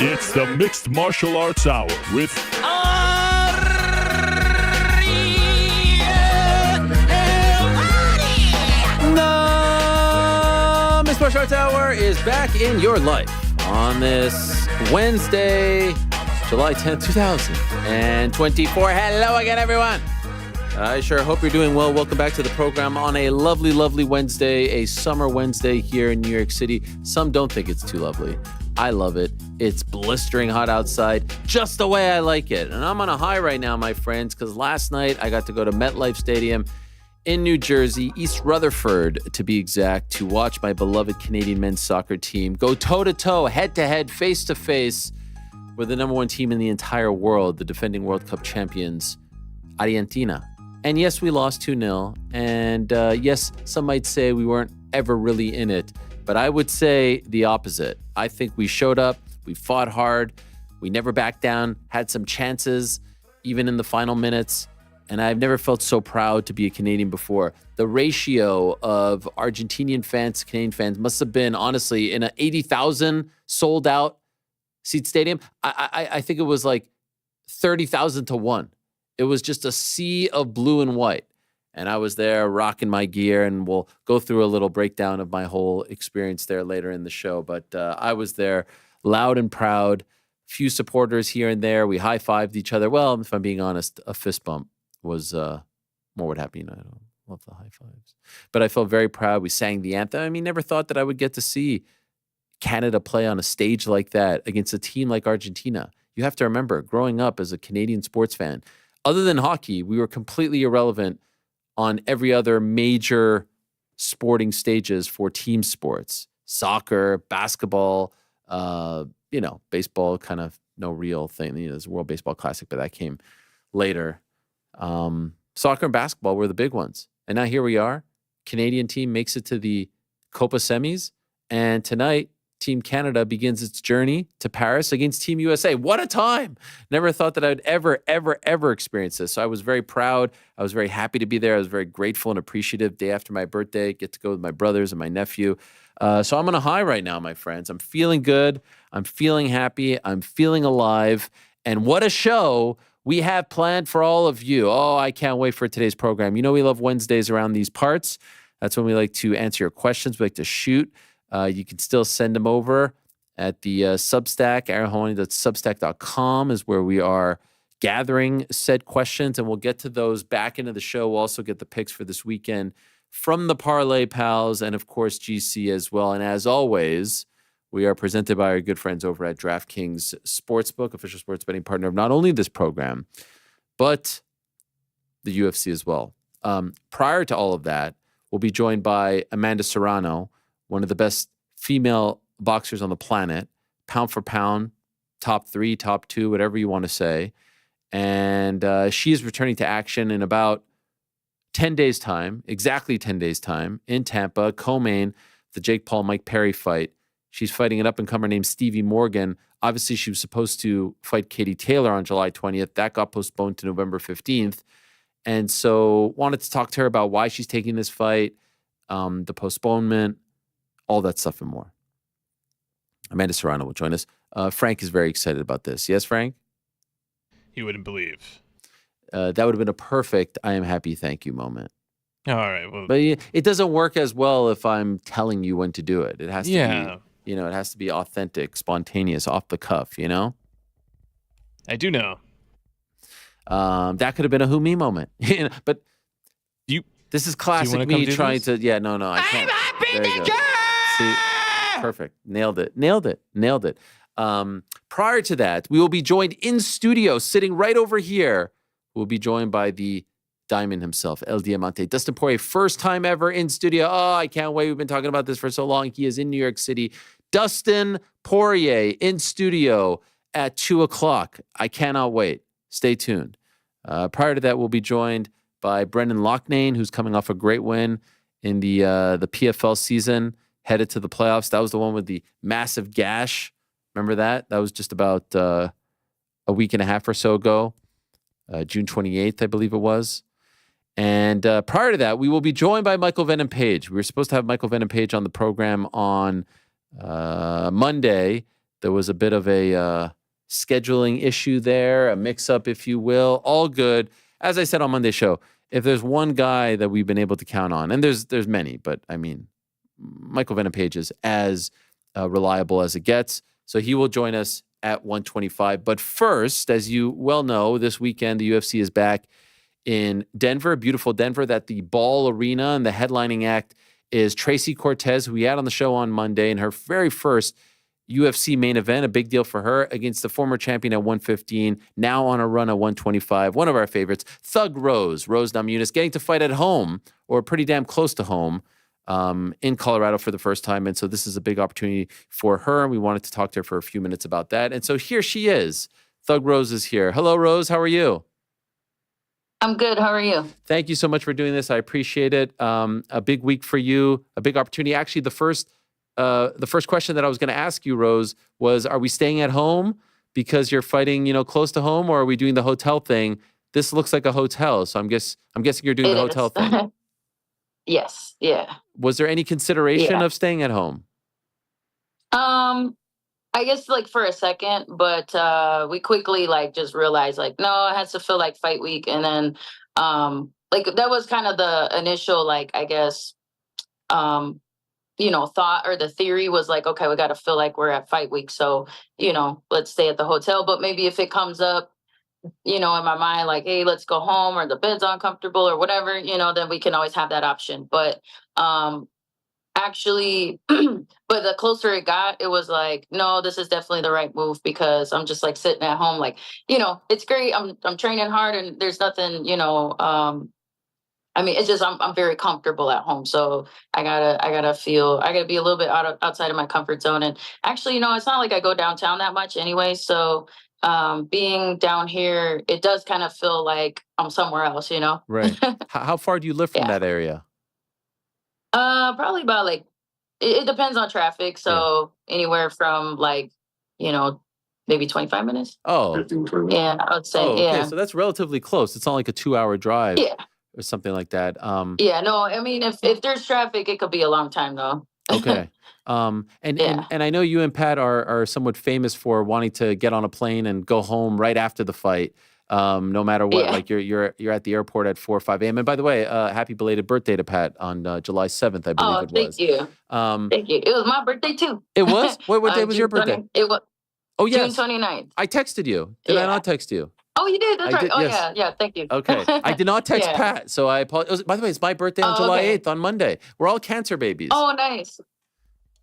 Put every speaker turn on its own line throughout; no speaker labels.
It's the Mixed Martial Arts Hour with
The Mixed Martial Arts Hour is back in your life on this Wednesday, July 10th, 2024. Hello again, everyone. I sure hope you're doing well. Welcome back to the program on a lovely, lovely Wednesday, a summer Wednesday here in New York City. Some don't think it's too lovely. I love it. It's blistering hot outside, just the way I like it. And I'm on a high right now, my friends, because last night I got to go to MetLife Stadium in New Jersey, East Rutherford to be exact, to watch my beloved Canadian men's soccer team go toe-to-toe, head-to-head, face-to-face with the number one team in the entire world, the defending World Cup champions, Argentina. And yes, we lost 2-0. And yes, some might say we weren't ever really in it. But I would say the opposite. I think we showed up, we fought hard, we never backed down, had some chances, even in the final minutes. And I've never felt so proud to be a Canadian before. The ratio of Argentinian fans to Canadian fans must have been, honestly, in an 80,000 sold out seat stadium. I think it was like 30,000 to 1. It was just a sea of blue and white. And I was there rocking my gear, and we'll go through a little breakdown of my whole experience there later in the show. But I was there loud and proud, few supporters here and there. We high-fived each other. Well, if I'm being honest, a fist bump was more what happened. I don't love the high fives. But I felt very proud. We sang the anthem. I mean, never thought that I would get to see Canada play on a stage like that against a team like Argentina. You have to remember, growing up as a Canadian sports fan, other than hockey, we were completely irrelevant on every other major sporting stages for team sports. Soccer, basketball, baseball, kind of no real thing. There's a World Baseball Classic, but that came later. Soccer and basketball were the big ones. And now here we are. Canadian team makes it to the Copa semis. And tonight, Team Canada begins its journey to Paris against Team USA. What a time. Never thought that I would ever experience this. So I was very proud. I was very happy to be there. I was very grateful and appreciative. Day after my birthday, get to go with my brothers and my nephew. So I'm on a high right now, my friends. I'm feeling good. I'm feeling happy. I'm feeling alive. And what a show we have planned for all of you. Oh, I can't wait for today's program. You know we love Wednesdays around these parts. That's when we like to answer your questions. We like to shoot. You can still send them over at the Substack. arielhoney.substack.com is where we are gathering said questions, and we'll get to those back into the show. We'll also get the picks for this weekend from the Parlay Pals and, of course, GC as well. And as always, we are presented by our good friends over at DraftKings Sportsbook, official sports betting partner of not only this program, but the UFC as well. Prior to all of that, we'll be joined by Amanda Serrano, one of the best female boxers on the planet, pound for pound, top 3, top 2, whatever you want to say. And she is returning to action in about 10 days' time, exactly 10 days' time, in Tampa, co-main the Jake Paul-Mike Perry fight. She's fighting an up-and-comer named Stevie Morgan. Obviously, she was supposed to fight Katie Taylor on July 20th. That got postponed to November 15th. And so wanted to talk to her about why she's taking this fight, the postponement, all that stuff and more. Amanda Serrano will join us. Frank is very excited about this. Yes, Frank?
You wouldn't believe.
That would have been a perfect I am happy, thank you moment.
All right. Well,
but it doesn't work as well if I'm telling you when to do it. It has to be, it has to be authentic, spontaneous, off the cuff,
I do know.
That could have been a who me moment. But this is classic me trying to, no, I can't. I'm happy, thank you. See, perfect. Nailed it. Prior to that, we will be joined in studio, sitting right over here. We'll be joined by the Diamond himself, El Diamante. Dustin Poirier, first time ever in studio. Oh, I can't wait. We've been talking about this for so long. He is in New York City. Dustin Poirier in studio at 2:00. I cannot wait. Stay tuned. Prior to that, we'll be joined by Brendan Loughnane, who's coming off a great win in the PFL season, headed to the playoffs. That was the one with the massive gash. Remember that? That was just about a week and a half or so ago, June 28th, I believe it was. And prior to that, we will be joined by Michael Venom Page. We were supposed to have Michael Venom Page on the program on Monday. There was a bit of a scheduling issue there, a mix-up, if you will. All good. As I said on Monday's show, if there's one guy that we've been able to count on, and there's many, but I mean, Michael Venom Page is as reliable as it gets. So he will join us at 125. But first, as you well know, this weekend the UFC is back in Denver, beautiful Denver, at the Ball Arena, and the headlining act is Tracy Cortez, who we had on the show on Monday in her very first UFC main event, a big deal for her, against the former champion at 115, now on a run at 125, one of our favorites, Thug Rose Namajunas, getting to fight at home, or pretty damn close to home, in Colorado for the first time. And so this is a big opportunity for her, and we wanted to talk to her for a few minutes about that. And so here she is. Thug Rose is here. Hello, Rose. How are you?
I'm good. How are you?
Thank you so much for doing this. I appreciate it. A big week for you, a big opportunity. Actually, the first question that I was going to ask you, Rose, was: are we staying at home because you're fighting, close to home, or are we doing the hotel thing? This looks like a hotel, so I'm guessing you're doing the hotel thing.
Yes. Yeah.
Was there any consideration of staying at home?
I guess for a second, but we quickly just realized no, it has to feel like fight week, and then that was kind of the initial I guess thought, or the theory was okay, we got to feel like we're at fight week, so let's stay at the hotel. But maybe if it comes up in my mind hey, let's go home, or the bed's uncomfortable or whatever, then we can always have that option. But actually but the closer it got, it was no, this is definitely the right move, because I'm just sitting at home it's great, I'm training hard, and there's nothing I mean, it's just I'm very comfortable at home, so I gotta be a little bit outside of my comfort zone. And actually, it's not like I go downtown that much anyway, so being down here, it does kind of feel like I'm somewhere else,
Right. How far do you live from that area?
Probably about it depends on traffic, so anywhere from maybe 25 minutes.
Oh,
15, 20. Yeah, I would say.
Oh, okay.
Yeah.
So that's relatively close. It's not like a 2-hour drive.
Yeah.
Or something like that.
Yeah, no, I mean, if there's traffic, it could be a long time though.
Okay. And I know you and Pat are somewhat famous for wanting to get on a plane and go home right after the fight, no matter what.
Yeah.
You're at the airport at 4 or 5 a.m. And by the way, happy belated birthday to Pat on July 7th, I believe it was.
Thank you. Thank you. It was my birthday too.
It was? What day was your birthday?
20, it was
Oh, yes.
June 29th.
I texted you. Did I not text you?
Oh, you did? That's right. Oh,
yes.
yeah. Thank you.
Okay. I did not text Pat, so I apologize. By the way, it's my birthday on July 8th, on Monday. We're all cancer babies.
Oh, nice.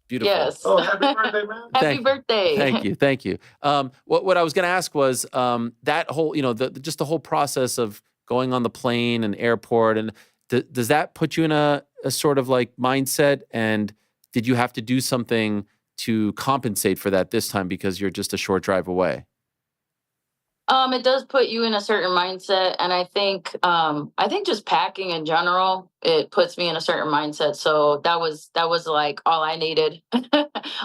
Beautiful.
Yes.
Oh, happy birthday, man.
Happy birthday.
Thank you. What I was going to ask was that whole, just the whole process of going on the plane and airport, and does that put you in a sort of mindset? And did you have to do something to compensate for that this time because you're just a short drive away?
It does put you in a certain mindset, and I think just packing in general, it puts me in a certain mindset. So that was all I needed.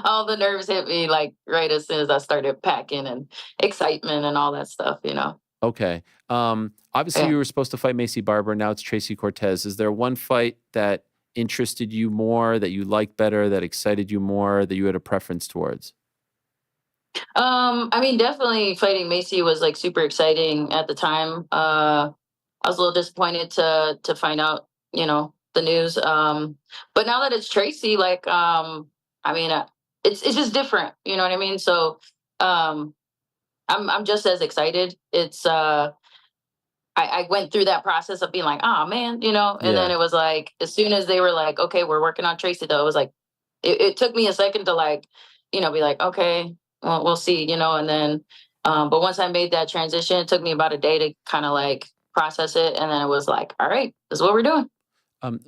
All the nerves hit me right as soon as I started packing, and excitement and all that stuff,
Okay. Obviously you were supposed to fight Macy Barber. Now it's Tracy Cortez. Is there one fight that interested you more, that you liked better, that excited you more, that you had a preference towards?
I mean, definitely fighting Macy was super exciting at the time. I was a little disappointed to find out, the news. But now that it's Tracy, I mean, it's just different. You know what I mean? So, I'm just as excited. It's I went through that process of being oh man, and then it was as soon as they were okay, we're working on Tracy, though, it was it took me a second to be okay. Well, we'll see, and then, but once I made that transition, it took me about a day to kind of process it. And then it was all right, this is what we're doing.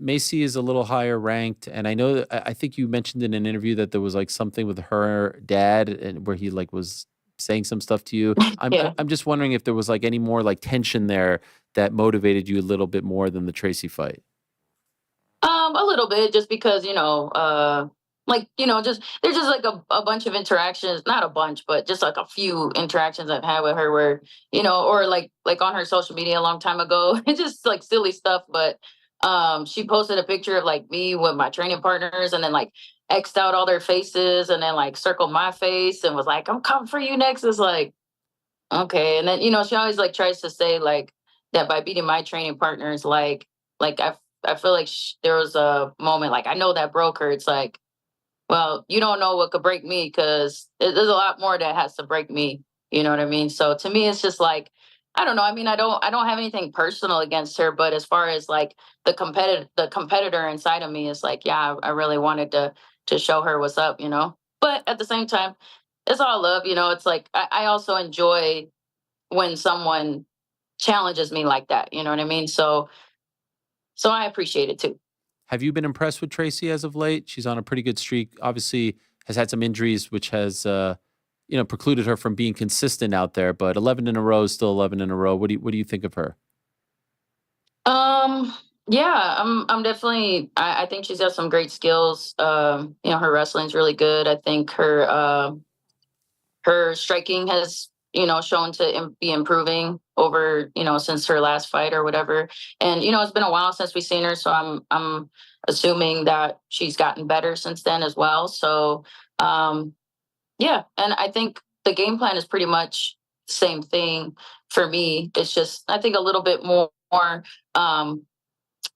Macy is a little higher ranked. And I know that I think you mentioned in an interview that there was something with her dad, and where he was saying some stuff to you. I'm just wondering if there was any more tension there that motivated you a little bit more than the Tracy fight.
A little bit, just because, just there's just a bunch of interactions, not a bunch, but just a few interactions I've had with her where, or on her social media a long time ago. It's just silly stuff, but she posted a picture of like me with my training partners, and then like X'd out all their faces, and then like circled my face and was like, "I'm coming for you next." It's like, okay. And then, she always like tries to say like that by beating my training partners, like I feel like there was a moment like I know that broke her. It's like, well, you don't know what could break me, because there's a lot more that has to break me. You know what I mean? So to me, it's just like, I don't know. I mean, I don't have anything personal against her, but as far as like the competitor inside of me is like, yeah, I really wanted to show her what's up, But at the same time, it's all love, It's like I also enjoy when someone challenges me like that. You know what I mean? So I appreciate it too.
Have you been impressed with Tracy as of late? She's on a pretty good streak. Obviously, has had some injuries, which has precluded her from being consistent out there. But 11 in a row is still 11 in a row. What do you think of her?
Yeah, I'm definitely. I think she's got some great skills. Her wrestling's really good. I think her striking has shown to be improving over since her last fight or whatever. And it's been a while since we've seen her, so I'm assuming that she's gotten better since then as well. So yeah, and I think the game plan is pretty much the same thing for me. It's just I think a little bit more um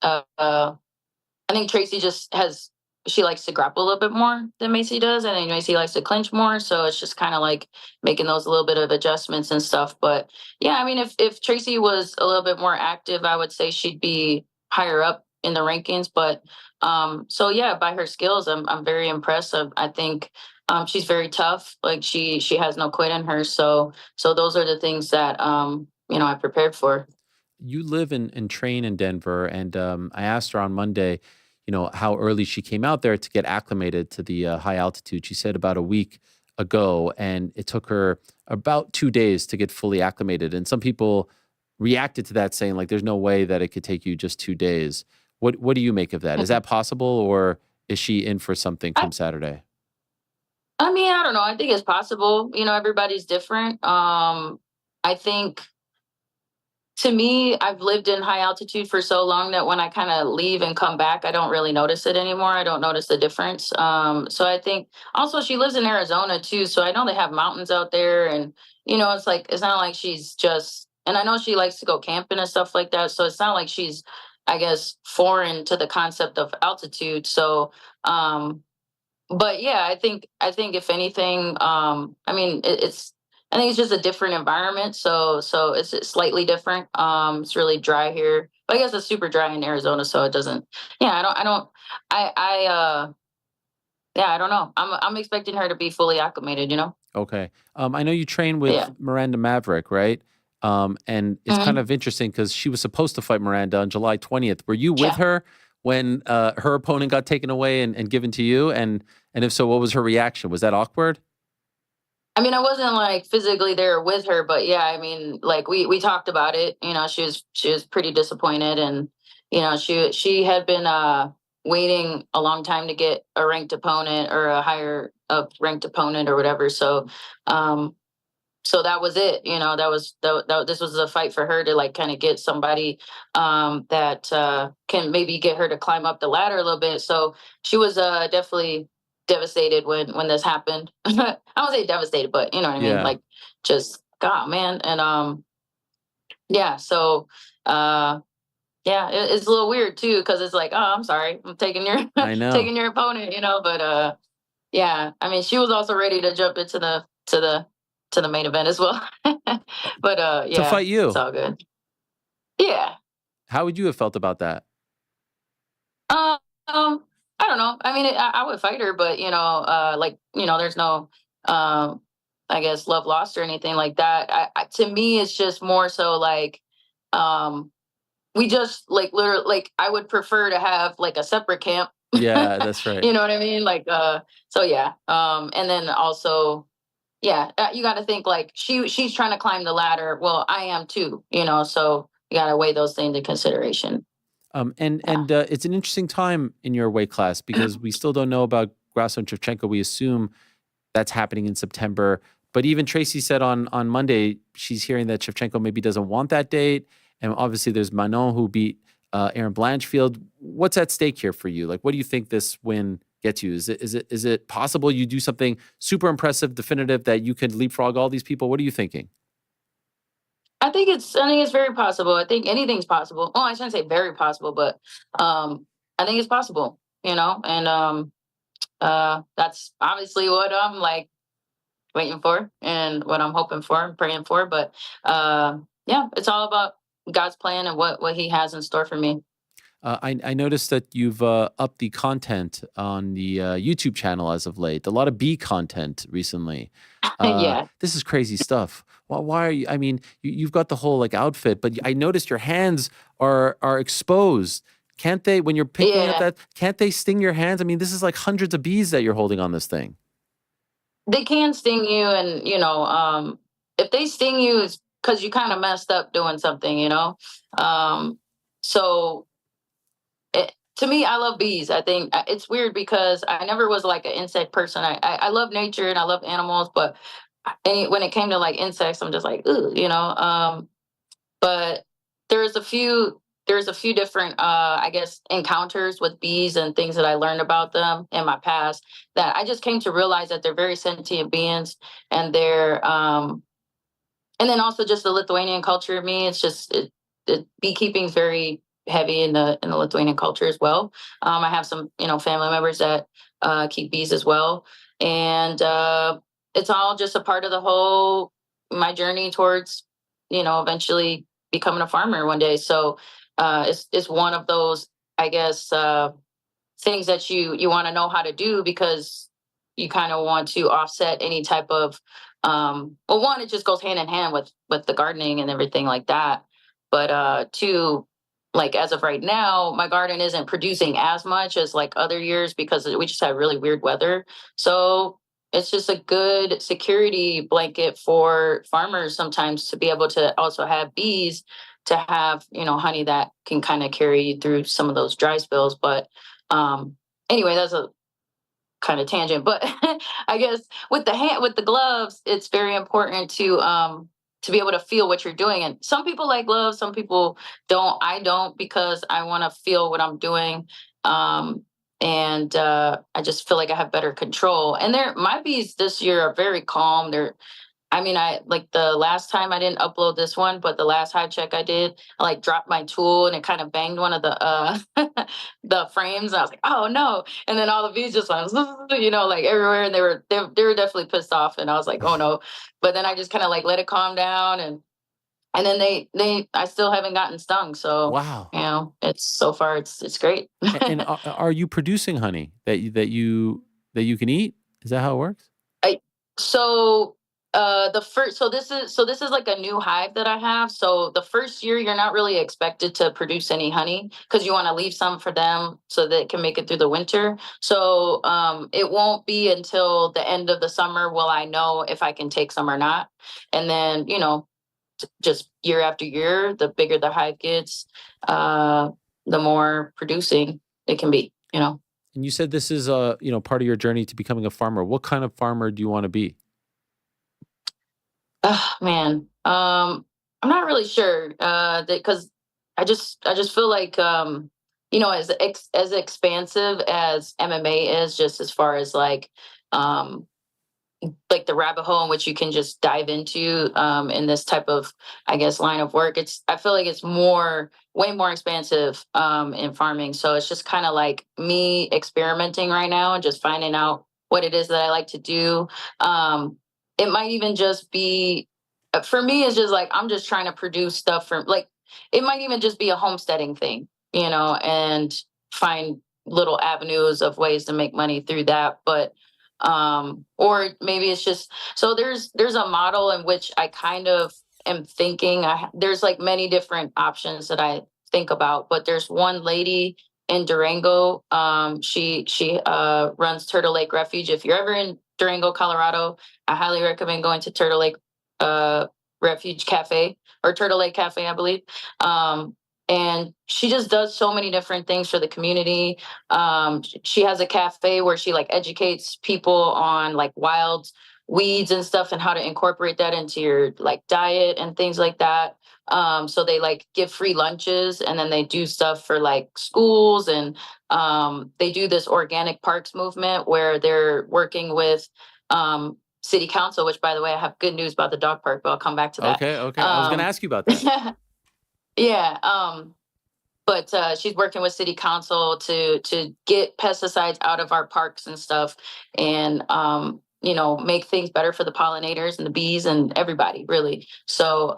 uh I think Tracy just she likes to grapple a little bit more than Macy does. I think Macy likes to clinch more. So it's just kind of like making those a little bit of adjustments and stuff. But yeah, I mean, if Tracy was a little bit more active, I would say she'd be higher up in the rankings. But so yeah, by her skills, I'm very impressed. I think she's very tough. Like she has no quit in her. So those are the things that I prepared for.
You live and train in Denver, and I asked her on Monday, how early she came out there to get acclimated to the high altitude. She said about a week ago, and it took her about 2 days to get fully acclimated. And some people reacted to that saying, like, there's no way that it could take you just 2 days. What do you make of that? Is that possible, or is she in for something come Saturday?
I mean, I don't know. I think it's possible. Everybody's different. I think to me, I've lived in high altitude for so long that when I kind of leave and come back, I don't really notice it anymore. I don't notice the difference. So I think also she lives in Arizona too. So I know they have mountains out there, and it's like it's not like she's just. And I know she likes to go camping and stuff like that. So it's not like she's, I guess, foreign to the concept of altitude. So but yeah, I think if anything, I mean, I think it's just a different environment. So it's slightly different. It's really dry here, but I guess it's super dry in Arizona, so it doesn't. Yeah, yeah, I don't know. I'm expecting her to be fully acclimated.
Okay. I know you train with
Yeah.
Miranda Maverick, right? And it's kind
Mhm.
of interesting because she was supposed to fight Miranda on July 20th. Were you with
Yeah.
her when her opponent got taken away and given to you? And if so, what was her reaction? Was that awkward?
I mean, I wasn't like physically there with her, but yeah, I mean, like we talked about it. She was pretty disappointed, and she had been waiting a long time to get a ranked opponent or a higher up ranked opponent or whatever. Um, so that was it. This was a fight for her to like kind of get somebody that can maybe get her to climb up the ladder a little bit. So she was definitely devastated when this happened. I don't say devastated, but you know what I mean,
Yeah,
like just God, man. And yeah, so uh yeah, it's a little weird too, because it's like, oh, I'm sorry, I'm taking your
I know.
taking your opponent, but yeah, I mean, she was also ready to jump into the main event as well. But
To
yeah,
fight
it's
you.
all good. Yeah.
How would you have felt about that?
Um, I don't know. I mean, I would fight her, but like there's no, um, I guess love lost or anything like that. To me, it's just more so like, um, we just like literally like I would prefer to have like a separate camp.
Yeah, that's right.
You know what I mean? Like, so yeah. And then also, yeah, you got to think like she's trying to climb the ladder. Well, I am too. So you got to weigh those things into consideration. Yeah.
And it's an interesting time in your weight class because we still don't know about Grasso and Shevchenko. We assume that's happening in September. But even Tracy said on Monday she's hearing that Shevchenko maybe doesn't want that date. And obviously there's Manon who beat Aaron Blanchfield. What's at stake here for you? Like, what do you think this win gets you? Is it possible you do something super impressive, definitive, that you could leapfrog all these people? What are you thinking?
I think it's very possible. I think anything's possible. Oh, I shouldn't say very possible, but I think it's possible, and that's obviously what I'm like waiting for and what I'm hoping for and praying for. But yeah, it's all about God's plan and what he has in store for me.
I noticed that you've upped the content on the YouTube channel as of late. A lot of B content recently.
Yeah.
This is crazy stuff. Well, why are you? I mean, you've got the whole like outfit, but I noticed your hands are exposed. Can't they, when you're picking up that, can't they sting your hands? I mean, this is like hundreds of bees that you're holding on this thing.
They can sting you, and if they sting you, it's because you kind of messed up doing something, So to me, I love bees. I think it's weird because I never was like an insect person. I love nature and I love animals, but when it came to like insects, I'm just like, ooh, But there's a few different I guess encounters with bees and things that I learned about them in my past that I just came to realize that they're very sentient beings, and they're and then also just the Lithuanian culture of me. It's just beekeeping is very heavy in the Lithuanian culture as well. I have some family members that keep bees as well, and it's all just a part of the whole my journey towards eventually becoming a farmer one day. So it's one of those, I guess, things that you want to know how to do, because you kind of want to offset any type of well, one, it just goes hand in hand with the gardening and everything like that. But two, like as of right now, my garden isn't producing as much as like other years because we just had really weird weather. So it's just a good security blanket for farmers sometimes to be able to also have bees, to have honey that can kind of carry you through some of those dry spells. But anyway, that's a kind of tangent. But I guess with the gloves, it's very important to be able to feel what you're doing. And some people like gloves, some people don't. I don't, because I want to feel what I'm doing. And I just feel like I have better control. And my bees this year are very calm. I like the last time I didn't upload this one, but the last hive check I did, I like dropped my tool and it kind of banged one of the the frames. And I was like, oh no. And then all the bees just went, like everywhere. And they were definitely pissed off. And I was like, oh no. But then I just kind of like let it calm down, and then I still haven't gotten stung. So
wow,
it's so far it's great.
And are you producing honey that you can eat? Is that how it works?
So this is like a new hive that I have. So the first year you're not really expected to produce any honey, because you want to leave some for them so that it can make it through the winter. So it won't be until the end of the summer will I know if I can take some or not. And then just year after year, the bigger the hive gets, the more producing it can be.
And you said this is part of your journey to becoming a farmer. What kind of farmer do you want to be?
Man, I'm not really sure, because I just feel like as expansive as MMA is, just as far as like the rabbit hole in which you can just dive into in this type of, I guess, line of work. I feel like it's way more expansive in farming. So it's just kind of like me experimenting right now and just finding out what it is that I like to do. It might even just be, for me, it's just like, I'm just trying to produce stuff from, like, it might even just be a homesteading thing, and find little avenues of ways to make money through that. But or maybe it's just, so there's a model in which I kind of am thinking, there's like many different options that I think about, but there's one lady in Durango. She runs Turtle Lake Refuge. If you're ever in Durango, Colorado, I highly recommend going to Turtle Lake Refuge Cafe, or Turtle Lake Cafe, I believe. And she just does so many different things for the community. She has a cafe where she like educates people on like wild weeds and stuff and how to incorporate that into your like diet and things like that. So they like give free lunches, and then they do stuff for like schools, and they do this organic parks movement where they're working with city council, which by the way, I have good news about the dog park, but I'll come back to that.
Okay. I was going to ask you about that.
Yeah. But she's working with city council to get pesticides out of our parks and stuff, and make things better for the pollinators and the bees and everybody, really. So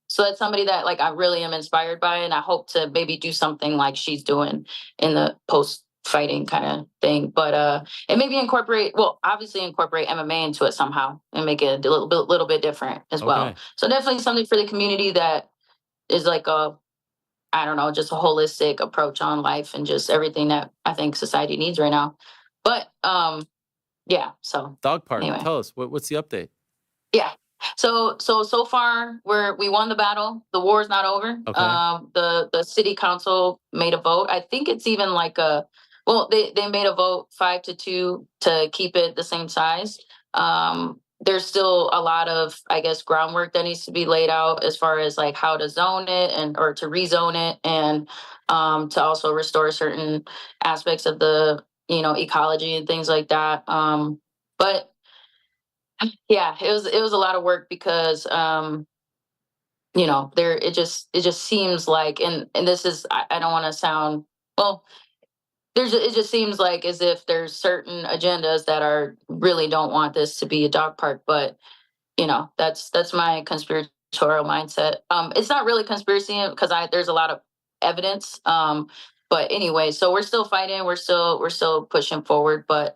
so that's somebody that like I really am inspired by, and I hope to maybe do something like she's doing in the post fighting kind of thing. But and maybe obviously incorporate MMA into it somehow and make it a little bit different as well.
Okay.
So definitely something for the community that is like I don't know, just a holistic approach on life and just everything that I think society needs right now. But yeah, so
Dog park.
anyway.
Tell us what's the update?
Yeah. So far we won the battle. The war's not over.
Okay.
The city council made a vote. I think it's even like they made a vote 5-2 to keep it the same size. There's still a lot of, I guess, groundwork that needs to be laid out as far as like how to zone it or to rezone it, and to also restore certain aspects of the ecology and things like that. But yeah, it was a lot of work because it just seems like, and this is, I don't want to sound, well, it just seems like as if there's certain agendas that are really don't want this to be a dog park, but that's my conspiratorial mindset. It's not really conspiracy because there's a lot of evidence. But anyway, so we're still fighting, we're still pushing forward, but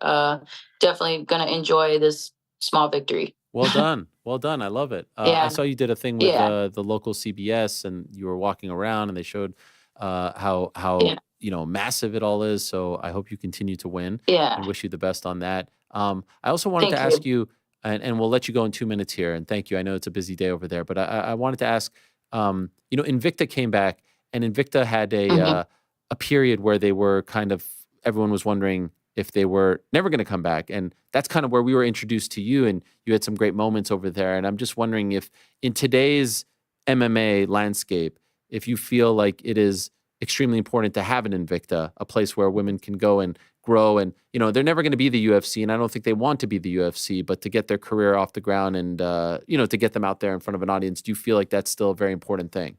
definitely gonna enjoy this small victory.
Well done. Well done. I love it. I
Yeah.
saw you did a thing with
Yeah.
the local CBS, and you were walking around, and they showed how
Yeah.
massive it all is. So I hope you continue to win,
Yeah.
and wish you the best on that. I also wanted
Thank
to ask you, and we'll let you go in 2 minutes here. And thank you. I know it's a busy day over there, but I wanted to ask. Invicta came back, and Invicta had
Mhm.
a period where they were kind of, everyone was wondering if they were never going to come back. And that's kind of where we were introduced to you, and you had some great moments over there. And I'm just wondering if in today's MMA landscape, if you feel like it is extremely important to have an Invicta, a place where women can go and grow. And, they're never going to be the UFC, and I don't think they want to be the UFC, but to get their career off the ground and, to get them out there in front of an audience, do you feel like that's still a very important thing?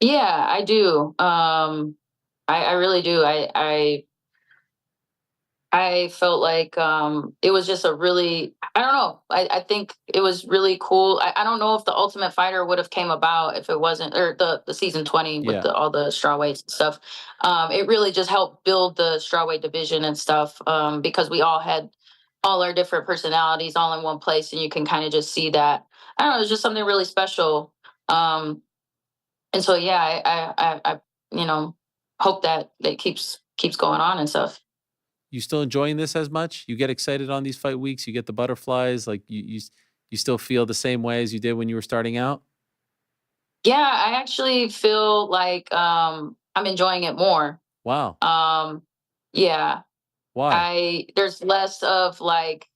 Yeah, I do. I really do. I felt like it was just a really, I don't know. I think it was really cool. I don't know if the Ultimate Fighter would have came about if it wasn't, or the season 20 with
Yeah.
all the strawweights and stuff. It really just helped build the strawweight division and stuff, because we all had all our different personalities all in one place, and you can kind of just see that. I don't know. It's just something really special. And so yeah, I hope that it keeps going on and stuff.
You still enjoying this as much? You get excited on these fight weeks? You get the butterflies? Like you still feel the same way as you did when you were starting out?
Yeah, I actually feel like I'm enjoying it more.
Wow.
Yeah,
Why?
there's less of like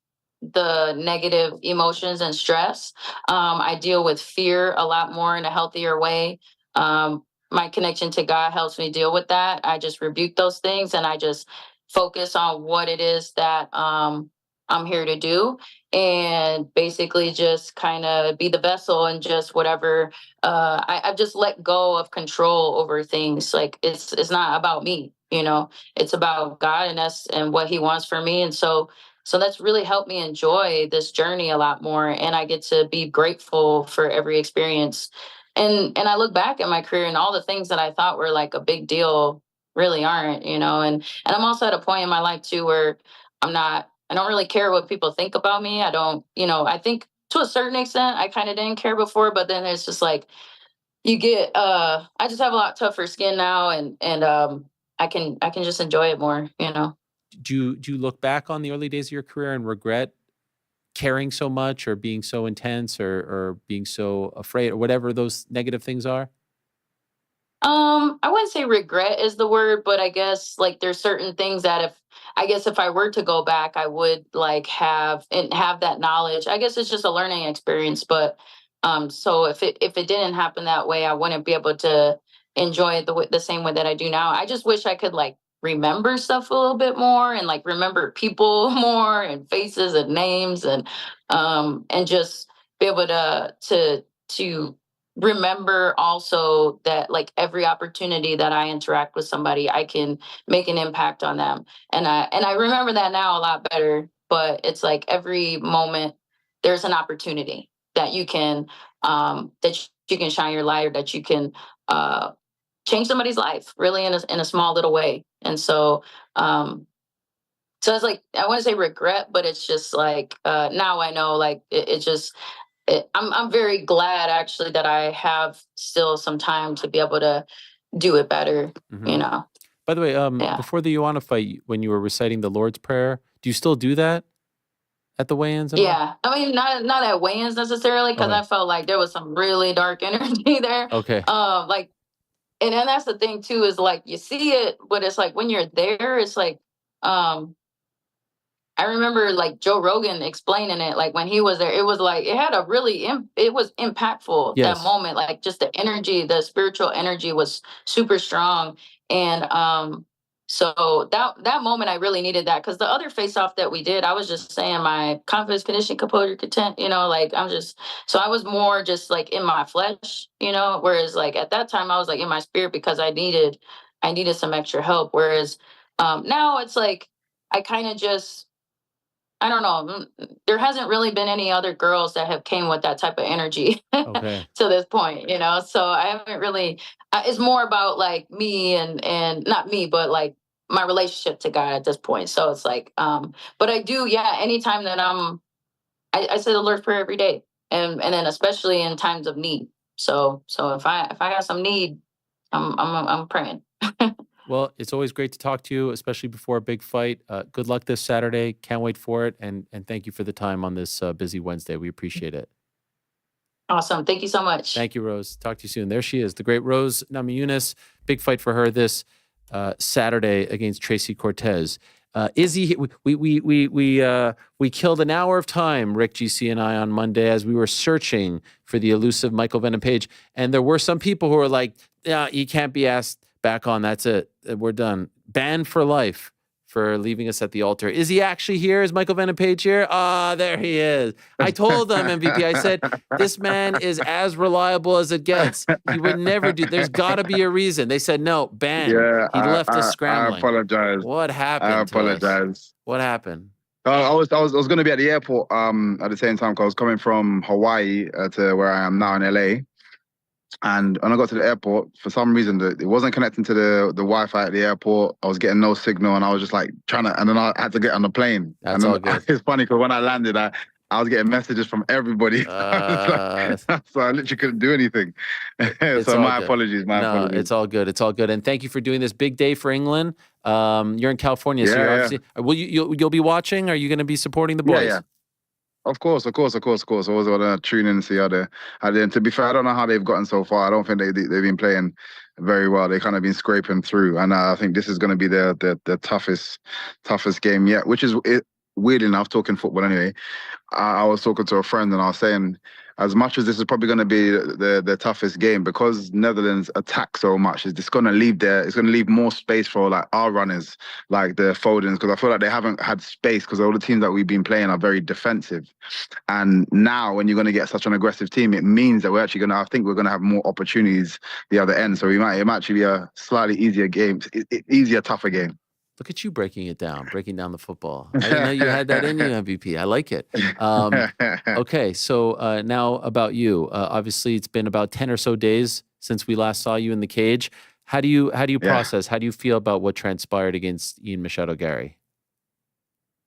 the negative emotions and stress. I deal with fear a lot more in a healthier way. My connection to God helps me deal with that. I just rebuke those things, and I just focus on what it is that I'm here to do, and basically just kind of be the vessel, and just whatever. I've just let go of control over things. Like it's not about me, it's about God and what He wants for me, and so that's really helped me enjoy this journey a lot more, and I get to be grateful for every experience. And I look back at my career, and all the things that I thought were like a big deal really aren't, and I'm also at a point in my life too where I don't really care what people think about me. I don't, I think to a certain extent I kind of didn't care before, but then it's just like I just have a lot tougher skin now, and I can just enjoy it more.
Do you look back on the early days of your career and regret caring so much, or being so intense, or being so afraid, or whatever those negative things are?
I wouldn't say regret is the word, but I guess like there's certain things that I guess if I were to go back, I would like have that knowledge. I guess it's just a learning experience, but so if it didn't happen that way, I wouldn't be able to enjoy it the same way that I do now. I just wish I could like remember stuff a little bit more and like remember people more and faces and names and just be able to remember also that like every opportunity that I interact with somebody, I can make an impact on them. And I remember that now a lot better, but it's like every moment there's an opportunity that you can shine your light, or that you can change somebody's life really in a small little way. And so it's like, I want to say regret, but it's just like now I know like it just I'm very glad actually that I have still some time to be able to do it better, you know.
By the way,
Yeah.
before the Ioana fight, when you were reciting the Lord's Prayer, do you still do that at the weigh-ins?
Yeah. I mean, not at weigh-ins necessarily, because I felt like there was some really dark energy there.
Okay.
Like, and then that's the thing too, is like you see it, but it's like when you're there, it's like I remember like Joe Rogan explaining it, like when he was there, it was like, it had a really, it was impactful that moment. Like just the energy, the spiritual energy was super strong. And so that moment I really needed that, because the other face off that we did, I was just saying my confidence, condition, composure, content, like so I was more just like in my flesh, whereas like at that time I was like in my spirit, because I needed some extra help. Whereas now it's like, I kind of just, I don't know. There hasn't really been any other girls that have came with that type of energy to this point, So I haven't really. It's more about like me and not me, but like my relationship to God at this point. So it's like, but I do, yeah. Anytime that I say the Lord's Prayer every day, and then especially in times of need. So if I have some need, I'm praying.
Well, it's always great to talk to you, especially before a big fight. Good luck this Saturday. Can't wait for it. And thank you for the time on this busy Wednesday. We appreciate it.
Awesome. Thank you so much.
Thank you, Rose. Talk to you soon. There she is, the great Rose Namajunas. Big fight for her this Saturday against Tracy Cortez. Izzy, we killed an hour of time, Rick, GC, and I, on Monday as we were searching for the elusive Michael Venom Page. And there were some people who were like, yeah, you can't be asked back on. That's it. We're done. Banned for life for leaving us at the altar. Is he actually here? Is Michael Venom Page here? Ah, there he is. I told them, MVP, I said, this man is as reliable as it gets. He would never do. There's got to be a reason. They said, no, ban.
Yeah,
He left us scrambling.
I apologize.
What happened?
I apologize.
What happened?
I was going to be at the airport at the same time, because I was coming from Hawaii to where I am now in LA. And when I got to the airport, for some reason, it wasn't connecting to the Wi-Fi at the airport. I was getting no signal, and I was just like and then I had to get on the plane.
That's all good.
It's funny because when I landed, I was getting messages from everybody. So I literally couldn't do anything. So my apologies. Apologies.
It's all good. It's all good. And thank you for doing this big day for England. You're in California, so you're obviously. Will you'll be watching? Are you going to be supporting the boys?
Yeah. Of course. I always want to tune in and see how they're. To be fair, I don't know how they've gotten so far. I don't think they've been playing very well. They've kind of been scraping through, and I think this is going to be the toughest game yet. Which is weird enough, talking football anyway. I was talking to a friend, and I was saying, as much as this is probably going to be the toughest game, because Netherlands attack so much, it's going to leave more space for like our runners, like the Fodens, because I feel like they haven't had space, because all the teams that we've been playing are very defensive. And now when you're going to get such an aggressive team, it means that we're going to have more opportunities the other end. So it might actually be a slightly easier game, tougher game.
Look at you breaking down the football. I didn't know you had that in you, MVP. I like it. Okay, so now about you. Obviously, it's been about 10 or so days since we last saw you in the cage. How do you process? How do you feel about what transpired against Ian Machado Garry?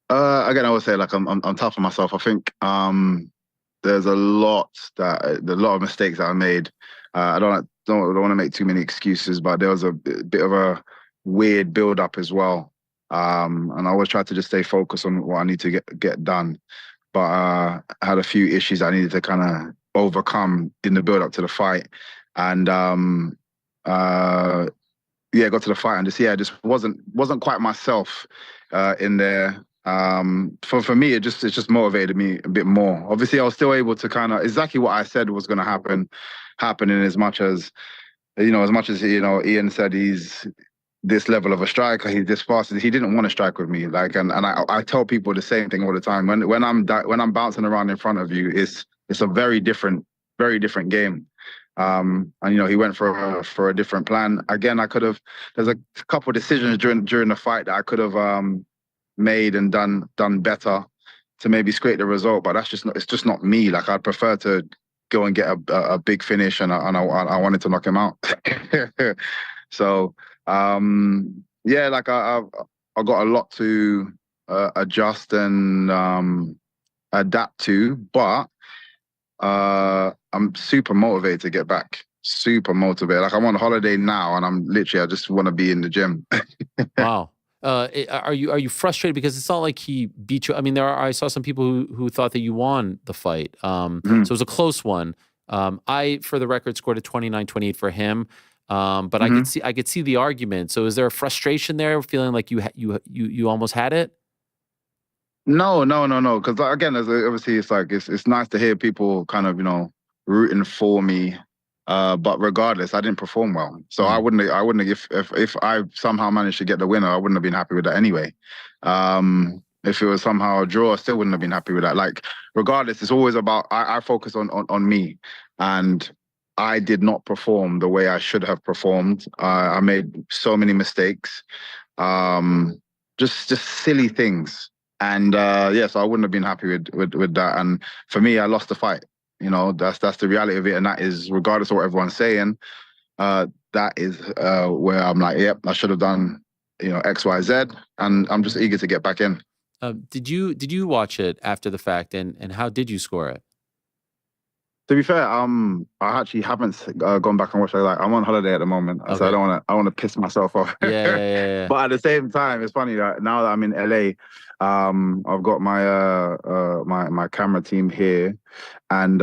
Again, I would say like I'm tough on myself. I think there's a lot of mistakes that I made. I don't want to make too many excuses, but there was a bit of a weird build up as well, and I always try to just stay focused on what I need to get done, but I had a few issues I needed to kind of overcome in the build up to the fight, and got to the fight and just wasn't quite myself in there. For me, it just motivated me a bit more. Obviously, I was still able to kind of exactly what I said was going to happen in as much as Ian said he's this level of a striker, he's this fast. He didn't want to strike with me, like, and I tell people the same thing all the time. When I'm bouncing around in front of you, it's a very different game. And he went for a different plan. Again, there's a couple of decisions during the fight that I could have made and done better to maybe scrape the result, but it's just not me. Like, I'd prefer to go and get a big finish, and I wanted to knock him out. So like I got a lot to adjust and adapt to, but I'm super motivated to get back. Super motivated. Like, I'm on holiday now, and I just want to be in the gym.
Wow. Are you frustrated because it's not like he beat you? I mean, I saw some people who thought that you won the fight. So it was a close one. I, for the record, scored a 29-28 for him. But I could see the argument. So is there a frustration there, feeling like you almost had it?
No. Because again, obviously, it's nice to hear people kind of rooting for me. But regardless, I didn't perform well, so I wouldn't if I somehow managed to get the winner, I wouldn't have been happy with that anyway. If it was somehow a draw, I still wouldn't have been happy with that. Like, regardless, it's always about I focus on me, and I did not perform the way I should have performed. I made so many mistakes, just silly things, and so I wouldn't have been happy with that. And for me, I lost the fight. That's the reality of it, and that is, regardless of what everyone's saying, that is where I'm like, yep, I should have done X, Y, Z, and I'm just eager to get back in.
Did you watch it after the fact, and how did you score it?
To be fair, I actually haven't gone back and watched it. Like, I'm on holiday at the moment, so I want to piss myself off.
Yeah.
But at the same time, it's funny that now that I'm in LA, I've got my camera team here, and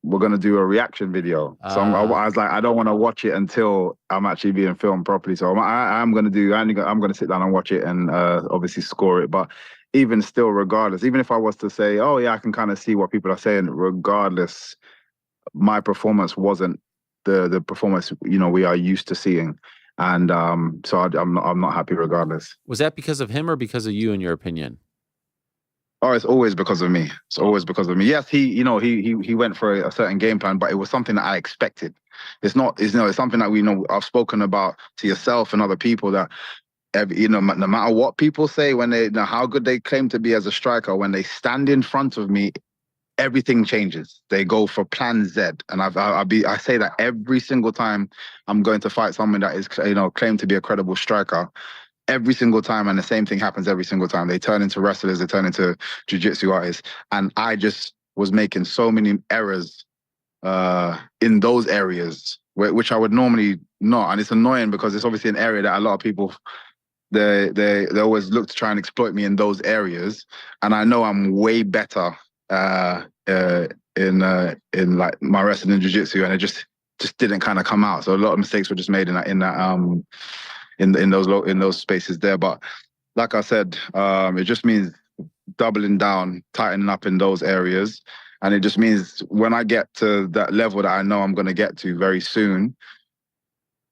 we're gonna do a reaction video. So I was like, I don't want to watch it until I'm actually being filmed properly. So I'm gonna sit down and watch it and obviously score it. But even still, regardless, even if I was to say, oh yeah, I can kind of see what people are saying, regardless, my performance wasn't the performance we are used to seeing, and so I'm not happy regardless.
Was that because of him or because of you, in your opinion?
Oh, it's always because of me. It's always because of me. Yes, he went for a certain game plan, but it was something that I expected. It's something that I've spoken about to yourself and other people, that no matter what people say, when they how good they claim to be as a striker, when they stand in front of me, everything changes. They go for plan Z, and I say that every single time I'm going to fight someone that is claimed to be a credible striker. Every single time, and the same thing happens every single time. They turn into wrestlers, they turn into jiu-jitsu artists, and I just was making so many errors in those areas which I would normally not, and it's annoying because it's obviously an area that a lot of people they always look to try and exploit me in those areas, and I know I'm way better in like my wrestling and jiu-jitsu, and it just didn't kind of come out. So a lot of mistakes were just made in those spaces there. But like I said, it just means doubling down, tightening up in those areas, and it just means when I get to that level that I know I'm going to get to very soon,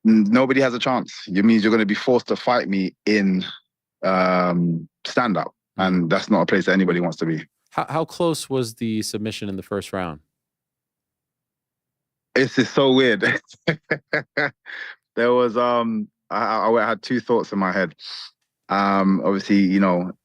nobody has a chance. It means you're going to be forced to fight me in stand-up, and that's not a place that anybody wants to be.
How close was the submission in the first round?
It's just so weird. There was I had two thoughts in my head. Obviously,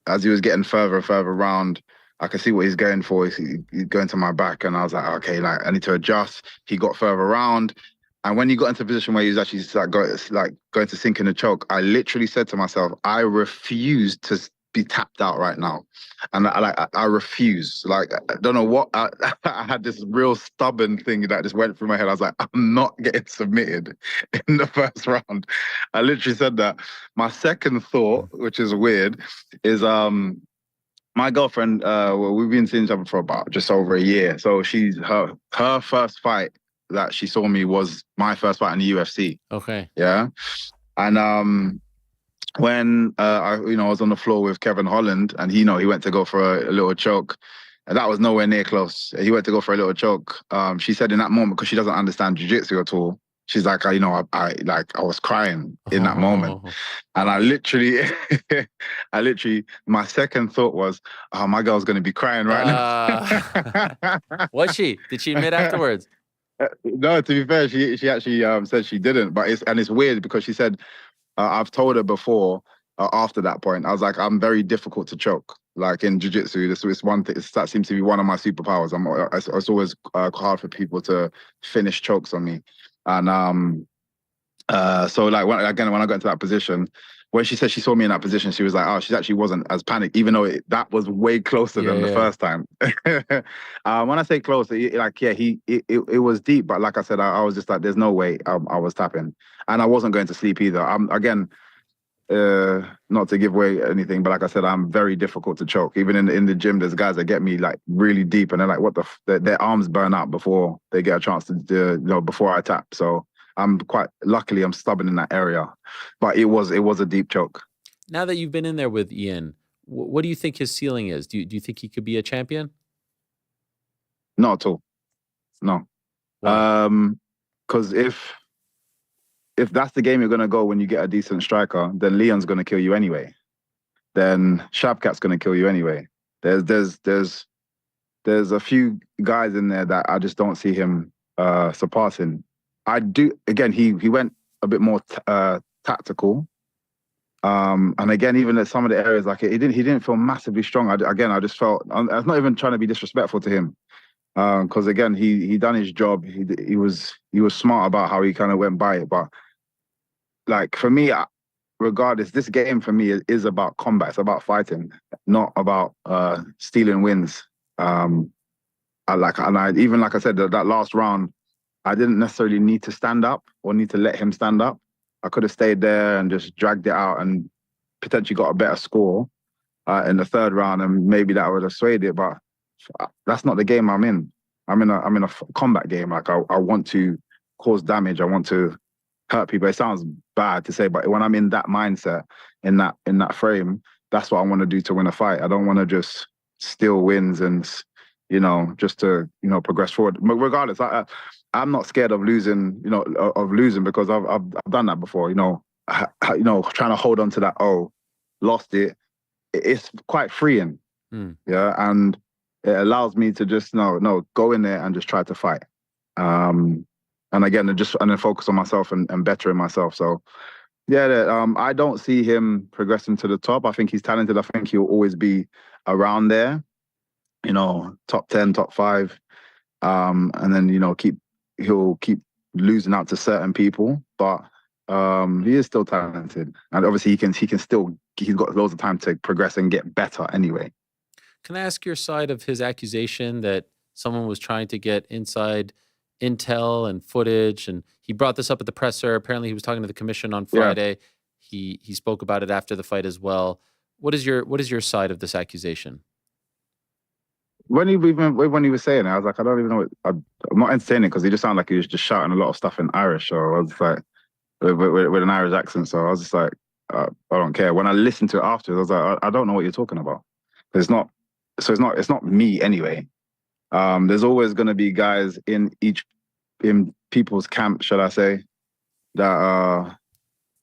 as he was getting further and further around, I could see what he's going for. He's going to my back, and I was like, okay, like, I need to adjust. He got further around, and when he got into a position where he was actually going to sink in the choke, I literally said to myself, I refuse to be tapped out right now, and I refuse. Like, I don't know what I had this real stubborn thing that just went through my head. I was like, I'm not getting submitted in the first round. I literally said that. My second thought, which is weird, is my girlfriend. We've been seeing each other for about just over a year. So she's her first fight that she saw me was my first fight in the UFC.
Okay.
Yeah. And when I was on the floor with Kevin Holland, and he went to go for a little choke, and that was nowhere near close. He went to go for a little choke. She said in that moment, because she doesn't understand jiu-jitsu at all, she's like, I was crying in that moment, and I literally, my second thought was, oh, my girl's gonna be crying right now.
Was she? Did she admit afterwards?
No, to be fair, she actually said she didn't, but it's weird because she said, I've told her before, after that point, I was like, I'm very difficult to choke. Like in jiu-jitsu, this is one thing that seems to be one of my superpowers. It's always hard for people to finish chokes on me. And so like when I got into that position, when she said she saw me in that position, she was like, oh, she actually wasn't as panicked, even though that was way closer than the first time. When I say close, it was deep, but like I said, I was just like, there's no way I was tapping, and I wasn't going to sleep either. Not to give away anything, but like I said, I'm very difficult to choke. Even in the gym, there's guys that get me like really deep, and they're like, their arms burn out before they get a chance to before I tap. So luckily I'm stubborn in that area, but it was a deep choke.
Now that you've been in there with Ian, what do you think his ceiling is? Do you think he could be a champion?
Not at all. No.
Why?
Because if that's the game you're gonna go when you get a decent striker, then Leon's gonna kill you anyway. Then Shabkat's gonna kill you anyway. There's a few guys in there that I just don't see him surpassing. Again, he went a bit more tactical. And again, even at some of the areas, like he didn't feel massively strong. I just felt, I was not even trying to be disrespectful to him. Because again, he done his job. He was smart about how he kind of went by it. But like for me, regardless, this game for me is about combat. It's about fighting, not about stealing wins. Even like I said, that last round, I didn't necessarily need to stand up or need to let him stand up. I could have stayed there and just dragged it out and potentially got a better score in the third round, and maybe that would have swayed it. But that's not the game I'm in. I'm in a combat game. Like I want to cause damage. I want to hurt people. It sounds bad to say, but when I'm in that mindset, in that frame, that's what I want to do to win a fight. I don't want to just steal wins and just to progress forward. But regardless, I'm not scared of losing. Because I've done that before. Trying to hold on to that. Oh, lost it. It's quite freeing. Yeah, and it allows me to just go in there and just try to fight. And again, and then focus on myself and bettering myself. So yeah, I don't see him progressing to the top. I think he's talented. I think he'll always be around there. Top 10, top 5. And then he'll keep losing out to certain people, but he is still talented, and obviously he's got loads of time to progress and get better anyway.
Can I ask your side of his accusation that someone was trying to get inside intel and footage, and he brought this up at the presser? Apparently he was talking to the commission on Friday. Yeah. He spoke about it after the fight as well. What is your side of this accusation?
When he was saying it, I was like, I don't even know. I'm not entertaining because he just sounded like he was just shouting a lot of stuff in Irish. So I was like, with an Irish accent. So I was just like, I don't care. When I listened to it afterwards, I was like, I don't know what you're talking about. It's not me anyway. There's always going to be guys in people's camp, shall I say, that are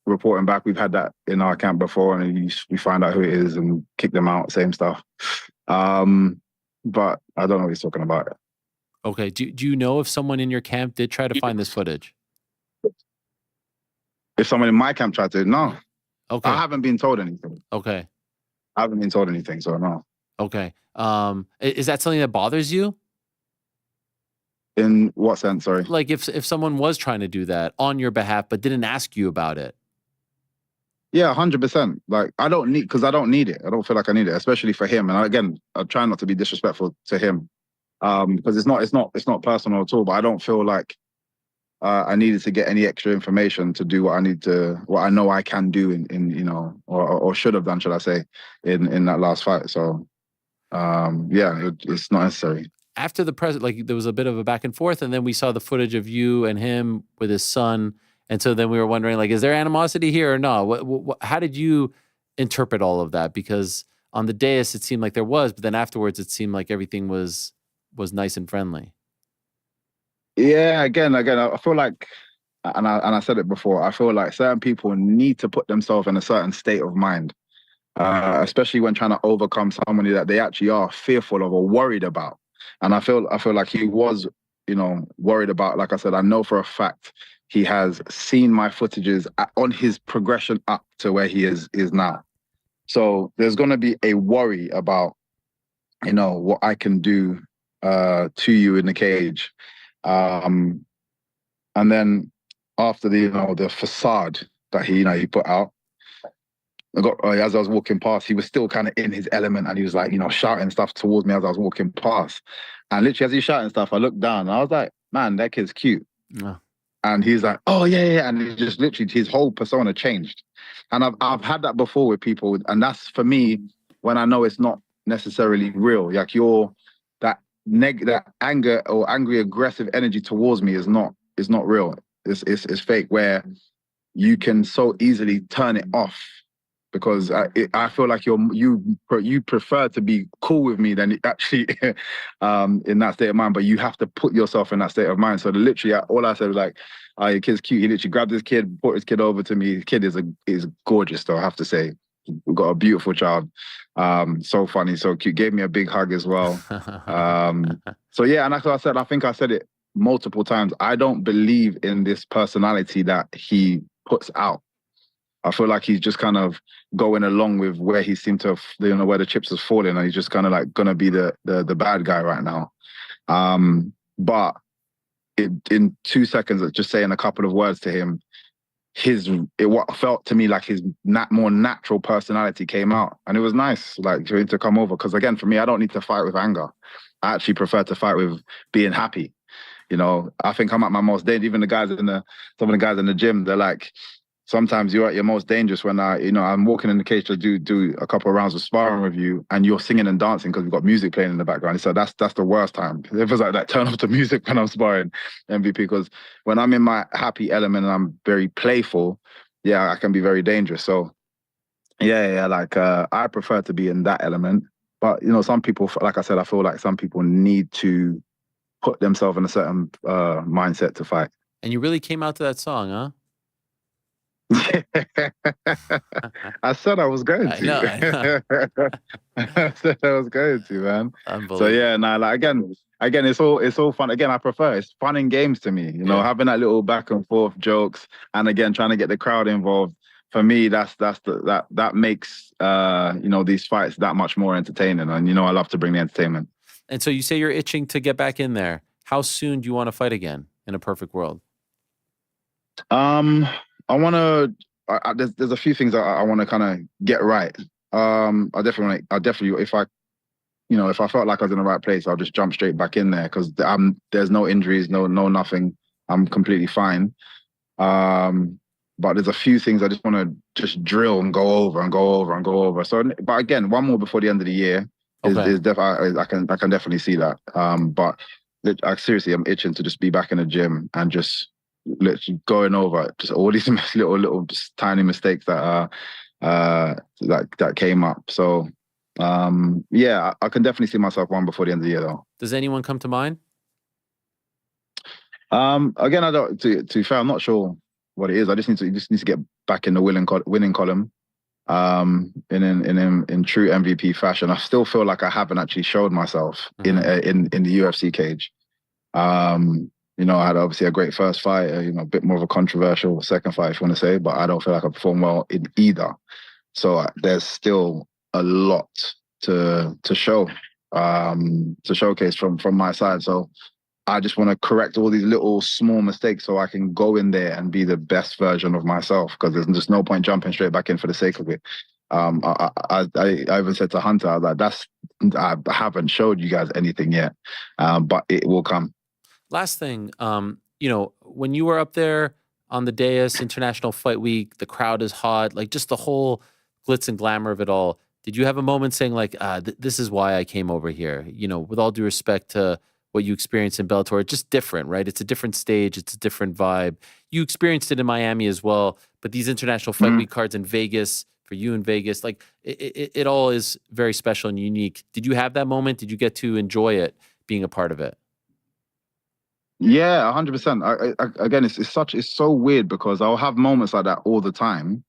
reporting back. We've had that in our camp before, and we find out who it is and kick them out. Same stuff. But I don't know what he's talking about.
Okay. Do you know if someone in your camp did try to find this footage?
If someone in my camp tried to, no.
Okay.
I haven't been told anything.
Okay.
I haven't been told anything, so no.
Okay. Is that something that bothers you?
In what sense, sorry?
Like if someone was trying to do that on your behalf but didn't ask you about it?
Yeah, 100%. Like I don't need it. I don't feel like I need it, especially for him. And again, I try not to be disrespectful to him, because it's not personal at all. But I don't feel like I needed to get any extra information to do what I know I can do or should have done, should I say, in that last fight. So it's not necessary.
After the press, like there was a bit of a back and forth, and then we saw the footage of you and him with his son, And so then we were wondering, like, is there animosity here or no? How did you interpret all of that? Because on the dais, it seemed like there was, but then afterwards, it seemed like everything was nice and friendly.
Yeah, again, I feel like, and I said it before, I feel like certain people need to put themselves in a certain state of mind, especially when trying to overcome somebody that they actually are fearful of or worried about. And I feel like he was, worried about. Like I said, I know for a fact he has seen my footages on his progression up to where he is now. So there's going to be a worry about, what I can do to you in the cage. And then after the facade that he put out, as I was walking past, he was still kind of in his element, and he was like, shouting stuff towards me as I was walking past. And literally as he's shouting stuff, I looked down and I was like, man, that kid's cute.
Oh.
And he's like, oh yeah. And he just literally, his whole persona changed. And I've had that before with people. And that's, for me, when I know it's not necessarily real. Like that anger or angry, aggressive energy towards me is not real. It's fake, where you can so easily turn it off, because I feel like you prefer to be cool with me than actually in that state of mind. But you have to put yourself in that state of mind. So literally, all I said was like, "Oh, your kid's cute." He literally grabbed his kid, brought his kid over to me. His kid is gorgeous, though, I have to say. We've got a beautiful child. So funny, so cute. Gave me a big hug as well. So yeah, and that's what I said. I think I said it multiple times. I don't believe in this personality that he puts out. I feel like he's just kind of going along with where he seemed to have, where the chips has fallen, and he's just kind of like gonna be the bad guy right now. But in 2 seconds of just saying a couple of words to him, what felt to me like his more natural personality came out, and it was nice, like, for him to come over. Because again, for me, I don't need to fight with anger. I actually prefer to fight with being happy. I think I'm at my most dangerous. Even some of the guys in the gym, they're like, sometimes you're at your most dangerous when I'm walking in the cage to do a couple of rounds of sparring with you, and you're singing and dancing because we've got music playing in the background. So that's the worst time. It was like that, turn off the music when I'm sparring MVP, because when I'm in my happy element and I'm very playful, yeah, I can be very dangerous. So yeah, like I prefer to be in that element. But some people, like I said, I feel like some people need to put themselves in a certain mindset to fight.
And you really came out to that song, huh?
I said I was going to.
I know.
I said I was going to, man. So yeah, like again, it's all fun. Again, I prefer it's fun and games to me. Having that little back and forth jokes, and again trying to get the crowd involved. For me, that makes these fights that much more entertaining. And I love to bring the entertainment.
And so you say you're itching to get back in there. How soon do you want to fight again in a perfect world?
I want to. There's a few things I want to kind of get right. I definitely, if I felt like I was in the right place, I'll just jump straight back in there, because there's no injuries, no nothing. I'm completely fine. But there's a few things I just want to just drill and go over. So, but again, one more before the end of the year is definitely. I can definitely see that. But seriously, I'm itching to just be back in the gym and just literally going over just all these little just tiny mistakes that that came up. So yeah, I can definitely see myself one before the end of the year, though.
Does anyone come to mind?
Again, I don't. To be fair, I'm not sure what it is. I just need to get back in the winning column. In true MVP fashion. I still feel like I haven't actually showed myself in the UFC cage. I had obviously a great first fight, a bit more of a controversial second fight, if you want to say, but I don't feel like I performed well in either. So there's still a lot to show, to showcase from my side. So I just want to correct all these little small mistakes so I can go in there and be the best version of myself, because there's just no point jumping straight back in for the sake of it. I even said to Hunter, I was like, I haven't showed you guys anything yet, but it will come.
Last thing, when you were up there on the dais, International Fight Week, the crowd is hot, like just the whole glitz and glamour of it all. Did you have a moment saying like, this is why I came over here? With all due respect to what you experienced in Bellator. It's just different, right? It's a different stage. It's a different vibe. You experienced it in Miami as well, but these international fight week cards in Vegas, for you in Vegas, like it all is very special and unique. Did you have that moment? Did you get to enjoy it, being a part of it?
Yeah, 100%. Again, it's so weird because I'll have moments like that all the time,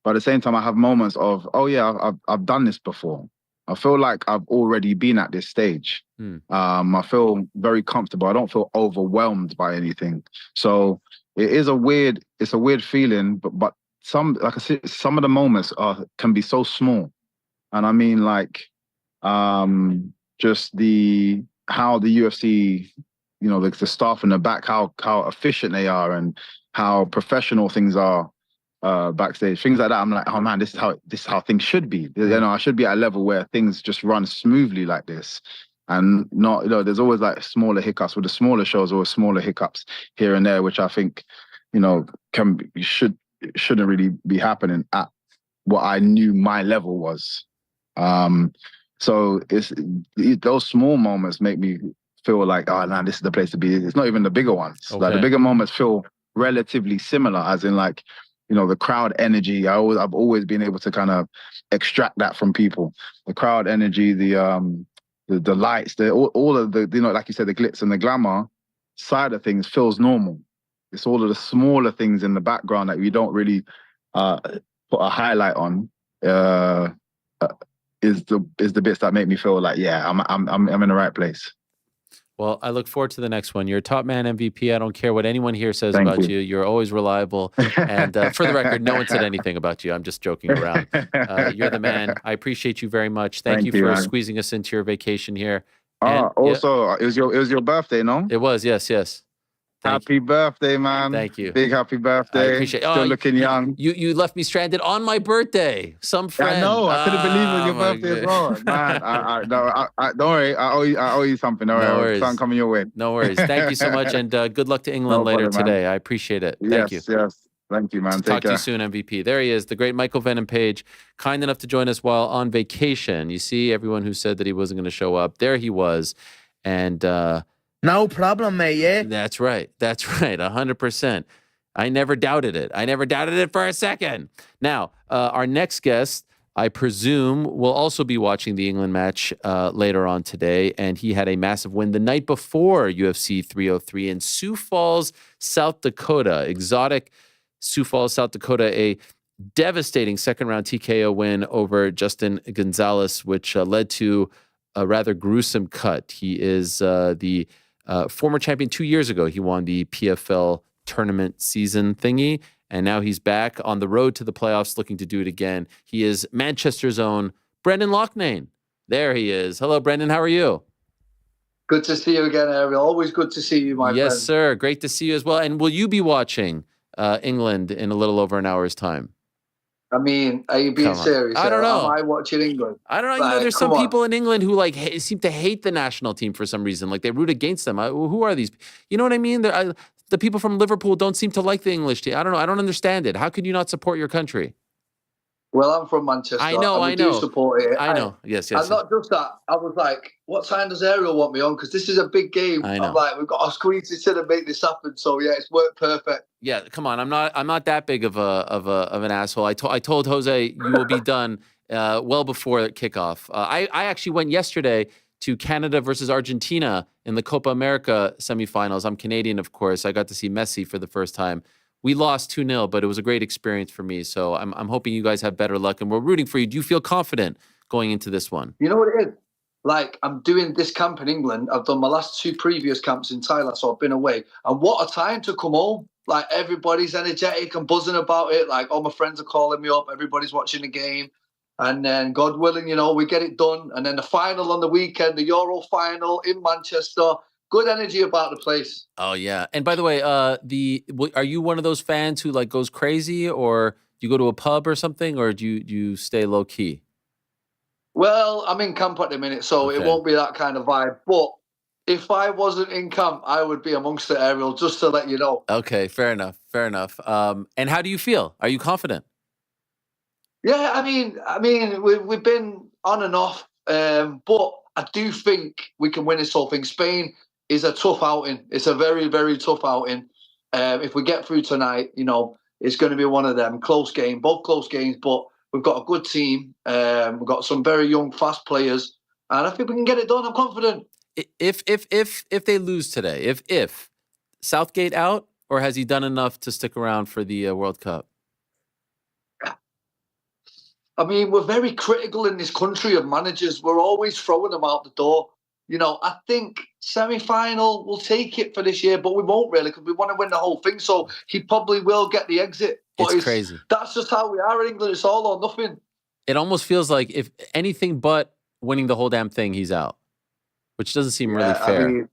but at the same time, I have moments of, oh yeah, I've done this before. I feel like I've already been at this stage. I feel very comfortable. I don't feel overwhelmed by anything. So it's a weird feeling, but some, like I said, some of the moments can be so small. And I mean, like, just how the UFC, like the staff in the back, how efficient they are and how professional things are backstage, things like that. I'm like, oh man, this is how things should be. I should be at a level where things just run smoothly like this, and not, there's always like smaller hiccups with the smaller shows, or smaller hiccups here and there, which I think, shouldn't really be happening at what I knew my level was. So those small moments make me feel like, oh man, this is the place to be. It's not even the bigger ones. Okay. Like the bigger moments feel relatively similar, as in like, the crowd energy. I've always been able to kind of extract that from people. The crowd energy, the lights, all of the, like you said, the glitz and the glamour side of things feels normal. It's all of the smaller things in the background that we don't really put a highlight on. Is the bits that make me feel like, yeah, I'm in the right place.
Well, I look forward to the next one. You're a top man MVP. I don't care what anyone here says about you. You're always reliable. And for the record, no one said anything about you. I'm just joking around. You're the man. I appreciate you very much. Thank you for squeezing us into your vacation here. And,
also, it was your birthday, no?
It was, yes.
Happy birthday, man.
Thank you.
Big happy birthday.
I appreciate it.
Still looking young.
You left me stranded on my birthday. Some friend.
I know. I couldn't believe it was your birthday as well. Man, don't worry. I owe you something. All right. No worries. Something coming your way.
No worries. Thank you so much. And good luck to England later today. I appreciate it. Thank you.
Yes. Thank you, man.
Talk to you soon, MVP. There he is, the great Michael Venom Page, kind enough to join us while on vacation. You see, everyone who said that he wasn't going to show up, there he was. And
no problem, mate, yeah?
That's right. 100%. I never doubted it for a second. Now, our next guest, I presume, will also be watching the England match later on today, and he had a massive win the night before UFC 303 in Sioux Falls, South Dakota. Exotic Sioux Falls, South Dakota, a devastating second-round TKO win over Justin Gonzalez, which led to a rather gruesome cut. He is the former champion 2 years ago. He won the PFL tournament season thingy, and now he's back on the road to the playoffs looking to do it again. He is Manchester's own Brendan Loughnane. There he is. Hello, Brendan. How are you?
Good to see you again, Ariel. Always good to see you, my friend.
Yes, sir. Great to see you as well. And will you be watching England in a little over an hour's time?
I mean, are you being serious?
I don't know.
Am I watching England?
I don't know.
Like,
there's some people in England who seem to hate the national team for some reason. Like they root against them. Who are these? You know what I mean? The people from Liverpool don't seem to like the English team. I don't know. I don't understand it. How could you not support your country?
Well, I'm from Manchester.
I know.
I do support it.
I know. Yes.
And not just that. I was like, what time does Ariel want me on? Because this is a big game.
I know.
I'm like, we've got to squeeze this in and make this happen. So yeah, it's worked perfect.
Yeah, come on. I'm not that big of an asshole. I told Jose you will be done well before kickoff. I actually went yesterday to Canada versus Argentina in the Copa America semifinals. I'm Canadian, of course. I got to see Messi for the first time. We lost 2-0, but it was a great experience for me. So I'm hoping you guys have better luck, and we're rooting for you. Do you feel confident going into this one?
You know what it is? Like, I'm doing this camp in England. I've done my last 2 previous camps in Thailand, so I've been away. And what a time to come home. Like, everybody's energetic and buzzing about it. Like, all my friends are calling me up. Everybody's watching the game. And then, God willing, we get it done. And then the final on the weekend, the Euro final in Manchester. Good energy about the place.
Oh, yeah. And by the way, are you one of those fans who, like, goes crazy? Or do you go to a pub or something? Or do you stay low-key?
Well, I'm in camp at the minute, so it won't be that kind of vibe. But if I wasn't in camp, I would be amongst the Ariel, just to let you know.
Okay, fair enough. And how do you feel? Are you confident?
Yeah, I mean, we've been on and off, but I do think we can win this whole thing. Spain, is a tough outing. It's a very, very tough outing. If we get through tonight, it's going to be one of them close games, both close games, but we've got a good team. We've got some very young, fast players, and I think we can get it done. I'm confident.
If they lose today, if Southgate out, or has he done enough to stick around for the World Cup?
I mean, we're very critical in this country of managers. We're always throwing them out the door. I think semi-final, we'll take it for this year, but we won't really because we want to win the whole thing. So he probably will get the exit. But
It's crazy.
That's just how we are in England. It's all or nothing.
It almost feels like if anything but winning the whole damn thing, he's out, which doesn't seem really fair.
I mean,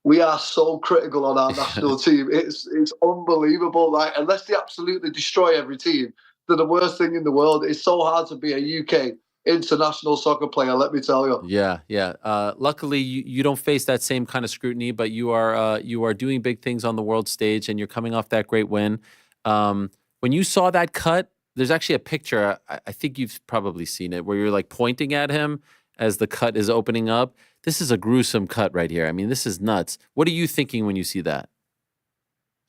we are so critical on our national team. It's unbelievable. Like, unless they absolutely destroy every team, they're the worst thing in the world. It's so hard to be a UK international soccer player, let me tell you.
Yeah. Luckily, you don't face that same kind of scrutiny, but you are doing big things on the world stage, and you're coming off that great win. When you saw that cut, there's actually a picture. I think you've probably seen it, where you're like pointing at him as the cut is opening up. This is a gruesome cut right here. I mean, this is nuts. What are you thinking when you see that?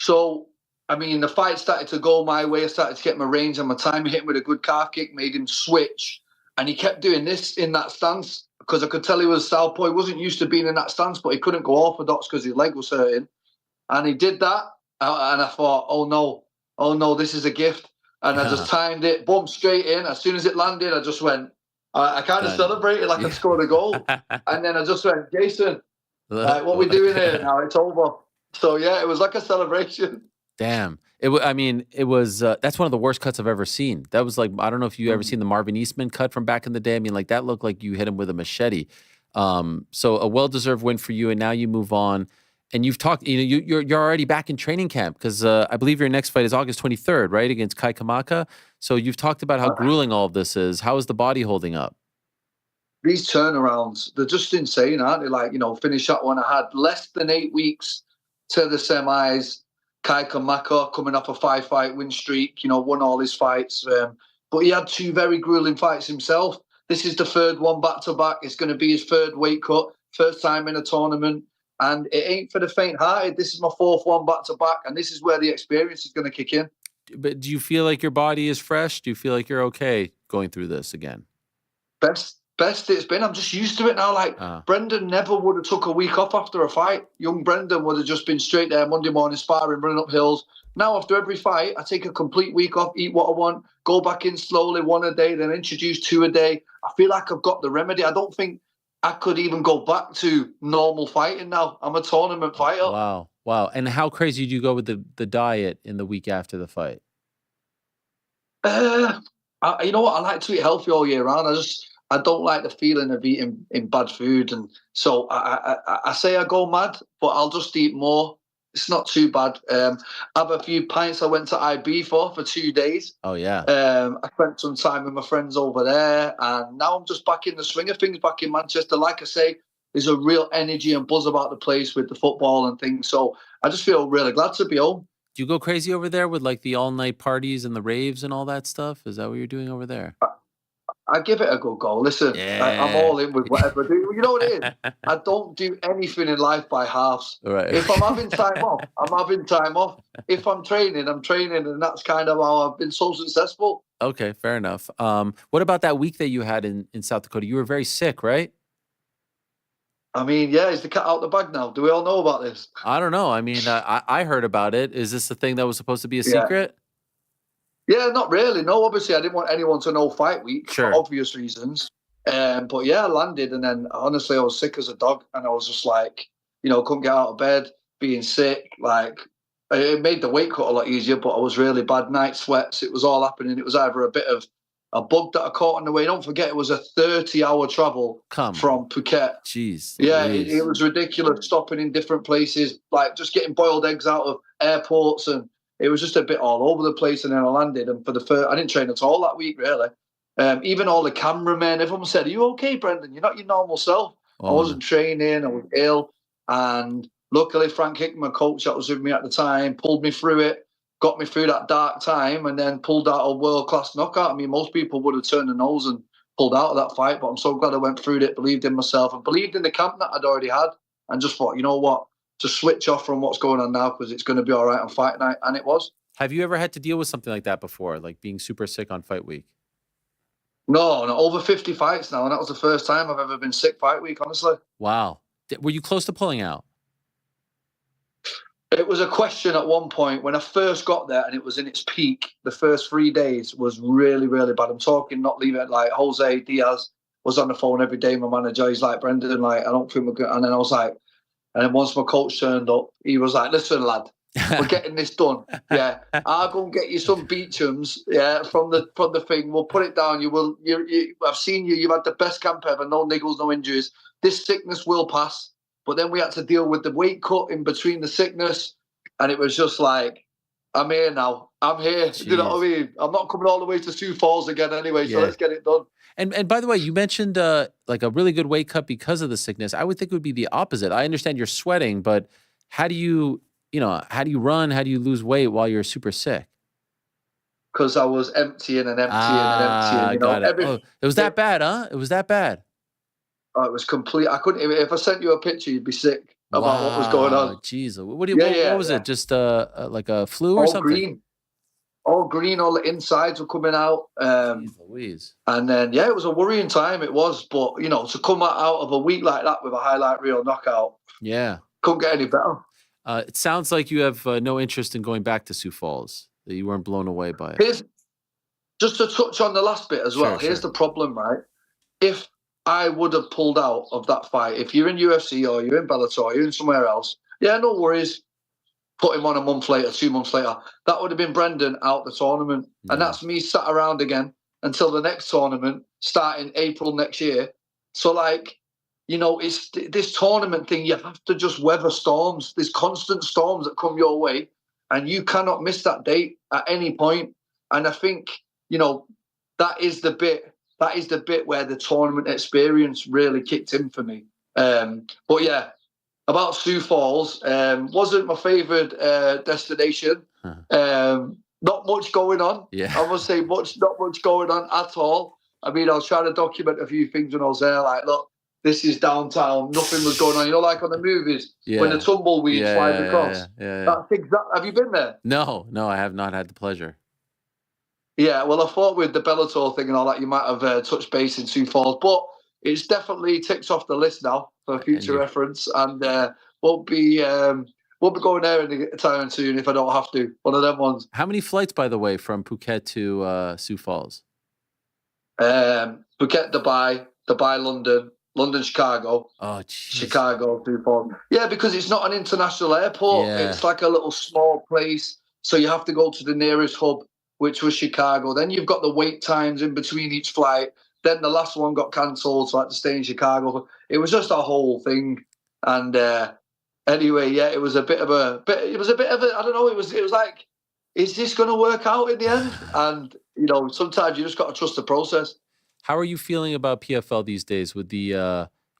So, I mean, the fight started to go my way. I started to get my range and my time. He hit him with a good calf kick, made him switch. And he kept doing this in that stance because I could tell he was southpaw. He wasn't used to being in that stance, but he couldn't go orthodox because his leg was hurting. And he did that. And I thought, oh no, this is a gift. And I just timed it, boom, straight in. As soon as it landed, I just went, I kind of celebrated like I scored a goal. And then I just went, Jason, what are we doing here now? It's over. So, yeah, it was like a celebration.
Damn. It was, that's one of the worst cuts I've ever seen. That was like, I don't know if you ever seen the Marvin Eastman cut from back in the day. I mean, like that looked like you hit him with a machete. So a well-deserved win for you. And now you move on. And you've talked, you're already back in training camp because I believe your next fight is August 23rd, right? Against Kai Kamaka. So you've talked about how grueling all of this is. How is the body holding up?
These turnarounds, they're just insane, aren't they? Like, finish that one. I had less than 8 weeks to the semis. Kai Kamaka coming off a 5-fight win streak, won all his fights. But he had 2 very grueling fights himself. This is the 3rd one back-to-back. It's going to be his 3rd weight cut, first time in a tournament. And it ain't for the faint-hearted. This is my 4th one back-to-back, and this is where the experience is going to kick in.
But do you feel like your body is fresh? Do you feel like you're okay going through this again?
Best it's been. I'm just used to it now. Like, Brendan never would have took a week off after a fight. Young Brendan would have just been straight there Monday morning sparring, running up hills. Now, after every fight, I take a complete week off, eat what I want, go back in slowly, 1 a day, then introduce 2 a day. I feel like I've got the remedy. I don't think I could even go back to normal fighting now. I'm a tournament fighter.
Wow. And how crazy do you go with the diet in the week after the fight?
You know what? I like to eat healthy all year round. I don't like the feeling of eating in bad food. And so I say I go mad, but I'll just eat more. It's not too bad. Have a few pints I went to IB for 2 days.
Oh, yeah.
I spent some time with my friends over there. And now I'm just back in the swing of things back in Manchester. Like I say, there's a real energy and buzz about the place with the football and things. So I just feel really glad to be home.
Do you go crazy over there with like the all-night parties and the raves and all that stuff? Is that what you're doing over there?
I give it a good go. Listen, I'm all in with whatever I do. You know what it is? I don't do anything in life by halves.
Right.
If I'm having time off, I'm having time off. If I'm training, and that's kind of how I've been so successful.
Okay, fair enough. What about that week that you had in South Dakota? You were very sick, right?
I mean, yeah, is the cat out the bag now? Do we all know about this?
I don't know. I mean, I heard about it. Is this the thing that was supposed to be a secret?
Yeah, not really. No, obviously, I didn't want anyone to know fight week for obvious reasons. But yeah, I landed, and then honestly, I was sick as a dog, and I was just like, couldn't get out of bed, being sick. Like, it made the weight cut a lot easier, but I was really bad. Night sweats. It was all happening. It was either a bit of a bug that I caught on the way. Don't forget, it was a 30-hour travel from Phuket.
Jeez.
Yeah, it was ridiculous. Stopping in different places, like just getting boiled eggs out of airports, and it was just a bit all over the place. And then I landed, and for the first, I didn't train at all that week, really. Even all the cameramen, everyone said, "Are you okay, Brendan? You're not your normal self." I wasn't training. I was ill, and luckily Frank Hickman, my coach that was with me at the time, pulled me through it. Got me through that dark time, and then pulled out a world-class knockout. I mean, most people would have turned their nose and pulled out of that fight, but I'm so glad I went through it, believed in myself, and believed in the camp that I'd already had. and just thought, you know what, just switch off from what's going on now because it's going to be all right on fight night. And it was.
Have you ever had to deal with something like that before, like being super sick on fight week?
No, over 50 fights now, and that was the first time I've ever been sick fight week, honestly.
Wow. Were you close to pulling out?
It was a question at one point when I first got there, and it was in its peak. The first 3 days was really, really bad. I'm talking not leaving it, like Jose Diaz was on the phone every day, my manager. He's like, Brendan, like, I don't think we're good. And then I was like, and then once my coach turned up, he was like, listen, lad, we're getting this done. Yeah, I'll go and get you some Beechams. Yeah, from the thing. We'll put it down. I've seen you. You've had the best camp ever. No niggles, no injuries. This sickness will pass. But then we had to deal with the weight cut in between the sickness, and it was just like, I'm here now. I'm here.
Jeez.
You know what I mean? I'm not coming all the way to Sioux Falls again anyway. So let's get it done.
And by the way, you mentioned like a really good weight cut because of the sickness. I would think it would be the opposite. I understand you're sweating, but how do you run? How do you lose weight while you're super sick?
Because I was emptying and emptying. You know,
it was that bad, huh? It was that bad.
Oh, it was complete. I couldn't even. If I sent you a picture, you'd be sick about what was going on.
Jeez, what was it? Just like a flu or something?
All green. All the insides were coming out.
Jeez Louise.
And then it was a worrying time. It was, but you know, to come out of a week like that with a highlight reel knockout, couldn't get any better.
It sounds like you have no interest in going back to Sioux Falls. That you weren't blown away by it.
Just to touch on the last bit as well. Here's the problem, right? If I would have pulled out of that fight, if you're in UFC or you're in Bellator or you're in somewhere else, no worries. Put him on a month later, 2 months later. That would have been Brendan out the tournament. And that's me sat around again until the next tournament, starting April next year. So, like, you know, it's this tournament thing. You have to just weather storms. There's constant storms that come your way, and you cannot miss that date at any point. And I think, you know, that is the bit where the tournament experience really kicked in for me. But yeah, about Sioux Falls, wasn't my favorite destination. Not much going on. I must say, not much going on at all. I mean, I was trying to document a few things when I was there. Like, look, this is downtown. Nothing was going on. You know, like on the movies when the tumbleweed flies across. That's exact. Have you been there?
No, I have not had the pleasure.
Yeah, well, I thought with the Bellator thing and all that, you might have touched base in Sioux Falls, but it's definitely ticked off the list now for future reference, and we'll be going there in a time soon if I don't have to. One of them ones.
How many flights, by the way, from Phuket to Sioux Falls?
Phuket, Dubai, London, Chicago.
Oh, geez.
Chicago, Sioux Falls. Yeah, because it's not an international airport. It's like a little small place, so you have to go to the nearest hub, which was Chicago. Then you've got the wait times in between each flight. Then the last one got cancelled, so I had to stay in Chicago. It was just a whole thing. And anyway, it was a bit of a, I don't know, it was like, is this going to work out in the end? And, you know, sometimes you just got to trust the process.
How are you feeling about PFL these days with the,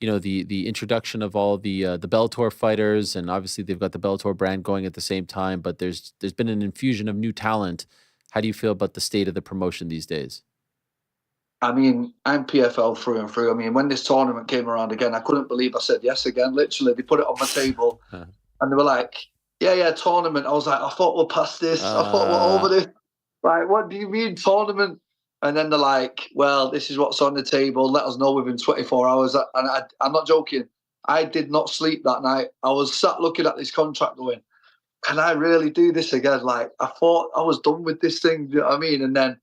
the introduction of all the Bellator fighters, and obviously they've got the Bellator brand going at the same time, but there's been an infusion of new talent. How do you feel about the state of the promotion these days?
I mean, I'm PFL through and through. I mean, when this tournament came around again, I couldn't believe I said yes again. Literally, they put it on my table and they were like, tournament. I was like, I thought we're past this. I thought we're over this. Like, what do you mean tournament? And then they're like, well, this is what's on the table. Let us know within 24 hours. And I'm not joking. I did not sleep that night. I was sat looking at this contract going, can I really do this again? Like, I thought I was done with this thing. Do you know what I mean? And then,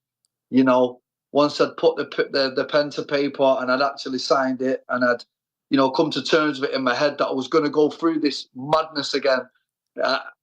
you know, once I'd put the pen to paper and I'd actually signed it and I'd, you know, come to terms with it in my head that I was going to go through this madness again.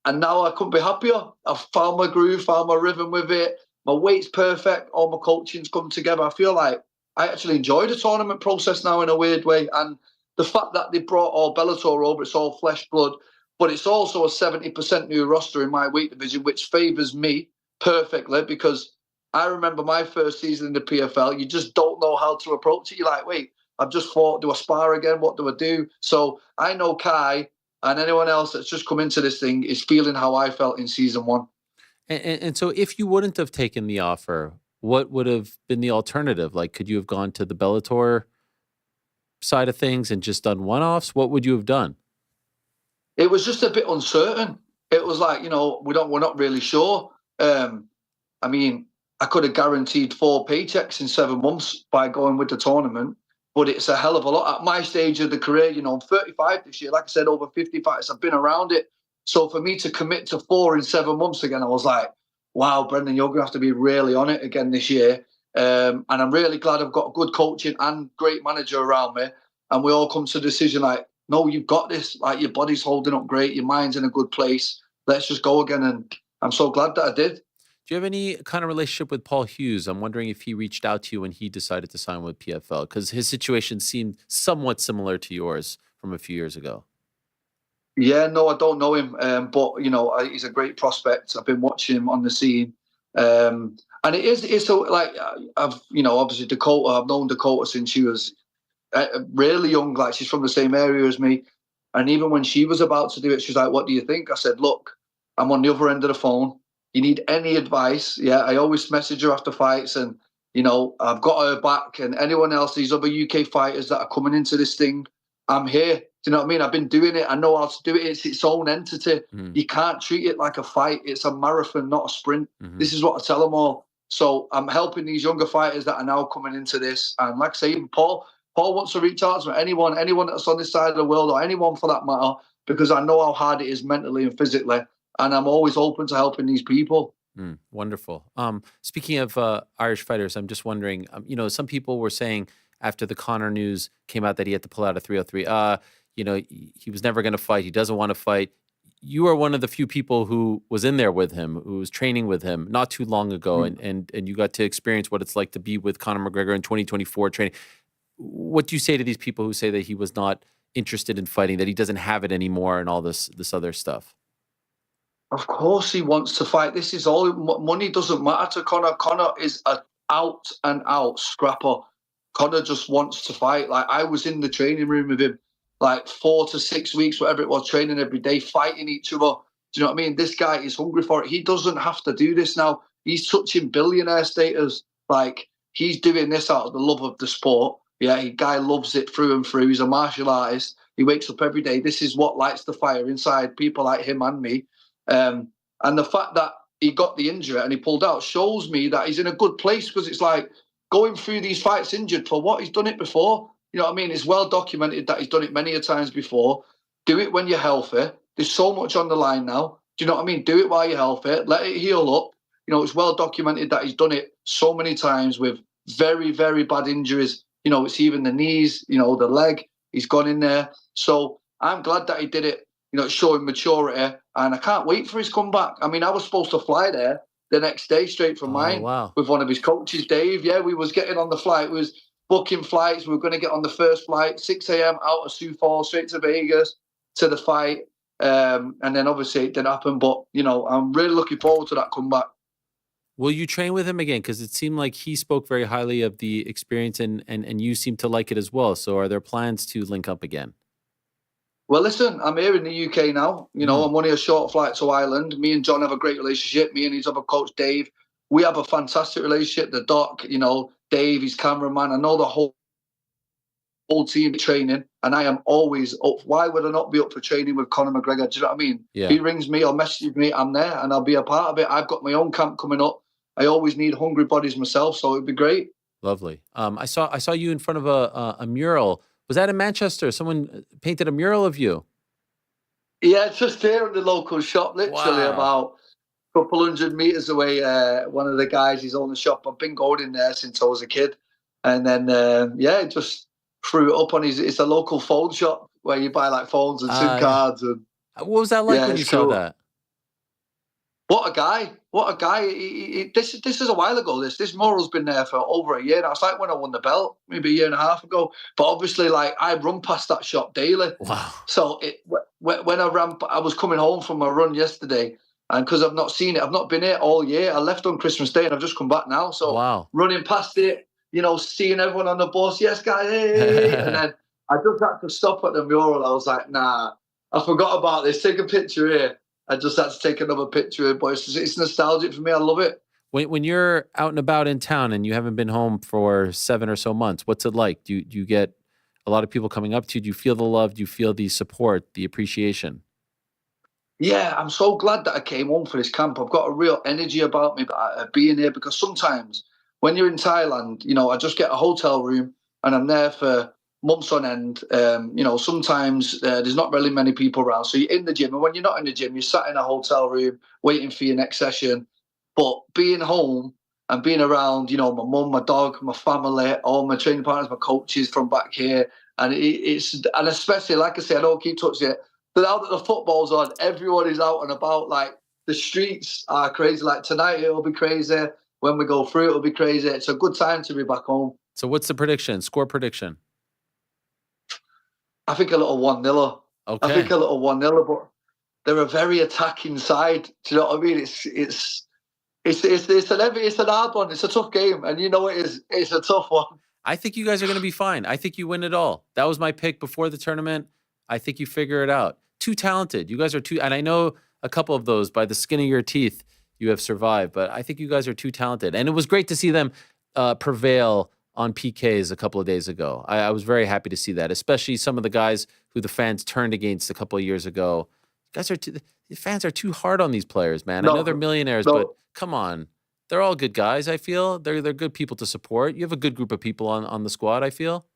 And now I couldn't be happier. I've found my groove, found my rhythm with it. My weight's perfect. All my coaching's come together. I feel like I actually enjoy the tournament process now in a weird way. And the fact that they brought all Bellator over, it's all flesh, blood, but it's also a 70% new roster in my weight division, which favours me perfectly because I remember my first season in the PFL, you just don't know how to approach it. You're like, wait, I've just fought, do I spar again? What do I do? So I know Kai and anyone else that's just come into this thing is feeling how I felt in season one.
And so if you wouldn't have taken the offer, what would have been the alternative? Like, could you have gone to the Bellator side of things and just done one-offs? What would you have done?
it was just a bit uncertain. It was like, we're not really sure. I mean, I could have guaranteed 4 paychecks in 7 months by going with the tournament, but it's a hell of a lot at my stage of the career. I'm 35 this year. Like I said, over 50 fights. I've been around it. So for me to commit to 4 in 7 months again, I was like, wow, Brendan, you're going to have to be really on it again this year. And I'm really glad I've got good coaching and great manager around me. And we all come to the decision like, no, you've got this. Like, your body's holding up great. Your mind's in a good place. Let's just go again. And I'm so glad that I did.
Do you have any kind of relationship with Paul Hughes? I'm wondering if he reached out to you when he decided to sign with PFL, because his situation seemed somewhat similar to yours from a few years ago.
Yeah, no, I don't know him, but he's a great prospect. I've been watching him on the scene, and it's so like I've obviously Dakota. I've known Dakota since she was really young. Like, she's from the same area as me, and even when she was about to do it, she was like, "What do you think?" I said, "Look, I'm on the other end of the phone. You need any advice?" Yeah, I always message her after fights, and I've got her back. And anyone else, these other UK fighters that are coming into this thing, I'm here. Do you know what I mean? I've been doing it. I know how to do it. It's its own entity. You can't treat it like a fight. It's a marathon, not a sprint. This is what I tell them all. So I'm helping these younger fighters that are now coming into this. And like I say, even Paul wants to reach out to me. Anyone that's on this side of the world, or anyone for that matter, because I know how hard it is mentally and physically. And I'm always open to helping these people.
Wonderful. Speaking of Irish fighters, I'm just wondering, some people were saying after the Conor news came out that he had to pull out a 303, he was never going to fight. He doesn't want to fight. You are one of the few people who was in there with him, who was training with him not too long ago. And you got to experience what it's like to be with Conor McGregor in 2024 training. What do you say to these people who say that he was not interested in fighting, that he doesn't have it anymore and all this other stuff?
Of course he wants to fight. This is all. Money doesn't matter to Conor. Conor is an out and out scrapper. Conor just wants to fight. Like, I was in the training room with him like 4 to 6 weeks, whatever it was, training every day, fighting each other. Do you know what I mean? This guy is hungry for it. He doesn't have to do this now. He's touching billionaire status. Like, he's doing this out of the love of the sport. Yeah, guy loves it through and through. He's a martial artist. He wakes up every day. This is what lights the fire inside people like him and me. And the fact that he got the injury and he pulled out shows me that he's in a good place, because it's like going through these fights injured for what? He's done it before. You know what I mean? It's well documented that he's done it many a times before. Do it when you're healthy. There's so much on the line now. Do you know what I mean? Do it while you're healthy. Let it heal up. It's well documented that he's done it so many times with very, very bad injuries. It's even the knees, the leg. He's gone in there. So I'm glad that he did it. Showing maturity, and I can't wait for his comeback. I mean, I was supposed to fly there the next day straight from mine with one of his coaches, Dave. Yeah, we was getting on the flight. We was booking flights. We were going to get on the first flight, 6 a.m. out of Sioux Falls, straight to Vegas to the fight. And then obviously it didn't happen. But, I'm really looking forward to that comeback.
Will you train with him again? Because it seemed like he spoke very highly of the experience, and you seem to like it as well. So are there plans to link up again?
Well, listen, I'm here in the UK now. I'm only a short flight to Ireland. Me and John have a great relationship. Me and his other coach, Dave, we have a fantastic relationship. The doc, Dave, his cameraman. I know the whole team training, and I am always up. Why would I not be up for training with Conor McGregor? Do you know what I mean?
Yeah.
He rings me or messages me, I'm there, and I'll be a part of it. I've got my own camp coming up. I always need hungry bodies myself, so it'd be great.
Lovely. I saw you in front of a mural. Was that in Manchester? Someone painted a mural of you.
Yeah, just here in the local shop, literally about a couple 100 meters away. One of the guys, he's owned the shop. I've been going in there since I was a kid. And then, just threw it up on it's a local phone shop where you buy like phones and SIM cards. And
what was that like when you saw that?
What a guy. This is a while ago. This mural's been there for over a year now. It's like when I won the belt, maybe a year and a half ago. But obviously, like, I run past that shop daily.
Wow.
So when I was coming home from a run yesterday, and because I've not seen it, I've not been here all year. I left on Christmas Day and I've just come back now. So running past it, seeing everyone on the bus, yes, guys, hey. And then I just had to stop at the mural. I was like, nah, I forgot about this. Take a picture here. I just had to take another picture, but it's nostalgic for me. I love it.
When you're out and about in town and you haven't been home for 7 or so months, what's it like? Do you get a lot of people coming up to you? Do you feel the love? Do you feel the support, the appreciation?
Yeah, I'm so glad that I came home for this camp. I've got a real energy about me being here, because sometimes when you're in Thailand, I just get a hotel room and I'm there for months on end. Sometimes there's not really many people around. So you're in the gym, and when you're not in the gym, you're sat in a hotel room waiting for your next session. But being home and being around, my mum, my dog, my family, all my training partners, my coaches from back here, and and especially, like I say, I don't keep touching it. But now that the football's on, everyone is out and about. Like, the streets are crazy. Like, tonight it'll be crazy. When we go through, it'll be crazy. It's a good time to be back home.
So what's the prediction? Score prediction?
I think a little 1-0.
Okay.
I think a little 1-0, but they're a very attacking side. Do you know what I mean? It's an hard one. It's a tough game, and it is. It's a tough one.
I think you guys are going to be fine. I think you win it all. That was my pick before the tournament. I think you figure it out. Too talented. You guys are too, and I know a couple of those by the skin of your teeth you have survived, but I think you guys are too talented. And it was great to see them prevail on PKs a couple of days ago. I was very happy to see that, especially some of the guys who the fans turned against a couple of years ago. The fans are too hard on these players, man. I know they're millionaires, but come on. They're all good guys, I feel. They're good people to support. You have a good group of people on the squad, I feel.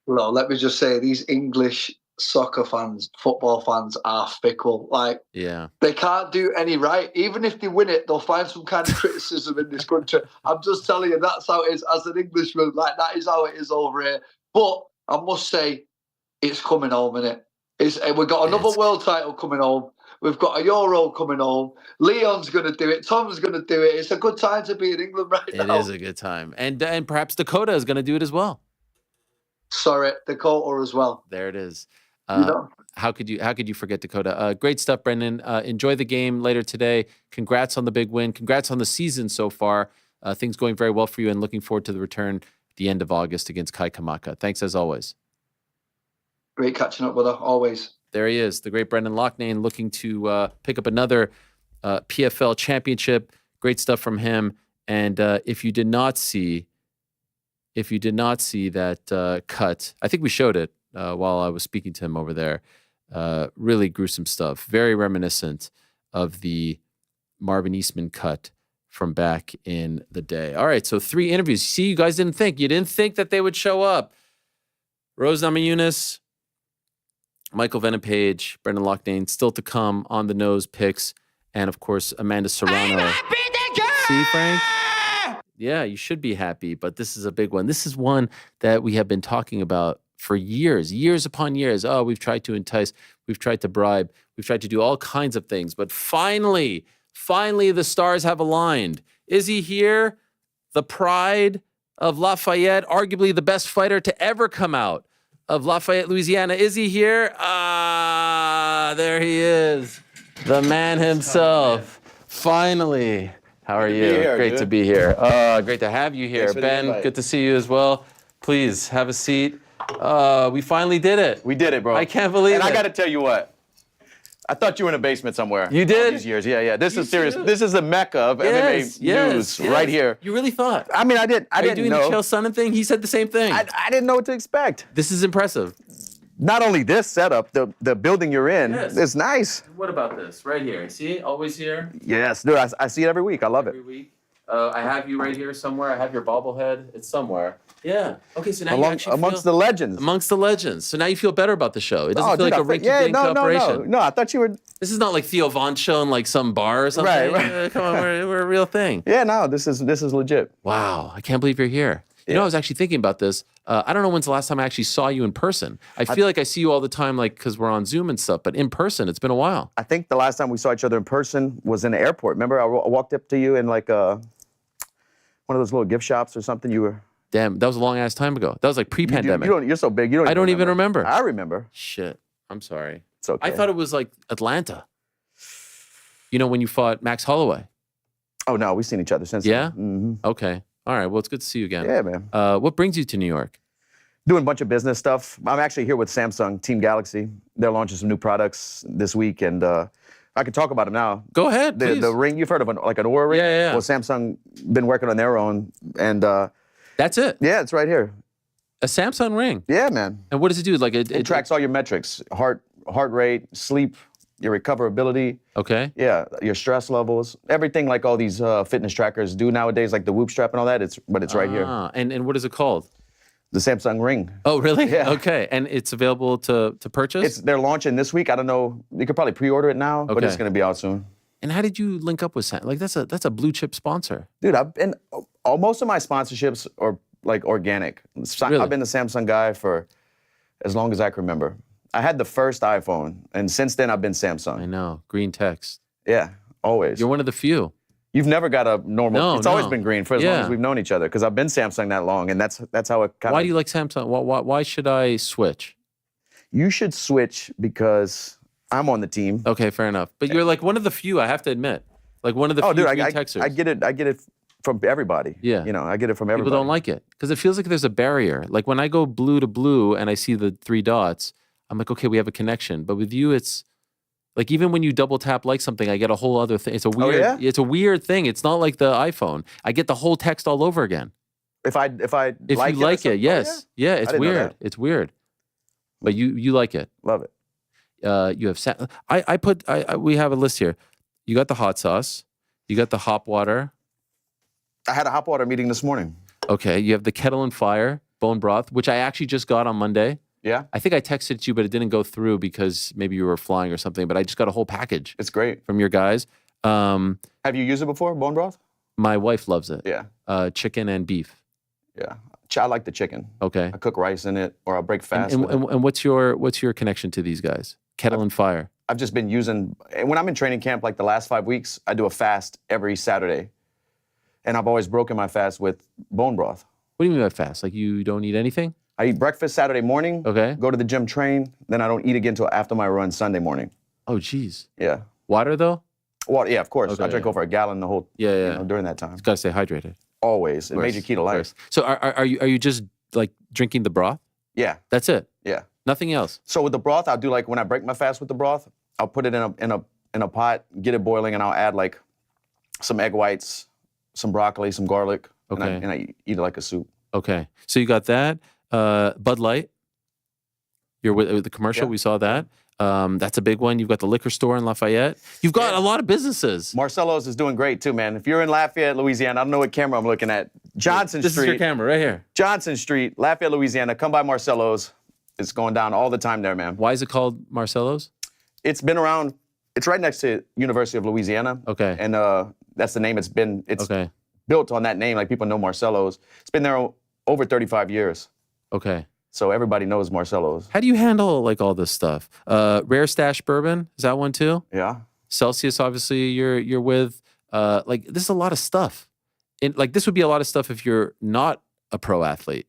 Well, let me just say, these English soccer fans, football fans are fickle. Like,
yeah,
they can't do any right. Even if they win it, they'll find some kind of criticism in this country. I'm just telling you, that's how it is as an Englishman. Like, that is how it is over here. But I must say, it's coming home, innit? We've got another world title coming home. We've got a Euro coming home. Leon's going to do it. Tom's going to do it. It's a good time to be in England right now.
It is a good time. And perhaps Dakota is going to do it as well.
Sorry, Dakota as well.
There it is. How could you forget Dakota? Great stuff, Brendan. Enjoy the game later today. Congrats on the big win. Congrats on the season so far. Things going very well for you, and looking forward to the return at the end of August against Kai Kamaka. Thanks as always.
Great catching up with her, always.
There he is, the great Brendan Loughnane, looking to pick up another PFL championship. Great stuff from him. And if you did not see that cut, I think we showed it while I was speaking to him over there. Really gruesome stuff. Very reminiscent of the Marvin Eastman cut from back in the day. All right, so 3 interviews. See, you guys didn't think that they would show up. Rose Namajunas, Michael Venepage, Brendan Loughnane, still to come on the nose picks, and of course Amanda Serrano. See, Frank? Yeah, you should be happy, but this is a big one. This is one that we have been talking about for years upon years. Oh, we've tried to entice, we've tried to bribe, we've tried to do all kinds of things, but finally the stars have aligned. Is he here? The pride of Lafayette, arguably the best fighter to ever come out of Lafayette, Louisiana. Is he here? There he is. The man himself. Finally. How are you? Great to be here. Great to have you here. Ben, good to see you as well. Please have a seat. We finally did it.
We did it, bro.
I can't believe it.
And I got to tell you what. I thought you were in a basement somewhere.
You did?
All these years. Yeah. This is serious. This is the mecca of MMA news right here.
You really thought?
I mean, I didn't know. Are you doing
the Chael Sonnen thing? He said the same thing.
I didn't know what to expect.
This is impressive.
Not only this setup, the building you're in, it's nice.
What about this? Right here. See? Always here.
Yes, dude, I see it every week. I love it.
Every week. I have you right here somewhere. I have your bobblehead. It's somewhere. Yeah. Okay, so now you actually
amongst the legends.
Amongst the legends. So now you feel better about the show. It doesn't feel like a rinky-dink operation.
No, I thought you were...
This is not like Theo Von show in like some bar or something.
Right.
Come on, we're a real thing.
Yeah, no, this is legit.
Wow, I can't believe you're here. You know, I was actually thinking about this. I don't know when's the last time I actually saw you in person. I feel like I see you all the time, like, because we're on Zoom and stuff, but in person, it's been a while.
I think the last time we saw each other in person was in the airport. Remember, I walked up to you in like one of those little gift shops or something. You were...
Damn, that was a long-ass time ago. That was like pre-pandemic.
You're so big,
I don't even remember.
I remember.
Shit, I'm sorry.
It's okay.
I thought it was like Atlanta. You know, when you fought Max Holloway.
Oh, no, we've seen each other since
Yeah?
then. Mm-hmm.
Okay. All right, well, it's good to see you again.
Yeah, man.
What brings you to New York?
Doing a bunch of business stuff. I'm actually here with Samsung, Team Galaxy. They're launching some new products this week, and I can talk about them now.
Go ahead, please.
The ring, you've heard of like an Aura ring?
Yeah.
Well, Samsung been working on their own, and...
That's it?
Yeah, it's right here.
A Samsung ring?
Yeah, man.
And what does it do? Like
it tracks all your metrics, heart rate, sleep, your recoverability.
Okay.
Yeah, your stress levels, everything like all these fitness trackers do nowadays, like the Whoop strap and all that. It's right here.
And what is it called?
The Samsung Ring.
Oh, really?
Yeah.
Okay. And it's available to purchase?
They're launching this week. I don't know. You could probably pre-order it now, but it's
Okay.
going to be out soon.
And how did you link up with Sam? Like that's a blue chip sponsor.
Dude, most of my sponsorships are like organic.
Really?
I've been the Samsung guy for as long as I can remember. I had the first iPhone, and since then I've been Samsung.
I know. Green text.
Yeah, always.
You're one of the few.
You've never got a normal.
No,
it's always
no.
been green for as long as we've known each other. Because I've been Samsung that long, and that's how it kind of.
Why do you like Samsung? Why should I switch?
You should switch because I'm on the team.
Okay, fair enough. But you're like one of the few, I have to admit. Like one of the few green texters.
I get it from everybody.
Yeah.
You know, I get it from everybody.
People don't like it because it feels like there's a barrier. Like when I go blue to blue and I see the 3 dots, I'm like, okay, we have a connection. But with you, it's like even when you double tap like something, I get a whole other thing. It's a weird. It's a weird thing. It's not like the iPhone. I get the whole text all over again.
If you like it,
yes, yeah, it's weird. It's weird. But you like it.
Love it.
You have we have a list here. You got the hot sauce. You got the hop water.
I had a hop water meeting this morning.
Okay, you have the kettle and fire bone broth, which I actually just got on Monday.
Yeah.
I think I texted it to you, but it didn't go through because maybe you were flying or something. But I just got a whole package.
It's great
from your guys.
Have you used it before, bone broth?
My wife loves it.
Yeah.
Chicken and beef.
Yeah. I like the chicken.
Okay.
I cook rice in it, or I'll break fast.
And what's your connection to these guys? Kettle and fire.
I've just been using, when I'm in training camp, like the last 5 weeks, I do a fast every Saturday. And I've always broken my fast with bone broth.
What do you mean by fast? Like you don't eat anything?
I eat breakfast Saturday morning.
Okay.
Go to the gym, train. Then I don't eat again until after my run Sunday morning.
Oh, geez.
Yeah.
Water though?
Water, yeah, of course.
Okay,
I drink over a gallon the whole. During that time.
Just gotta stay hydrated.
Always. It made you key to life.
So are you just like drinking the broth?
Yeah.
That's it.
Yeah.
Nothing else.
So with the broth, I'll do like when I break my fast with the broth, I'll put it in a pot, get it boiling, and I'll add like some egg whites, some broccoli, some garlic,
Okay.
and I eat it like a soup.
Okay. So you got that. Bud Light. You're with the commercial.
Yeah.
We saw that. That's a big one. You've got the liquor store in Lafayette. You've got a lot of businesses.
Marcelo's is doing great too, man. If you're in Lafayette, Louisiana, I don't know what camera I'm looking at. Johnson Street.
This is your camera right here.
Johnson Street, Lafayette, Louisiana. Come by Marcelo's. It's going down all the time there, man.
Why is it called Marcelo's?
It's been around. It's right next to University of Louisiana.
Okay.
And that's the name. It's
okay.
built on that name. Like people know Marcelo's. It's been there over 35 years.
Okay.
So everybody knows Marcelo's.
How do you handle like all this stuff? Rare Stash Bourbon, is that one too?
Yeah.
Celsius, obviously, you're with. Like this is a lot of stuff. Like this would be a lot of stuff if you're not a pro athlete.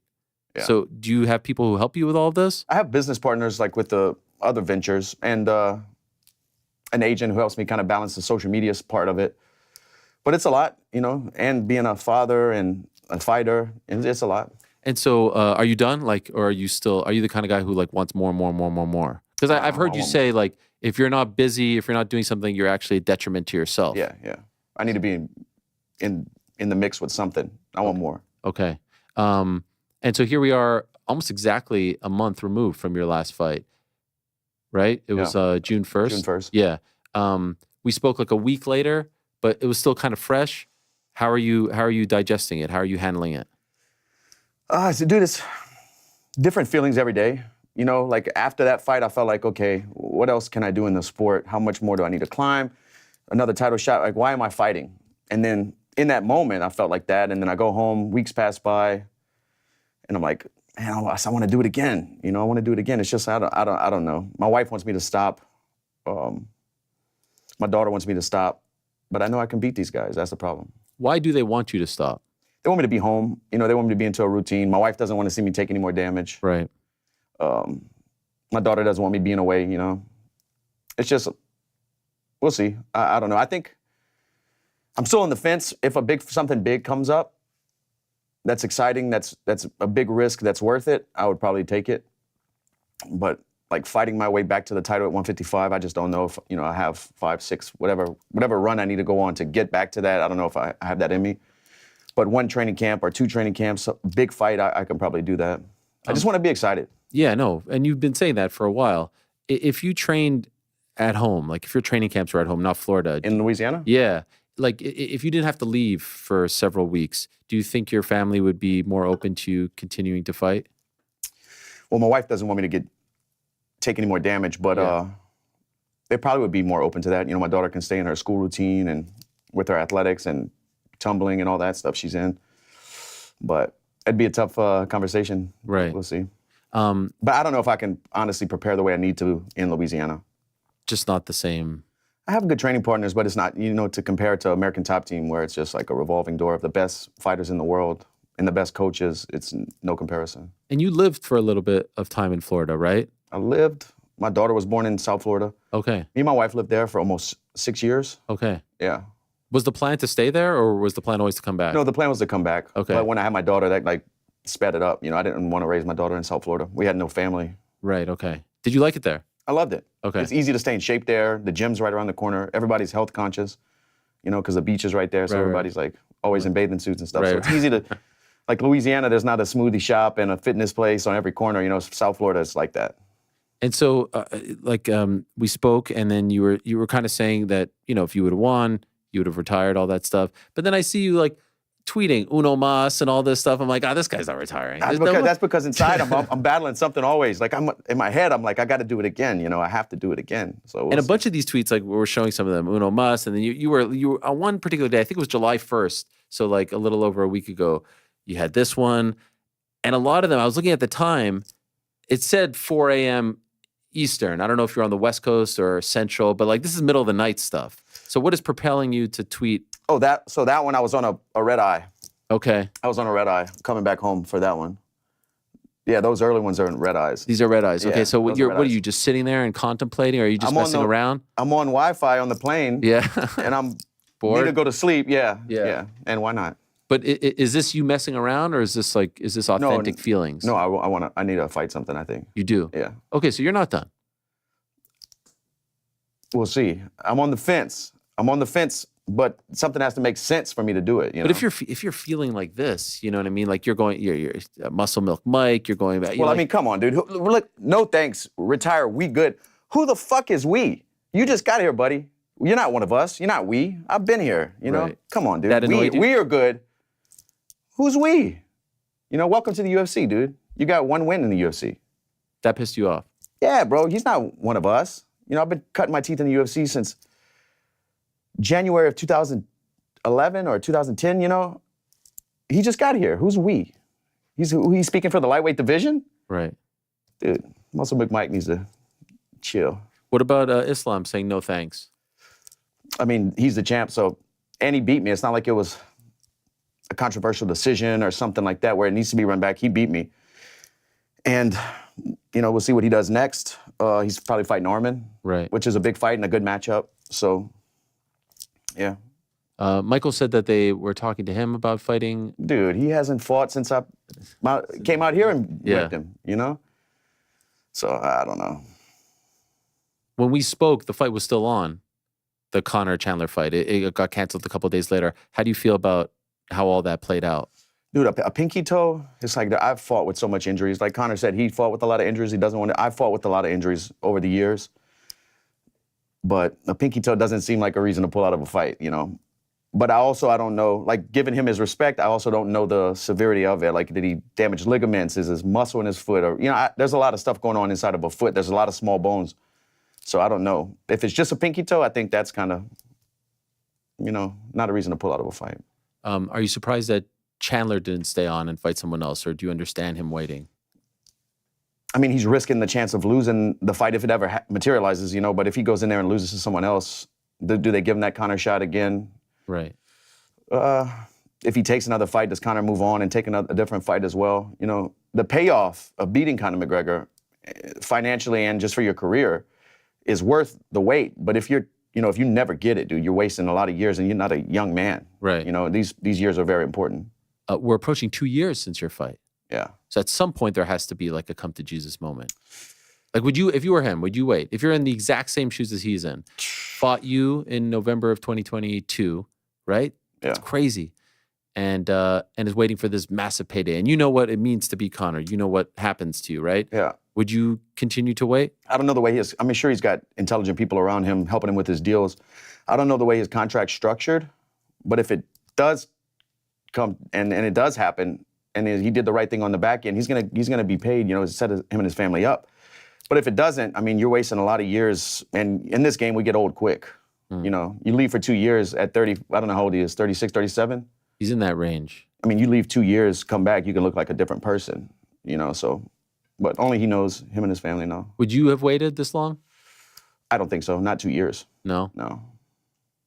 Yeah.
So do you have people who help you with all of this?
I have business partners like with the other ventures and an agent who helps me kind of balance the social media part of it. But it's a lot, you know, and being a father and a fighter, it's a lot.
And so are you done? Like, or are you the kind of guy who like wants more and more and more and more and more? Because I've heard you say like, if you're not busy, if you're not doing something, you're actually a detriment to yourself.
Yeah, yeah. I need to be in the mix with something. I want more.
Okay. And so here we are almost exactly a month removed from your last fight, right? It was June 1st?
June 1st.
Yeah. We spoke like a week later, but it was still kind of fresh. How are you digesting it? How are you handling it?
So dude, it's different feelings every day. You know, like after that fight, I felt like, okay, what else can I do in the sport? How much more do I need to climb? Another title shot, like why am I fighting? And then in that moment, I felt like that. And then I go home, weeks pass by, and I'm like, man, I want to do it again. You know, I want to do it again. It's just, I don't know. My wife wants me to stop. My daughter wants me to stop. But I know I can beat these guys. That's the problem.
Why do they want you to stop?
They want me to be home. You know, they want me to be into a routine. My wife doesn't want to see me take any more damage.
Right.
My daughter doesn't want me being away, you know. It's just, we'll see. I don't know. I think I'm still on the fence. If something big comes up, that's exciting, that's a big risk, that's worth it, I would probably take it. But like fighting my way back to the title at 155, I just don't know if, you know, I have 5, 6, whatever run I need to go on to get back to that. I don't know if I have that in me. But 1 training camp or 2 training camps, big fight, I can probably do that. I just want to be excited.
Yeah, no, and you've been saying that for a while. If you trained at home, like if your training camps were at home, not Florida.
In Louisiana?
Yeah. Like if you didn't have to leave for several weeks, do you think your family would be more open to you continuing to fight?
Well, my wife doesn't want me to take any more damage, but they probably would be more open to that. You know, my daughter can stay in her school routine and with her athletics and tumbling and all that stuff she's in. But it'd be a tough conversation.
Right.
We'll see. But I don't know if I can honestly prepare the way I need to in Louisiana.
Just not the same.
I have good training partners, but it's not, you know, to compare it to American Top Team where it's just like a revolving door of the best fighters in the world and the best coaches. It's no comparison.
And you lived for a little bit of time in Florida, right?
My daughter was born in South Florida.
Okay.
Me and my wife lived there for almost 6 years.
Okay.
Yeah.
Was the plan to stay there or was the plan always to come back?
No, the plan was to come back.
Okay.
But when I had my daughter, that like sped it up. You know, I didn't want to raise my daughter in South Florida. We had no family.
Right, okay. Did you like it there?
I loved it.
Okay.
It's easy to stay in shape there. The gym's right around the corner. Everybody's health conscious, you know, because the beach is right there. So
Right,
everybody's like always in bathing suits and stuff.
Right.
So it's easy to, like Louisiana, there's not a smoothie shop and a fitness place on every corner. You know, South Florida is like that.
And so, we spoke, and then you were kind of saying that, you know, if you would have won, you would have retired, all that stuff. But then I see you like tweeting Uno Mas and all this stuff. I'm like, this guy's not retiring.
That's because inside I'm battling something always. Like I'm in my head, I'm like, I got to do it again. You know, I have to do it again. So
and a bunch of these tweets, like we were showing some of them, Uno Mas, and then you were on one particular day, I think it was July 1st, so like a little over a week ago, you had this one, and a lot of them, I was looking at the time, it said 4 a.m. Eastern. I don't know if you're on the West Coast or Central, but like this is middle of the night stuff. So what is propelling you to tweet?
Oh, that one I was on a red eye.
Okay.
I was on a red eye coming back home for that one. Yeah, those early ones are in red eyes.
These are red eyes. Okay,
Yeah,
so what
those are red
are
eyes.
you just sitting there and contemplating, or are you just messing around?
I'm on Wi-Fi on the plane.
Yeah.
And I'm
bored.
need to go to sleep. Yeah.
Yeah.
And why not?
But is this you messing around, or is this authentic feelings?
No, I need to fight something, I think.
You do?
Yeah.
Okay, so you're not done.
We'll see. I'm on the fence, but something has to make sense for me to do it. You know?
But if you're feeling like this, you know what I mean? Like you're Muscle Milk Mike, you're going back.
Well, I mean, come on, dude. Look, no thanks. Retire. We good. Who the fuck is we? You just got here, buddy. You're not one of us. You're not we. I've been here. You know?
Right.
Come on, dude.
That annoyed you?
We are good. Who's we? You know, welcome to the UFC, dude. You got one win in the UFC.
That pissed you off?
Yeah, bro. He's not one of us. You know, I've been cutting my teeth in the UFC since January of 2011 or 2010, you know. He just got here. Who's we? He's speaking for the lightweight division?
Right.
Dude, Muscle McMike needs to chill.
What about Islam saying no thanks?
I mean, he's the champ, and he beat me. It's not like it was a controversial decision or something like that where it needs to be run back. He beat me. And, you know, we'll see what he does next. He's probably fighting Norman,
right?
Which is a big fight and a good matchup. So, yeah.
Michael said that they were talking to him about fighting.
Dude, he hasn't fought since I came out here and whipped him, you know? So, I don't know.
When we spoke, the fight was still on, the Conor-Chandler fight. It got canceled a couple of days later. How do you feel about how all that played out?
Dude, a pinky toe, it's like I've fought with so much injuries. Like Conor said, he fought with a lot of injuries. He doesn't want to. I've fought with a lot of injuries over the years. But a pinky toe doesn't seem like a reason to pull out of a fight, you know? But I don't know, like giving him his respect, I also don't know the severity of it. Like, did he damage ligaments? Is his muscle in his foot? Or, you know, there's a lot of stuff going on inside of a foot. There's a lot of small bones. So I don't know. If it's just a pinky toe, I think that's kind of, you know, not a reason to pull out of a fight.
Are you surprised that Chandler didn't stay on and fight someone else, or do you understand him waiting?
I mean, he's risking the chance of losing the fight if it ever materializes, you know, but if he goes in there and loses to someone else, do they give him that Conor shot again?
Right.
If he takes another fight, does Conor move on and take a different fight as well? You know, the payoff of beating Conor McGregor financially and just for your career is worth the wait. But if you never get it, dude, you're wasting a lot of years and you're not a young man.
Right.
You know, these years are very important.
We're approaching 2 years since your fight.
Yeah.
So at some point there has to be like a come to Jesus moment. Like, if you were him, would you wait? If you're in the exact same shoes as he's in, fought you in November of 2022, right?
Yeah.
It's crazy. And is waiting for this massive payday. And you know what it means to be Conor. You know what happens to you, right?
Yeah.
Would you continue to wait?
I don't know the way his. I mean, sure, he's got intelligent people around him helping him with his deals. I don't know the way his contract's structured, but if it does come and it does happen, and he did the right thing on the back end, he's gonna be paid. You know, to set him and his family up. But if it doesn't, I mean, you're wasting a lot of years. And in this game, we get old quick. You know, you leave for 2 years at 30. I don't know how old he is. 36, 37.
He's in that range.
I mean, you leave 2 years, come back, you can look like a different person. You know, so. But only he knows, him and his family know.
Would you have waited this long?
I don't think so. Not 2 years.
No?
No.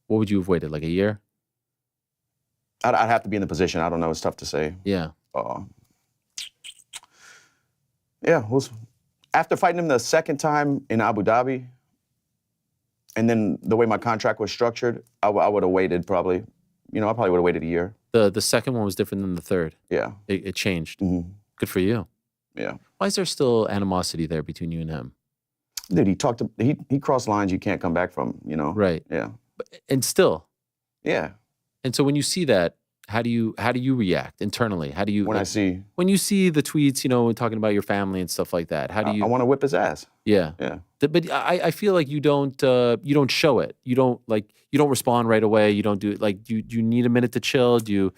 What would you have waited, like a year?
I'd have to be in the position. I don't know. It's tough to say.
Yeah.
Yeah. After fighting him the second time in Abu Dhabi, and then the way my contract was structured, I would have waited probably. You know, I probably would have waited a year.
The second one was different than the third.
Yeah.
It changed.
Mm-hmm.
Good for you.
Yeah.
Why is there still animosity there between you and him?
Dude, he crossed lines you can't come back from, you know?
Right.
Yeah.
And still.
Yeah.
And so when you see that, how do you react internally? How do you when you see the tweets, you know, talking about your family and stuff like that? How do you?
I want to whip his ass.
Yeah.
Yeah.
But I feel like you don't show it. You don't respond right away. You don't do it. Like, do you need a minute to chill? Do you?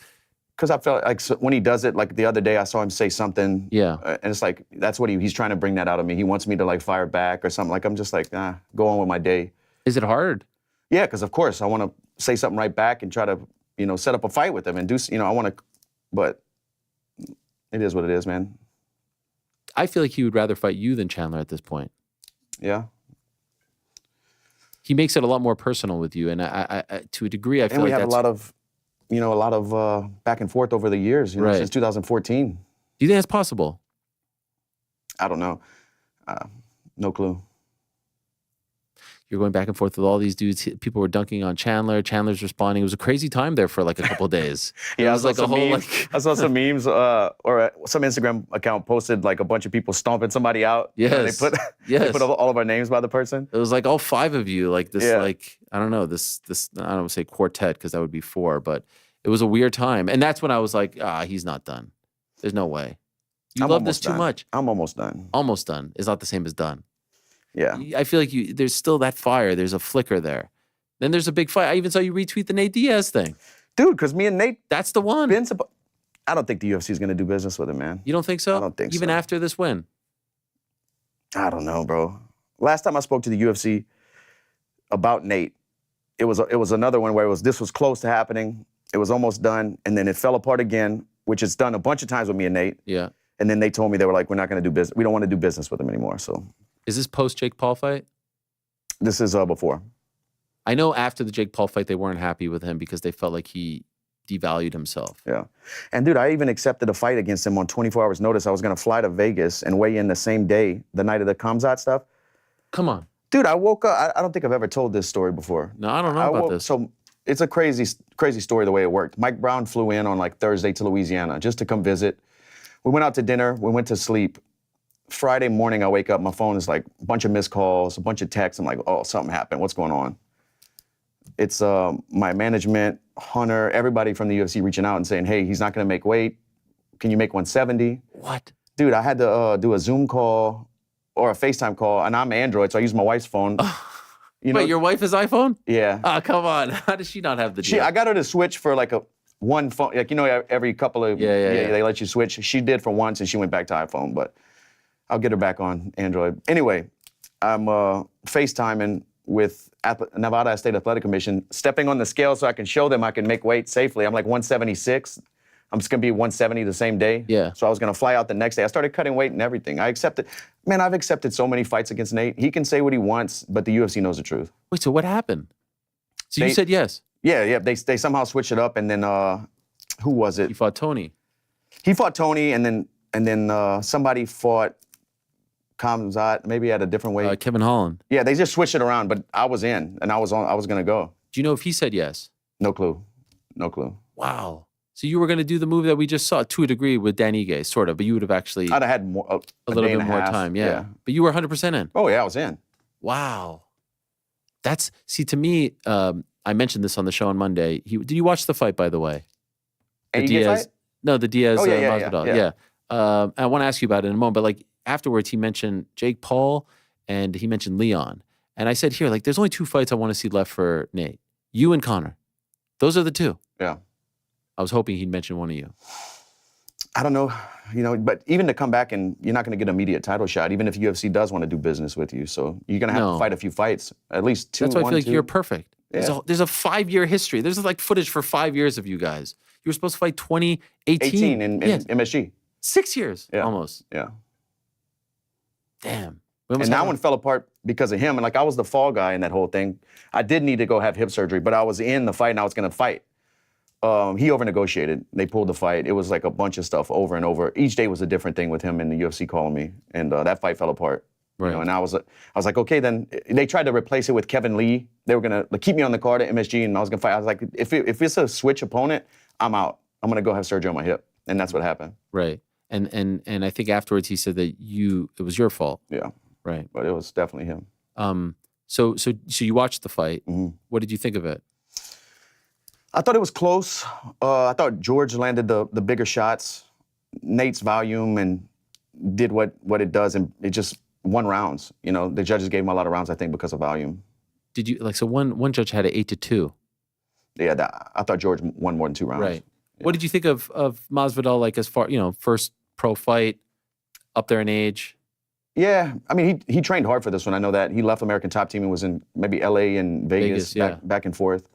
Because I felt like when he does it, like the other day, I saw him say something.
Yeah.
And it's like, that's what he's trying to bring that out of me. He wants me to like fire back or something. Like, I'm just like, go on with my day.
Is it hard?
Yeah, because of course I want to say something right back and try to, you know, set up a fight with him and do, you know, I want to, but it is what it is, man.
I feel like he would rather fight you than Chandler at this point.
Yeah.
He makes it a lot more personal with you, and I to a degree, I feel
and we
like
have a lot of back and forth over the years, you know, since 2014.
Do you think that's possible?
I don't know. No clue.
You're going back and forth with all these dudes. People were dunking on Chandler. Chandler's responding. It was a crazy time there for like a couple of days.
Yeah,
it was like a whole
I saw some memes or some Instagram account posted like a bunch of people stomping somebody out.
Yes.
They put all of our names by the person.
It was like all five of you, like this, like, I don't know, this, I don't want to say quartet because that would be four, but it was a weird time. And that's when I was like, he's not done. There's no way. You love this too much.
I'm almost done.
Almost done is not the same as done.
Yeah.
I feel like there's still that fire. There's a flicker there. Then there's a big fight. I even saw you retweet the Nate Diaz thing.
Dude, because me and Nate.
That's the one.
I don't think the UFC is going to do business with him, man.
You don't think so?
I don't think so.
Even after this win?
I don't know, bro. Last time I spoke to the UFC about Nate, it was another one where this was close to happening. It was almost done, and then it fell apart again, which it's done a bunch of times with me and Nate.
Yeah.
And then they told me, they were like, we're not going to do business. We don't want to do business with him anymore, so.
Is this post Jake Paul fight?
This is before.
I know after the Jake Paul fight, they weren't happy with him because they felt like he devalued himself.
Yeah. And dude, I even accepted a fight against him on 24 hours notice. I was going to fly to Vegas and weigh in the same day, the night of the Khamzat stuff.
Come on.
Dude, I woke up, I don't think I've ever told this story before.
No, I don't know about this.
So it's a crazy story the way it worked. Mike Brown flew in on like Thursday to Louisiana just to come visit. We went out to dinner, we went to sleep. Friday morning, I wake up, my phone is like a bunch of missed calls, a bunch of texts. I'm like, oh, something happened. What's going on? It's my management, Hunter, everybody from the UFC reaching out and saying, hey, he's not going to make weight. Can you make 170?
What?
Dude, I had to do a Zoom call or a FaceTime call, and I'm Android, so I use my wife's phone.
You know, wait, your wife is iPhone?
Yeah.
Oh, come on. How does she not have the deal?
I got her to switch for like one phone. Like, you know, every couple of, they let you switch. She did for once, and she went back to iPhone, but I'll get her back on Android. Anyway, I'm FaceTiming with Nevada State Athletic Commission, stepping on the scale so I can show them I can make weight safely. I'm like 176. I'm just going to be 170 the same day.
Yeah.
So I was going to fly out the next day. I started cutting weight and everything. I've accepted so many fights against Nate. He can say what he wants, but the UFC knows the truth.
Wait, so what happened? So you said yes?
Yeah. They somehow switched it up, and then who was it?
He fought Tony.
He fought Tony, and then somebody fought Khamzat, maybe at a different way.
Kevin Holland.
Yeah, they just switched it around, but I was in, and I was going to go.
Do you know if he said yes?
No clue.
Wow. So you were going to do the move that we just saw to a degree with Dan Ige, sort of, but you would have actually...
I'd have had more,
a little bit more time, yeah. But you were 100% in.
Oh, yeah, I was in.
Wow. To me, I mentioned this on the show on Monday. Did you watch the fight, by the way? The
Ige
Diaz
fight?
No, the Diaz
Masvidal.
Yeah. I want to ask you about it in a moment, but like, afterwards he mentioned Jake Paul and he mentioned Leon. And I said, here, like, there's only 2 fights I want to see left for Nate. You and Connor. Those are the 2.
Yeah.
I was hoping he'd mention one of you.
I don't know, but even to come back and you're not going to get an immediate title shot, even if UFC does want to do business with you. So you're going to have to fight a few fights, at least 2.
That's why I feel like
2.
you're perfect.
Yeah.
There's a 5-year history. There's like footage for 5 years of you guys. You were supposed to fight 2018.
in MSG.
6 years, almost.
Yeah.
Damn.
And that one fell apart because of him. And like, I was the fall guy in that whole thing. I did need to go have hip surgery, but I was in the fight and I was going to fight. He over-negotiated. They pulled the fight. It was like a bunch of stuff over and over. Each day was a different thing with him and the UFC calling me. And that fight fell apart.
Right.
And I was like, okay, then they tried to replace it with Kevin Lee. They were going to keep me on the card at MSG and I was going to fight. I was like, if it's a switch opponent, I'm out. I'm going to go have surgery on my hip. And that's what happened.
Right. And I think afterwards he said that it was your fault.
Yeah.
Right.
But it was definitely him.
So you watched the fight.
Mm-hmm.
What did you think of it?
I thought it was close. I thought George landed the bigger shots. Nate's volume and did what it does, and it just won rounds. The judges gave him a lot of rounds, I think, because of volume.
Did you so one judge had it 8-2?
Yeah, I thought George won more than 2 rounds.
Right. Yeah. What did you think of Masvidal? Like, as far first pro fight, up there in age.
Yeah, I mean, he trained hard for this one. I know that. He left American Top Team and was in maybe LA and Vegas back and forth.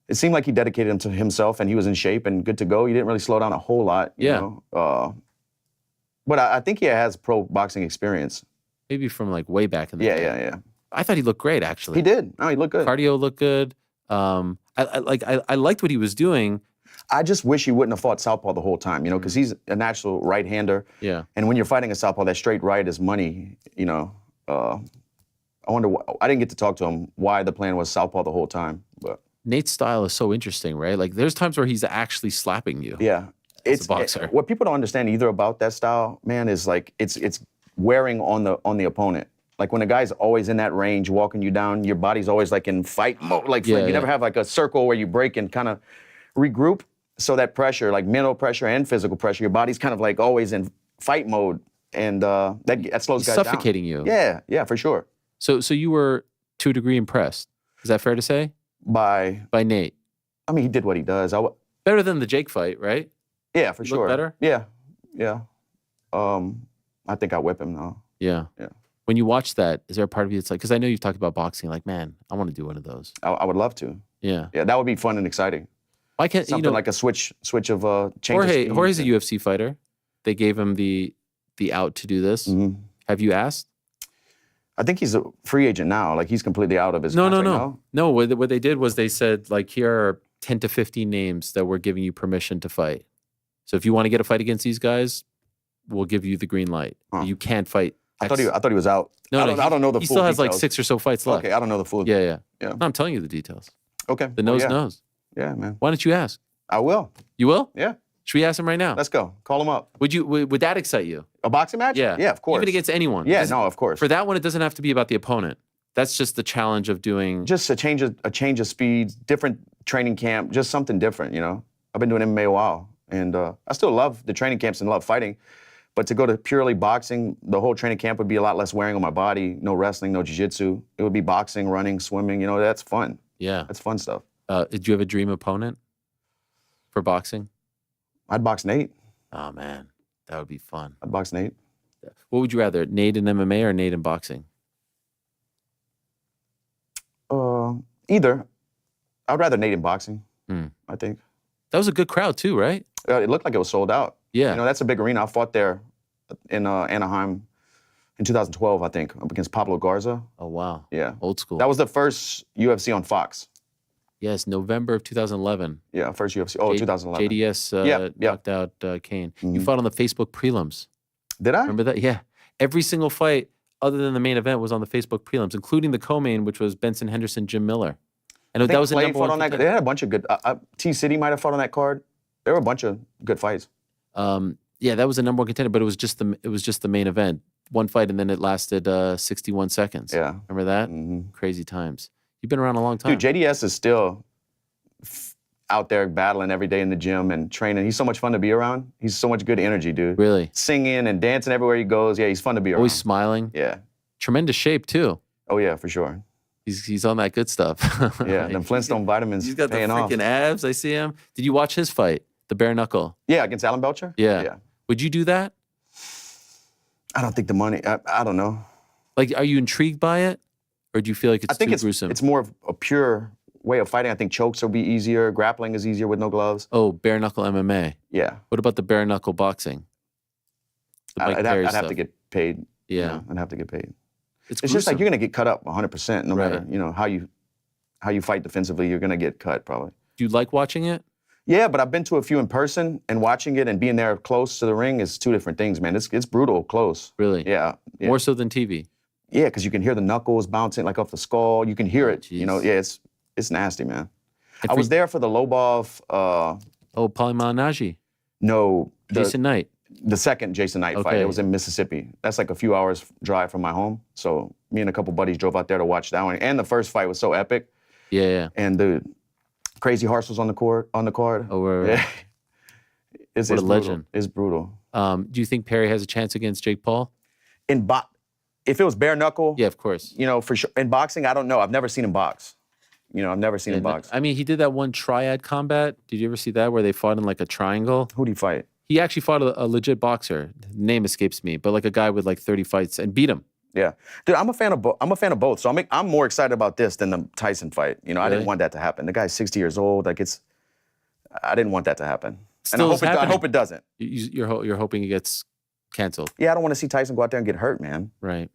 It seemed like he dedicated him to himself and he was in shape and good to go. He didn't really slow down a whole lot, you know. But I think he has pro boxing experience.
Maybe from like way back in the day.
Yeah.
I thought he looked great, actually.
He did. No, he looked good.
Cardio looked good. I liked what he was doing.
I just wish he wouldn't have fought southpaw the whole time, because he's a natural right-hander.
Yeah.
And when you're fighting a southpaw, that straight right is money, I wonder I didn't get to talk to him why the plan was southpaw the whole time, but
Nate's style is so interesting, right? Like, there's times where he's actually slapping you.
Yeah.
As a boxer.
What people don't understand either about that style, man, is like it's wearing on the opponent. Like, when a guy's always in that range, walking you down, your body's always like in fight mode. Like, you never have like a circle where you break and kind of regroup. So that pressure, like mental pressure and physical pressure, your body's kind of like always in fight mode, and that slows guys down.
Suffocating you.
Yeah, for sure.
So you were to a degree impressed. Is that fair to say?
By
Nate.
I mean, he did what he does.
Better than the Jake fight, right?
Yeah, for sure.
Better?
Yeah. I think I whip him though.
Yeah. When you watch that, is there a part of you that's like, because I know you've talked about boxing, like, man, I want to do one of those.
I would love to.
Yeah.
Yeah, that would be fun and exciting.
Why can't
something like a switch of change?
Jorge's a UFC fighter. They gave him the out to do this.
Mm-hmm.
Have you asked?
I think he's a free agent now. Like, he's completely out of his contract.
No, what they did was they said, like, here are 10 to 15 names that we're giving you permission to fight. So if you want to get a fight against these guys, we'll give you the green light. Huh. You can't fight.
I thought he was out.
No,
I don't know the full
He still has
details.
like 6 or so fights left.
Okay, I don't know the full.
Yeah. No, I'm telling you the details.
Okay.
The nose knows.
Yeah, man.
Why don't you ask?
I will.
You will?
Yeah.
Should we ask him right now?
Let's go. Call him up.
Would that excite you?
A boxing match?
Yeah.
Yeah, of course.
Even against anyone?
Yeah, no, of course.
For that one, it doesn't have to be about the opponent. That's just the challenge of doing...
Just a change of speed, different training camp, just something different, I've been doing MMA a while, and I still love the training camps and love fighting, but to go to purely boxing, the whole training camp would be a lot less wearing on my body, no wrestling, no jiu-jitsu. It would be boxing, running, swimming, that's fun.
Yeah.
That's fun stuff.
Did you have a dream opponent for boxing?
I'd box Nate.
Oh, man. That would be fun.
I'd box Nate.
What would you rather, Nate in MMA or Nate in boxing?
Either. I'd rather Nate in boxing, I think.
That was a good crowd too, right?
It looked like it was sold out.
Yeah.
That's a big arena. I fought there in Anaheim in 2012, I think, up against Pablo Garza.
Oh, wow.
Yeah.
Old school.
That was the first UFC on Fox.
Yes, November of 2011.
Yeah, first UFC. 2011.
JDS knocked out Kane.
Mm-hmm.
You fought on the Facebook prelims.
Did I?
Remember that? Yeah. Every single fight other than the main event was on the Facebook prelims, including the co-main, which was Benson Henderson, Jim Miller. And that was the number one
on that. They had a bunch of good. T-City might have fought on that card. There were a bunch of good fights.
Yeah, that was the number one contender, but it was just the main event. One fight, and then it lasted 61 seconds.
Yeah.
Remember that?
Mm-hmm.
Crazy times. You've been around a long time.
Dude, JDS is still... out there battling every day in the gym and training. He's so much fun to be around. He's so much good energy, dude.
Really?
Singing and dancing everywhere he goes. Yeah, he's fun to be around.
Always smiling.
Yeah.
Tremendous shape too.
Oh yeah, for sure.
He's on that good stuff.
Yeah, the Flintstone vitamins
He's got the
paying off.
freaking abs. I see him. Did you watch his fight, the bare knuckle?
Yeah, against Alan Belcher?
Yeah.
Yeah.
Would you do that?
I don't think the money, I don't know.
Like, are you intrigued by it? Or do you feel like it's too gruesome?
It's more of a pure way of fighting. I think chokes will be easier. Grappling is easier with no gloves.
Oh, bare knuckle MMA.
Yeah.
What about the bare knuckle boxing? The Mike
I'd
Perry
have
stuff.
to get paid.
Yeah.
You know, I'd have to get paid.
It's
just like
gruesome.
you're going to get cut up 100%, no
Right.
matter, you know, how you fight defensively, you're going to get cut probably.
Do you like watching it?
Yeah, but I've been to a few in person, and watching it and being there close to the ring is two different things, man. It's brutal close.
Really?
Yeah. Yeah.
More so than TV?
Yeah, because you can hear the knuckles bouncing like off the skull. You can hear it.
Geez.
You know, yeah, it's nasty, man.
And
I
for-
was there for the Lobov,
Oh, Paulie Malignaggi.
no,
Jason Knight.
the second Jason Knight fight.
Okay.
It was in Mississippi. That's like a few hours drive from my home. So me and a couple buddies drove out there to watch that one. And the first fight was so epic.
Yeah, yeah.
And the Crazy Horse was on the card.
Oh, right.
Yeah. It's
What a
brutal.
legend.
It's brutal.
Do you think Perry has a chance against Jake Paul?
If it was bare knuckle,
Yeah, of course.
you know, for sure. In boxing, I don't know. I've never seen him box. You know, I've never seen him box.
I mean, he did that one triad combat. Did you ever see that where they fought in like a triangle?
Who'd he fight?
He actually fought a legit boxer. The name escapes me, but like a guy with like 30 fights and beat him.
Yeah, dude, I'm a fan of both. So I'm more excited about this than the Tyson fight. You know, I
Really?
didn't want that to happen. The guy's 60 years old. Like I didn't want that to happen.
Still is
and I
happening.
hope it doesn't.
You're hoping it gets canceled,
Yeah, I don't want to see Tyson go out there and get hurt, man.
right?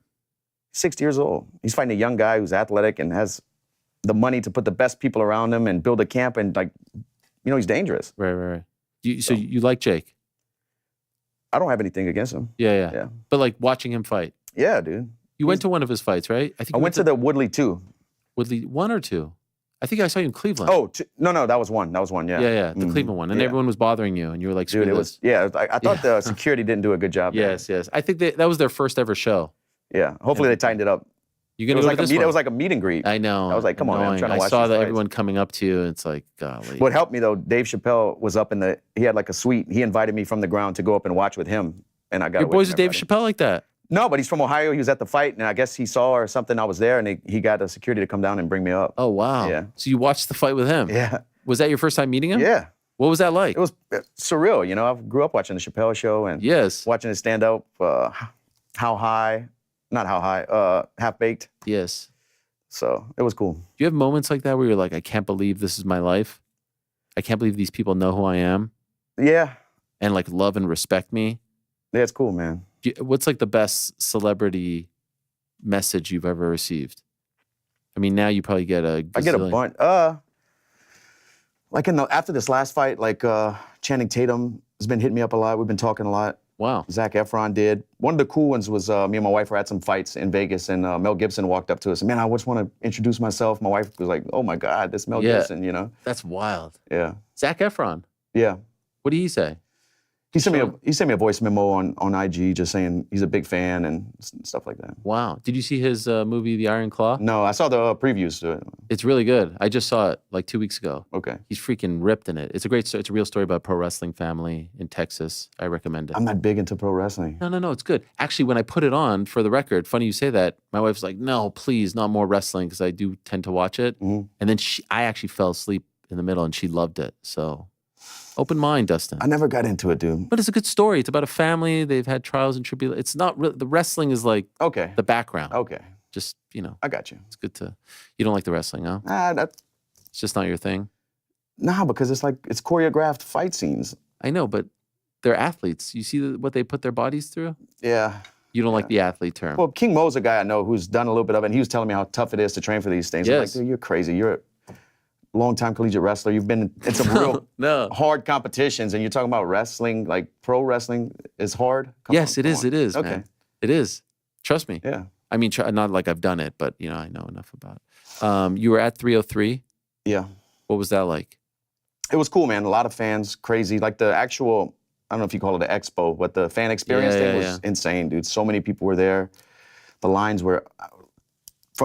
60 years old. He's fighting a young guy who's athletic and has the money to put the best people around him and build a camp and like, you know, he's dangerous.
Right. So you like Jake?
I don't have anything against him.
Yeah.
Yeah.
But like watching him fight.
Yeah, dude.
You went to one of his fights, right? I think
I
you
went to the Woodley too.
Woodley, one or two. I think I saw you in Cleveland.
Oh, no, that was one. That was one, yeah.
yeah, the
Mhm.
Cleveland one, and
Yeah.
everyone was bothering you, and you were like, "Screw
Dude, it
this."
was, yeah, I thought the security didn't do a good job there.
Yes. I think that was their first ever show.
Yeah, hopefully they tightened it up.
You
It
gonna
was
go
like
to this one?
it was like a meet and greet.
I know.
I was like, come on, man, I'm
annoying.
trying to
I
watch
saw
these
that
fights.
everyone coming up to you, and it's like, golly.
What helped me though, Dave Chappelle was up he had like a suite. He invited me from the ground to go up and watch with him, and I got
Your
away
boys
from
with Dave
everybody.
Chappelle like that?
No, but he's from Ohio. He was at the fight, and I guess he saw or something I was there, and he got the security to come down and bring me up.
Oh wow.
Yeah.
So you watched the fight with him?
Yeah.
Was that your first time meeting him?
Yeah.
What was that like?
It was surreal, you know. I grew up watching the Chappelle show and
Yes.
watching it stand up. Half Baked.
Yes.
So it was cool.
Do you have moments like that where you're like, I can't believe this is my life? I can't believe these people know who I am
Yeah.
and like love and respect me?
Yeah, it's cool, man.
What's like the best celebrity message you've ever received? I mean, now you probably get a
I get a
gazillion.
bunch. Like after this last fight, like Channing Tatum has been hitting me up a lot. We've been talking a lot.
Wow.
Zac Efron did. One of the cool ones was me and my wife were at some fights in Vegas, and Mel Gibson walked up to us. Man, I just want to introduce myself. My wife was like, "Oh my God, this Mel
Yeah.
Gibson," you know?
That's wild.
Yeah,
Zac Efron.
yeah.
What did he say?
He sent me a voice memo on IG, just saying he's a big fan and stuff like that.
Wow. Did you see his movie, The Iron Claw?
No, I saw the previews to it.
It's really good. I just saw it like 2 weeks ago.
Okay.
He's freaking ripped in it. It's a great story. It's a real story about a pro wrestling family in Texas. I recommend it.
I'm not big into pro wrestling.
No, it's good. Actually, when I put it on, for the record, funny you say that, my wife's like, no, please, not more wrestling, because I do tend to watch it.
Mhm.
And then I actually fell asleep in the middle, and she loved it. So, open mind, Dustin.
I never got into it, dude.
But it's a good story. It's about a family. They've had trials and tribulations. It's not really, the wrestling is like
Okay.
the background.
Okay.
Just,
I got you.
it's good to, you don't like the wrestling, huh?
That,
It's just not your thing.
nah, because it's choreographed fight scenes.
I know, but they're athletes. You see what they put their bodies through?
Yeah.
You don't like the athlete term.
Well, King Mo's a guy I know who's done a little bit of it, and he was telling me how tough it is to train for these things. I'm
Yes.
like, dude, you're crazy. You're a long-time collegiate wrestler. You've been in some real
No.
hard competitions, and you're talking about wrestling, like pro wrestling is hard?
Yes, it is. It is,
Okay.
man. It is. Trust me.
Yeah.
I mean, not like I've done it, but I know enough about it. You were at 303.
Yeah.
What was that like?
It was cool, man. A lot of fans, crazy. Like the actual, I don't know if you call it an expo, but the fan experience
Yeah,
thing
yeah,
was insane, dude. So many people were there. The lines were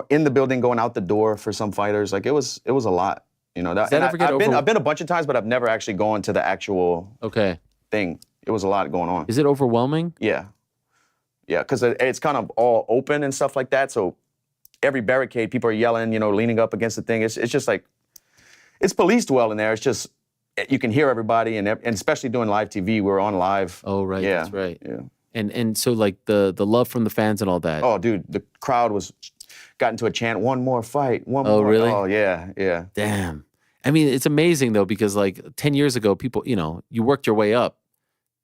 in the building, going out the door for some fighters. Like it was a lot. You know,
Does that ever get
I've been a bunch of times, but I've never actually gone to the actual thing. It was a lot going on.
Is it overwhelming?
Yeah. Yeah, because it's kind of all open and stuff like that. So every barricade, people are yelling, you know, leaning up against the thing. It's just like, it's policed well in there. It's just, you can hear everybody, and especially doing live TV, we're on live.
Oh, right,
Yeah.
that's right.
Yeah.
And so like the love from the fans and all that.
Oh, dude, the crowd got into a chant, one more fight, one more.
Oh, really?
Oh, yeah, yeah.
Damn. I mean, it's amazing though, because like 10 years ago, people, you know, you worked your way up.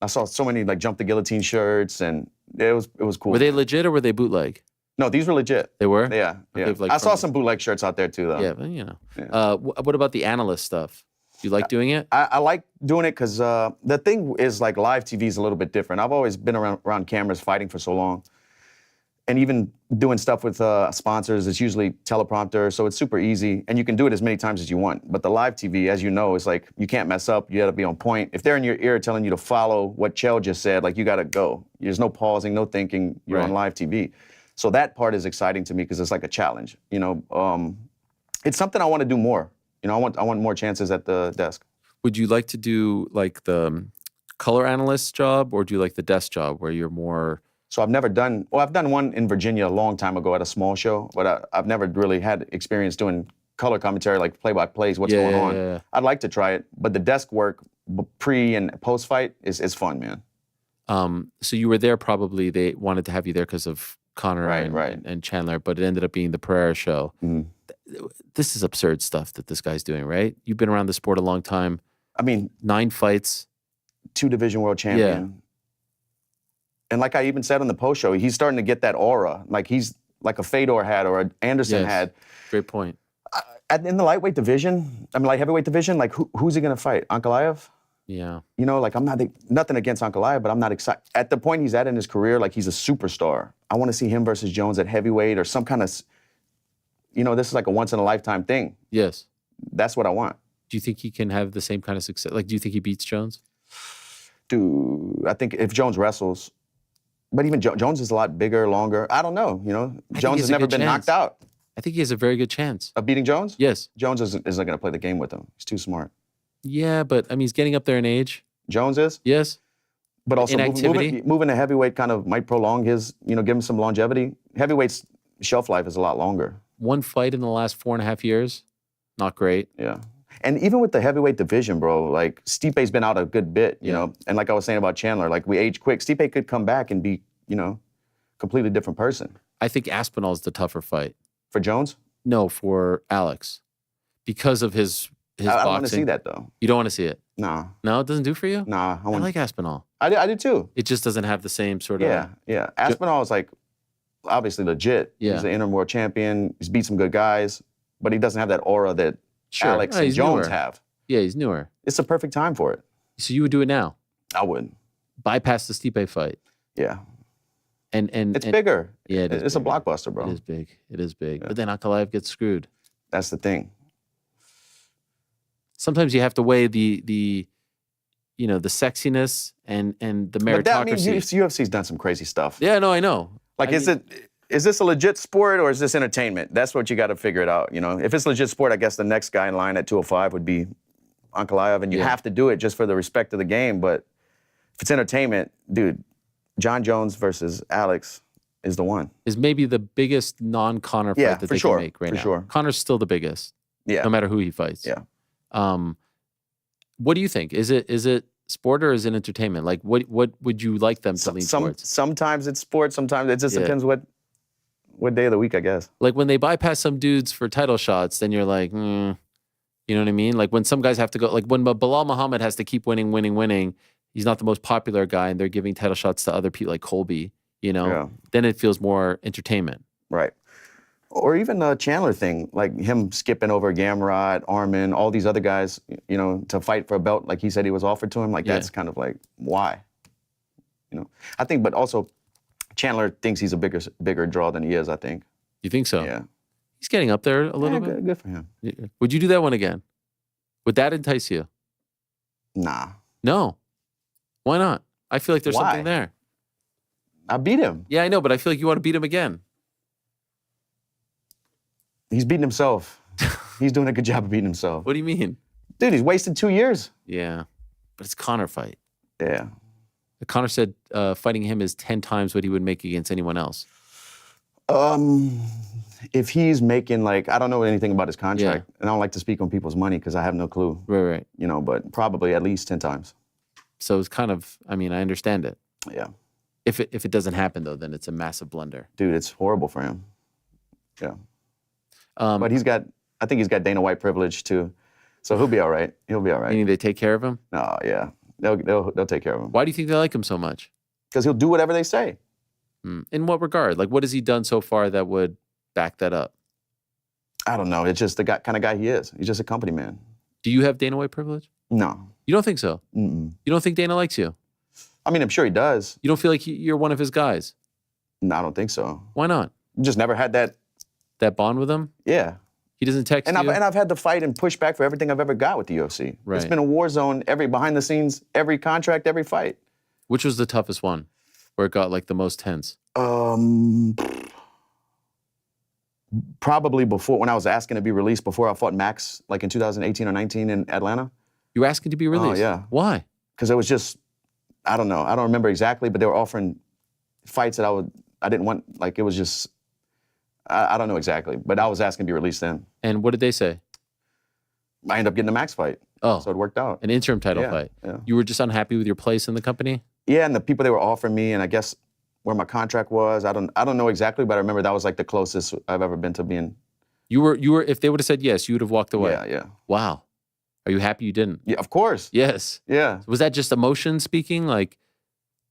I saw so many like jump the guillotine shirts, and it was cool.
Were they legit or were they bootleg?
No, these were legit.
They were?
Yeah, yeah.
Okay, like
I saw some bootleg shirts out there too, though.
Yeah, but you know.
Yeah.
What about the analyst stuff? Do you like doing it?
I like doing it because the thing is like live TV is a little bit different. I've always been around cameras fighting for so long. And even doing stuff with sponsors, it's usually teleprompter, so it's super easy. And you can do it as many times as you want. But the live TV, as you know, is like, you can't mess up. You gotta be on point. If they're in your ear telling you to follow what Chell just said, like you gotta go. There's no pausing, no thinking. You're on live TV. So that part is exciting to me because it's like a challenge. You know, it's something I want to do more. You know, I want more chances at the desk.
Would you like to do like the color analyst job, or do you like the desk job where you're more?
So I've done one in Virginia a long time ago at a small show, but I've never really had experience doing color commentary, like play-by-plays, what's going on.
Yeah.
I'd like to try it, but the desk work pre and post-fight is fun, man.
So you were there probably, they wanted to have you there because of Connor and Chandler, but it ended up being the Pereira show.
Mm-hmm.
This is absurd stuff that this guy's doing, right? You've been around the sport a long time.
I mean,
9 fights.
2 division world champion.
Yeah.
And like I even said on the post show, he's starting to get that aura. Like he's like a Fedor had or an Anderson had.
Great point.
In the lightweight division, I mean, like heavyweight division, like who's he going to fight? Ankalaev?
Yeah.
You know, like I'm not, nothing against Ankalaev, but I'm not excited. At the point he's at in his career, like he's a superstar. I want to see him versus Jones at heavyweight or some kind of, you know, this is like a once in a lifetime thing.
Yes.
That's what I want.
Do you think he can have the same kind of success? Like, do you think he beats Jones?
Dude, I think if Jones wrestles, but even Jones is a lot bigger, longer. I don't know, you know. Jones has never been knocked out.
I think he has a very good chance.
Of beating Jones?
Yes.
Jones isn't going to play the game with him. He's too smart.
Yeah, but I mean, he's getting up there in age.
Jones is?
Yes.
But also
Inactivity.
moving to heavyweight kind of might prolong his, you know, give him some longevity. Heavyweight's shelf life is a lot longer.
1 fight in the last 4.5 years. Not great.
Yeah. And even with the heavyweight division, bro, like Stipe's been out a good bit, you know. And like I was saying about Chandler, like we age quick. Stipe could come back and be, you know, completely different person.
I think Aspinall's the tougher fight.
For Jones?
No, for Alex. Because of his boxing.
I don't want to see that, though.
You don't want to see it?
No.
No, it doesn't do for you?
Nah.
I like Aspinall.
I do too.
It just doesn't have the same sort of...
Yeah. Aspinall is like, obviously legit.
Yeah.
He's an interim world champion. He's beat some good guys. But he doesn't have that aura that Alex and Jones have.
Yeah, he's newer.
It's the perfect time for it.
So you would do it now?
I would.
Bypass the Stipe fight?
Yeah.
And
it's bigger.
Yeah,
it's a blockbuster, bro.
It is big. It is big. But then Ankalaev gets screwed.
That's the thing.
Sometimes you have to weigh the you know, the sexiness and the meritocracy.
But that means UFC's done some crazy stuff.
Yeah, no, I know.
Like, is this a legit sport or is this entertainment? That's what you got to figure it out, you know? If it's legit sport, I guess the next guy in line at 205 would be Ankalaev, and you have to do it just for the respect of the game. But if it's entertainment, dude, John Jones versus Alex is the one.
Is maybe the biggest non-Connor fight that they can make right now.
Sure.
Connor's still the biggest.
Yeah.
No matter who he fights.
Yeah.
What do you think? Is it sport or is it entertainment? Like, what would you like them to lean towards?
Sometimes it's sport. Sometimes it just depends what day of the week, I guess.
Like when they bypass some dudes for title shots, then you're like, you know what I mean? Like when some guys have to go, like when Bilal Muhammad has to keep winning. He's not the most popular guy, and they're giving title shots to other people like Colby. You know, then it feels more entertainment.
Right. Or even the Chandler thing, like him skipping over Gamrot, Armin, all these other guys, you know, to fight for a belt like he said he was offered to him. Like that's kind of like, why? You know, I think, but also Chandler thinks he's a bigger draw than he is, I think.
You think so?
Yeah.
He's getting up there a little bit.
Good for him.
Would you do that one again? Would that entice you?
Nah.
No. Why not? I feel like there's something there.
I beat him.
Yeah, I know, but I feel like you want to beat him again.
He's beating himself. He's doing a good job of beating himself.
What do you mean?
Dude, he's wasted 2 years.
Yeah, but it's Conor fight.
Yeah.
Conor said fighting him is 10 times what he would make against anyone else.
If he's making like, I don't know anything about his contract, and I don't like to speak on people's money because I have no clue.
Right.
You know, but probably at least 10 times.
So it's kind of, I mean, I understand it.
Yeah.
If it doesn't happen though, then it's a massive blunder.
Dude, it's horrible for him. Yeah.
But
But I think he's got Dana White privilege too. So he'll be all right. He'll be all right.
meaning they take care of him.
No, yeah. They'll take care of him.
Why do you think they like him so much?
Because he'll do whatever they say.
In what regard? Like, what has he done so far that would back that up?
I don't know. It's just the kind of guy he is. He's just a company man.
Do you have Dana White privilege?
No.
You don't think so?
Mm-mm.
You don't think Dana likes you?
I mean, I'm sure he does.
You don't feel like you're one of his guys?
No, I don't think so.
Why not?
Just never had that.
That bond with him?
Yeah.
He doesn't text you?
And I've had to fight and push back for everything I've ever got with the UFC.
Right.
It's been a war zone, every behind the scenes, every contract, every fight.
Which was the toughest one? Where it got like the most tense?
Probably before, when I was asking to be released before I fought Max, like in 2018 or 19 in Atlanta.
You were asking to be released?
Oh, yeah.
Why?
Because it was just, I don't know. I don't remember exactly, but they were offering fights that I didn't want. Like, it was just, I don't know exactly, but I was asking to be released then.
And what did they say?
I ended up getting the Max fight.
Oh.
So it worked out.
An interim title fight.
Yeah.
You were just unhappy with your place in the company?
Yeah, and the people they were offering me, and I guess where my contract was, I don't know exactly, but I remember that was like the closest I've ever been to being.
You were. If they would have said yes, you would have walked away.
Yeah.
Wow. Are you happy you didn't?
Yeah, of course.
Yes.
Yeah.
Was that just emotion speaking? Like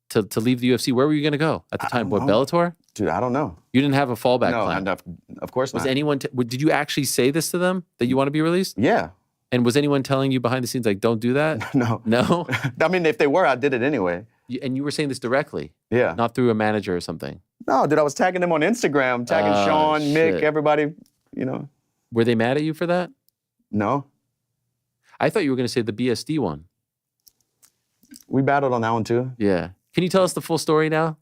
to leave the UFC? Where were you going to go at the time? What, Bellator?
Dude, I don't know.
You didn't have a fallback plan?
No, of course not.
Was anyone? Did you actually say this to them that you want to be released?
Yeah.
And was anyone telling you behind the scenes like, don't do that?
No.
No.
I mean, if they were, I did it anyway.
And you were saying this directly?
Yeah.
Not through a manager or something?
No, dude, I was tagging them on Instagram, tagging Sean, Mick,
shit.
everybody, you know.
Were they mad at you for that?
No.
I thought you were going to say the BSD one.
We battled on that one too.
Yeah. Can you tell us the full story now?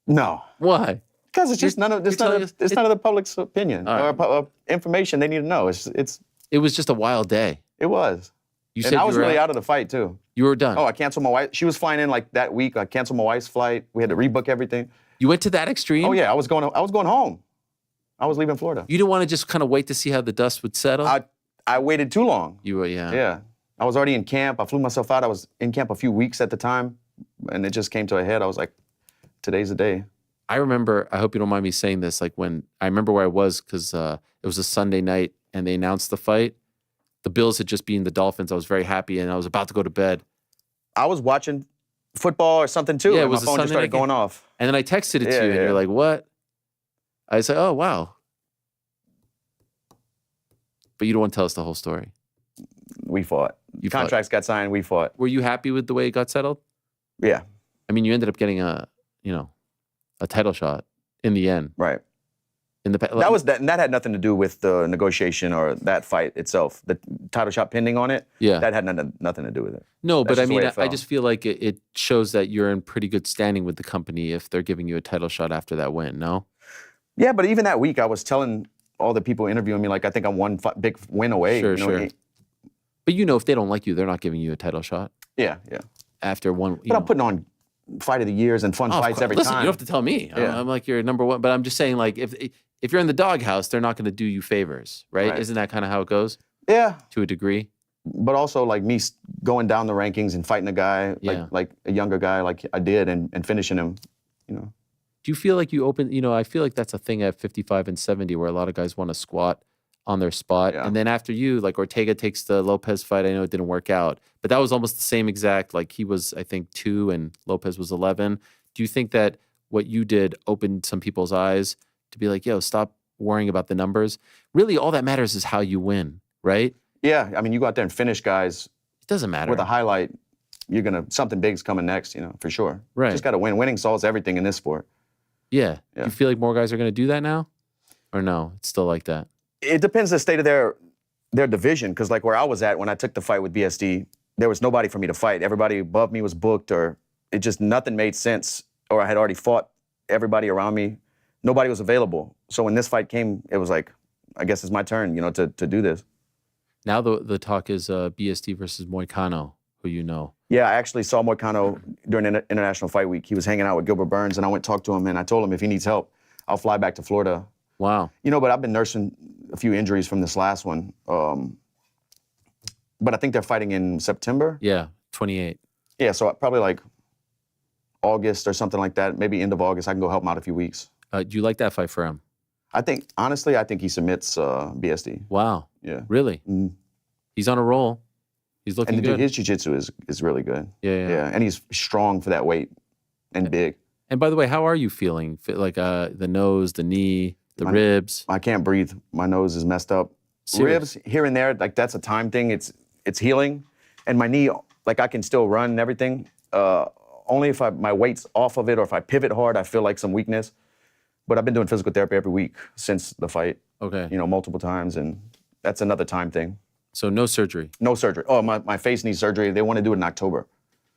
No.
Why?
Because it's just none of the public's opinion
All
or information they need to know.
It was just a wild day.
It was.
You
And
said
I was
you were
really out of the fight too.
You were done.
Oh, I canceled my wife. She was flying in like that week. I canceled my wife's flight. We had to rebook everything.
You went to that extreme?
Oh yeah, I was going home. I was leaving Florida.
You didn't want to just kind of wait to see how the dust would settle?
I waited too long.
You were, yeah.
Yeah. I was already in camp. I flew myself out. I was in camp a few weeks at the time, and it just came to a head. I was like, today's the day.
I remember, I hope you don't mind me saying this, like when, I remember where I was because it was a Sunday night and they announced the fight. The Bills had just beaten the Dolphins. I was very happy and I was about to go to bed.
I was watching football or something too,
Yeah, it
and my
was a
phone just
Sunday
started
night
going off.
And then I texted it to you and
Yeah.
you're like, what? I said, oh, wow. But you don't want to tell us the whole story.
We fought.
You fought.
Contracts got signed. We fought.
Were you happy with the way it got settled?
Yeah.
I mean, you ended up getting a title shot in the end.
Right.
In the
That had nothing to do with the negotiation or that fight itself. The title shot pending on it.
Yeah.
That had nothing to do with it.
No,
That's
but I
just the way
mean,
it
I
fell.
just feel like it shows that you're in pretty good standing with the company if they're giving you a title shot after that win, no?
Yeah, but even that week, I was telling all the people interviewing me, like, I think I'm one big win away.
Sure,
you know?
sure. But if they don't like you, they're not giving you a title shot
Yeah.
after one.
But I'm putting on fight of the years and fun fights every
Listen,
time.
you don't have to tell me.
Yeah.
I'm like your number one. But I'm just saying, like, if you're in the doghouse, they're not going to do you favors, right?
Right.
Isn't that kind of how it goes
Yeah.
to a degree?
But also, like, me going down the rankings and fighting a guy,
Yeah.
like a younger guy like I did and finishing him, you know.
Do you feel like you open, I feel like that's a thing at 55 and 70 where a lot of guys want to squat on their spot.
Yeah.
And then after you, like Ortega takes the Lopez fight. I know it didn't work out, but that was almost the same exact, like he was, I think, 2 and Lopez was 11. Do you think that what you did opened some people's eyes to be like, yo, stop worrying about the numbers? Really, all that matters is how you win, right?
Yeah, I mean, you go out there and finish guys
It doesn't matter.
with a highlight, something big's coming next, for sure.
Right.
Just got to win. Winning solves everything in this sport.
Yeah.
Yeah.
You feel like more guys are going to do that now? Or no, it's still like that?
It depends the state of their division, because like where I was at when I took the fight with BSD, there was nobody for me to fight. Everybody above me was booked, or nothing made sense, or I had already fought everybody around me. Nobody was available. So when this fight came, it was like, I guess it's my turn, to do this.
Now the talk is BSD versus Moicano, who you know.
Yeah, I actually saw Moicano during International Fight Week. He was hanging out with Gilbert Burns, and I went and talked to him, and I told him if he needs help, I'll fly back to Florida.
Wow.
But I've been nursing a few injuries from this last one. But I think they're fighting in September.
Yeah, 28.
Yeah, so probably like August or something like that, maybe end of August. I can go help him out a few weeks.
Do you like that fight for him?
Honestly, I think he submits BSD.
Wow.
Yeah.
Really?
Mm-hmm.
He's on a roll. He's looking good.
His jiu-jitsu is really good.
Yeah.
And he's strong for that weight and big.
And by the way, how are you feeling? Like the nose, the knee, the ribs?
I can't breathe. My nose is messed up.
Serious?
Ribs here and there, like that's a time thing. It's healing. And my knee, like I can still run and everything. Only if my weight's off of it or if I pivot hard, I feel like some weakness. But I've been doing physical therapy every week since the fight.
Okay.
Multiple times, and that's another time thing.
So no surgery?
No surgery. Oh, my face needs surgery. They want to do it in October.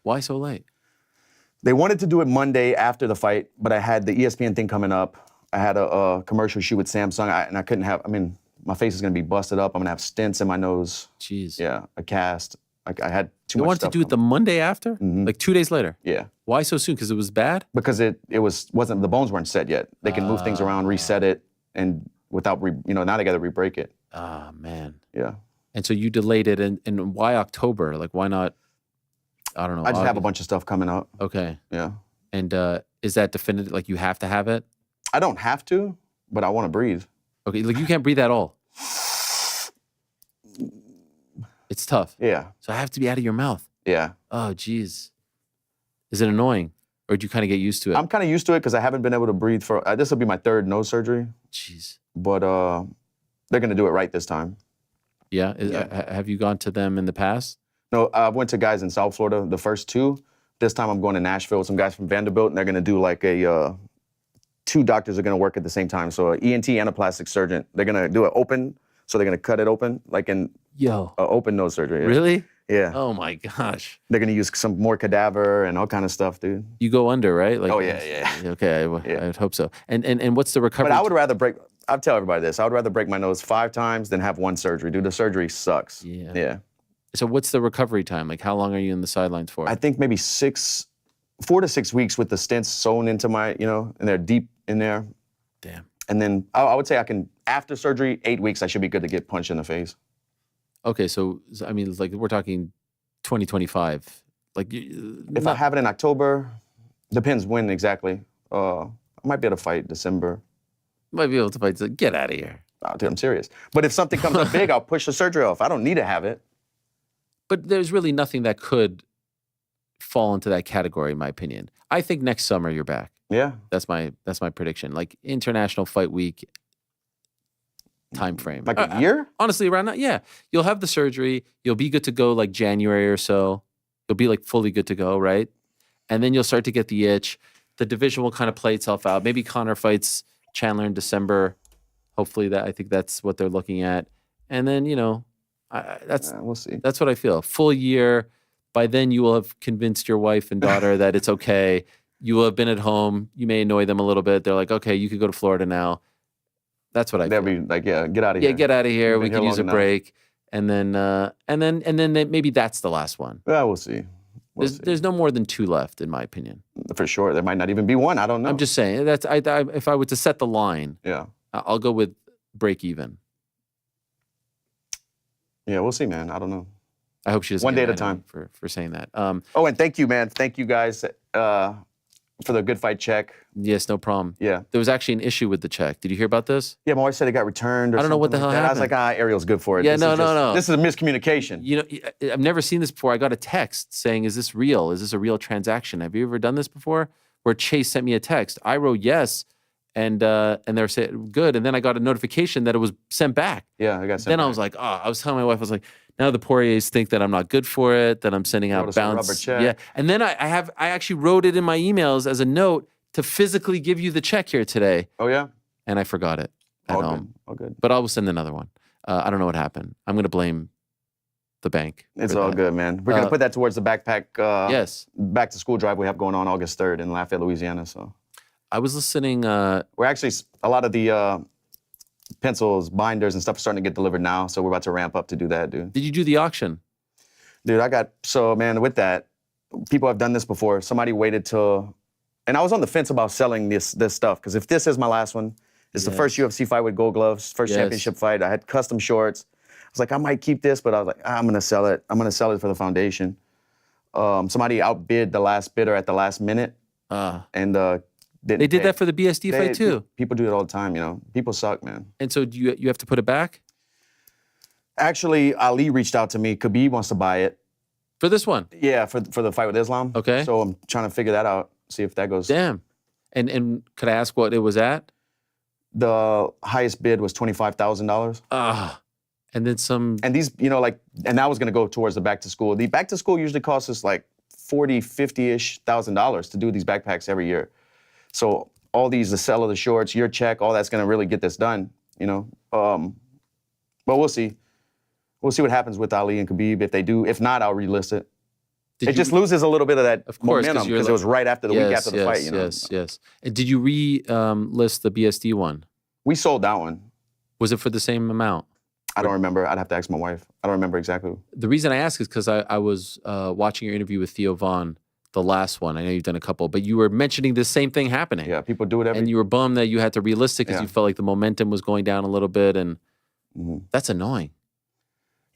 Why so late?
They wanted to do it Monday after the fight, but I had the ESPN thing coming up. I had a commercial shoot with Samsung, and I couldn't have, my face is going to be busted up. I'm going to have stents in my nose.
Jeez.
Yeah, a cast. I had too
You
much
wanted
stuff
to do it the Monday after?
Mm-hmm.
Like 2 days later?
Yeah.
Why so soon? Because it was bad?
Because it wasn't, the bones weren't set yet. They can move things around, reset it, and without, now they got to re-break it.
Ah, man.
Yeah.
And so you delayed it, and why October? Like, why not, I don't know.
I just have a bunch of stuff coming up.
Okay.
Yeah.
And is that definitive? Like, you have to have it?
I don't have to, but I want to breathe.
Okay, like you can't breathe at all. It's tough.
Yeah.
So I have to be out of your mouth.
Yeah.
Oh, geez. Is it annoying? Or do you kind of get used to it?
I'm kind of used to it because I haven't been able to breathe for, this will be my third nose surgery.
Jeez.
But they're going to do it right this time.
Yeah? Have you gone to them in the past?
No, I went to guys in South Florida, the first two. This time I'm going to Nashville with some guys from Vanderbilt, and they're going to do like two doctors are going to work at the same time. So an ENT and a plastic surgeon. They're going to do it open, so they're going to cut it open, like in open nose surgery. Yeah.
Really?
Yeah.
Oh, my gosh.
They're going to use some more cadaver and all kind of stuff, dude.
You go under, right? Like,
oh, yeah.
Okay, I would hope so. And what's the recovery?
But I would rather I'll tell everybody this. I would rather break my nose 5 times than have one surgery. Dude, the surgery sucks. Yeah.
So what's the recovery time? Like, how long are you in the sidelines for?
I think maybe 4 to 6 weeks with the stents sewn into my, and they're deep in there.
Damn.
And then I would say after surgery, 8 weeks, I should be good to get punched in the face.
Okay, so I mean, like we're talking 2025. Like,
if I have it in October, depends when exactly. I might be able to fight December.
Might be able to fight. Get out of here.
Oh, dude, I'm serious. But if something comes up big, I'll push the surgery off. I don't need to have it.
But there's really nothing that could fall into that category, in my opinion. I think next summer you're back.
Yeah.
That's my prediction. Like International Fight Week time frame.
Like a year?
Honestly, around that, yeah. You'll have the surgery. You'll be good to go like January or so. You'll be like fully good to go, right? And then you'll start to get the itch. The division will kind of play itself out. Maybe Conor fights Chandler in December. Hopefully I think that's what they're looking at. And then,
we'll see.
That's what I feel. Full year. By then you will have convinced your wife and daughter that it's okay. You will have been at home. You may annoy them a little bit. They're like, okay, you could go to Florida now. That's what I feel.
They'll be like, yeah, get out of here.
Yeah, get out of here. We
Been
can
here
use a
long
break. And then maybe that's the last one.
Yeah, we'll see.
There's no more than 2 left, in my opinion.
For sure. There might not even be one. I don't know.
I'm just saying. If I were to set the line, I'll go with break even.
Yeah, we'll see, man. I don't know.
I hope she doesn't
one day
get
at a
mad
time
me for saying that.
And thank you, man. Thank you guys for the good fight check.
Yes, no problem.
Yeah.
There was actually an issue with the check. Did you hear about this?
Yeah, my wife said it got returned. Or
I don't know what the hell happened.
I was like, Ariel's good for it.
Yeah,
no.
This
is a miscommunication.
I've never seen this before. I got a text saying, "Is this real? Is this a real transaction?" Have you ever done this before? Where Chase sent me a text. I wrote yes, and they're saying good, and then I got a notification that it was sent back.
Yeah, I got sent
Then
back.
I was like, I was telling my wife, I was like, now the Poiriers think that I'm not good for it, that I'm sending out bounce.
Rubber check.
Yeah, and then I actually wrote it in my emails as a note to physically give you the check here today.
Oh yeah.
And I forgot it at home.
All good.
But I will send another one. I don't know what happened. I'm going to blame the bank.
It's all good, man. We're going to put that towards the backpack.
Yes.
Back to school drive we have going on August 3rd in Lafayette, Louisiana. So
I was listening.
we're actually a lot of the pencils, binders, and stuff are starting to get delivered now. So we're about to ramp up to do that, dude.
Did you do the auction?
Dude, man, with that, people have done this before. Somebody waited till, and I was on the fence about selling this stuff, because if this is my last one, it's the first UFC fight with gold gloves, first championship fight. I had custom shorts. I was like, I might keep this, but I was like, I'm gonna sell it. I'm gonna sell it for the foundation. Somebody outbid the last bidder at the last minute, and
they did that for the BSD fight too.
People do it all the time, you know. People suck, man.
And so do you have to put it back?
Actually, Ali reached out to me. Khabib wants to buy it.
For this one?
Yeah, for the fight with Islam.
Okay.
So I'm trying to figure that out, see if that goes.
Damn. And could I ask what it was at?
The highest bid was $25,000.
And then some.
And these, you know, like, and that was going to go towards the back to school. The back to school usually costs us like $40,000, $50-ish thousand to do these backpacks every year. So all these, the sell of the shorts, your check, all that's going to really get this done, you know. But we'll see. We'll see what happens with Ali and Khabib. If they do, if not, I'll relist it. It just loses a little bit of that momentum because it was right after the week after the fight, you know.
Yes. And did you list the BSD one?
We sold that one.
Was it for the same amount?
I don't remember. I'd have to ask my wife. I don't remember exactly.
The reason I ask is because I was watching your interview with Theo Vaughn, the last one. I know you've done a couple, but you were mentioning the same thing happening.
Yeah, people do it every.
And you were bummed that you had to relist it because you felt like the momentum was going down a little bit, and that's annoying.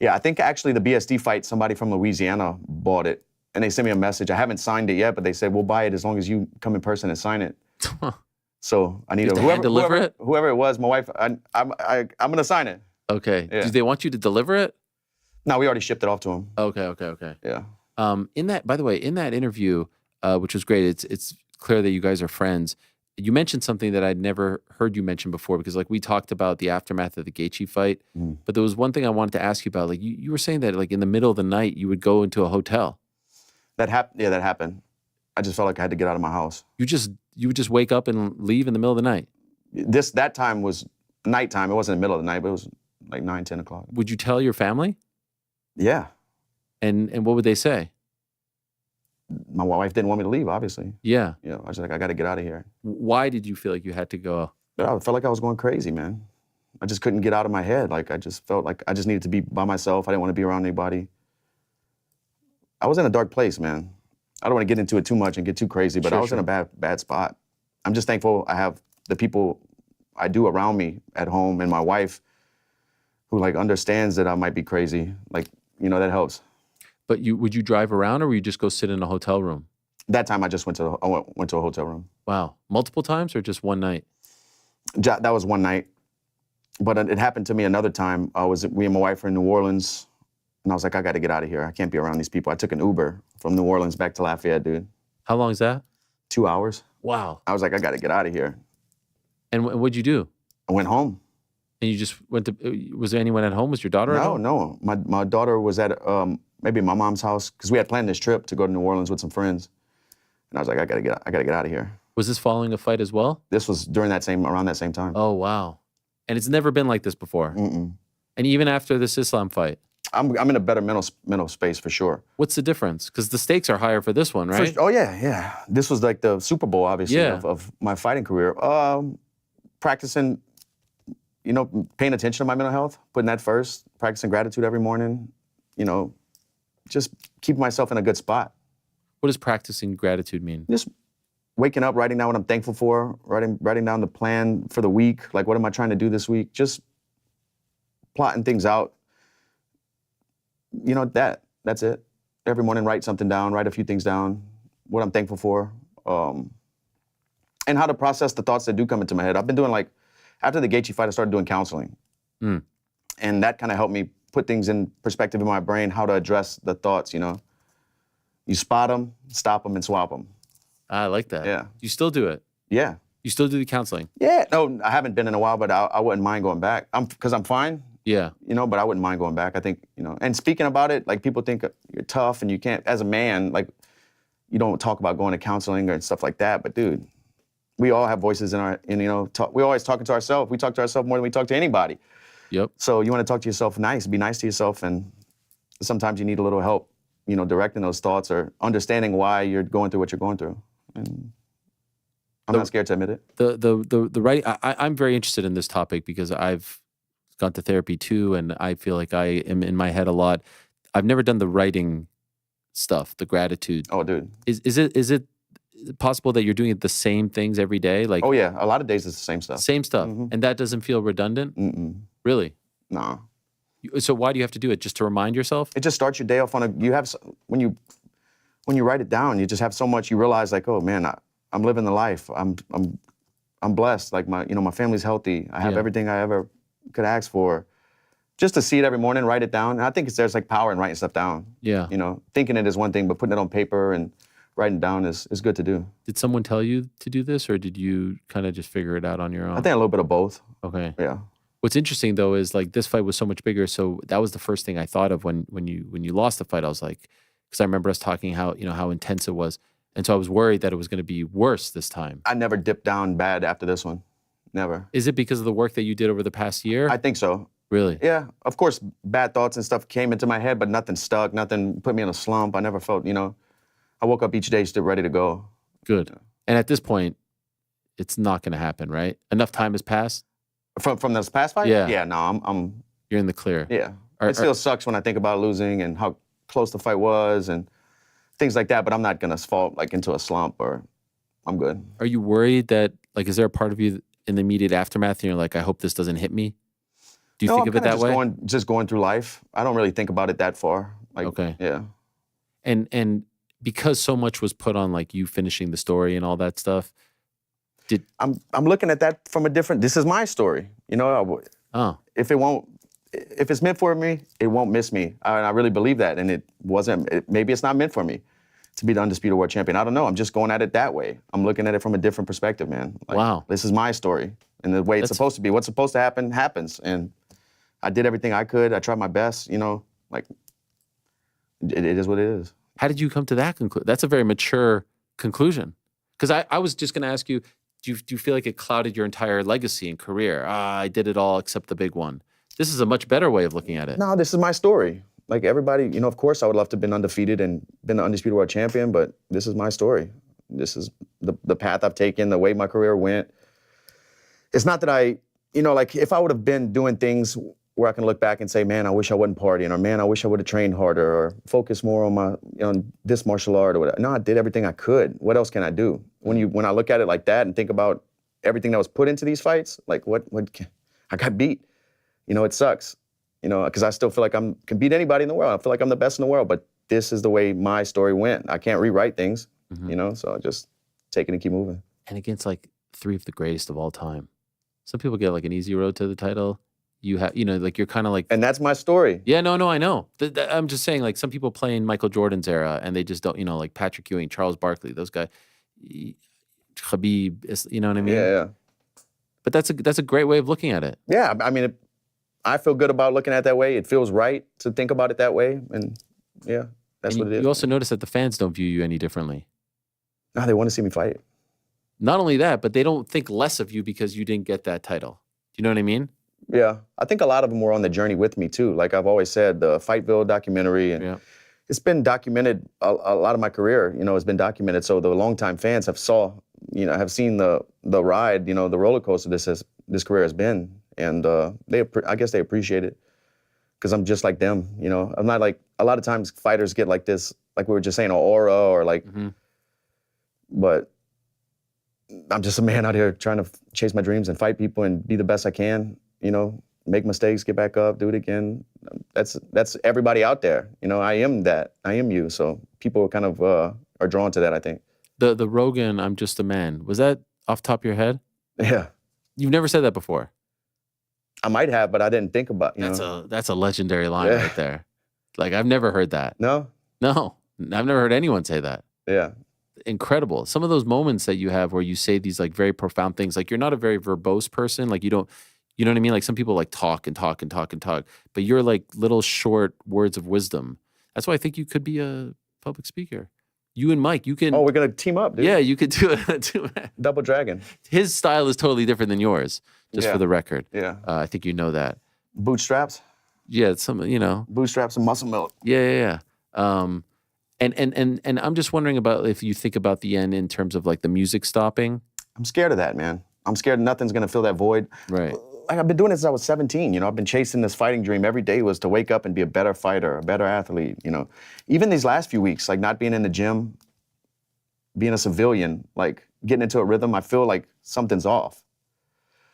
Yeah, I think actually the BSD fight, somebody from Louisiana bought it, and they sent me a message. I haven't signed it yet, but they said, we'll buy it as long as you come in person and sign it. So I need whoever it was, my wife, I'm going to sign it.
Okay.
Yeah.
Do they want you to deliver it?
No, we already shipped it off to them.
Okay.
Yeah.
By the way, in that interview, which was great, it's clear that you guys are friends. You mentioned something that I'd never heard you mention before, because like we talked about the aftermath of the Gaethje fight, but there was one thing I wanted to ask you about. Like you were saying that like in the middle of the night you would go into a hotel.
That happened. I just felt like I had to get out of my house.
You would just wake up and leave in the middle of the night.
That time was nighttime. It wasn't the middle of the night, but it was like 9, 10 o'clock.
Would you tell your family?
Yeah.
And what would they say?
My wife didn't want me to leave, obviously.
Yeah.
You know, I was like, I got to get out of here.
Why did you feel like you had to go?
I felt like I was going crazy, man. I just couldn't get out of my head. Like, I just felt like I just needed to be by myself. I didn't want to be around anybody. I was in a dark place, man. I don't want to get into it too much and get too crazy, but I was in a bad spot. I'm just thankful I have the people I do around me at home and my wife who, like, understands that I might be crazy. Like, you know, that helps.
But would you drive around, or would you just go sit in a hotel room?
That time I just went to a hotel room.
Wow. Multiple times or just one night?
That was one night. But it happened to me another time. Me and my wife were in New Orleans, and I was like, I got to get out of here. I can't be around these people. I took an Uber from New Orleans back to Lafayette, dude.
How long is that?
2 hours.
Wow.
I was like, I got to get out of here.
And what'd you do?
I went home.
And you just went to, was there anyone at home? Was your daughter at home?
No. My daughter was at maybe my mom's house, because we had planned this trip to go to New Orleans with some friends. And I was like, I gotta get out of here.
Was this following a fight as well?
This was around that same time.
Oh, wow. And it's never been like this before?
Mm-mm.
And even after this Islam fight?
I'm in a better mental space for sure.
What's the difference? Because the stakes are higher for this one, right?
Yeah. This was like the Super Bowl, obviously, of my fighting career. Practicing, you know, paying attention to my mental health, putting that first, practicing gratitude every morning, you know, just keep myself in a good spot.
What does practicing gratitude mean?
Just waking up, writing down what I'm thankful for, writing down the plan for the week. Like, what am I trying to do this week? Just plotting things out. You know, that's it. Every morning, write something down, write a few things down, what I'm thankful for, and how to process the thoughts that do come into my head. I've been doing, like, after the Gaethje fight, I started doing counseling. And that kind of helped me put things in perspective in my brain, how to address the thoughts, you know. You spot them, stop them, and swap them.
I like that.
Yeah.
You still do it?
Yeah.
You still do the counseling?
Yeah. No, I haven't been in a while, but I wouldn't mind going back. Because I'm fine.
Yeah.
You know, but I wouldn't mind going back. I think, you know, and speaking about it, like, people think you're tough and you can't, as a man, like, you don't talk about going to counseling or stuff like that. But, dude, we all have voices we're always talking to ourselves. We talk to ourselves more than we talk to anybody.
Yep.
So you want to talk to yourself be nice to yourself, and sometimes you need a little help, you know, directing those thoughts or understanding why you're going through what you're going through. And I'm not scared to admit it.
The writing. I'm very interested in this topic because I've gone to therapy too, and I feel like I am in my head a lot. I've never done the writing stuff, the gratitude.
Oh, dude.
Is it possible that you're doing the same things every day? Like,
Oh yeah, a lot of days it's the same stuff.
Same stuff, and that doesn't feel redundant. Really?
No.
So why do you have to do it? Just to remind yourself?
It just starts your day off on a. You have when you write it down, you just have so much. You realize like, oh man, I'm living the life. I'm blessed. Like my family's healthy. I have everything I ever could ask for. Just to see it every morning, write it down. And I think there's like power in writing stuff down. Yeah. Thinking it is one thing, but putting it on paper and writing it down is good to do.
Did someone tell you to do this, or did you kind of just figure it out on your own?
I think a little bit of both.
Okay.
Yeah.
What's interesting though is like this fight was so much bigger. So that was the first thing I thought of when you lost the fight. I was like, because I remember us talking how intense it was, and so I was worried that it was going to be worse this time.
I never dipped down bad after this one. Never.
Is it because of the work that you did over the past year?
I think so.
Really?
Yeah. Of course, bad thoughts and stuff came into my head, but nothing stuck. Nothing put me in a slump. I never felt, I woke up each day still ready to go.
Good. Yeah. And at this point, it's not going to happen, right? Enough time has passed?
From this past fight?
Yeah.
Yeah, no, I'm
You're in the clear.
Yeah. It still sucks when I think about losing and how close the fight was and things like that, but I'm not going to fall like into a slump or I'm good.
Are you worried that, like, is there a part of you in the immediate aftermath and you're like, I hope this doesn't hit me? Do you think of it that way?
Just going through life. I don't really think about it that far. Like,
okay.
Yeah.
And because so much was put on like you finishing the story and all that stuff,
I'm looking at that from a different. This is my story. If it's meant for me, it won't miss me. I really believe that, and it wasn't. Maybe it's not meant for me to be the undisputed world champion. I don't know. I'm just going at it that way. I'm looking at it from a different perspective, man. Like, wow. This is my story, and the way it's supposed to be. What's supposed to happen happens, and I did everything I could. I tried my best. Like it is what it is.
How did you come to that conclusion? That's a very mature conclusion. Because I was just going to ask you, do you feel like it clouded your entire legacy and career? I did it all except the big one. This is a much better way of looking at it.
No, this is my story. Like everybody, of course I would love to have been undefeated and been the undisputed world champion, but this is my story. This is the path I've taken, the way my career went. It's not that like if I would have been doing things where I can look back and say, man, I wish I wasn't partying, or man, I wish I would have trained harder, or focused more on my, this martial art or whatever. No, I did everything I could. What else can I do? When I look at it like that and think about everything that was put into these fights, like I got beat. It sucks. Because I still feel like I can beat anybody in the world. I feel like I'm the best in the world, but this is the way my story went. I can't rewrite things, so I just take it and keep moving.
And against like three of the greatest of all time. Some people get like an easy road to the title. You have, like you're kind of like.
And that's my story.
Yeah, no, I know. I'm just saying, like some people play in Michael Jordan's era and they just don't, like Patrick Ewing, Charles Barkley, those guys, Khabib, you know what I mean?
Yeah.
But that's a great way of looking at it.
Yeah, I mean, I feel good about looking at it that way. It feels right to think about it that way. And yeah, that's what it is.
You also notice that the fans don't view you any differently.
No, they want to see me fight.
Not only that, but they don't think less of you because you didn't get that title. Do you know what I mean?
Yeah. I think a lot of them were on the journey with me too. Like I've always said, the Fightville documentary, and it's been documented, a lot of my career, has been documented. So the longtime fans have seen the ride, the roller coaster this career has been. And I guess they appreciate it because I'm just like them, I'm not like, a lot of times fighters get like this, like we were just saying, an aura or like, but I'm just a man out here trying to chase my dreams and fight people and be the best I can, make mistakes, get back up, do it again. That's everybody out there. I am that. I am you. So people kind of are drawn to that, I think.
The Rogan, I'm just a man. Was that off the top of your head?
Yeah.
You've never said that before?
I might have, but I didn't think about,
That's a legendary line right there. Like, I've never heard that.
No?
No. I've never heard anyone say that.
Yeah.
Incredible. Some of those moments that you have where you say these like very profound things, like you're not a very verbose person. Like you know what I mean? Like some people like talk and talk and talk and talk, but you're like little short words of wisdom. That's why I think you could be a public speaker. You and Mike, you can.
Oh, we're going to team up, dude.
Yeah, you could do it.
Double dragon.
His style is totally different than yours, just for the record.
Yeah.
I think you know that.
Bootstraps?
Yeah,
Bootstraps and muscle milk.
Yeah. And I'm just wondering about if you think about the end in terms of like the music stopping.
I'm scared of that, man. I'm scared nothing's gonna fill that void.
Right.
Like I've been doing this since I was 17. You know, I've been chasing this fighting dream every day was to wake up and be a better fighter, a better athlete. You know, even these last few weeks, like not being in the gym, being a civilian, like getting into a rhythm, I feel like something's off.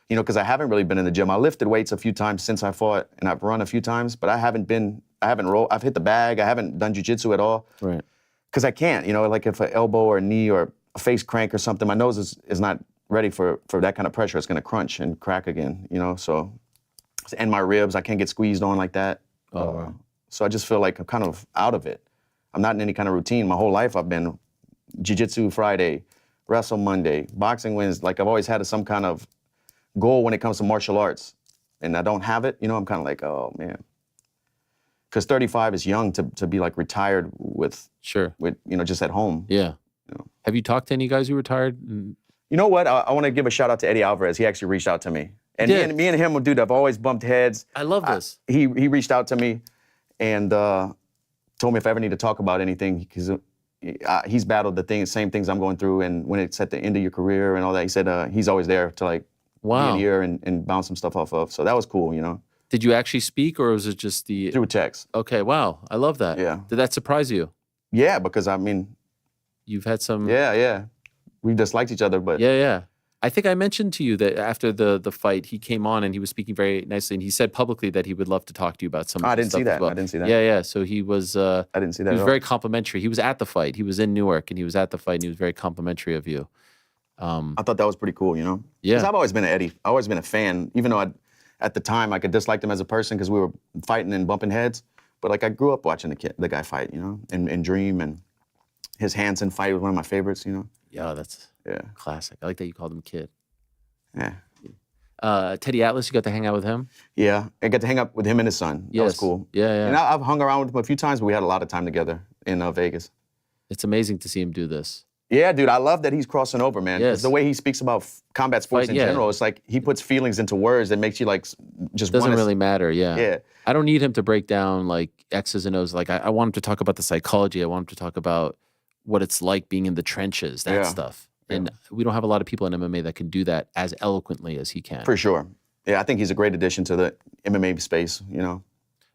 You know, because I haven't really been in the gym. I lifted weights a few times since I fought, and I've run a few times, but I haven't rolled. I've hit the bag. I haven't done jiu-jitsu at all.
Right.
Because I can't. You know, like if an elbow or a knee or a face crank or something, my nose is not ready for that kind of pressure. It's gonna crunch and crack again, you know, so. And my ribs, I can't get squeezed on like that.
Oh, wow.
So I just feel like I'm kind of out of it. I'm not in any kind of routine. My whole life I've been jiu-jitsu Friday, wrestle Monday, boxing Wednesday. Like I've always had some kind of goal when it comes to martial arts. And I don't have it, you know, I'm kind of like, oh man. Because 35 is young to be like retired with,
Sure.
you know, just at home.
Yeah.
You know.
Have you talked to any guys who retired?
You know what? I want to give a shout out to Eddie Alvarez. He actually reached out to me. And me and him, dude, I've always bumped heads.
I love this.
He reached out to me and told me if I ever need to talk about anything, because he's battled the same things I'm going through. And when it's at the end of your career and all that, he said he's always there to like be in here and bounce some stuff off of. So that was cool, you know.
Did you actually speak, or was it just the...
Through text.
Okay, wow. I love that.
Yeah.
Did that surprise you?
Yeah, because I mean...
You've had some...
Yeah. We disliked each other, but...
Yeah. I think I mentioned to you that after the fight, he came on and he was speaking very nicely, and he said publicly that he would love to talk to you about some
I didn't
stuff
see that.
as well.
I didn't see that.
Yeah. So he was...
I didn't see that
He was
at all.
very complimentary. He was at the fight. He was in Newark, and he was at the fight, and he was very complimentary of you.
I thought that was pretty cool, you know?
Yeah.
Because I've always been an Eddie. I've always been a fan, even though at the time I could dislike him as a person because we were fighting and bumping heads. But like I grew up watching the guy fight, you know, and Dream, and his Hansen fight was one of my favorites, you know?
Yeah, that's classic. I like that you called him kid.
Yeah.
Teddy Atlas, you got to hang out with him?
Yeah, I got to hang up with him and his son. That was cool.
Yeah.
And I've hung around with him a few times, but we had a lot of time together in Vegas.
It's amazing to see him do this.
Yeah, dude, I love that he's crossing over, man.
Yes.
The way he speaks about combat sports in general, it's like he puts feelings into words that makes you like just
doesn't really matter, yeah.
Yeah.
I don't need him to break down like X's and O's. Like I want him to talk about the psychology. I want him to talk about what it's like being in the trenches, that stuff. And we don't have a lot of people in MMA that can do that as eloquently as he can.
For sure. Yeah, I think he's a great addition to the MMA space, you know.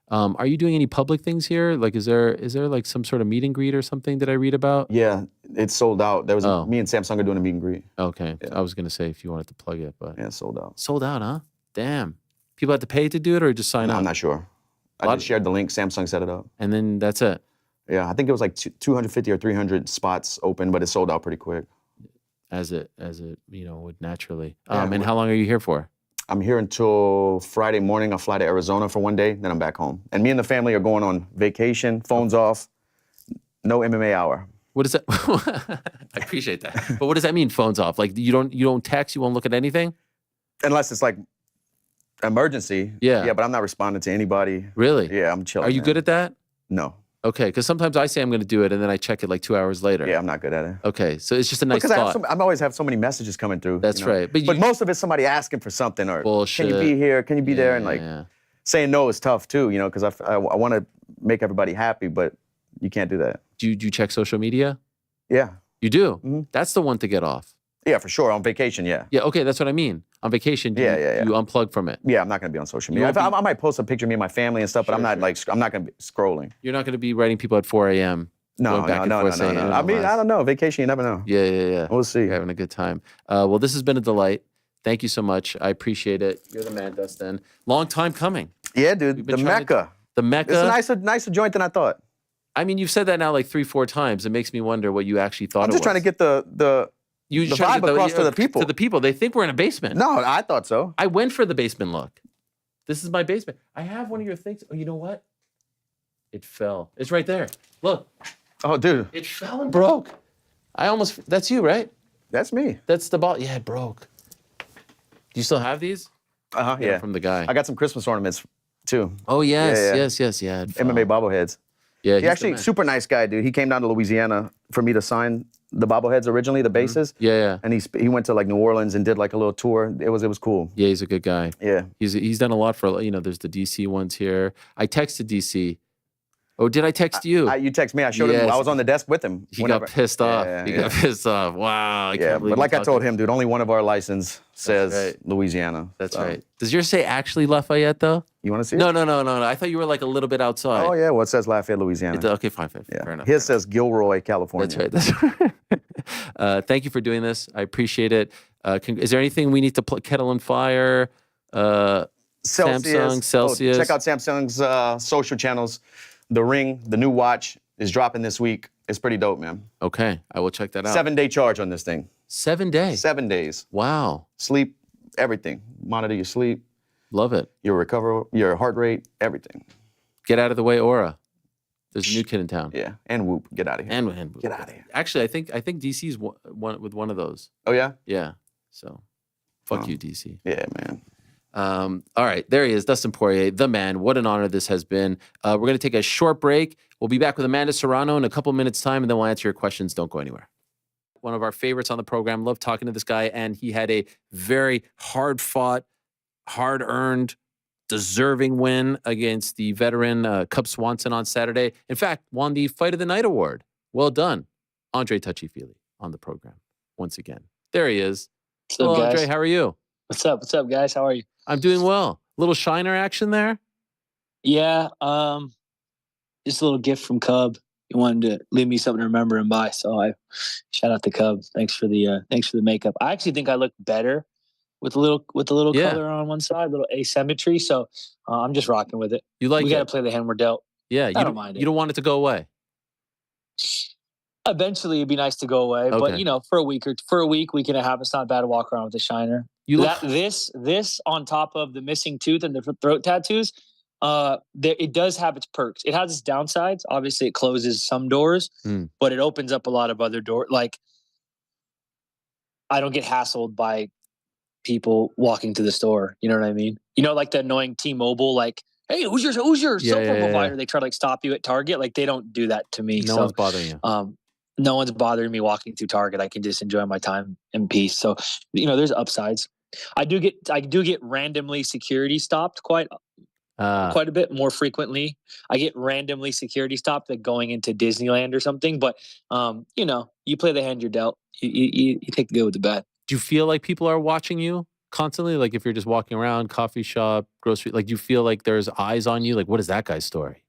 Are you doing any public things here? Like, is there like some sort of meet and greet or something that I read about?
Yeah, it's sold out. There was me and Samsung are doing a meet and greet.
Okay, I was gonna say if you wanted to plug it, but
yeah, sold out.
Sold out, huh? Damn. People have to pay to do it, or just sign up?
I'm not sure. I just shared the link. Samsung set it up,
and then that's it.
Yeah, I think it was like 250 or 300 spots open, but it sold out pretty quick.
As it would naturally. And how long are you here for?
I'm here until Friday morning. I'll fly to Arizona for one day, then I'm back home. And me and the family are going on vacation, phones off, no MMA hour.
What is that? I appreciate that. But what does that mean, phones off? Like you don't text, you won't look at anything?
Unless it's like emergency. Yeah, but I'm not responding to anybody.
Really?
Yeah, I'm chilling.
Are you good at that?
No.
Okay, because sometimes I say I'm going to do it, and then I check it like 2 hours later.
Yeah, I'm not good at it.
Okay, so it's just a nice thought.
I always have so many messages coming through.
That's right.
But most of it's somebody asking for something, or
bullshit.
Can you be here? Can you be there? And like saying no is tough too, you know, because I want to make everybody happy, but you can't do that.
Do you check social media?
Yeah.
You do?
Mm-hmm.
That's the one to get off.
Yeah, for sure. On vacation, yeah.
Yeah, okay, that's what I mean. On vacation, you unplug from it.
Yeah, I'm not going to be on social media. I might post a picture of me and my family and stuff, but I'm not going to be scrolling.
You're not going to be writing people at 4 a.m.
No. I mean, I don't know. Vacation, you never know.
Yeah.
We'll see.
You're having a good time. Well, this has been a delight. Thank you so much. I appreciate it. You're the man, Dustin. Long time coming.
Yeah, dude. The Mecca.
The Mecca.
It's a nicer joint than I thought.
I mean, you've said that now like 3-4 times. It makes me wonder what you actually thought it was.
I'm just trying to get the vibe across to the people.
To the people. They think we're in a basement.
No, I thought so.
I went for the basement look. This is my basement. I have one of your things. Oh, you know what? It fell. It's right there. Look.
Oh, dude.
It fell and broke. That's you, right?
That's me.
That's the ball. Yeah, it broke. Do you still have these?
Yeah.
From the guy.
I got some Christmas ornaments too.
Oh, yes. Yeah.
MMA bobbleheads. Yeah, he actually super nice guy, dude. He came down to Louisiana for me to sign the bobbleheads originally, the bases.
Yeah.
And he went to like New Orleans and did like a little tour. It was cool.
Yeah, he's a good guy.
Yeah.
He's done a lot for, there's the DC ones here. I texted DC Oh, did I text you?
You text me. I showed him.
Yes.
I was on the desk with him.
He got pissed off.
Yeah,
He got pissed off. Wow. I
Yeah,
can't believe
but like
you
I told
talked-
him, dude, only one of our license says
right.
Louisiana.
That's
so.
right. Does yours say actually Lafayette though?
You want to see
No,
it?
no. I thought you were like a little bit outside.
Oh, yeah. Well, it says Lafayette, Louisiana.
Okay, fine.
Yeah.
Fair enough.
His says Gilroy, California.
That's right. Thank you for doing this. I appreciate it. Is there anything we need to kettle and fire? Samsung, Celsius.
Oh, check out Samsung's social channels. The Ring, the new watch, is dropping this week. It's pretty dope, man.
Okay, I will check that out.
7-day charge on this thing.
7 days?
7 days.
Wow.
Sleep, everything. Monitor your sleep.
Love it.
Your your heart rate, everything.
Get out of the way, Aura. There's a new kid in town.
Yeah, and Whoop. Get out of here.
And Whoop.
Get out of here.
Actually, I think DC's one with one of those.
Oh, yeah?
Yeah. So, fuck you, DC.
Yeah, man.
All right, there he is, Dustin Poirier, the man. What an honor this has been. We're going to take a short break. We'll be back with Amanda Serrano in a couple minutes' time, and then we'll answer your questions. Don't go anywhere. One of our favorites on the program. Love talking to this guy, and he had a very hard-fought, hard-earned, deserving win against the veteran Cub Swanson on Saturday. In fact, won the Fight of the Night award. Well done. Andre Touchy-Feely on the program once again. There he is.
What's up,
Hello,
guys?
Andre, how are you?
What's up? What's up, guys? How are you?
I'm doing well. Little Shiner action there?
Yeah, just a little gift from Cub. He wanted to leave me something to remember him by, so I shout out to Cub. Thanks for the makeup. I actually think I look better with a little color on one side, a little asymmetry. So I'm just rocking with it.
You like
we
it?
got to play the hand we're dealt.
Yeah,
I don't mind it.
You don't want it to go away.
Eventually, it'd be nice to go away, but for a week, week and a half, it's not bad to walk around with a shiner. This on top of the missing tooth and the throat tattoos, it does have its perks. It has its downsides. Obviously, it closes some doors, but it opens up a lot of other doors. Like, I don't get hassled by people walking to the store. You know what I mean? You know, like the annoying T-Mobile, like, hey, who's your cell phone provider? They try to stop you at Target. Like, they don't do that to me.
No one's bothering you.
No one's bothering me walking through Target. I can just enjoy my time in peace. So, there's upsides. I do get randomly security stopped quite a bit more frequently. I get randomly security stopped like going into Disneyland or something. But you play the hand you're dealt. You take the good with the bad.
Do you feel like people are watching you constantly? Like if you're just walking around, coffee shop, grocery, like do you feel like there's eyes on you? Like what is that guy's story?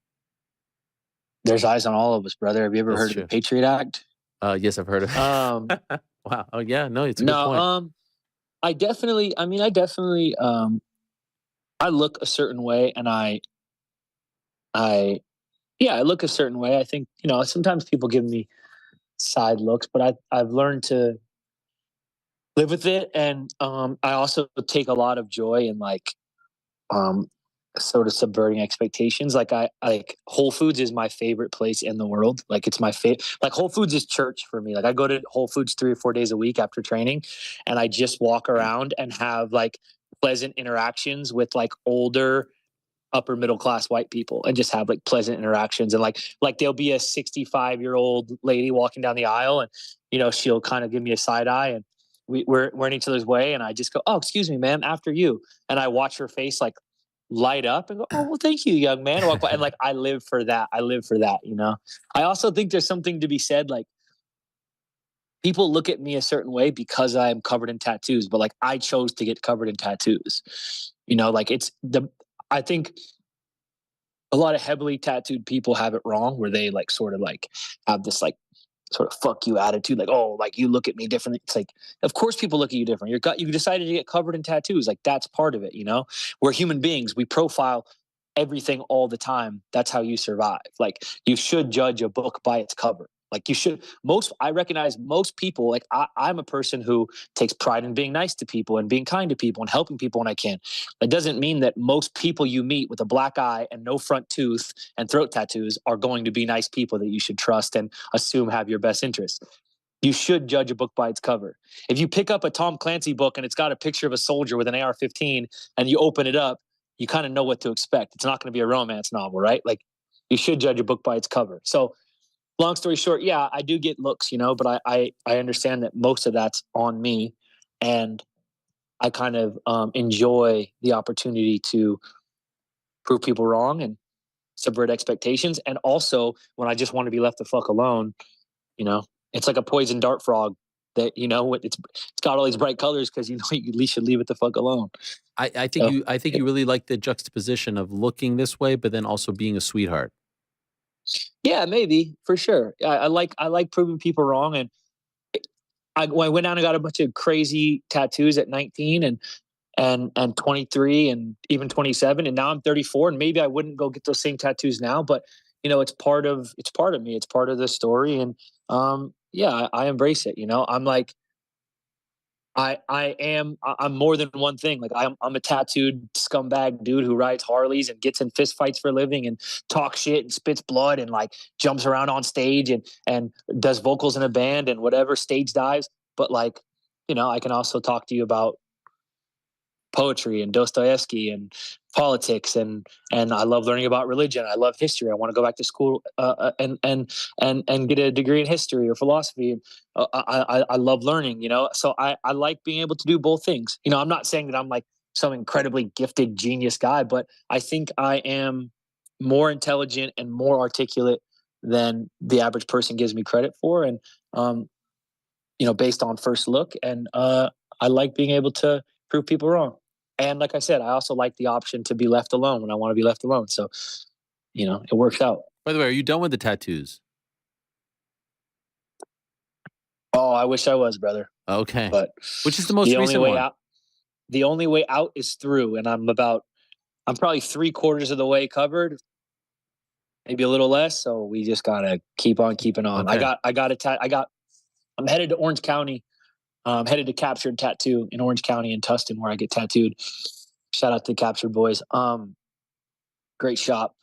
There's eyes on all of us, brother. Have you ever heard of the Patriot Act?
Yes, I've heard of it. Wow. Oh yeah, no, it's a good point.
I definitely I look a certain way and I look a certain way. I think, sometimes people give me side looks, but I've learned to live with it. And I also take a lot of joy in sort of subverting expectations. Like Whole Foods is my favorite place in the world. Like it's my favorite. Like Whole Foods is church for me. Like I go to Whole Foods 3 or 4 days a week after training, and I just walk around and have like pleasant interactions with like older, upper middle class white people, and just have like pleasant interactions. And like there'll be a 65-year-old lady walking down the aisle, and she'll kind of give me a side eye, and we're in each other's way, and I just go, "Oh, excuse me, ma'am, after you." And I watch her face like light up and go, "Oh, well, thank you, young man." Walk by, and like I live for that. I also think there's something to be said, like people look at me a certain way because I'm covered in tattoos, but like I chose to get covered in tattoos. Like I think a lot of heavily tattooed people have it wrong, where they like sort of like have this like sort of fuck you attitude, like, oh, like you look at me differently. It's like, of course people look at you different. You decided to get covered in tattoos. Like that's part of it, We're human beings. We profile everything all the time. That's how you survive. Like you should judge a book by its cover. Like you should. I recognize most people, like I'm a person who takes pride in being nice to people and being kind to people and helping people when I can. That doesn't mean that most people you meet with a black eye and no front tooth and throat tattoos are going to be nice people that you should trust and assume have your best interests. You should judge a book by its cover. If you pick up a Tom Clancy book and it's got a picture of a soldier with an AR-15 and you open it up, you kind of know what to expect. It's not going to be a romance novel, right? Like you should judge a book by its cover. So long story short, yeah, I do get looks, but I understand that most of that's on me, and I kind of enjoy the opportunity to prove people wrong and subvert expectations. And also when I just want to be left the fuck alone, you know, it's like a poison dart frog that, you know, it's got all these bright colors because, you know, you at least should leave it the fuck alone.
I think you really like the juxtaposition of looking this way, but then also being a sweetheart.
Yeah, maybe, for sure. I like proving people wrong. And I went down and got a bunch of crazy tattoos at 19 and 23 and even 27. And now I'm 34, and maybe I wouldn't go get those same tattoos now, but you know, it's part of me. It's part of the story. And yeah, I embrace it. You know, I'm like, I'm more than one thing. Like I'm a tattooed scumbag dude who rides Harleys and gets in fist fights for a living and talks shit and spits blood and like jumps around on stage and does vocals in a band and whatever, stage dives. But like, you know, I can also talk to you about poetry and Dostoevsky and politics and I love learning about religion. I love history. I want to go back to school and get a degree in history or philosophy. I love learning, you know. So I like being able to do both things. You know, I'm not saying that I'm like some incredibly gifted genius guy, but I think I am more intelligent and more articulate than the average person gives me credit for. And you know, based on first look, and I like being able to prove people wrong. And like I said, I also like the option to be left alone when I want to be left alone. So, you know, it works out.
By the way, are you done with the tattoos?
Oh, I wish I was, brother.
Okay.
But
which is the most recent one?
The only way out is through, and I'm probably 3/4 of the way covered, maybe a little less. So we just gotta keep on keeping on.
Okay.
I'm headed to Orange County. Headed to Captured Tattoo in Orange County in Tustin, where I get tattooed. Shout out to the Captured boys. Great shop.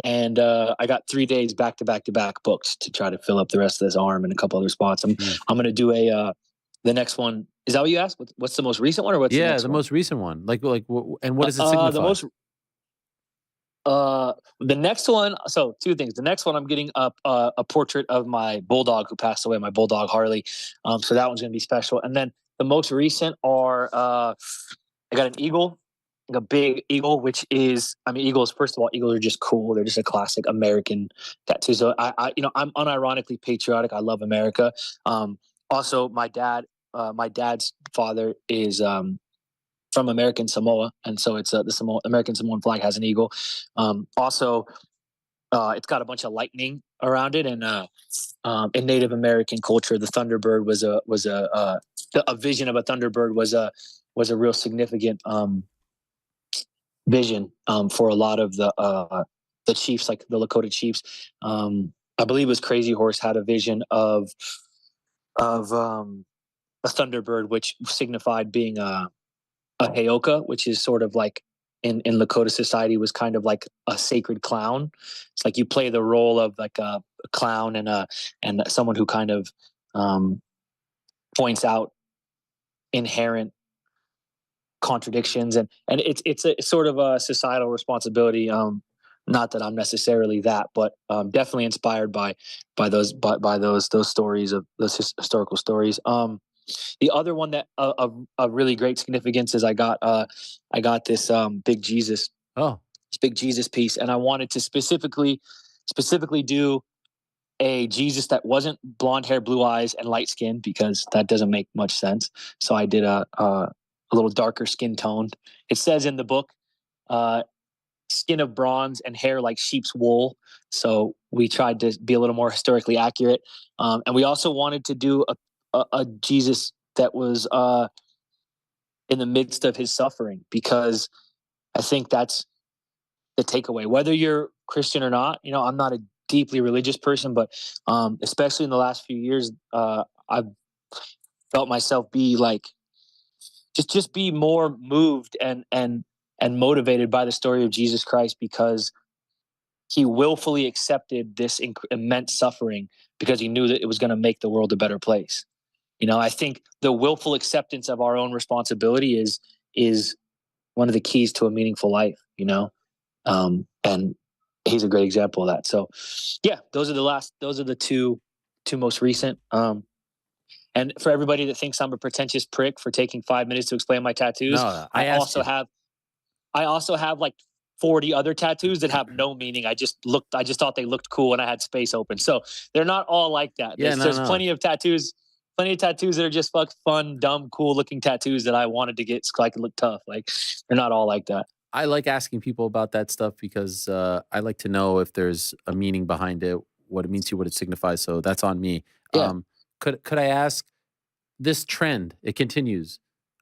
And I got 3 days back to back booked to try to fill up the rest of this arm and a couple other spots. I'm going to do the next one. Is that what you asked? What's the most recent one, or what's the next one?
most recent one. Like, and what does it signify?
The next one. So 2 things. The next one, I'm getting a portrait of my bulldog who passed away, my bulldog Harley. So that one's going to be special. And then the most recent are I got an eagle, like a big eagle, which is, I mean, eagles. First of all, eagles are just cool. They're just a classic American tattoo. So I you know, I'm unironically patriotic. I love America. Also, my dad's father is from American Samoa, and so it's the American Samoan flag has an eagle. Also, it's got a bunch of lightning around it, and in Native American culture, the Thunderbird was a vision of a Thunderbird was a real significant vision for a lot of the chiefs, like the Lakota chiefs. I believe it was Crazy Horse had a vision of a Thunderbird, which signified being a Heoka, which is sort of like in Lakota society was kind of like a sacred clown. It's like you play the role of like a clown and someone who kind of points out inherent contradictions, and it's a sort of a societal responsibility. Not that I'm necessarily that, but definitely inspired by those stories of those historical stories. The other one that of really great significance is I got this big Jesus.
Oh,
this big Jesus piece, and I wanted to specifically do a Jesus that wasn't blonde hair, blue eyes, and light skin, because that doesn't make much sense. So I did a little darker skin toned. It says in the book, skin of bronze and hair like sheep's wool. So we tried to be a little more historically accurate, and we also wanted to do a Jesus that was in the midst of his suffering, because I think that's the takeaway. Whether you're Christian or not, you know, I'm not a deeply religious person, but especially in the last few years, I've felt myself be like just be more moved and motivated by the story of Jesus Christ, because he willfully accepted this immense suffering because he knew that it was going to make the world a better place. You know, I think the willful acceptance of our own responsibility is one of the keys to a meaningful life, you know? And he's a great example of that. So yeah, those are the two most recent. And for everybody that thinks I'm a pretentious prick for taking 5 minutes to explain my tattoos,
no,
I also have like 40 other tattoos that have no meaning. I just thought they looked cool and I had space open. So they're not all like that.
Yeah,
There's plenty of tattoos that are just fun, dumb, cool looking tattoos that I wanted to get so I could look tough. Like they're not all like that.
I like asking people about that stuff because I like to know if there's a meaning behind it, what it means to you, what it signifies. So that's on me.
Yeah.
Could I ask, this trend, it continues.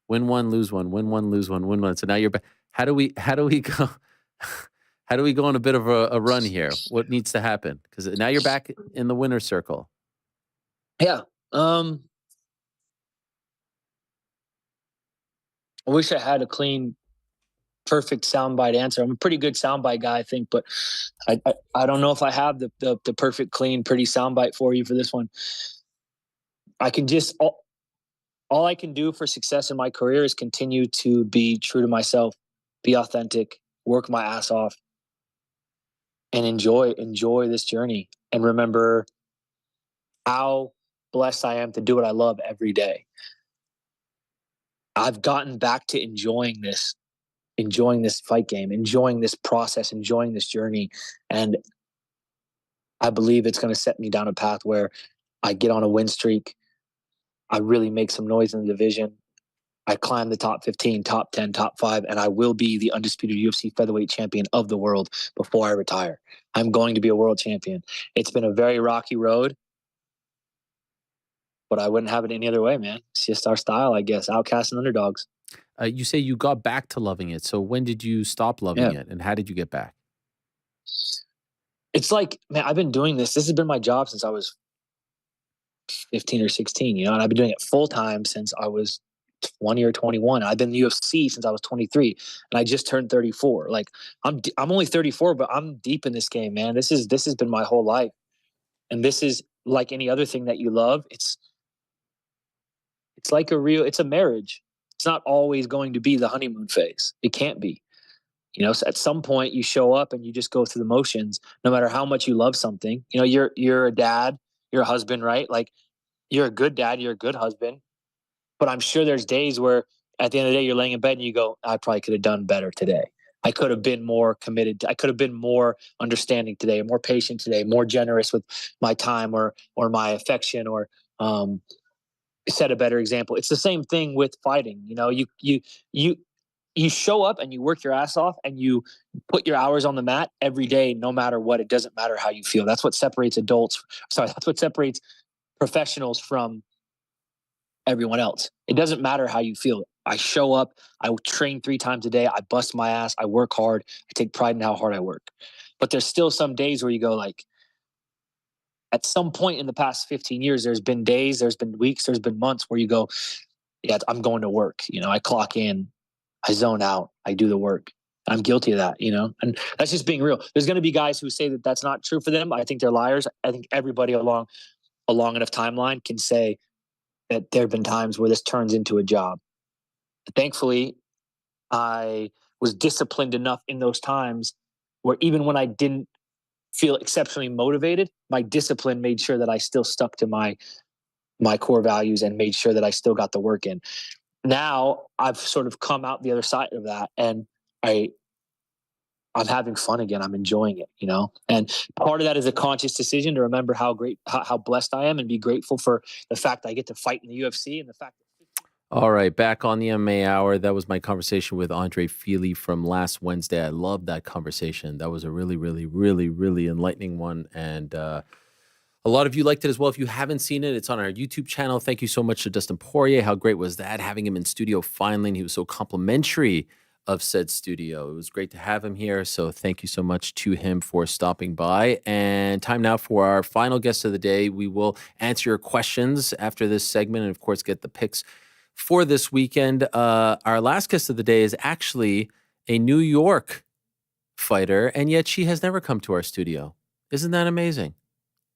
Win one, lose one, win one, lose one, win one. So now you're back. How do we go? How do we go on a bit of a run here? What needs to happen? Because now you're back in the winner's circle.
Yeah. I wish I had a clean, perfect soundbite answer. I'm a pretty good soundbite guy, I think, but I don't know if I have the perfect, clean, pretty soundbite for you for this one. I can just all I can do for success in my career is continue to be true to myself, be authentic, work my ass off, and enjoy this journey. And remember how blessed I am to do what I love every day. I've gotten back to enjoying this fight game, enjoying this process, enjoying this journey. And I believe it's going to set me down a path where I get on a win streak. I really make some noise in the division. I climb the top 15, top 10, top 5, and I will be the undisputed UFC featherweight champion of the world before I retire. I'm going to be a world champion. It's been a very rocky road, but I wouldn't have it any other way, man. It's just our style, I guess, outcasts and underdogs.
You say you got back to loving it. So when did you stop loving it, and how did you get back?
It's like, man, I've been doing this. This has been my job since I was 15 or 16, and I've been doing it full time since I was 20 or 21. I've been in the UFC since I was 23, and I just turned 34. Like I'm only 34, but I'm deep in this game, man. This has been my whole life, and this is like any other thing that you love. It's like it's a marriage. It's not always going to be the honeymoon phase. It can't be. So at some point you show up and you just go through the motions, no matter how much you love something. You're a dad, you're a husband, right? Like you're a good dad, you're a good husband. But I'm sure there's days where at the end of the day, you're laying in bed and you go, I probably could have done better today. I could have been more committed. I could have been more understanding today, more patient today, more generous with my time or my affection, or set a better example. It's the same thing with fighting. You show up and you work your ass off and you put your hours on the mat every day, no matter what. It doesn't matter how you feel. That's what separates that's what separates professionals from everyone else. It doesn't matter how you feel. I show up, I train 3 times a day, I bust my ass, I work hard, I take pride in how hard I work. But there's still some days where you go like, at some point in the past 15 years, there's been days, there's been weeks, there's been months where you go, yeah, I'm going to work. I clock in, I zone out, I do the work. I'm guilty of that, and that's just being real. There's going to be guys who say that that's not true for them. I think they're liars. I think everybody along a long enough timeline can say that there have been times where this turns into a job. Thankfully, I was disciplined enough in those times where even when I didn't feel exceptionally motivated, my discipline made sure that I still stuck to my core values and made sure that I still got the work in. Now I've sort of come out the other side of that, and I'm having fun again. I'm enjoying it, and part of that is a conscious decision to remember how blessed I am and be grateful for the fact I get to fight in the UFC and the fact that.
All right, back on the MMA Hour. That was my conversation with Andre Feely from last Wednesday. I loved that conversation. That was a really, really, really, really enlightening one. And a lot of you liked it as well. If you haven't seen it, it's on our YouTube channel. Thank you so much to Dustin Poirier. How great was that? Having him in studio finally. And he was so complimentary of said studio. It was great to have him here. So thank you so much to him for stopping by. And time now for our final guest of the day. We will answer your questions after this segment and, of course, get the picks for this weekend. Our last guest of the day is actually a New York fighter, and yet she has never come to our studio. Isn't that amazing?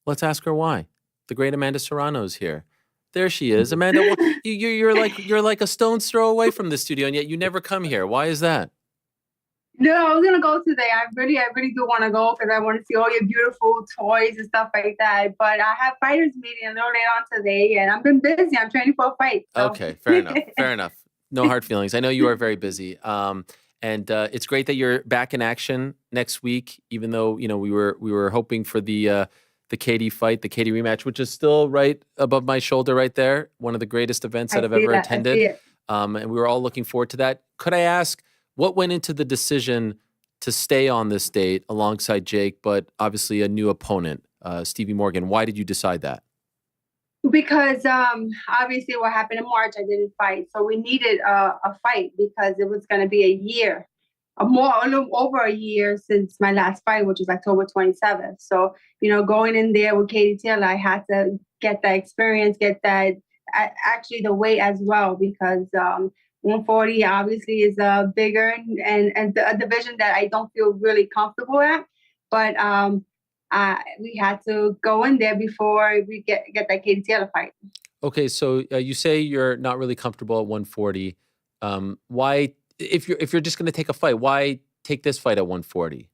Let's ask her why. The great Amanda Serrano is here. There she is. Amanda, you're like a stone's throw away from the studio, and yet you never come here. Why is that?
No, I was gonna go today. I really do want to go because I want to see all your beautiful toys and stuff like that. But I have fighters meeting a little later on today, and I've been busy. I'm training for a fight. So.
Okay, fair enough. Fair enough. No hard feelings. I know you are very busy. And it's great that you're back in action next week, even though, we were hoping for the Katie fight, the Katie rematch, which is still right above my shoulder right there. One of the greatest events that I've ever attended. And we were all looking forward to that. Could I ask, what went into the decision to stay on this date alongside Jake, but obviously a new opponent, Stevie Morgan? Why did you decide that?
Because obviously what happened in March, I didn't fight. So we needed a fight because it was going to be a year, a little over a year since my last fight, which was October 27th. So, going in there with Katie Taylor, I had to get that experience, get that, actually the weight as well, because 140 obviously is bigger and a division that I don't feel really comfortable at. But we had to go in there before we get that Katie Taylor fight.
Okay, so you say you're not really comfortable at 140. Why, if you're just going to take a fight, why take this fight at 140?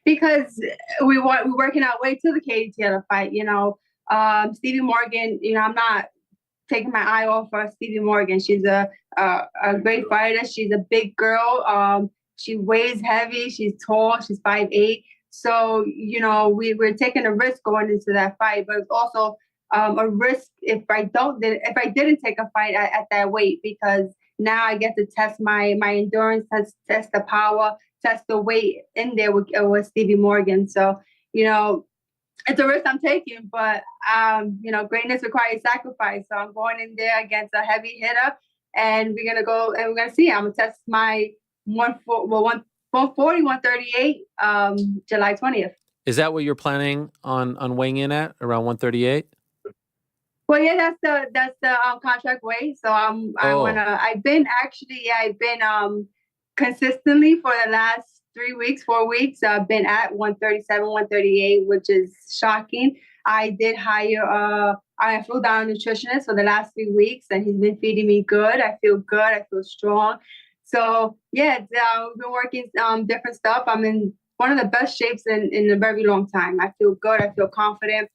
Because we're working our way to the Katie Taylor fight. Stevie Morgan. I'm not taking my eye off of Stevie Morgan. She's a great fighter. She's a big girl. She weighs heavy. She's tall. She's 5'8". So, we're taking a risk going into that fight, but it's also a risk if I didn't take a fight at that weight, because now I get to test my endurance, test the power, test the weight in there with Stevie Morgan. So, it's a risk I'm taking, but greatness requires sacrifice. So I'm going in there against a heavy hitter, and we're gonna go and we're gonna see. I'm gonna test my 140, 138, July 20th.
Is that what you're planning on weighing in at, around 138?
Well, yeah, that's the contract weight. So I've been consistently for the last 3 weeks, 4 weeks. I've been at 137, 138, which is shocking. I did hire I flew down a nutritionist for the last 3 weeks, and he's been feeding me good. I feel good. I feel strong. So yeah, we've been working different stuff. I'm in one of the best shapes in a very long time. I feel good. I feel confident.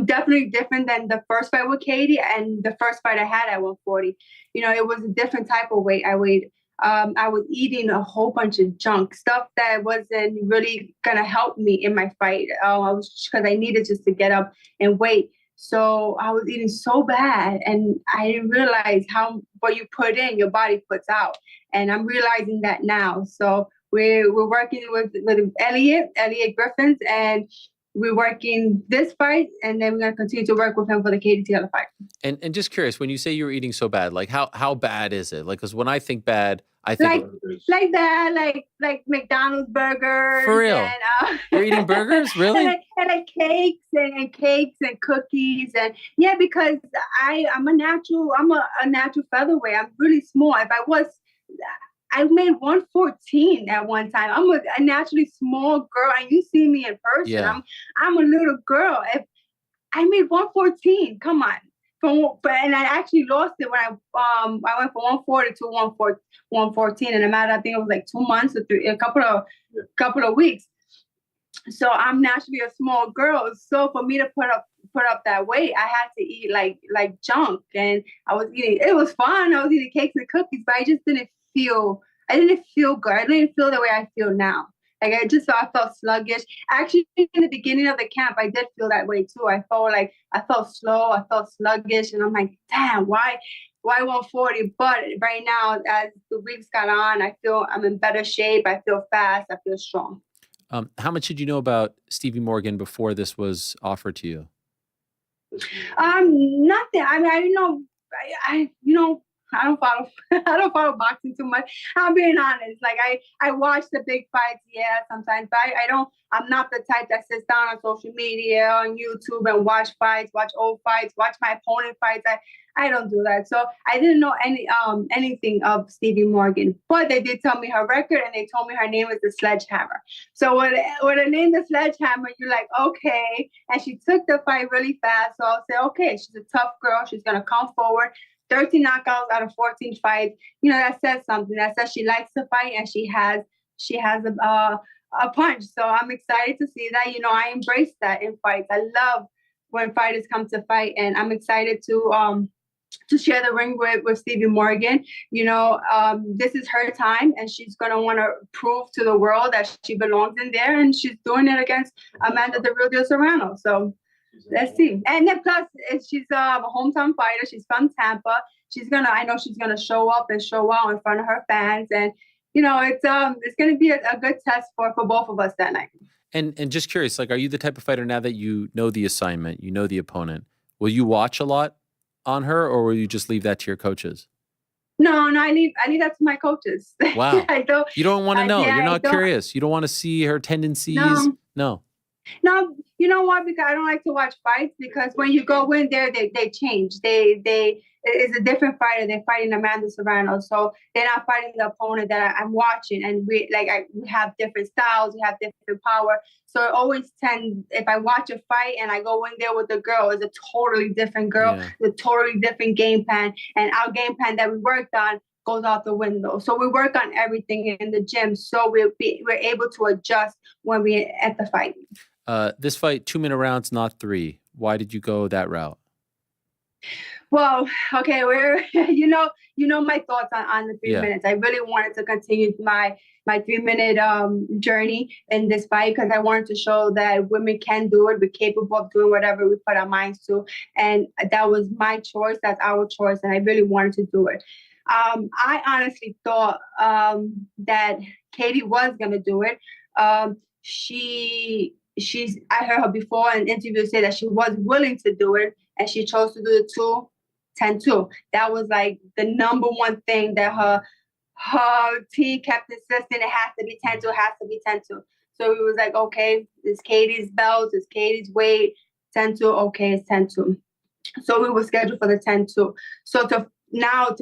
Definitely different than the first fight with Katie and the first fight I had at 140. It was a different type of weight. I was eating a whole bunch of junk stuff that wasn't really gonna help me in my fight. Because I needed just to get up and weight. So I was eating so bad, and I didn't realize what you put in, your body puts out. And I'm realizing that now. So we're working with Elliot Griffins, and we're working this fight, and then we're going to continue to work with him for the Katie Taylor fight.
And just curious, when you say you were eating so bad, like how bad is it? Like, because when I think bad, I think
like that, like McDonald's burgers.
For real?
And,
you're eating burgers, really?
and like cakes and cookies, and yeah, because I'm a natural featherweight. I'm really small. I made 114 at one time. I'm a naturally small girl, and you see me in person.
Yeah.
I'm a little girl. If I made 114, come on. And I actually lost it when I went from 140 to 114 in a matter, I think it was like 2 months or a couple of weeks. So I'm naturally a small girl. So for me to put up that weight, I had to eat like junk, and I was eating. It was fun. I was eating cakes and cookies, but I just didn't feel good. I didn't feel the way I feel now. Like I felt sluggish. Actually, in the beginning of the camp, I did feel that way too. I felt slow. I felt sluggish, and I'm like, damn, why 140? But right now, as the weeks got on, I feel I'm in better shape. I feel fast. I feel strong.
How much did you know about Stevie Morgan before this was offered to you?
Nothing. I mean, I didn't know. I don't follow boxing too much. I'm being honest. Like I watch the big fights, yeah, sometimes, but I'm not the type that sits down on social media, on YouTube, and watch old fights, watch my opponent fights. I don't do that. So I didn't know anything of Stevie Morgan, but they did tell me her record, and they told me her name was the Sledgehammer. So when her name the Sledgehammer, you're like, okay. And she took the fight really fast. So I'll say, okay, she's a tough girl. She's gonna come forward. 13 knockouts out of 14 fights. That says something. That says she likes to fight, and she has a punch. So I'm excited to see that. I embrace that in fights. I love when fighters come to fight, and I'm excited to to share the ring with Stevie Morgan. This is her time, and she's going to want to prove to the world that she belongs in there, and she's doing it against Amanda the Real Deal Serrano. So let's see. And then plus, she's a hometown fighter. She's from Tampa. I know she's gonna show up and show out in front of her fans, and it's gonna be a good test for both of us that night.
And just curious, like, are you the type of fighter now that you know the assignment, you know the opponent? Will you watch a lot on her, or will you just leave that to your coaches?
No, I leave that to my coaches.
Wow.
I don't.
You don't want to know.
Yeah,
You're not curious. You don't want to see her tendencies. No.
No, you know what? Because I don't like to watch fights, because when you go in there, they change. It's a different fighter. They're fighting Amanda Serrano, so they're not fighting the opponent that I'm watching. And we have different styles, we have different power. So it always tends, if I watch a fight and I go in there with a girl, it's a totally different girl, with a totally different game plan, and our game plan that we worked on goes out the window. So we work on everything in the gym, so we're able to adjust when we're at the fight.
This fight, 2-minute rounds, not 3. Why did you go that route?
Well, okay, you know my thoughts on the 3 minutes. I really wanted to continue my 3-minute journey in this fight, because I wanted to show that women can do it. We're capable of doing whatever we put our minds to, and that was my choice. That's our choice, and I really wanted to do it. I honestly thought that Katie was gonna do it. I heard her before in interviews say that she was willing to do it, and she chose to do the 10-2. That was like the number one thing that her team kept insisting. It has to be 10-2, it has to be 10-2. So it was like, okay, it's Katie's belt, it's Katie's weight, 10-2, okay, it's 10-2. So we were scheduled for the 10-2. So to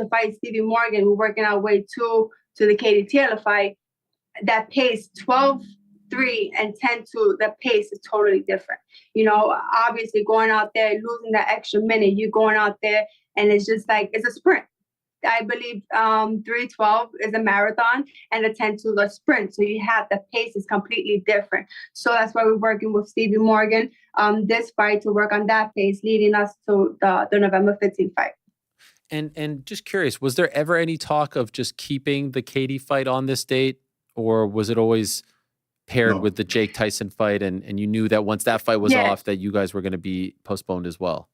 fight Stevie Morgan, we're working our way to the Katie Taylor fight. That pace, 12-3 and 10-2, the pace is totally different. Obviously going out there, losing that extra minute, you're going out there and it's just like, it's a sprint. I believe 3-12 is a marathon and the 10-2 is a sprint. So you have, the pace is completely different. So that's why we're working with Stevie Morgan this fight to work on that pace, leading us to the November 15th fight.
And just curious, was there ever any talk of just keeping the Katie fight on this date, or was it always paired with the Jake Tyson fight, and you knew that once that fight was off, that you guys were going to be postponed as well?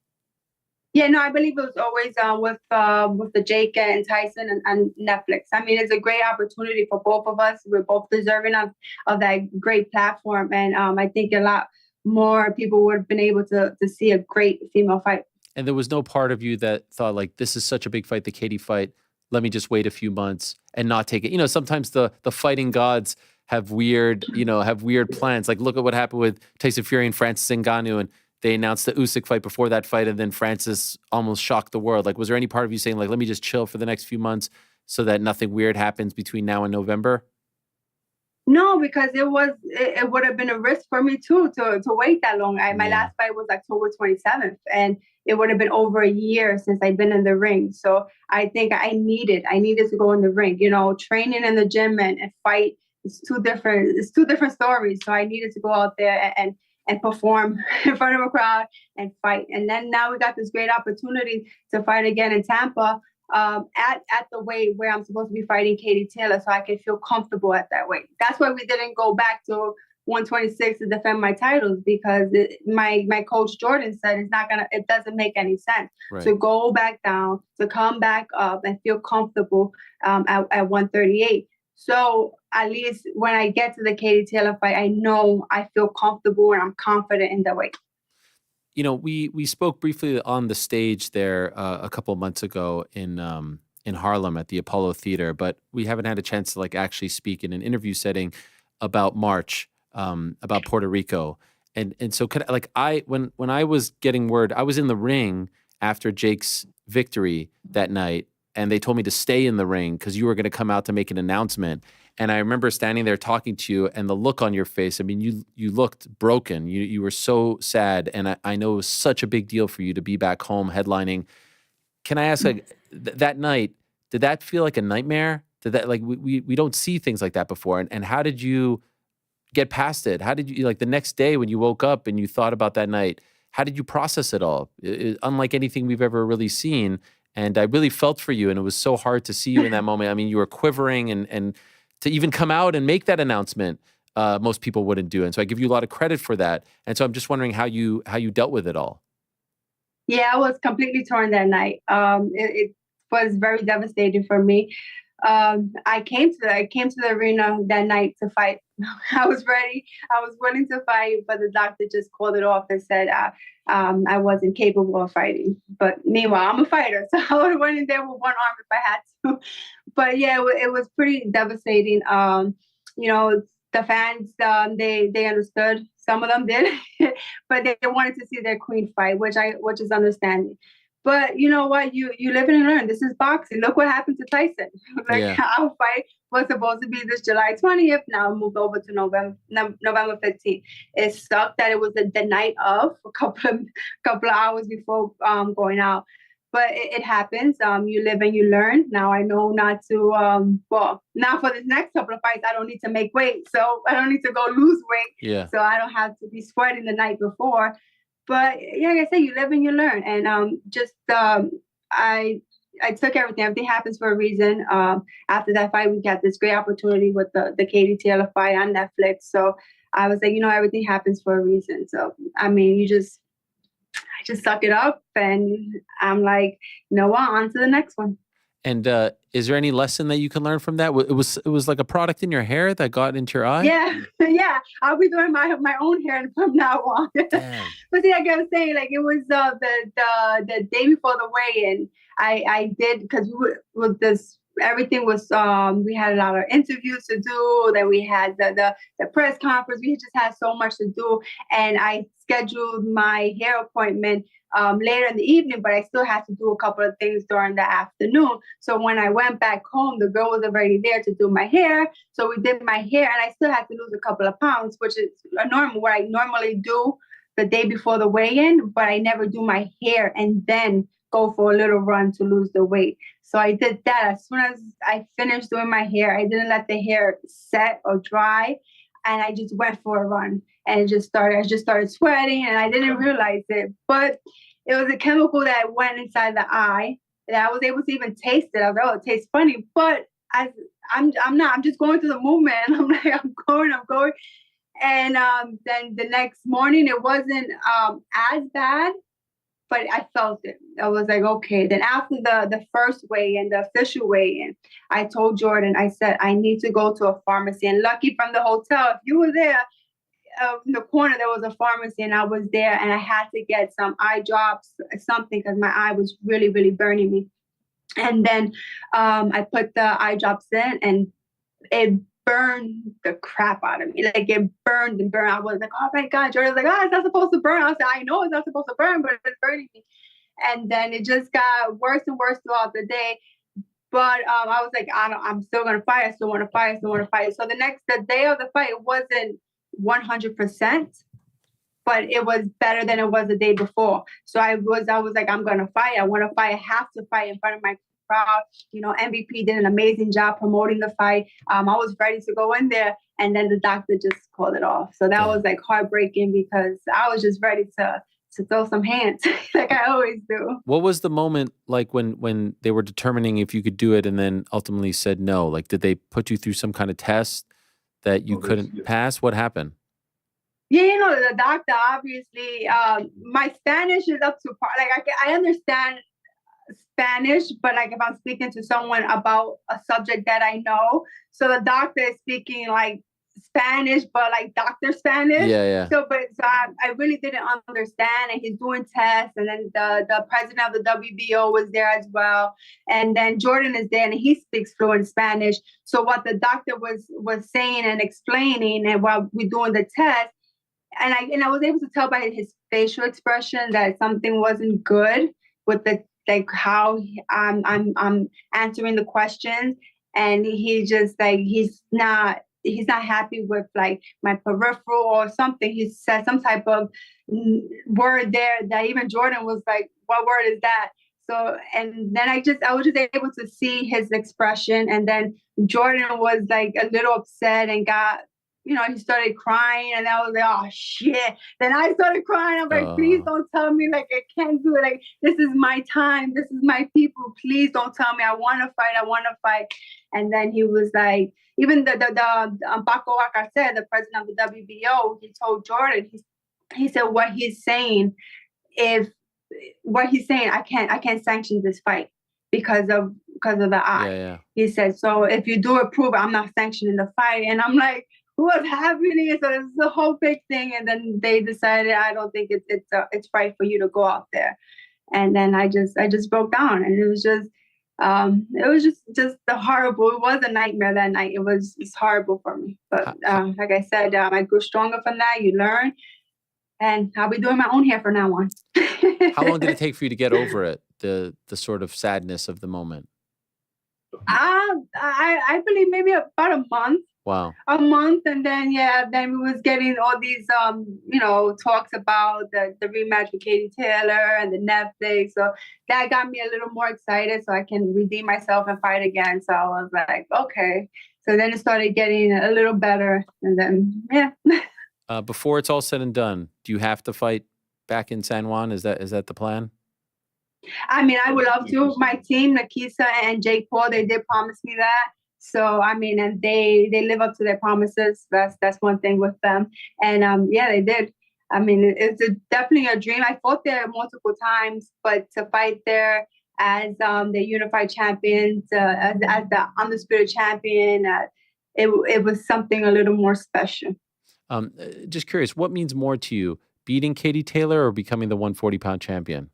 Yeah, no, I believe it was always with the Jake and Tyson and Netflix. I mean, it's a great opportunity for both of us. We're both deserving of that great platform, and I think a lot more people would have been able to see a great female fight.
And there was no part of you that thought, like, this is such a big fight, the Katie fight, let me just wait a few months and not take it. Sometimes the fighting gods have weird plans. Like, look at what happened with Tyson Fury and Francis Ngannou, and they announced the Usyk fight before that fight, and then Francis almost shocked the world. Like, was there any part of you saying, like, let me just chill for the next few months so that nothing weird happens between now and November?
No, because it would have been a risk for me too to wait that long. My last fight was October 27th, and it would have been over a year since I've been in the ring. So I think I needed to go in the ring. Training in the gym and fight is two different stories. So I needed to go out there and perform in front of a crowd and fight. And then now we got this great opportunity to fight again in Tampa. At the weight where I'm supposed to be fighting Katie Taylor, so I can feel comfortable at that weight. That's why we didn't go back to 126 to defend my titles, because my coach Jordan said it doesn't make any sense to go back down, to come back up and feel comfortable at 138. So at least when I get to the Katie Taylor fight, I know I feel comfortable and I'm confident in the weight.
We spoke briefly on the stage there a couple of months ago in Harlem at the Apollo Theater, but we haven't had a chance to actually speak in an interview setting about March, about Puerto Rico, and so when I was getting word, I was in the ring after Jake's victory that night, and they told me to stay in the ring because you were going to come out to make an announcement. And I remember standing there talking to you, and the look on your face, I mean, you looked broken. You were so sad, and I know it was such a big deal for you to be back home headlining. Can I ask, that night, did that feel like a nightmare? Did that, we don't see things like that before. And how did you get past it? How did you, the next day when you woke up and you thought about that night, how did you process it all? Unlike anything we've ever really seen. And I really felt for you, and it was so hard to see you in that moment. I mean, you were quivering, and to even come out and make that announcement, most people wouldn't do. And so I give you a lot of credit for that. And so I'm just wondering how you dealt with it all.
Yeah, I was completely torn that night. It was very devastating for me. I came to the arena that night to fight. I was ready. I was willing to fight, but the doctor just called it off and said I wasn't capable of fighting. But meanwhile, I'm a fighter, so I would have went in there with one arm if I had to. But yeah, it was pretty devastating. You know, the fans, they understood. Some of them did, but they wanted to see their queen fight, which is understanding. But you know what? You live and learn. This is boxing. Look what happened to Tyson. Our fight was supposed to be this July 20th. Now moved over to November 15th. It sucked that it was the night of, a couple of hours before going out. But it happens. You live and you learn. Now I know not to. Now for this next couple of fights, I don't need to make weight, so I don't need to go lose weight.
Yeah.
So I don't have to be sweating the night before. But yeah, like I said, you live and you learn. And I took everything. Everything happens for a reason. After that fight, we got this great opportunity with the Katie Taylor fight on Netflix. So I was like, everything happens for a reason. So I mean, I just suck it up, and I'm like, on to the next one.
And is there any lesson that you can learn from that? It was like a product in your hair that got into your eye?
Yeah. I'll be doing my own hair from now on. But see, like I was saying, like it was the day before the weigh-in. I did, because with this, everything was we had a lot of interviews to do. Then we had the press conference. We just had so much to do, and I scheduled my hair appointment later in the evening, but I still had to do a couple of things during the afternoon. So when I went back home, the girl was already there to do my hair. So we did my hair, and I still had to lose a couple of pounds, which is what I normally do the day before the weigh-in, but I never do my hair and then go for a little run to lose the weight. So I did that. As soon as I finished doing my hair, I didn't let the hair set or dry, and I just went for a run. And I just started sweating, and I didn't realize it. But it was a chemical that went inside the eye that I was able to even taste it. I was like, oh, it tastes funny. But I'm not. I'm just going through the movement. And I'm like, I'm going. And then the next morning, it wasn't as bad, but I felt it. I was like, okay. Then after the first weigh-in, the official weigh-in, I told Jordan, I said, I need to go to a pharmacy. And lucky from the hotel, if you were there, in the corner, there was a pharmacy, and I was there, and I had to get some eye drops, something, because my eye was really, really burning me. And then I put the eye drops in, and it burned the crap out of me. Like, it burned and burned. I was like, oh my God. Jordan was like, oh, it's not supposed to burn. I was like, I know it's not supposed to burn, but it's burning me. And then it just got worse and worse throughout the day. But I was like, I'm still going to fight. I still want to fight. So the day of the fight, it wasn't 100%, but it was better than it was the day before. So I was like, I'm going to fight. I want to fight. I have to fight in front of my crowd. MVP did an amazing job promoting the fight. I was ready to go in there, and then the doctor just called it off. So that was like heartbreaking, because I was just ready to throw some hands like I always do.
What was the moment like when they were determining if you could do it and then ultimately said no? Like, did they put you through some kind of test that you couldn't pass? What happened?
Yeah, the doctor, obviously, my Spanish is up to par. Like, I understand Spanish, but like if I'm speaking to someone about a subject that I know, so the doctor is speaking like Spanish, but like doctor Spanish.
Yeah.
So I really didn't understand, and he's doing tests, and then the president of the WBO was there as well, and then Jordan is there, and he speaks fluent Spanish. So what the doctor was saying and explaining, and while we're doing the test, and I was able to tell by his facial expression that something wasn't good with the how I'm answering the questions, and he just like he's not happy with like my peripheral or something. He said some type of word there that even Jordan was like, what word is that? So, and then I was just able to see his expression, and then Jordan was like a little upset and got he started crying, and I was like, oh shit. Then I started crying. I'm like, please don't tell me, like, I can't do it. Like, this is my time. This is my people. Please don't tell me. I want to fight. I want to fight. And then he was like, even the Paco Acarce, the president of the WBO, he told Jordan, he said what he's saying, I can't sanction this fight because of the eye.
Yeah.
He said, so if you do approve, I'm not sanctioning the fight. And I'm like, what's happening? So it's a whole big thing. And then they decided, I don't think it's right for you to go out there. And then I just broke down, and it was just the horrible. It was a nightmare that night. It's horrible for me. But like I said, I grew stronger from that. You learn, and I'll be doing my own hair from now on.
How long did it take for you to get over it? The sort of sadness of the moment.
I believe maybe about a month.
Wow.
A month, and then we was getting all these talks about the rematch with Katie Taylor and the Netflix. So that got me a little more excited, so I can redeem myself and fight again. So I was like, okay. So then it started getting a little better, and then
before it's all said and done, do you have to fight back in San Juan? Is that the plan?
I mean, I would love to. My team, Nakisa and Jake Paul, they did promise me that. So, I mean, and they live up to their promises. That's one thing with them. And they did. I mean, it's definitely a dream. I fought there multiple times, but to fight there as the unified champions, as the undisputed champion, it was something a little more special.
Just curious, what means more to you, beating Katie Taylor or becoming the 140-pound champion?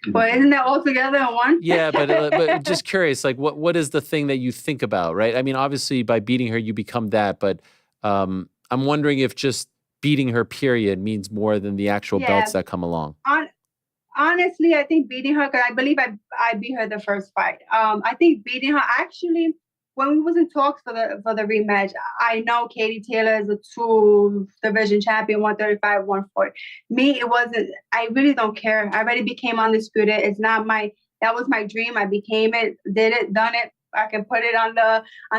But isn't that all together in one?
Yeah, but just curious, like what is the thing that you think about, right? I mean, obviously by beating her, you become that, but I'm wondering if just beating her, period, means more than the actual belts that come along.
Honestly, I think beating her, because I believe I beat her the first fight. I think beating her, actually, when we was in talks for the rematch, I know Katie Taylor is a 2-division champion, 135, 140. Me, it wasn't. I really don't care. I already became undisputed. It's not that was my dream. I became it, did it, done it. I can put it on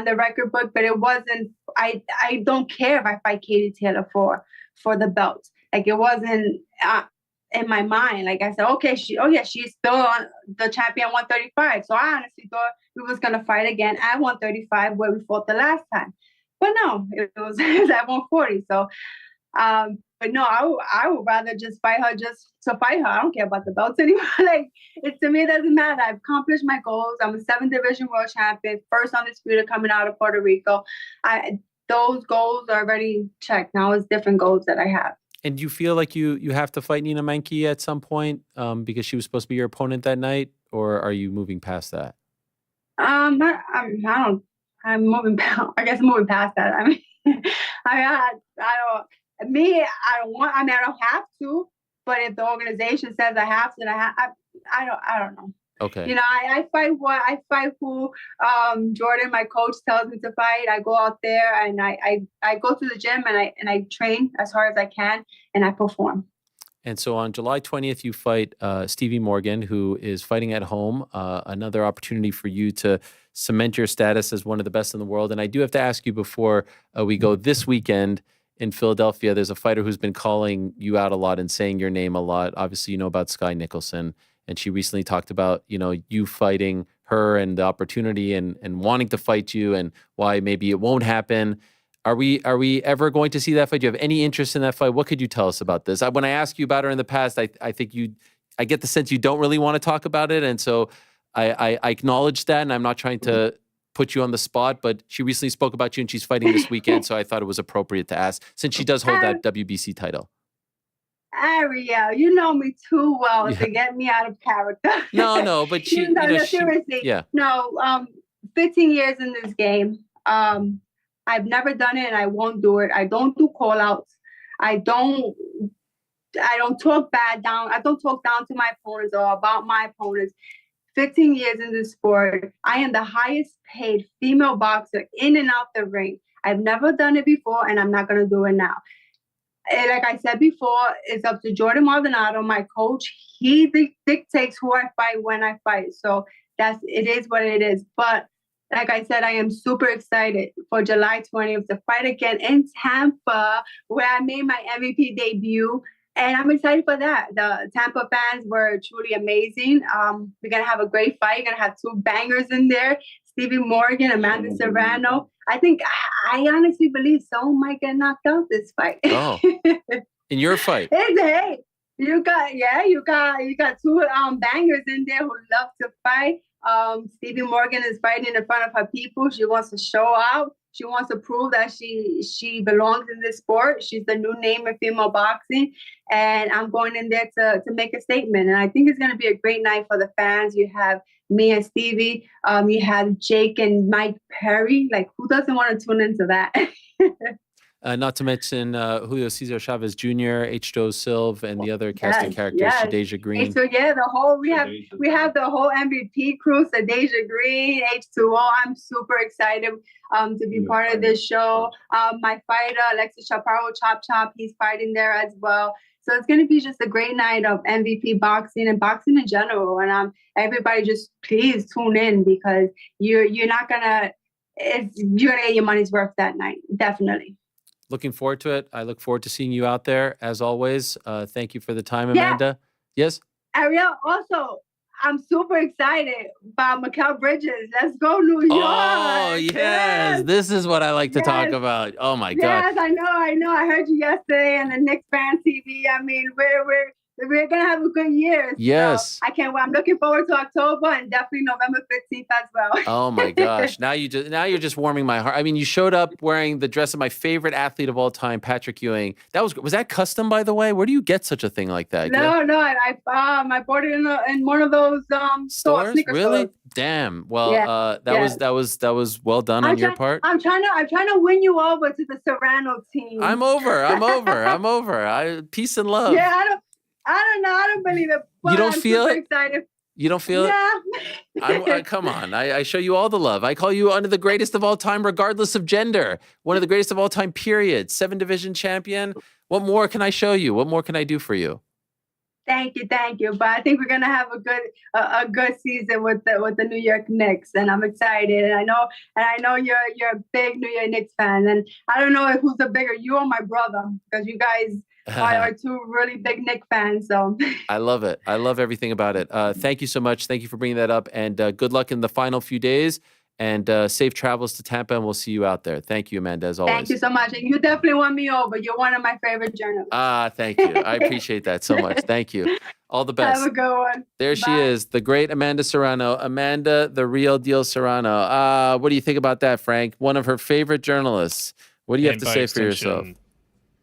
the record book, but it wasn't. I don't care if I fight Katie Taylor for the belt. Like, it wasn't in my mind. Like, I said, okay, she's still on the champion 135. So I honestly thought we was gonna fight again at 135 where we fought the last time. But no, it was at 140. So but no, I would rather just fight her just to fight her. I don't care about the belts anymore. Like, to me, it doesn't matter. I've accomplished my goals. I'm a 7-division world champion, first undisputed coming out of Puerto Rico. Those goals are already checked. Now it's different goals that I have.
And do you feel like you have to fight Nina Menke at some point because she was supposed to be your opponent that night, or are you moving past that?
I'm moving past. I guess I'm moving past that. I mean, I don't have to. But if the organization says I have to, then I don't know.
Okay.
I fight who Jordan, my coach, tells me to fight. I go out there and I go to the gym and I train as hard as I can and I perform.
And so on July 20th, you fight Stevie Morgan, who is fighting at home. Another opportunity for you to cement your status as one of the best in the world. And I do have to ask you before we go this weekend in Philadelphia, there's a fighter who's been calling you out a lot and saying your name a lot. Obviously, you know about Sky Nicholson. And she recently talked about, you fighting her and the opportunity and wanting to fight you and why maybe it won't happen. Are we ever going to see that fight? Do you have any interest in that fight? What could you tell us about this? When I asked you about her in the past, I think I get the sense you don't really want to talk about it. And so I acknowledge that, and I'm not trying to put you on the spot, but she recently spoke about you and she's fighting this weekend. So I thought it was appropriate to ask since she does hold that WBC title.
Ariel, you know me too well to get me out of character.
No, but she,
seriously.
Yeah.
No, 15 years in this game. I've never done it and I won't do it. I don't do call outs. I don't talk bad down. I don't talk down to my opponents or about my opponents. 15 years in this sport. I am the highest paid female boxer in and out the ring. I've never done it before and I'm not going to do it now. And like I said before, it's up to Jordan Maldonado, my coach. He dictates who I fight when I fight. So it is what it is. But like I said, I am super excited for July 20th to fight again in Tampa, where I made my MVP debut. And I'm excited for that. The Tampa fans were truly amazing. We're going to have a great fight. You're going to have two bangers in there. Stevie Morgan, Amanda Serrano. I think, I honestly believe someone might get knocked out this fight.
Oh, in your fight?
Hey, you got two bangers in there who love to fight. Stevie Morgan is fighting in front of her people. She wants to show out. She wants to prove that she belongs in this sport. She's the new name in female boxing. And I'm going in there to make a statement. And I think it's going to be a great night for the fans. You have me and Stevie. You have Jake and Mike Perry. Like, who doesn't want to tune into that?
Not to mention Julio Cesar Chavez Jr., H2O Silv, and the other casting characters, Shadeja Green.
So yeah, we have the whole MVP crew, Shadeja Green, H2O. I'm super excited to be part of this show. My fighter, Alexis Chaparro, Chop, he's fighting there as well. So it's going to be just a great night of MVP boxing and boxing in general. And everybody just please tune in because you're gonna get your money's worth that night. Definitely.
Looking forward to it. I look forward to seeing you out there as always. Thank you for the time, Amanda. Yes?
Ariel, also, I'm super excited about Mikal Bridges. Let's go, New York.
Oh, yes. This is what I like to talk about. Oh, my God.
Yes, I know. I heard you yesterday on the Knicks Fan TV. I mean, we're going to have a good year.
Yes.
So I can't wait. I'm looking forward to October and definitely November 15th as well.
Oh, my gosh. Now you're just warming my heart. I mean, you showed up wearing the dress of my favorite athlete of all time, Patrick Ewing. Was that custom, by the way? Where do you get such a thing like that?
No, I bought it in one of those stores.
Really?
Stores.
Damn. Well, that was well done on your part.
I'm trying to win you over to the Serrano team.
I'm over. Peace and love.
Yeah, I don't know. I don't believe it.
You don't feel it?
Excited.
You don't feel it? Come on. I show you all the love. I call you one of the greatest of all time, regardless of gender. One of the greatest of all time, period. 7-division champion. What more can I show you? What more can I do for you?
Thank you. But I think we're gonna have a good season with the New York Knicks, and I'm excited. And I know you're a big New York Knicks fan, and I don't know who's the bigger, you or my brother, because you guys are two really big Knicks fans. So
I love it. I love everything about it. Thank you so much. Thank you for bringing that up, and good luck in the final few days. And safe travels to Tampa, and we'll see you out there. Thank you, Amanda, as always.
Thank you so much. And you definitely won me over. You're one of my favorite journalists.
Thank you. I appreciate that so much. Thank you. All the best.
Have a good one.
There she is, the great Amanda Serrano. Amanda, the real deal Serrano. What do you think about that, Frank? One of her favorite journalists. What do you have to say for yourself?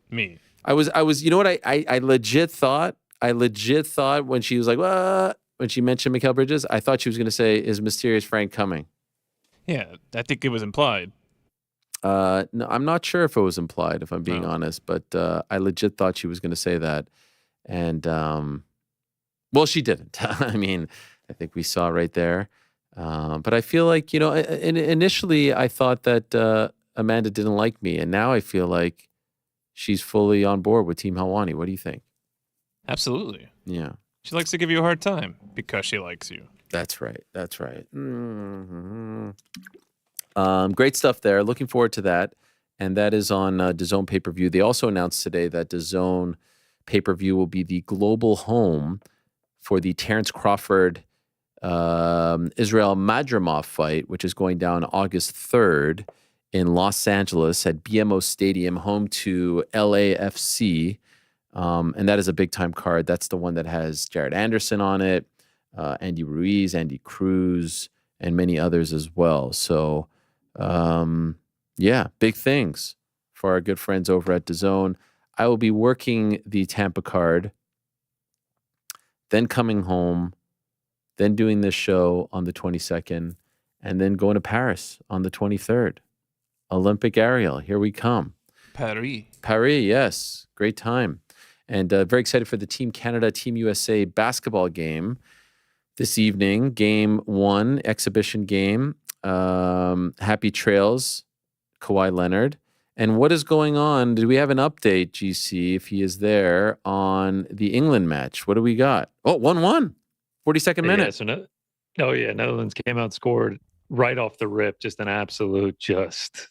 Me.
I was, you know what I legit thought when she was like, what? When she mentioned Mikal Bridges, I thought she was going to say, is Mysterious Frank coming?
Yeah, I think it was implied.
No, I'm not sure if it was implied, if I'm being honest, but I legit thought she was going to say that. And, well, she didn't. I mean, I think we saw right there. But I feel like, initially I thought that Amanda didn't like me, and now I feel like she's fully on board with Team Helwani. What do you think?
Absolutely.
Yeah.
She likes to give you a hard time because she likes you.
That's right. Mm-hmm. Great stuff there. Looking forward to that. And that is on DAZN pay-per-view. They also announced today that DAZN pay-per-view will be the global home for the Terrence Crawford Israel Madrimov fight, which is going down August 3rd in Los Angeles at BMO Stadium, home to LAFC. And that is a big-time card. That's the one that has Jared Anderson on it, Andy Ruiz, Andy Cruz, and many others as well. So, big things for our good friends over at DAZN. I will be working the Tampa card, then coming home, then doing this show on the 22nd, and then going to Paris on the 23rd. Olympic Ariel, here we come.
Paris,
yes. Great time. And very excited for the Team Canada, Team USA basketball game this evening. Game 1, exhibition game. Happy trails, Kawhi Leonard. And what is going on? Do we have an update, GC, if he is there, on the England match? What do we got? Oh, 1-1. 42nd minute.
Oh, yeah. Netherlands came out, scored. right off the rip, just an absolute, just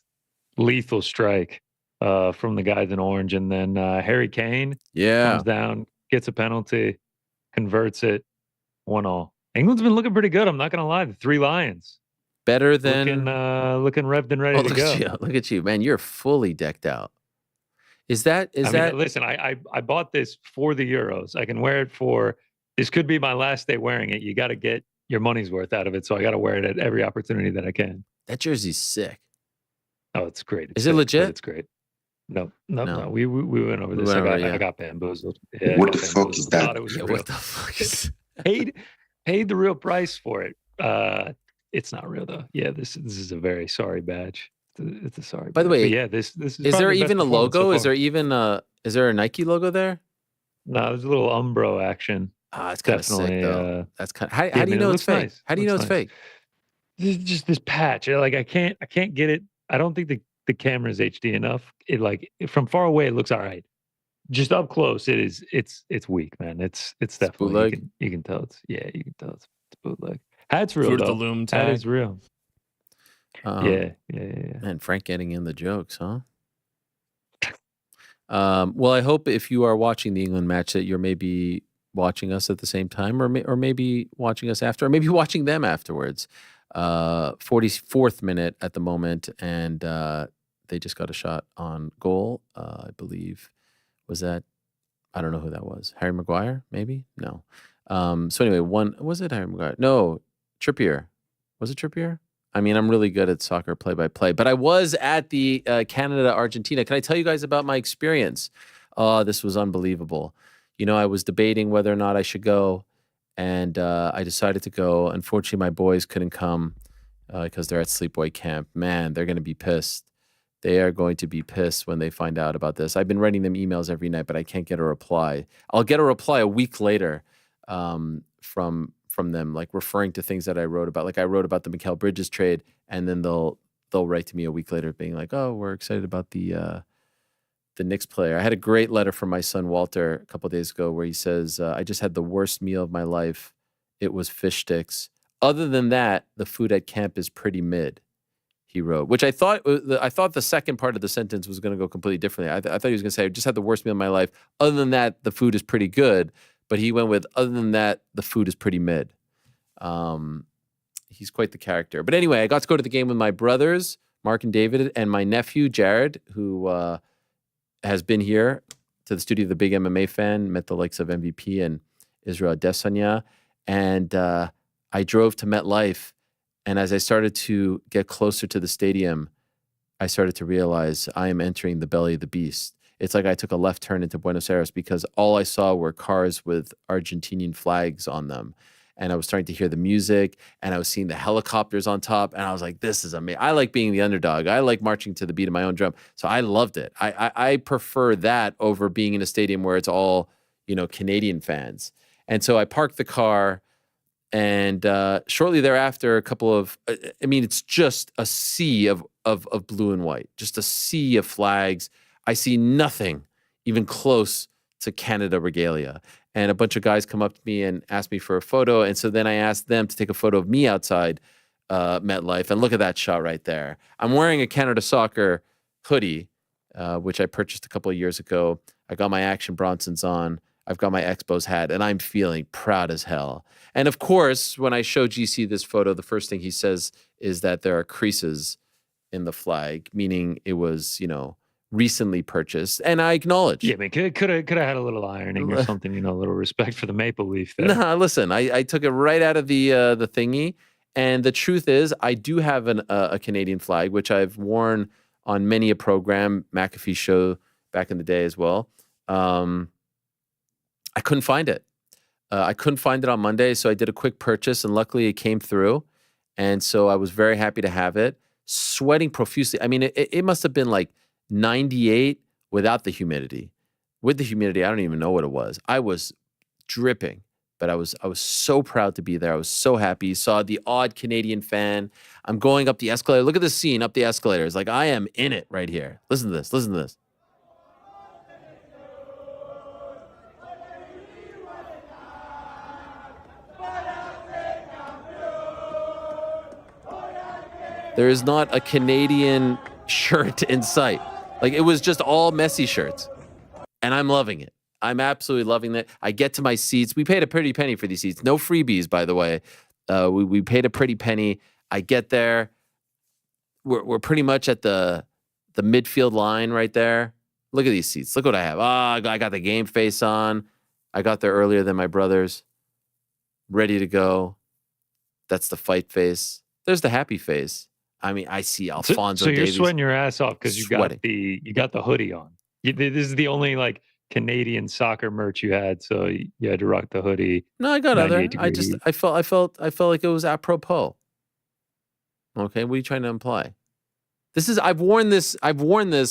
lethal strike from the guys in orange. And then Harry Kane comes down, gets a penalty, converts it, 1-1. England's been looking pretty good. I'm not going to lie. The 3 Lions.
Better than...
Looking revved and ready to go.
Look at you, man. You're fully decked out. Is that...
Listen, I bought this for the Euros. I can wear it for... This could be my last day wearing it. You got to get your money's worth out of it. So I got to wear it at every opportunity that I can.
That jersey's sick.
Oh, it's great.
Is it legit?
It's great. No. We went over this. I got bamboozled. Yeah,
what the fuck is that?
What the fuck is
paid the real price for it. It's not real though. Yeah, this is a very sorry badge. It's a sorry.
By the way,
but yeah, this is.
Is there even a logo? Is there even is there a Nike logo there?
No, there's a little Umbro action.
It's kind of sick though. That's kind. How do you know it's fake?
Nice.
How do you know it's fake?
This is just this patch. Like I can't get it. I don't think the camera is HD enough. It from far away it looks all right. Just up close, it's weak, man. It's definitely you can tell you can tell it's bootleg. Hat's real though.
The loom tag.
Hat is real. Yeah.
Man, Frank getting in the jokes, huh? Well, I hope if you are watching the England match that you're maybe watching us at the same time, or maybe watching us after, or maybe watching them afterwards. 44th minute at the moment, and they just got a shot on goal. I believe was that. I don't know who that was. Harry Maguire, maybe? No. So anyway, was it Harry Maguire? No, Trippier. Was it Trippier? I mean, I'm really good at soccer play-by-play, but I was at the Canada-Argentina. Can I tell you guys about my experience? Oh, this was unbelievable. You know, I was debating whether or not I should go, and I decided to go. Unfortunately, my boys couldn't come because they're at sleepaway camp. Man, they're going to be pissed. They are going to be pissed when they find out about this. I've been writing them emails every night, but I can't get a reply. I'll get a reply a week later from them, like referring to things that I wrote about. Like I wrote about the Mikal Bridges trade, and then they'll write to me a week later being like, "Oh, we're excited about the Knicks player." I had a great letter from my son Walter a couple of days ago where he says, "I just had the worst meal of my life. It was fish sticks. Other than that, the food at camp is pretty mid." He wrote, which I thought the second part of the sentence was going to go completely differently. I thought he was going to say, "I just had the worst meal of my life. Other than that, the food is pretty good." But he went with, "Other than that, the food is pretty mid." He's quite the character. But anyway, I got to go to the game with my brothers, Mark and David, and my nephew, Jared, who has been here to the studio, the big MMA fan, met the likes of MVP and Israel Adesanya. And I drove to MetLife. And as I started to get closer to the stadium, I started to realize I am entering the belly of the beast. It's like I took a left turn into Buenos Aires because all I saw were cars with Argentinian flags on them. And I was starting to hear the music, and I was seeing the helicopters on top, and I was like, this is amazing. I like being the underdog. I like marching to the beat of my own drum. So I loved it. I prefer that over being in a stadium where it's all, Canadian fans. And so I parked the car, and shortly thereafter, a couple of, it's just a sea of blue and white, just a sea of flags. I see nothing even close to Canada regalia. And a bunch of guys come up to me and ask me for a photo. And so then I asked them to take a photo of me outside MetLife. And look at that shot right there. I'm wearing a Canada Soccer hoodie, which I purchased a couple of years ago. I got my Action Bronsons on. I've got my Expos hat, and I'm feeling proud as hell. And of course, when I show GC this photo, the first thing he says is that there are creases in the flag, meaning it was, recently purchased, and I acknowledge.
Yeah, man, could have had a little ironing or something, a little respect for the maple leaf there.
Nah, listen, I took it right out of the thingy, and the truth is, I do have a Canadian flag, which I've worn on many a program, McAfee show back in the day as well. I couldn't find it. I couldn't find it on Monday, so I did a quick purchase, and luckily it came through, and so I was very happy to have it. Sweating profusely. I mean, it must have been like 98 without the humidity. With the humidity, I don't even know what it was. I was dripping, but I was so proud to be there. I was so happy. Saw the odd Canadian fan. I'm going up the escalator. Look at this scene up the escalator. It's like I am in it right here. Listen to this. Listen to this. There is not a Canadian shirt in sight. Like, it was just all Messi shirts. And I'm loving it. I'm absolutely loving it. I get to my seats. We paid a pretty penny for these seats. No freebies, by the way. We paid a pretty penny. I get there. We're pretty much at the midfield line right there. Look at these seats. Look what I have. I got the game face on. I got there earlier than my brothers. Ready to go. That's the fight face. There's the happy face. I mean, I see Alfonso
So you're
Davies.
sweating your ass off because you got the hoodie on. This is the only like Canadian soccer merch you had, so you had to rock the hoodie.
No, I got other.
98 degree
I felt like it was apropos. Okay, what are you trying to imply? I've worn this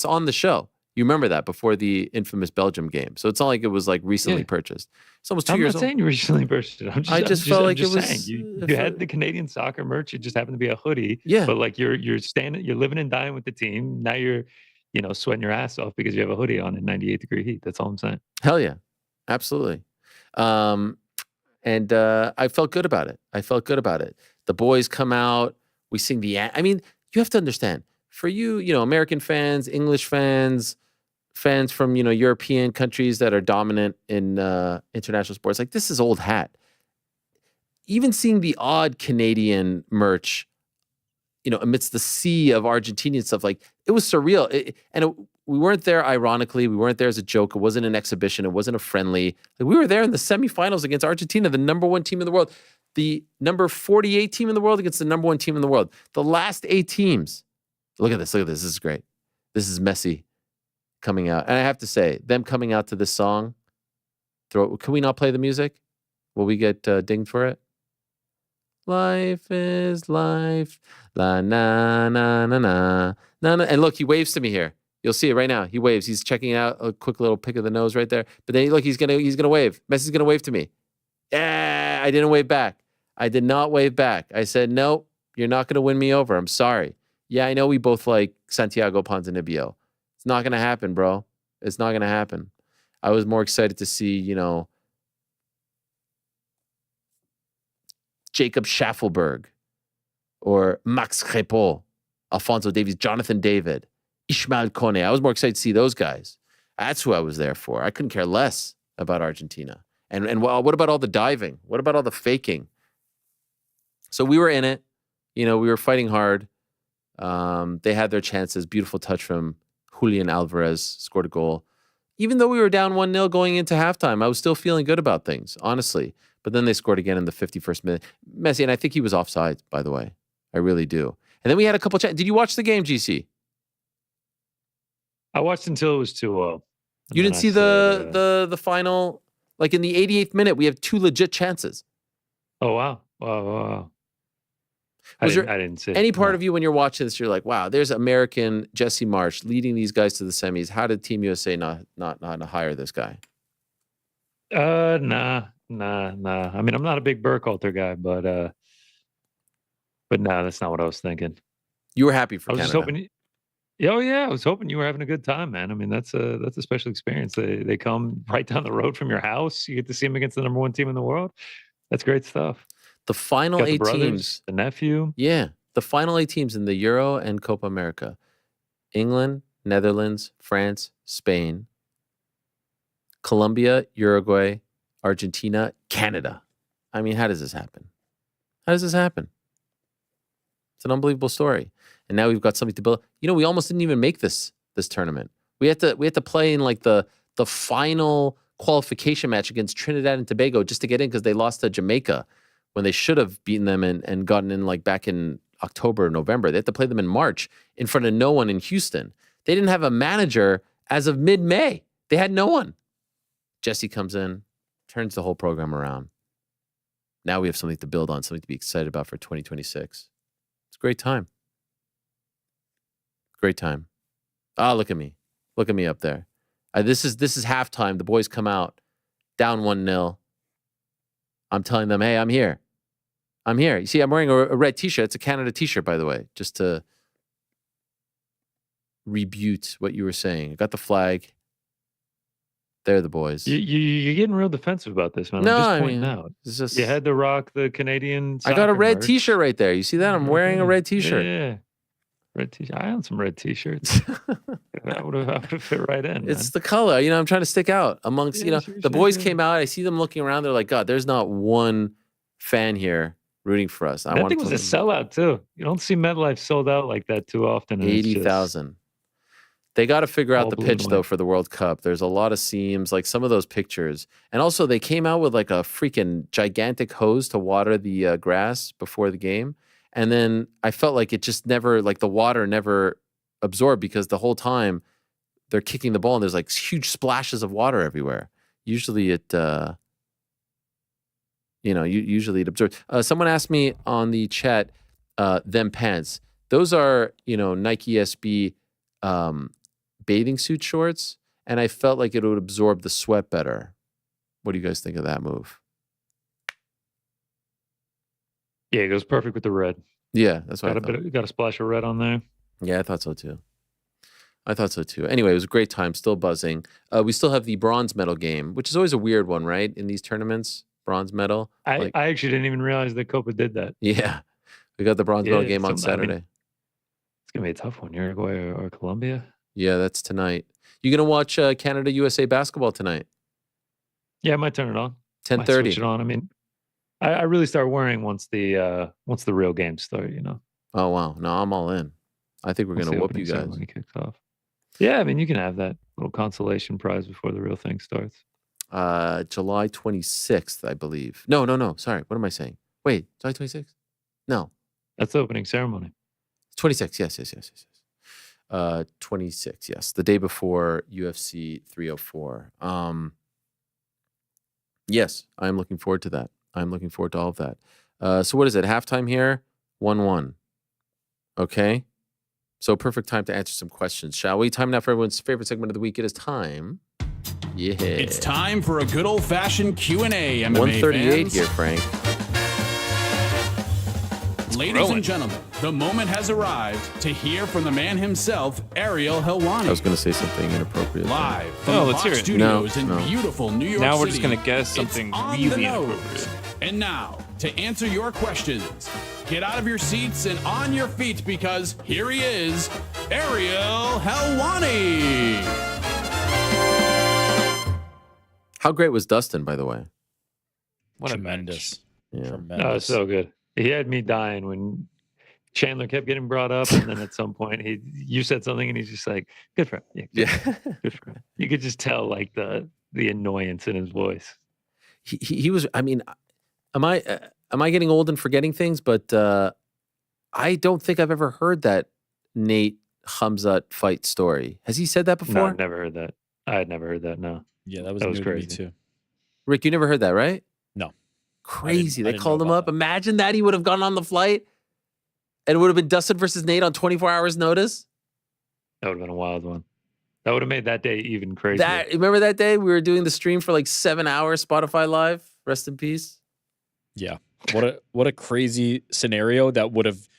on the show. You remember that before the infamous Belgium game. So it's not like it was like recently purchased. It's almost 2 years old.
I'm not saying you recently purchased it.
I just felt like it was
saying, you had the Canadian soccer merch. It just happened to be a hoodie.
Yeah.
But like you're living and dying with the team. Now you're, sweating your ass off because you have a hoodie on in 98 degree heat. That's all I'm saying.
Hell yeah. Absolutely. And I felt good about it. The boys come out. We sing I mean, you have to understand, for you, American fans, English fans from, European countries that are dominant in international sports, like, this is old hat. Even seeing the odd Canadian merch, amidst the sea of Argentinian stuff, like, it was surreal. We weren't there ironically. We weren't there as a joke. It wasn't an exhibition. It wasn't a friendly. Like, we were there in the semifinals against Argentina, the number 1 team in the world. The number 48 team in the world against the number 1 team in the world. The last 8 teams. Look at this. This is great. This is Messi coming out. And I have to say, them coming out to this song, can we not play the music? Will we get dinged for it? Life is life. La na na na na na na. And look, he waves to me here. You'll see it right now. He waves. He's checking out a quick little pick of the nose right there. But then look, he's gonna wave. Messi's gonna wave to me. Yeah, I didn't wave back. I did not wave back. I said, nope, you're not gonna win me over. I'm sorry. Yeah, I know we both like Santiago Ponzinibbio. It's not gonna happen, bro. It's not gonna happen. I was more excited to see, Jacob Schaffelberg or Max Crépeau, Alfonso Davies, Jonathan David, Ismael Kone. I was more excited to see those guys. That's who I was there for. I couldn't care less about Argentina. And what about all the diving? What about all the faking? So we were in it. We were fighting hard. They had their chances. Beautiful touch from Julian Alvarez, scored a goal. Even though we were down 1-0 going into halftime, I was still feeling good about things, honestly. But then they scored again in the 51st minute. Messi, and I think he was offside, by the way. I really do. And then we had a couple chances. Did you watch the game, GC?
I watched until it was 2-0.
You didn't see the final? Like, in the 88th minute, we have 2 legit chances.
Oh, wow. Wow. I didn't see
any part of you when you're watching this, you're like, wow, there's American Jesse Marsh leading these guys to the semis. How did Team USA not hire this guy?
Nah. I mean, I'm not a big Burkhalter guy, but no, that's not what I was thinking.
You were happy for Canada.
I was just hoping. I was hoping you were having a good time, man. I mean, that's a special experience. They come right down the road from your house. You get to see them against the number 1 team in the world. That's great stuff.
The final 8 teams,
the nephew.
Yeah, the final 8 teams in the Euro and Copa America: England, Netherlands, France, Spain, Colombia, Uruguay, Argentina, Canada. I mean, how does this happen? It's an unbelievable story. And now we've got something to build. We almost didn't even make this tournament. We had to play in like the final qualification match against Trinidad and Tobago just to get in because they lost to Jamaica when they should have beaten them and gotten in like back in October or November. They had to play them in March in front of no one in Houston. They didn't have a manager as of mid-May. They had no one. Jesse comes in, turns the whole program around. Now we have something to build on, something to be excited about for 2026. It's a great time. Great time. Look at me. Look at me up there. This is halftime. The boys come out down 1-0. I'm telling them, hey, I'm here. You see, I'm wearing a red t-shirt. It's a Canada t-shirt, by the way, just to rebut what you were saying. I got the flag. They're the boys.
You're getting real defensive about this, man.
No,
I'm just pointing out.
It's just,
you had to rock the Canadian.
I got a red
merch.
t-shirt right there. You see that? I'm wearing a red t-shirt.
Yeah. Red t-shirt. I own some red t-shirts. I would have fit right in.
It's the color. I'm trying to stick out amongst, the boys came out. I see them looking around. They're like, God, there's not one fan here rooting for us.
That thing was a sellout too. You don't see MetLife sold out like that too often.
80,000. They got to figure out the pitch though for the World Cup. There's a lot of seams, like some of those pictures. And also they came out with like a freaking gigantic hose to water the grass before the game. And then I felt like it just never, like the water never absorbed because the whole time they're kicking the ball and there's like huge splashes of water everywhere. Usually it, usually it absorbs. Someone asked me on the chat, them pants. Those are, Nike SB bathing suit shorts. And I felt like it would absorb the sweat better. What do you guys think of that move?
Yeah, it goes perfect with the red.
Yeah, that's what
got a splash of red on there.
Yeah, I thought so too. Anyway, it was a great time. Still buzzing. We still have the bronze medal game, which is always a weird one, right? In these tournaments, bronze medal.
I actually didn't even realize that Copa did that.
Yeah, we got the bronze medal game on Saturday.
It's gonna be a tough one. Uruguay or Colombia.
Yeah, that's tonight. You gonna watch Canada USA basketball tonight?
Yeah, I might turn it on.
10:30.
Switch it on. I mean, I really start worrying once the real games start.
Oh wow, no, I'm all in. I think we're gonna whoop you guys.
When it kicks off. Yeah, I mean, you can have that little consolation prize before the real thing starts.
July 26th, I believe. No. Sorry, what am I saying? Wait, July 26th? No,
that's the opening ceremony.
26. Yes. 26. Yes, the day before UFC 304. Yes, I'm looking forward to that. I'm looking forward to all of that. So what is it? Halftime here, 1-1. Okay. So perfect time to answer some questions, shall we? Time now for everyone's favorite segment of the week. It is time. Yeah.
It's time for a good old-fashioned Q&A, MMA
138
fans.
here, Frank.
Ladies and gentlemen, the moment has arrived to hear from the man himself, Ariel Helwani.
I was going to say something inappropriate.
Live from the Fox Studios in beautiful New York City.
Now we're just going to guess something really inappropriate.
And now, to answer your questions, get out of your seats and on your feet because here he is, Ariel Helwani.
How great was Dustin, by the way?
What
tremendous.
Yeah.
Tremendous.
Oh, so good. He had me dying when Chandler kept getting brought up, and then at some point you said something, and he's just like, "Good for him." Yeah, good for him. You could just tell like the annoyance in his voice.
He was. I mean, am I getting old and forgetting things? But I don't think I've ever heard that Nate Khamzat fight story. Has he said that before?
No, I've never heard that. I had never heard that. No.
Yeah, that was
crazy
too.
Rick, you never heard that, right?
No.
Crazy. They called him up. That. Imagine that he would have gone on the flight and it would have been Dustin versus Nate on 24 hours notice.
That would have been a wild one. That would have made that day even crazier.
Remember that day we were doing the stream for like 7 hours, Spotify Live? Rest in peace.
Yeah. What a crazy scenario that would have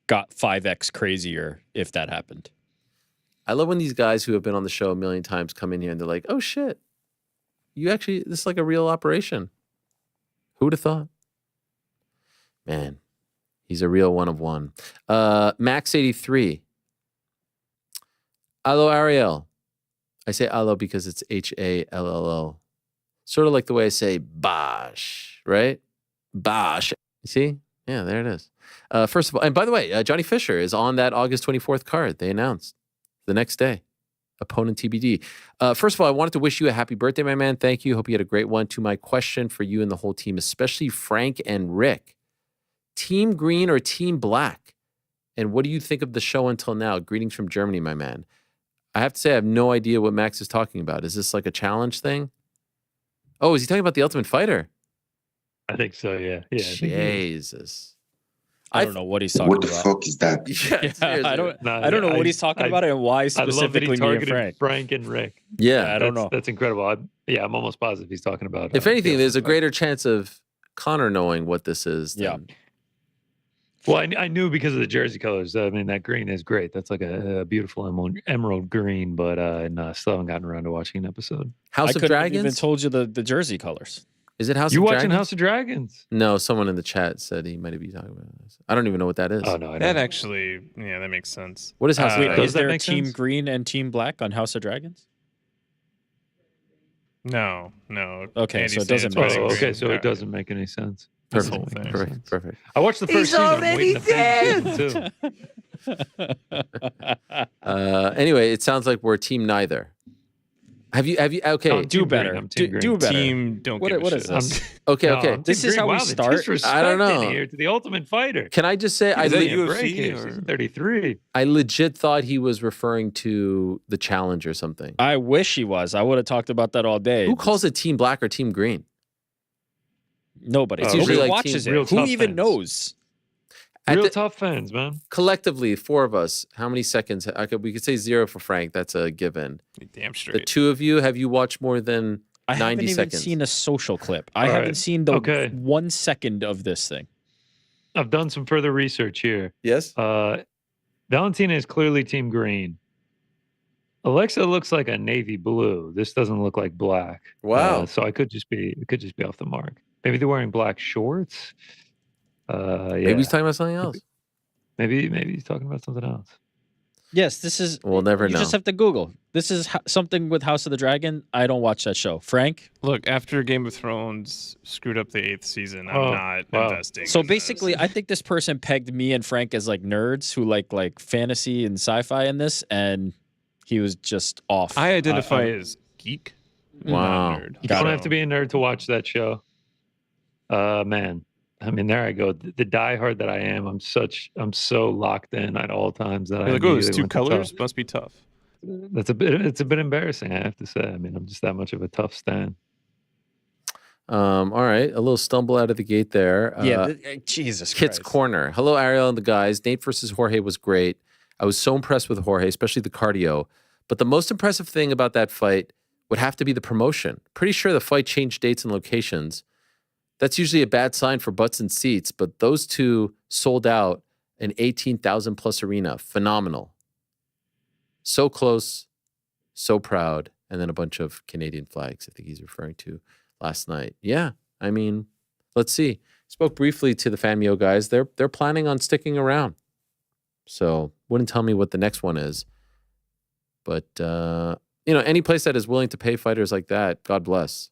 got 5x crazier if that happened.
I love when these guys who have been on the show a million times come in here and they're like, oh shit, this is like a real operation. Who would have thought? Man, he's a real one of one. Max83. Allo Ariel. I say allo because it's Hallo. Sort of like the way I say Bosh, right? Bosh. You see? Yeah, there it is. First of all, and by the way, Johnny Fisher is on that August 24th card. They announced the next day. Opponent TBD. First of all, I wanted to wish you a happy birthday, my man. Thank you. Hope you had a great one. To my question for you and the whole team, especially Frank and Rick. Team green or team black? And what do you think of the show until now? Greetings from Germany, my man. I have to say I have no idea what Max is talking about. Is this like a challenge thing? Oh, is he talking about The Ultimate Fighter?
I think so, yeah.
Jesus.
I don't know what he's talking about.
What the fuck is that?
Yeah,
I don't know what he's talking about and why specifically me and Frank.
Frank and Rick.
Yeah,
I don't know.
That's incredible. I'm almost positive he's talking about.
If anything, there's a greater chance of Connor knowing what this is. Than...
Well, I knew because of the jersey colors. I mean, that green is great. That's like a beautiful emerald green, but no, I still haven't gotten around to watching an episode.
House of Dragons?
I couldn't even told you the jersey colors.
Is it House
You
of
watching
Dragons?
House of Dragons?
No, someone in the chat said he might be talking about this. I don't even know what that is.
Oh no, I
That
don't.
actually, yeah, that makes sense.
What is House of
Wait,
Dragons?
is
that
there
make
Team
sense?
Green and Team Black on House of Dragons?
No.
Okay,
Andy
so it doesn't
Stan's
make
wedding
Oh,
sense.
ring.
okay, so it doesn't make any sense.
This
Perfect.
whole thing.
Perfect. Perfect.
I watched the first
He's
season. I'm
already
waiting to finish season two.
Anyway, it sounds like we're team neither. Have you? Okay.
I'm
Do
Team
better.
Green, I'm Team Green.
Do better.
Team don't give a
What is
shit.
this?
Okay.
No,
Okay.
I'm
This
Team
is
Green.
how we
Wow, the
start?
disrespect
I don't know.
in here to the Ultimate Fighter.
Can I just say
Is that
Give me a
UFC
break here.
or-
Season 33.
I legit thought he was referring to the challenge or something.
I wish he was. I would have talked about that all day.
Who calls it Team Black or Team Green?
Nobody.
It's
Who
usually like
watches
team-
it?
real
Who
tough
even
fans.
knows?
Real tough fans, man.
Collectively, four of us. How many seconds? We could say 0 for Frank. That's a given.
Damn
The
straight.
two of you, have you watched more than
I
90
haven't even
seconds?
seen a social clip. I
All
haven't
right.
seen the
Okay.
1 second of this thing.
I've done some further research here.
Yes.
Valentina is clearly Team Green. Alexa looks like a navy blue. This doesn't look like black.
Wow.
So it could just be off the mark. Maybe they're wearing black shorts. Yeah.
Maybe he's talking about something else.
Maybe he's talking about something else.
Yes, this is.
We'll never
you
know.
just have to Google. This is something with House of the Dragon. I don't watch that show. Frank?
Look, after Game of Thrones screwed up the 8th season, I'm
Oh,
not
wow.
investing.
So
in
basically,
this.
I think this person pegged me and Frank as like nerds who like fantasy and sci-fi in this, and he was just off.
I identify as geek.
Wow.
Not nerd.
You don't have to be a nerd to watch that show. Man. I mean, there I go. The diehard that I am, I'm so locked in at all times that I
You're like, oh, it's
immediately
two
went to
colors.
tough.
Must be tough.
It's a bit embarrassing, I have to say. I mean, I'm just that much of a tough stan.
All right. A little stumble out of the gate there.
Jesus
Kit's
Christ.
Corner. Hello, Ariel and the guys. Nate versus Jorge was great. I was so impressed with Jorge, especially the cardio. But the most impressive thing about that fight would have to be the promotion. Pretty sure the fight changed dates and locations. That's usually a bad sign for butts and seats, but those two sold out an 18,000 plus arena. Phenomenal. So close, so proud. And then a bunch of Canadian flags, I think he's referring to last night. Yeah, I mean, let's see. Spoke briefly to the Famio guys. They're planning on sticking around. So wouldn't tell me what the next one is. But, any place that is willing to pay fighters like that, God bless.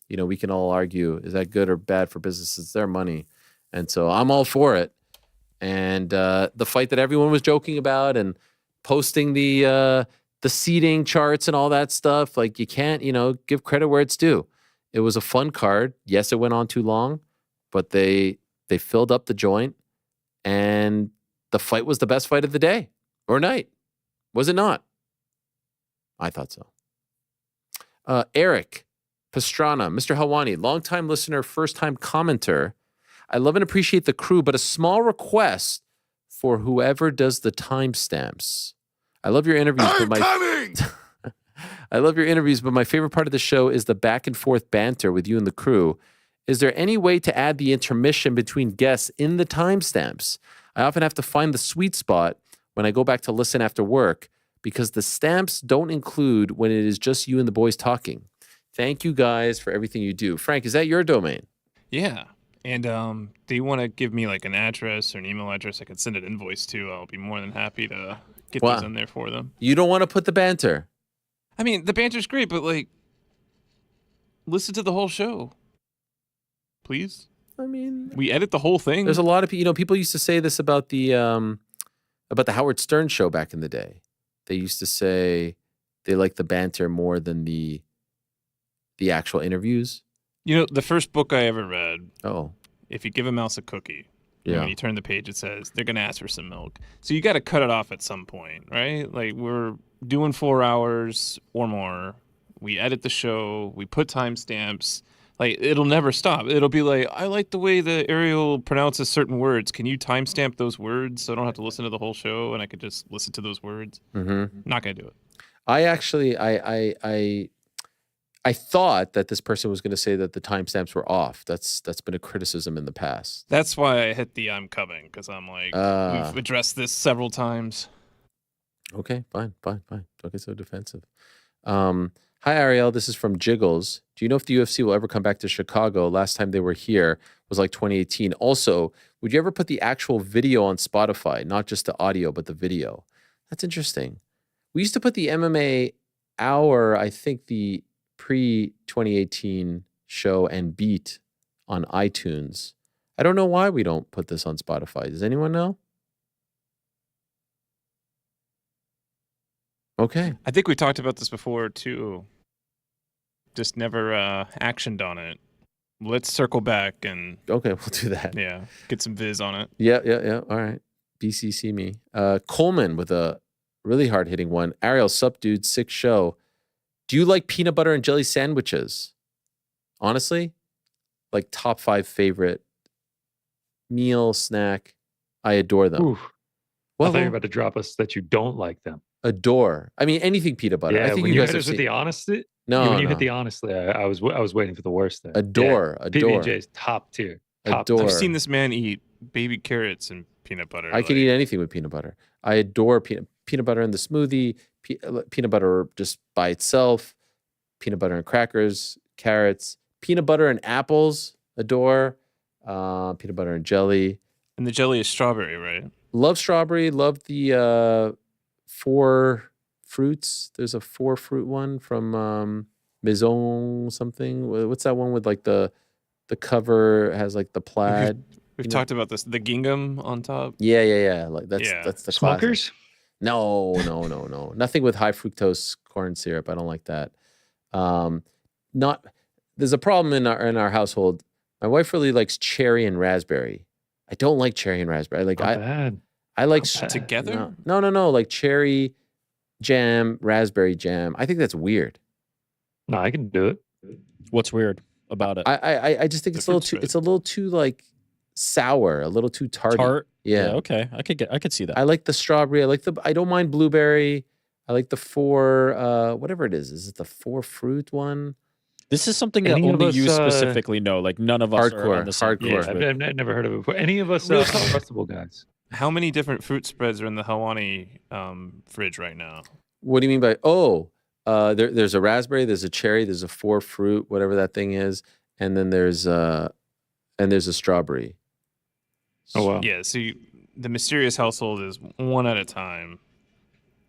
We can all argue, is that good or bad for business? It's their money. And so I'm all for it. And the fight that everyone was joking about and posting the seating charts and all that stuff, like you can't, give credit where it's due. It was a fun card. Yes, it went on too long, but they filled up the joint and the fight was the best fight of the day or night. Was it not? I thought so. Eric Pastrana, Mr. Helwani, longtime listener, first-time commenter. I love and appreciate the crew, but a small request for whoever does the timestamps. I love your interviews, I love your interviews, but my favorite part of the show is the back and forth banter with you and the crew. Is there any way to add the intermission between guests in the timestamps? I often have to find the sweet spot when I go back to listen after work because the stamps don't include when it is just you and the boys talking. Thank you guys for everything you do. Frank, is that your domain?
Yeah. And do you want to give me like an address or an email address I could send an invoice to? I'll be more than happy to get those in there for them.
You don't want to put the banter?
I mean, the banter's great, but like, listen to the whole show. Please?
I mean,
we edit the whole thing.
There's a lot of people, people used to say this about the Howard Stern show back in the day. They used to say they like the banter more than the actual interviews.
The first book I ever read.
Oh.
If you give a mouse a cookie,
yeah.
When you turn the page, it says they're going to ask for some milk. So you got to cut it off at some point, right? Like we're doing 4 hours or more. We edit the show. We put timestamps. Like it'll never stop. It'll be like, I like the way the Ariel pronounces certain words. Can you timestamp those words so I don't have to listen to the whole show and I could just listen to those words?
Mm-hmm.
Not going to do it.
I actually, I thought that this person was going to say that the timestamps were off. That's been a criticism in the past.
That's why I hit the I'm coming, because I'm like, we've addressed this several times.
Okay, fine. Don't get so defensive. Hi, Ariel. This is from Jiggles. Do you know if the UFC will ever come back to Chicago? Last time they were here was like 2018. Also, would you ever put the actual video on Spotify, not just the audio, but the video? That's interesting. We used to put the MMA Hour, I think the pre-2018 show and beat on iTunes. I don't know why we don't put this on Spotify. Does anyone know? Okay.
I think we talked about this before too. Just never actioned on it. Let's circle back and
Okay, we'll do that.
yeah, get some viz on it.
Yeah. All right. BCC me. Coleman with a really hard-hitting one. Ariel, sup, dude, sick show. Do you like peanut butter and jelly sandwiches? Honestly, like top 5 favorite meal, snack. I adore them.
Oof. I thought you were about to drop us that you don't like them.
Adore. I mean, anything peanut butter.
Yeah,
I think
when
you
you
guys
hit
have
us with
seen.
the honesty,
No,
when you
no.
hit the honestly, I was waiting for the worst there.
Adore.
PB&J's top tier. Top
Adore.
I've seen this man eat baby carrots and peanut butter.
I can eat anything with peanut butter. I adore peanut butter in the smoothie, peanut butter just by itself, peanut butter and crackers, carrots, peanut butter and apples. Adore. Peanut butter and jelly.
And the jelly is strawberry, right?
Love strawberry. Love the 4 fruits. There's a 4 fruit one from Maison something. What's that one with like the cover has like the plaid?
We've talked about this. The gingham on top.
Yeah. Like that's the classic.
Smuckers?
No. Nothing with high fructose corn syrup. I don't like that. There's a problem in our household. My wife really likes cherry and raspberry. I don't like cherry and raspberry. I like
together.
No. Like cherry jam, raspberry jam. I think that's weird.
No, I can do it.
What's weird about it?
I just think it's a little too. It's a little too like sour, a little too tarty.
Tart?
Yeah.
Okay. I could see that.
I like the strawberry. I don't mind blueberry. I like the 4 whatever it is. Is it the 4 fruit one?
This is something that
Any of
only
us,
you specifically know. Like none of us are on the same page
Yeah,
with-
I've never heard of it before. Any of us trustable guys.
How many different fruit spreads are in the Hawani fridge right now?
What do you mean by there's a raspberry, there's a cherry, there's a 4 fruit, whatever that thing is, and then there's a strawberry.
Oh wow.
Yeah. So the mysterious household is one at a time.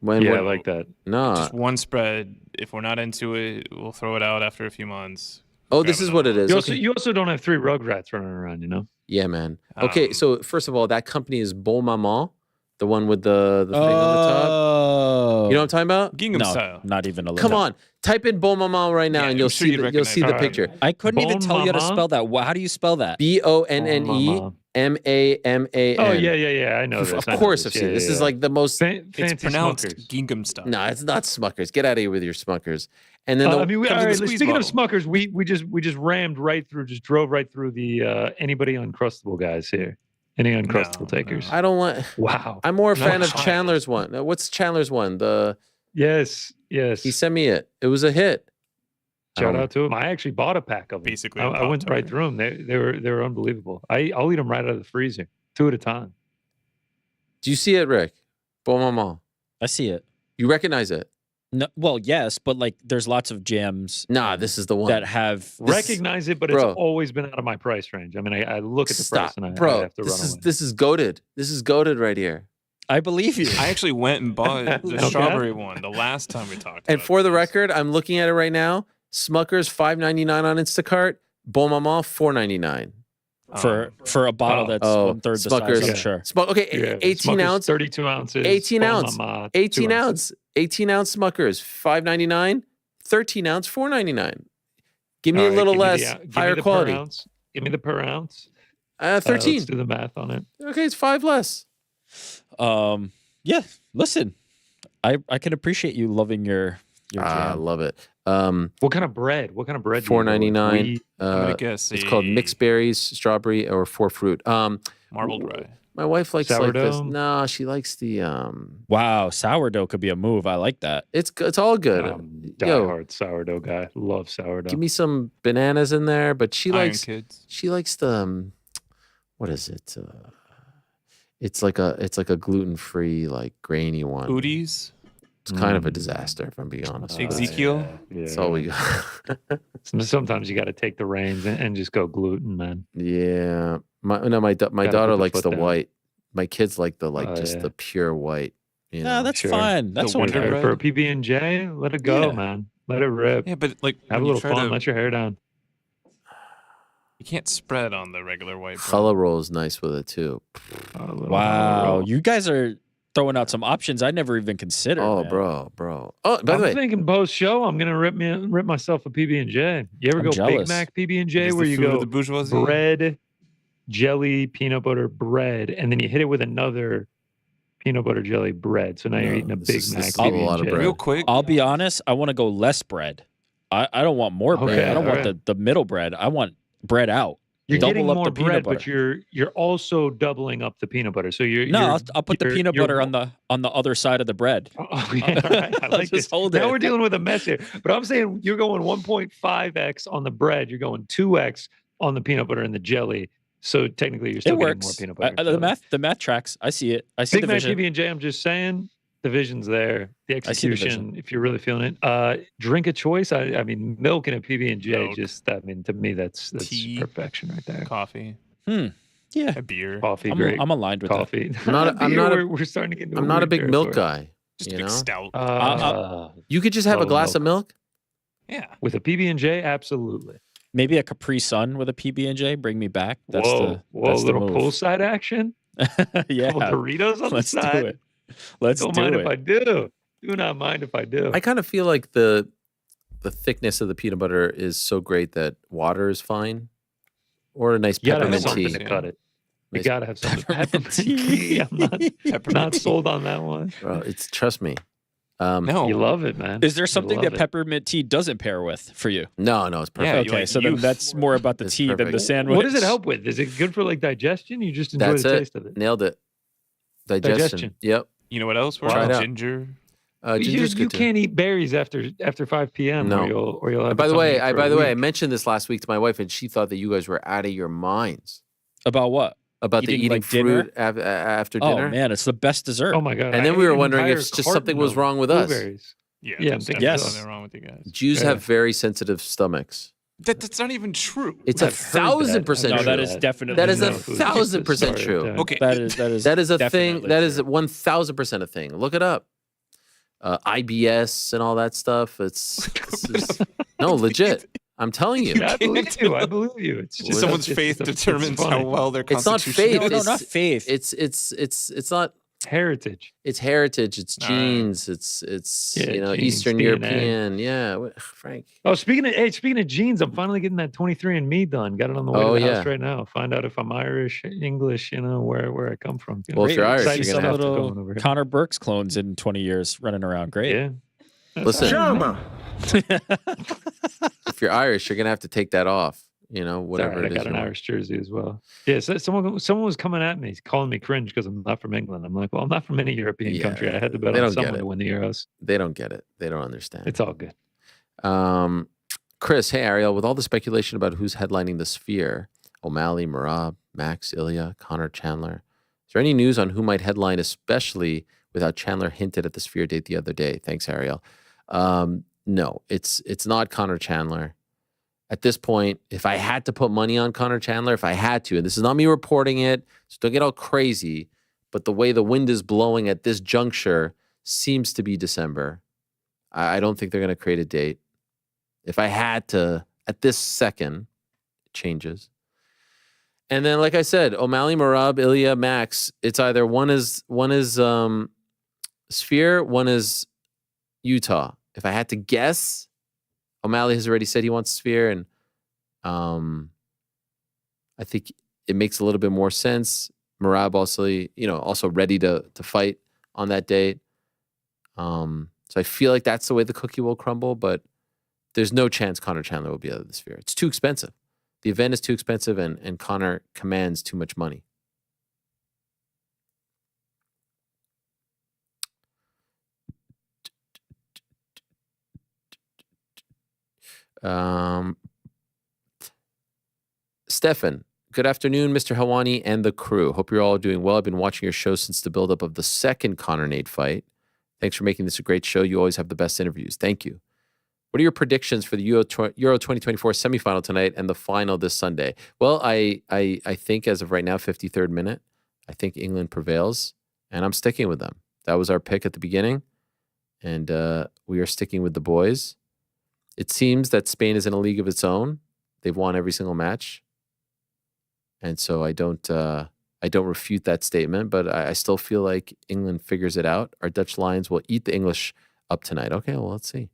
I
like that.
No.
Just one spread. If we're not into it, we'll throw it out after a few months.
Oh, this is what it is.
You also don't have 3 Rugrats running around, you know?
Yeah, man. Okay, so first of all, that company is Bon Maman, the one with the thing on the top. You know what I'm talking about?
Gingham style.
Not even a little.
Come on, type in Bon Maman right now, and you'll see the picture.
I couldn't even tell you how to
Mama?
spell that. How do you spell that?
BONNE MAMAN.
Oh yeah. I know this.
Of course, I've seen this. Is like the most.
It's pronounced
Smuckers.
gingham style.
No, it's not Smuckers. Get out of here with your Smuckers. And then
speaking of Smuckers, we just rammed right through, just drove right through the anybody uncrustable guys here. Any uncrustable takers?
I don't want.
Wow.
I'm more a fan of Chandler's one. What's Chandler's one?
Yes.
He sent me it. It was a hit.
Shout out to him. I actually bought a pack of them.
Basically,
I went right through them. They were unbelievable. I'll eat them right out of the freezer, 2 at a time.
Do you see it, Rick? Bon Maman.
I see it.
You recognize it?
No, well, yes, but like, there's lots of jams.
Nah, this is the one
that have
recognize it, but it's always been out of my price range. I mean, I look at the price and I have to run away.
This is goated. This is goated right here.
I believe you.
I actually went and bought the strawberry one the last time we talked.
And for the record, I'm looking at it right now. Smuckers $5.99 on Instacart. Bon Maman $4.99.
For a bottle that's 1/3 the
Smuckers.
size, I'm sure.
Okay, 18
Smuckers,
ounce,
32 ounces,
18
Bon
ounce,
Mama,
18
2
ounce, 18 ounce Smuckers, $5.99, 13 ounce, $4.99. Give me
All
a
right,
little
give me
less,
give
higher
me the
quality.
Per ounce. Give me the per ounce.
13.
Let's do the math on it.
Okay, it's 5 less.
Yeah. Listen, I can appreciate you loving your jam.
I love it.
What kind of bread? What kind of bread?
$4.99.
I'm gonna guess
it's called mixed berries, strawberry, or 4 fruit.
Marbled rye.
My wife likes like this.
Sourdough?
No, she likes the
Wow, sourdough could be a move. I like that.
It's all good.
Die-hard sourdough guy. Love sourdough.
Give me some bananas in there, but she
Iron
likes
Kids.
she likes the what is it? It's like a gluten-free, like grainy one.
Udi's.
It's kind of a disaster, if I'm being honest.
Ezekiel?
That's all we got.
Sometimes you got to take the reins and just go gluten, man.
Yeah. My daughter likes the white. My kids like the pure white. You know?
No, that's fine. That's
for a PB&J. Let it go, man. Let it rip.
Yeah, but like
have a little fun. Let your hair down.
You can't spread on the regular white bread.
Challah roll is nice with it too.
Wow, you guys are throwing out some options I never even considered.
Oh,
man.
bro. Oh, by the way,
I'm thinking post show, I'm gonna rip myself a PB&J. You ever
I'm
go
jealous.
Big Mac PB&J
Is
where
the
you
food of
go
the bourgeoisie?
bread, jelly, peanut butter, bread, and then you hit it with another peanut butter jelly bread. So now you're eating a Big Mac PB&J.
a lot of bread.
Real quick,
I'll be honest. I want to go less bread. I don't want more bread.
Okay,
I don't want
alright.
the middle bread. I want bread out.
You're
Double
getting
up
more
the peanut
bread,
butter.
but you're also doubling up the peanut butter. So
I'll put the peanut butter on the other side of the bread.
Oh, yeah, all right. I like this.
Hold
Now
it.
we're dealing with a mess here. But I'm saying you're going 1.5x on the bread. You're going 2x on the peanut butter and the jelly. So technically, you're still
It
getting
works.
more peanut butter. and jelly.
The math tracks. I see it. I see
Big
the
Mac
vision.
PB&J. I'm just saying the vision's there. The
I see the vision.
execution, if you're really feeling it. Drink of choice. I mean, milk and a PB&J.
Milk.
Just to me, that's
Tea.
perfection right there.
coffee,
Yeah.
a beer.
Coffee, great.
I'm aligned with
Coffee.
we're
starting to get. Into
I'm not a
weird
big milk
territory.
guy.
Just
You
a big
know,
stout.
you could just have a
love
glass of milk.
Yeah.
With a PB&J, absolutely.
Maybe a Capri Sun with a PB&J. Bring me back. That's
Whoa,
that's
little
the move.
poolside action.
Yeah.
Couple Doritos on
Let's
the side.
do it. Let's
Don't
do
mind
it.
if I do. Do not mind if I do.
I kind of feel like the thickness of the peanut butter is so great that water is fine, or a nice
You gotta have
peppermint
something
tea.
to cut it. You
Nice
gotta have something.
peppermint
tea. I'm not
tea.
sold on that one.
Bro, trust me.
No.
You love it, man.
Is there
You
something
love
that
it.
peppermint tea doesn't pair with for you?
No, it's perfect.
Yeah, you
Okay,
like
so then
youth.
that's more about the
It's
tea than the
perfect.
sandwich.
What does it help with? Is it good for like digestion? You just enjoy
That's
the
it.
taste of it.
Nailed it. Digestion. Yep.
You know what else?
Try it out.
Ginger.
Ginger's
You
good too.
can't eat berries after 5 p.m.
No.
or you'll have.
By
a
the
tummy
way,
ache for a
I
week.
mentioned this last week to my wife, and she thought that you guys were out of your minds
About what?
about
Eating,
the eating
like, dinner?
fruit after dinner.
Oh man, it's the best dessert.
Oh my god!
And
I
then we
ate
were
an
wondering if
entire
just something
carton
was
of
wrong with us.
blueberries.
Yeah,
Yeah,
there's
I'm thinking
definitely
so.
something wrong with you guys.
Jews
Yeah.
have very sensitive stomachs.
That's not even true.
It's
I've heard
1,000%
that.
No,
true.
that is definitely
That is
No,
a
food
1,000%
started
true.
that.
Okay.
that is
That is a thing.
definitely
That is
true.
1,000% a thing. Look it up. IBS and all that stuff. It's no legit. I'm telling you.
Yeah, I believe you. I believe you. It's just
Someone's
it's
faith
just- it's
determines how
funny.
well their
It's not
constitution.
faith.
No,
It's
not faith.
It's not.
Heritage.
It's heritage. It's
All right.
genes. It's
Yeah, genes,
Eastern
DNA.
European. Yeah, Frank.
Oh, speaking of genes, I'm finally getting that 23andMe done. Got it on the way
Oh,
to the
yeah.
house right now. Find out if I'm Irish, English, where I come from.
Well, if you're Irish,
exciting
you're
some
gonna have
stuff
to.
going
little
over here.
Connor Burke's clones in 20 years running around. Great.
Yeah.
Listen,
Shama.
if you're Irish, you're gonna have to take that off. You know, whatever
Sorry,
it
I
is.
got an
you want.
Irish jersey as well. Yeah, so someone was coming at me, calling me cringe because I'm not from England. I'm like, well, I'm not from any European country. I had to bet
they
on
don't get
someone
it.
to win the Euros.
They don't get it. They don't understand.
It's all good.
Chris, hey Ariel, with all the speculation about who's headlining the Sphere, O'Malley, Merab, Max, Ilya, Connor, Chandler, is there any news on who might headline, especially without Chandler hinted at the Sphere date the other day? Thanks, Ariel. No, it's not Connor Chandler. At this point, if I had to put money on Connor Chandler, if I had to, and this is not me reporting it, so don't get all crazy, but the way the wind is blowing at this juncture seems to be December. I don't think they're going to create a date. If I had to, at this second, it changes. And then, like I said, O'Malley, Merab, Ilya, Max, it's either one is Sphere, one is Utah. If I had to guess, O'Malley has already said he wants Sphere, and I think it makes a little bit more sense. Merab also ready to fight on that date. So I feel like that's the way the cookie will crumble, but there's no chance Connor Chandler will be out of the Sphere. It's too expensive. The event is too expensive, and Connor commands too much money. Stefan, good afternoon, Mr. Helwani and the crew. Hope you're all doing well. I've been watching your show since the buildup of the second Connor Nate fight. Thanks for making this a great show. You always have the best interviews. Thank you. What are your predictions for the Euro 2024 semifinal tonight and the final this Sunday? Well, I think as of right now, 53rd minute, I think England prevails, and I'm sticking with them. That was our pick at the beginning, and we are sticking with the boys. It seems that Spain is in a league of its own. They've won every single match, and so I don't refute that statement, but I still feel like England figures it out. Our Dutch Lions will eat the English up tonight. Okay, well, let's see.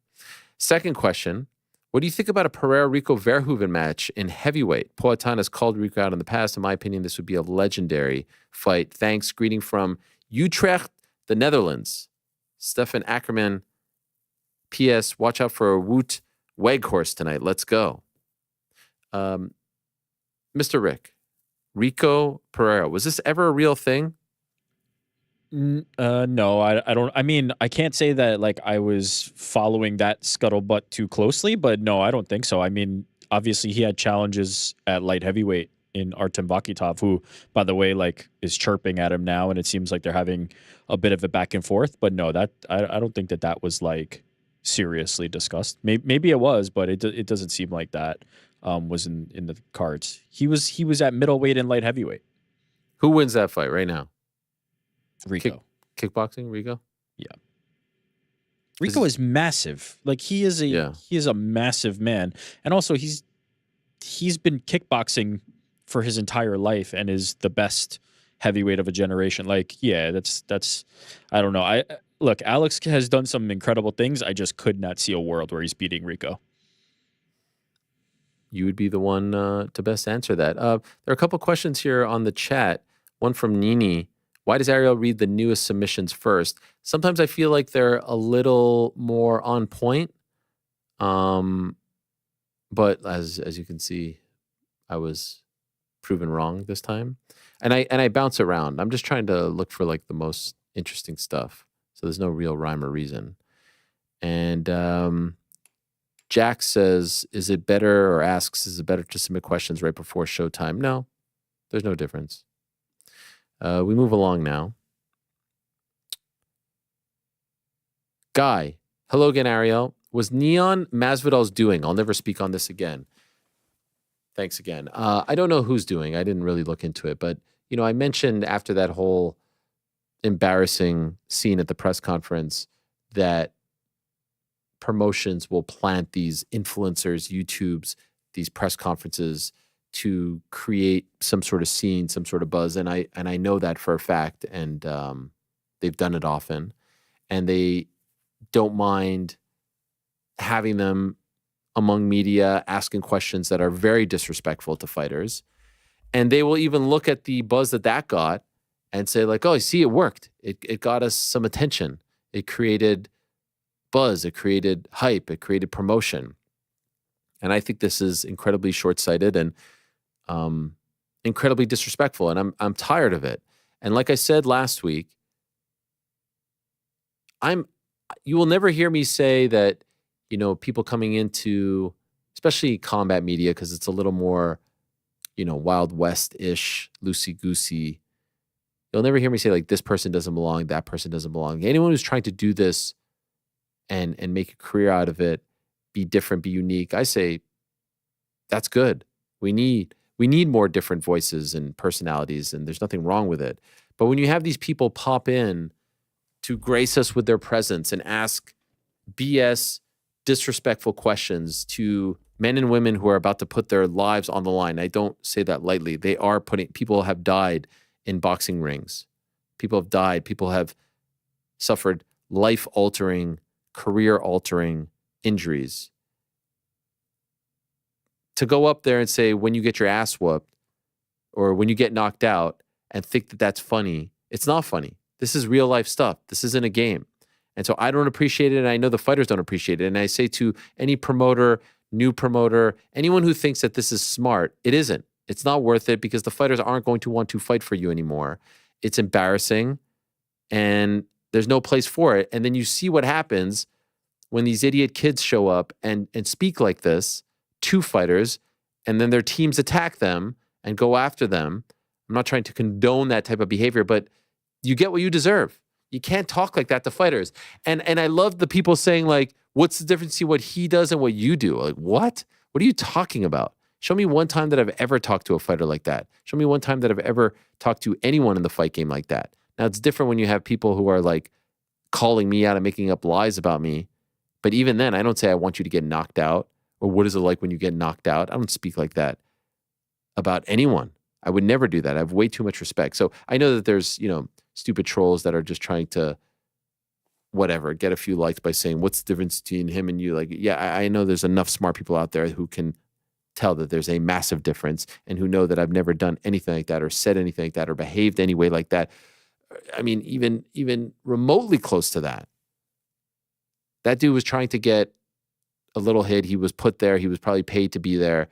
Second question, what do you think about a Pereira-Rico Verhoeven match in heavyweight? Poatan has called Rico out in the past. In my opinion, this would be a legendary fight. Thanks. Greeting from Utrecht, the Netherlands. Stefan Ackerman. P.S. Watch out for a Wout Weghorst tonight. Let's go. Mr. Rick, Rico Pereira, was this ever a real thing?
No, I don't. I mean, I can't say that like I was following that scuttlebutt too closely, but no, I don't think so. I mean, obviously he had challenges at light heavyweight in Artem Bakitov, who, by the way, like is chirping at him now, and it seems like they're having a bit of a back and forth. But no, that I don't think that was like seriously discussed. Maybe it was, but it doesn't seem like that was in the cards. He was at middleweight and light heavyweight.
Who wins that fight right now?
Rico.
Kickboxing, Rico?
Yeah. Rico is massive. Like he is a massive man. And also he's been kickboxing for his entire life and is the best heavyweight of a generation. Like, yeah, that's I don't know. Look, Alex has done some incredible things. I just could not see a world where he's beating Rico.
You would be the one to best answer that. There are a couple questions here on the chat. One from Nini. Why does Ariel read the newest submissions first? Sometimes I feel like they're a little more on point. But as you can see, I was proven wrong this time. And I bounce around. I'm just trying to look for like the most interesting stuff. So there's no real rhyme or reason. And Jack says, is it better, or asks, is it better to submit questions right before showtime? No, there's no difference. We move along now. Guy, hello again, Ariel. Was Neon Masvidal's doing? I'll never speak on this again. Thanks again. I don't know who's doing. I didn't really look into it, but you know, I mentioned after that whole embarrassing scene at the press conference that promotions will plant these influencers, YouTubes, these press conferences to create some sort of scene, some sort of buzz. And I know that for a fact, and they've done it often. And they don't mind having them among media, asking questions that are very disrespectful to fighters. And they will even look at the buzz that got and say like, oh, see, it worked. It got us some attention. It created buzz. It created hype. It created promotion. And I think this is incredibly short-sighted and incredibly disrespectful, and I'm tired of it. And like I said last week, you will never hear me say that, you know, people coming into, especially combat media, because it's a little more, you know, Wild West-ish, loosey-goosey. You'll never hear me say like this person doesn't belong, that person doesn't belong. Anyone who's trying to do this and make a career out of it, be different, be unique, I say that's good. We need more different voices and personalities, and there's nothing wrong with it. But when you have these people pop in to grace us with their presence and ask BS, disrespectful questions to men and women who are about to put their lives on the line, I don't say that lightly. People have died in boxing rings. People have died. People have suffered life-altering, career-altering injuries. To go up there and say, when you get your ass whooped or when you get knocked out, and think that that's funny, it's not funny. This is real life stuff. This isn't a game. And so I don't appreciate it, and I know the fighters don't appreciate it. And I say to any promoter, new promoter, anyone who thinks that this is smart, it isn't. It's not worth it, because the fighters aren't going to want to fight for you anymore. It's embarrassing, and there's no place for it. And then you see what happens when these idiot kids show up and speak like this to fighters, and then their teams attack them and go after them. I'm not trying to condone that type of behavior, but you get what you deserve. You can't talk like that to fighters. And I love the people saying like, what's the difference between what he does and what you do? Like, what? What are you talking about? Show me one time that I've ever talked to a fighter like that. Show me one time that I've ever talked to anyone in the fight game like that. Now, it's different when you have people who are like calling me out and making up lies about me. But even then, I don't say I want you to get knocked out or what is it like when you get knocked out. I don't speak like that about anyone. I would never do that. I have way too much respect. So I know that there's, stupid trolls that are just trying to whatever, get a few likes by saying, what's the difference between him and you? Like, yeah, I know there's enough smart people out there who can tell that there's a massive difference and who know that I've never done anything like that or said anything like that or behaved any way like that. I mean, even remotely close to that. That dude was trying to get a little hit. He was put there. He was probably paid to be there.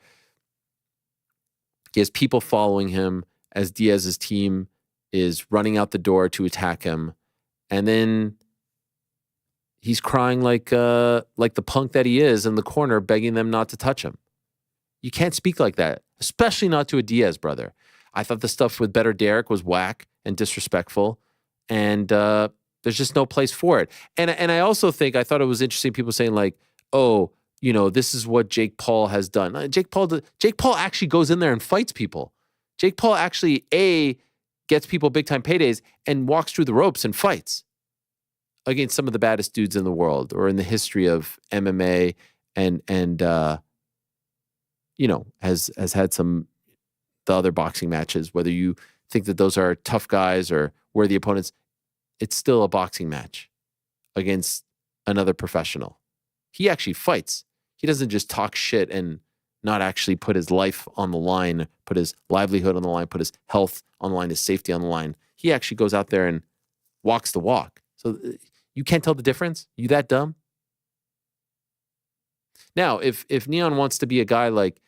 He has people following him as Diaz's team is running out the door to attack him. And then he's crying like the punk that he is in the corner, begging them not to touch him. You can't speak like that, especially not to a Diaz brother. I thought the stuff with Better Derek was whack and disrespectful, and there's just no place for it. And I also think, I thought it was interesting, people saying like, oh, this is what Jake Paul has done. Jake Paul actually goes in there and fights people. Jake Paul actually, gets people big-time paydays and walks through the ropes and fights against some of the baddest dudes in the world or in the history of MMA and has had the other boxing matches, whether you think that those are tough guys or worthy opponents, it's still a boxing match against another professional. He actually fights. He doesn't just talk shit and not actually put his life on the line, put his livelihood on the line, put his health on the line, his safety on the line. He actually goes out there and walks the walk. So you can't tell the difference? You that dumb? Now, if Neon wants to be a guy like,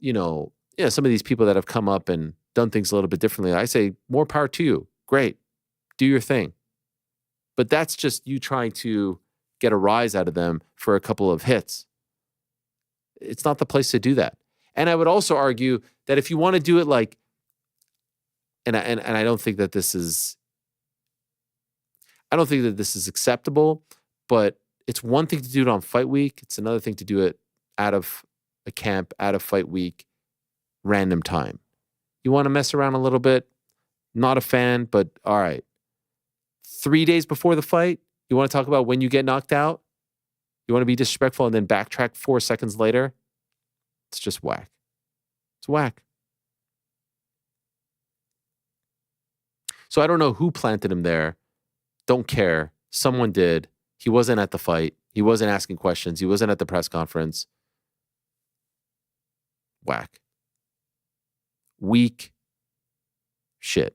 some of these people that have come up and done things a little bit differently, I say more power to you. Great. Do your thing. But that's just you trying to get a rise out of them for a couple of hits. It's not the place to do that. And I would also argue that if you want to do it like, and I don't think that this is acceptable, but it's one thing to do it on fight week. It's another thing to do it out of a camp, out of fight week, random time. You want to mess around a little bit? Not a fan, but all right. 3 days before the fight, you want to talk about when you get knocked out? You want to be disrespectful and then backtrack 4 seconds later? It's just whack. It's whack. So I don't know who planted him there. Don't care. Someone did. He wasn't at the fight. He wasn't asking questions. He wasn't at the press conference. Whack. Weak shit.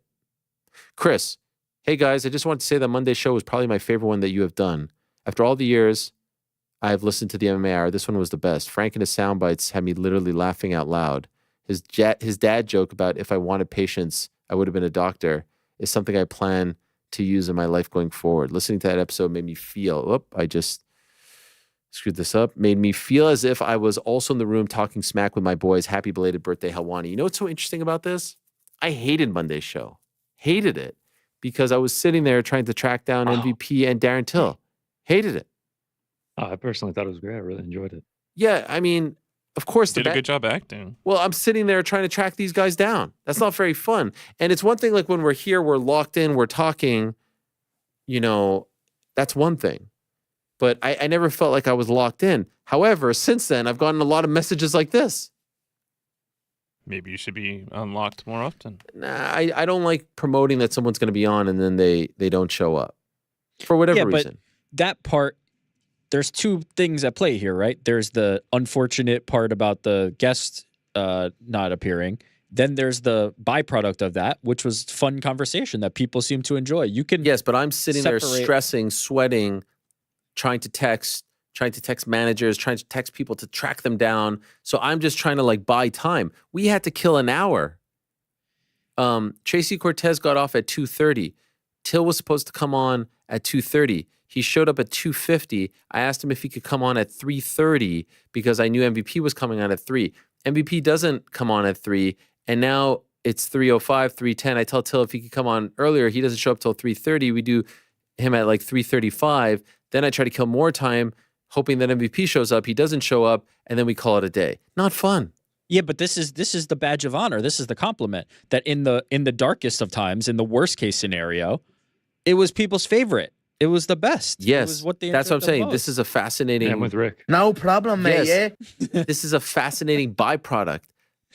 Chris, hey guys, I just wanted to say that Monday's show was probably my favorite one that you have done. After all the years I have listened to the MMA Hour, this one was the best. Frank and his sound bites had me literally laughing out loud. His dad joke about if I wanted patience, I would have been a doctor is something I plan to use in my life going forward. Listening to that episode made me feel, I just screwed this up, made me feel as if I was also in the room talking smack with my boys. Happy belated birthday, Helwani. You know what's so interesting about this? I hated Monday's show. Hated it. Because I was sitting there trying to track down MVP and Darren Till. Hated it.
Oh, I personally thought it was great. I really enjoyed it.
Yeah, I mean, of course.
Did a good job acting.
Well, I'm sitting there trying to track these guys down. That's not very fun. And it's one thing like when we're here, we're locked in, we're talking, that's one thing. But I never felt like I was locked in. However, since then, I've gotten a lot of messages like this.
Maybe you should be unlocked more often.
Nah, I don't like promoting that someone's going to be on and then they don't show up for whatever reason.
But that part, there's two things at play here, right? There's the unfortunate part about the guest not appearing. Then there's the byproduct of that, which was fun conversation that people seem to enjoy. You can
yes, but I'm sitting there stressing, sweating, trying to text managers, trying to text people to track them down. So I'm just trying to buy time. We had to kill an hour. Tracy Cortez got off at 2:30. Till was supposed to come on at 2:30. He showed up at 2:50. I asked him if he could come on at 3:30 because I knew MVP was coming on at 3. MVP doesn't come on at 3, and now it's 3:05, 3:10. I tell Till if he could come on earlier. He doesn't show up till 3:30. We do him at like 3:35. Then I try to kill more time, hoping that MVP shows up. He doesn't show up, and then we call it a day. Not fun.
Yeah, but this is the badge of honor. This is the compliment that in the darkest of times, in the worst case scenario, it was people's favorite. It was the best.
Yes,
it was what they
that's what I'm
enjoyed the
saying.
most.
This is a fascinating.
I'm with Rick.
No problem, mate.
Yes.
Yeah.
This is a fascinating byproduct.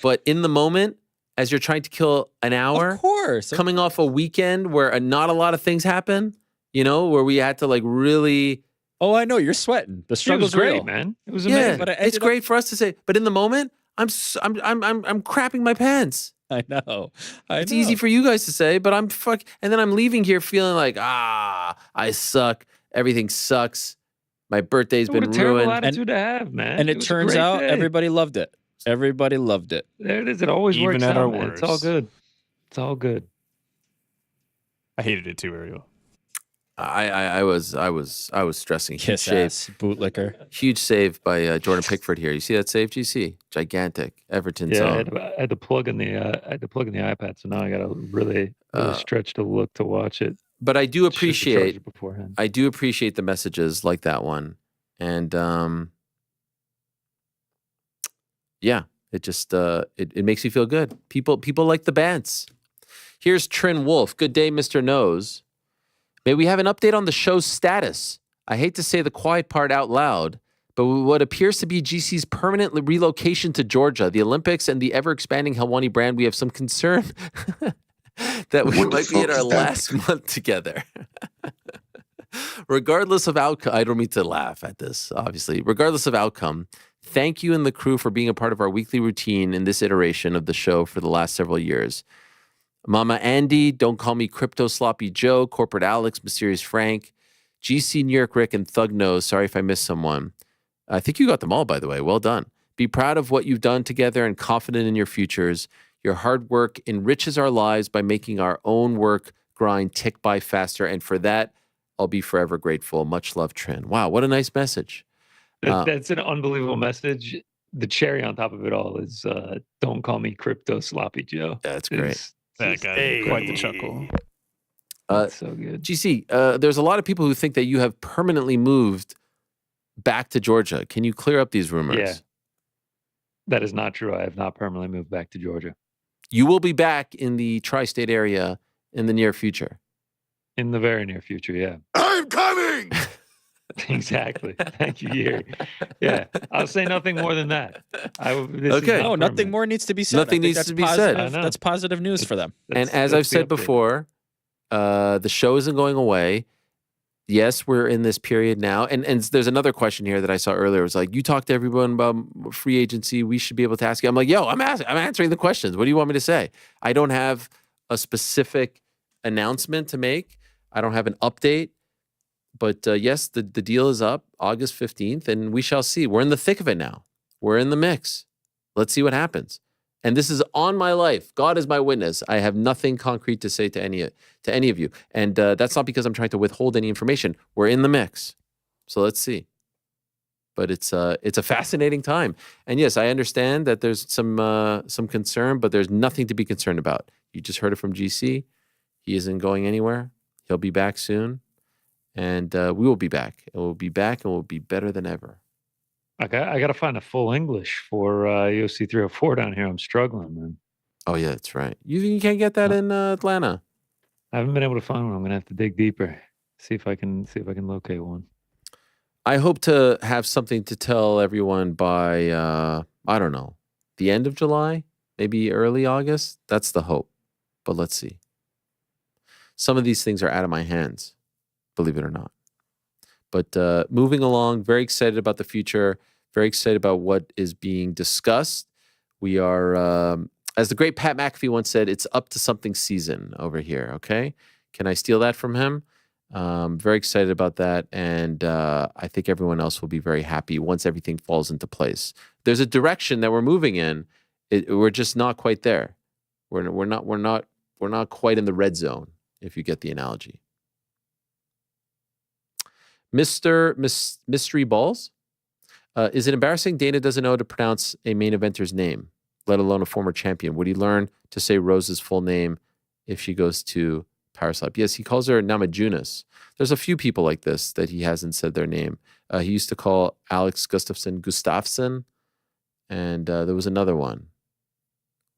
But in the moment, as you're trying to kill an hour,
Of course.
coming off a weekend where not a lot of things happen, where we had to like really.
Oh, I know you're sweating. The
It
struggle's
was great,
real,
man. It was
Yeah,
amazing.
But I
it's
ended
great for us to say. But in the moment, I'm crapping my pants.
I know.
It's easy for you guys to say, but and then I'm leaving here feeling like I suck. Everything sucks. My birthday's
What
been
a terrible
ruined.
attitude to have, man.
And it
was a
turns
great
out
day.
everybody loved it. Everybody loved it.
There it is. It always
Even
works
at
out,
our
man. It's all
worst.
good. It's all good.
I hated it too, Ariel.
I was stressing. Huge
Kiss
save.
ass, bootlicker.
Huge save by Jordan Pickford here. You see that save, GC? Gigantic. Everton's
Yeah, I
own.
had to plug in the iPad, so now I got to really stretch the look to watch it.
But I do
Should have charged
appreciate
it beforehand.
I do appreciate the messages like that one. And yeah, it just it makes me feel good. People like the bands. Here's Trin Wolf. Good day, Mr. Nose. May we have an update on the show's status? I hate to say the quiet part out loud, but what appears to be GC's permanent relocation to Georgia, the Olympics, and the ever-expanding Helwani brand, we have some concern that we might be in our last month together. Regardless of outcome, I don't mean to laugh at this, obviously. Regardless of outcome, thank you and the crew for being a part of our weekly routine in this iteration of the show for the last several years. Mama Andy, Don't Call Me Crypto Sloppy Joe, Corporate Alex, Mysterious Frank, GC New York Rick, and Thug Nose. Sorry if I missed someone. I think you got them all, by the way. Well done. Be proud of what you've done together and confident in your futures. Your hard work enriches our lives by making our own work grind tick by faster. And for that, I'll be forever grateful. Much love, Trin. Wow, what a nice message.
That's an unbelievable message. The cherry on top of it all is Don't Call Me Crypto Sloppy Joe.
That's great.
That guy, quite the chuckle.
That's so good.
GC, there's a lot of people who think that you have permanently moved back to Georgia. Can you clear up these rumors?
Yeah. That is not true. I have not permanently moved back to Georgia.
You will be back in the tri-state area in the near future.
In the very near future, yeah.
I'm coming!
Exactly. Thank you, Yuri. Yeah, I'll say nothing more than that.
Okay.
No, nothing more needs to be said.
Nothing
I think
needs
that's
to be
positive.
said.
That's positive news for them.
And as I've said before, the show isn't going away. Yes, we're in this period now. And there's another question here that I saw earlier. It was like, you talk to everyone about free agency. We should be able to ask you. I'm like, I'm answering the questions. What do you want me to say? I don't have a specific announcement to make. I don't have an update. But yes, the deal is up August 15th, and we shall see. We're in the thick of it now. We're in the mix. Let's see what happens. And this is on my life. God is my witness. I have nothing concrete to say to any of you. And that's not because I'm trying to withhold any information. We're in the mix. So let's see. But it's a fascinating time. And yes, I understand that there's some concern, but there's nothing to be concerned about. You just heard it from GC. He isn't going anywhere. He'll be back soon. And we will be back. And we'll be back, and we'll be better than ever.
I got to find a full English for UFC 304 down here. I'm struggling, man.
Oh yeah, that's right. You can't get that in Atlanta.
I haven't been able to find one. I'm gonna have to dig deeper. See if I can locate one.
I hope to have something to tell everyone by I don't know, the end of July, maybe early August. That's the hope. But let's see. Some of these things are out of my hands, believe it or not. But moving along, very excited about the future, very excited about what is being discussed. We are, as the great Pat McAfee once said, it's up to something season over here, okay? Can I steal that from him? Very excited about that, and I think everyone else will be very happy once everything falls into place. There's a direction that we're moving in. We're just not quite there. We're not quite in the red zone, if you get the analogy. Mystery Balls? Is it embarrassing Dana doesn't know how to pronounce a main eventer's name, let alone a former champion? Would he learn to say Rose's full name if she goes to Power Slap. Yes, he calls her Namajunas. There's a few people like this that he hasn't said their name. He used to call Alex Gustafsson, and there was another one.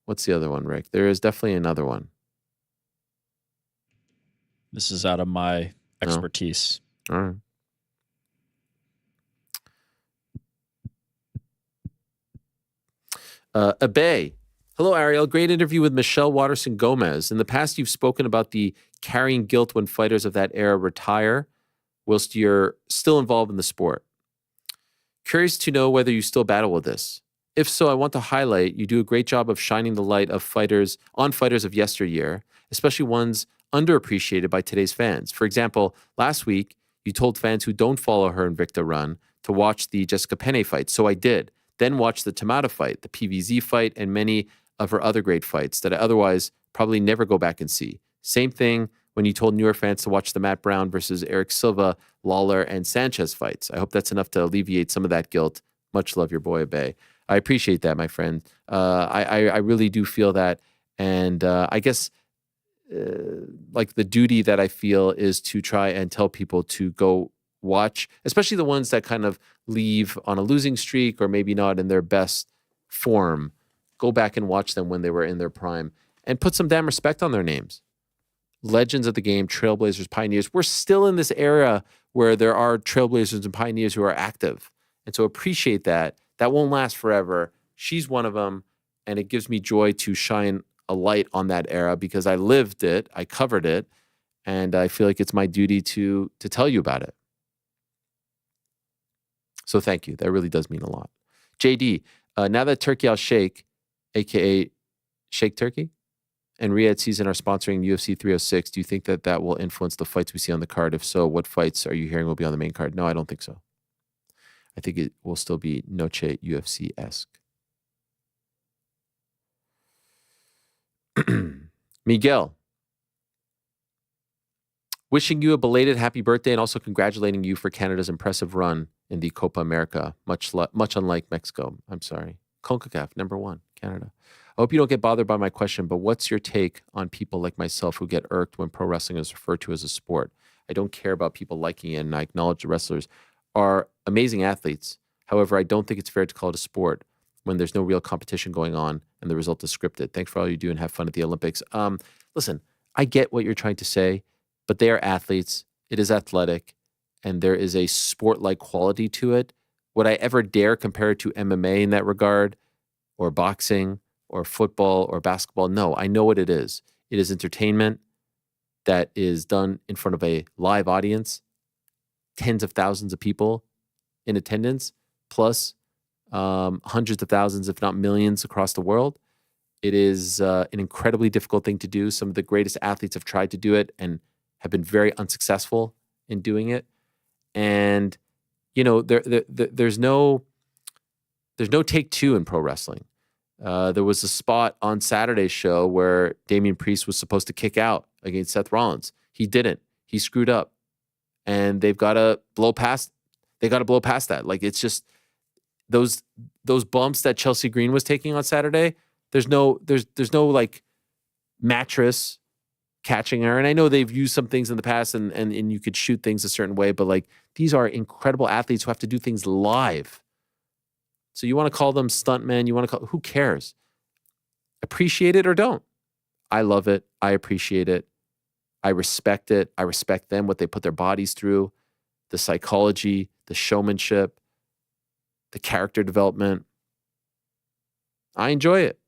What's the other one, Rick? There is definitely another one.
This is out of my expertise.
No. All right. Abe. Hello, Ariel. Great interview with Michelle Watterson Gomez. In the past, you've spoken about the carrying guilt when fighters of that era retire, whilst you're still involved in the sport. Curious to know whether you still battle with this. If so, I want to highlight you do a great job of shining the light of fighters of yesteryear, especially ones underappreciated by today's fans. For example, last week, you told fans who don't follow her Invicta run to watch the Jessica Penne fight. So I did. Then watch the Tamata fight, the PVZ fight, and many of her other great fights that I otherwise probably never go back and see. Same thing when you told newer fans to watch the Matt Brown versus Eric Silva, Lawler, and Sanchez fights. I hope that's enough to alleviate some of that guilt. Much love, your boy, Abe. I appreciate that, my friend. I really do feel that. And I guess like the duty that I feel is to try and tell people to go watch, especially the ones that kind of leave on a losing streak or maybe not in their best form. Go back and watch them when they were in their prime and put some damn respect on their names. Legends of the game, trailblazers, pioneers. We're still in this era where there are trailblazers and pioneers who are active. And so appreciate that. That won't last forever. She's one of them. And it gives me joy to shine a light on that era because I lived it, I covered it, and I feel like it's my duty to tell you about it. So thank you. That really does mean a lot. JD, now that Turkey Al Sheikh, a.k.a. Sheikh Turkey, and Riyadh Season are sponsoring UFC 306, do you think that that will influence the fights we see on the card? If so, what fights are you hearing will be on the main card? No, I don't think so. I think it will still be Noche UFC-esque. Miguel, wishing you a belated happy birthday and also congratulating you for Canada's impressive run in the Copa America, much unlike Mexico. I'm sorry. CONCACAF, #1, Canada. I hope you don't get bothered by my question, but what's your take on people like myself who get irked when pro wrestling is referred to as a sport? I don't care about people liking it, and I acknowledge the wrestlers are amazing athletes. However, I don't think it's fair to call it a sport when there's no real competition going on and the result is scripted. Thanks for all you do and have fun at the Olympics. Listen, I get what you're trying to say, but they are athletes. It is athletic, and there is a sport-like quality to it. Would I ever dare compare it to MMA in that regard, or boxing, or football, or basketball? No, I know what it is. It is entertainment that is done in front of a live audience, tens of thousands of people in attendance, plus hundreds of thousands, if not millions, across the world. It is an incredibly difficult thing to do. Some of the greatest athletes have tried to do it and have been very unsuccessful in doing it. And you know, there's no take two in pro wrestling. There was a spot on Saturday's show where Damian Priest was supposed to kick out against Seth Rollins. He didn't. He screwed up, and they've got to blow past. They got to blow past that. Like, it's just those bumps that Chelsea Green was taking on Saturday. There's no like mattress catching her. And I know they've used some things in the past, and you could shoot things a certain way, but like, these are incredible athletes who have to do things live. So you want to call them stuntmen, who cares? Appreciate it or don't. I love it. I appreciate it. I respect it. I respect them, what they put their bodies through, the psychology, the showmanship, the character development. I enjoy it.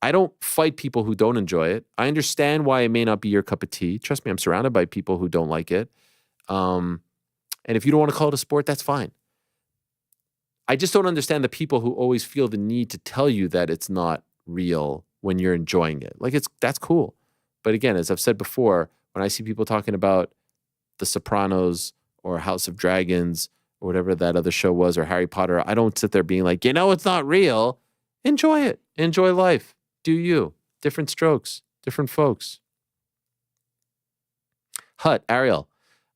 I don't fight people who don't enjoy it. I understand why it may not be your cup of tea. Trust me, I'm surrounded by people who don't like it. And if you don't want to call it a sport, that's fine. I just don't understand the people who always feel the need to tell you that it's not real when you're enjoying it. Like, that's cool. But again, as I've said before, when I see people talking about The Sopranos or House of Dragons or whatever that other show was, or Harry Potter, I don't sit there being like, it's not real. Enjoy it. Enjoy life. Do you. Different strokes. Different folks. Hut, Ariel,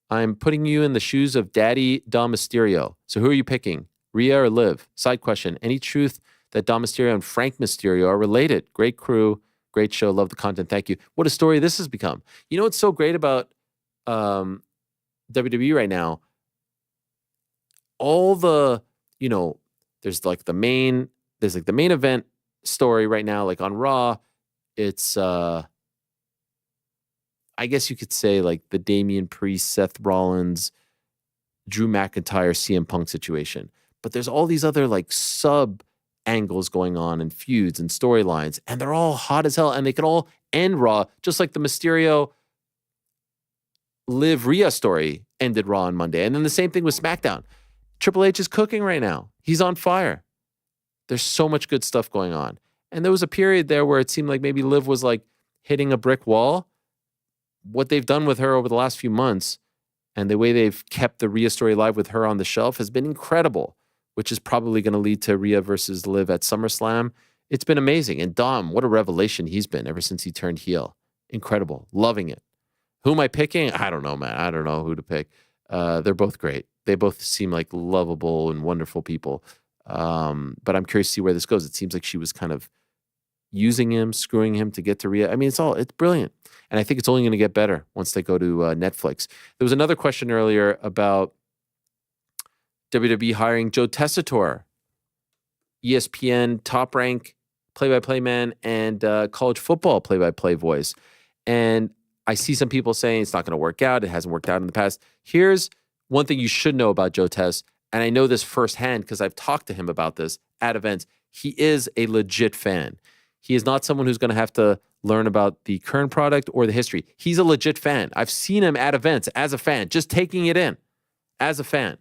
I'm putting you in the shoes of Daddy Dom Mysterio. So who are you picking? Rhea or Liv? Side question. Any truth that Dom Mysterio and Frank Mysterio are related? Great crew. Great show. Love the content. Thank you. What a story this has become. You know what's so great about WWE right now? All the, there's like the main event story right now, like on Raw. It's I guess you could say like the Damian Priest, Seth Rollins, Drew McIntyre, CM Punk situation. But there's all these other like sub angles going on and feuds and storylines, and they're all hot as hell, and they can all end Raw, just like the Mysterio Liv Rhea story ended Raw on Monday. And then the same thing with SmackDown. Triple H is cooking right now. He's on fire. There's so much good stuff going on. And there was a period there where it seemed like maybe Liv was like hitting a brick wall. What they've done with her over the last few months and the way they've kept the Rhea story alive with her on the shelf has been incredible, which is probably going to lead to Rhea versus Liv at SummerSlam. It's been amazing. And Dom, what a revelation he's been ever since he turned heel. Incredible. Loving it. Who am I picking? I don't know, man. I don't know who to pick. They're both great. They both seem like lovable and wonderful people. But I'm curious to see where this goes. It seems like she was kind of using him, screwing him to get to Rhea. I mean, it's brilliant. And I think it's only going to get better once they go to Netflix. There was another question earlier about WWE hiring Joe Tessitore, ESPN top rank play-by-play man and college football play-by-play voice. And I see some people saying it's not going to work out. It hasn't worked out in the past. Here's one thing you should know about Joe Tess, and I know this firsthand because I've talked to him about this at events. He is a legit fan. He is not someone who's going to have to learn about the current product or the history. He's a legit fan. I've seen him at events as a fan, just taking it in as a fan.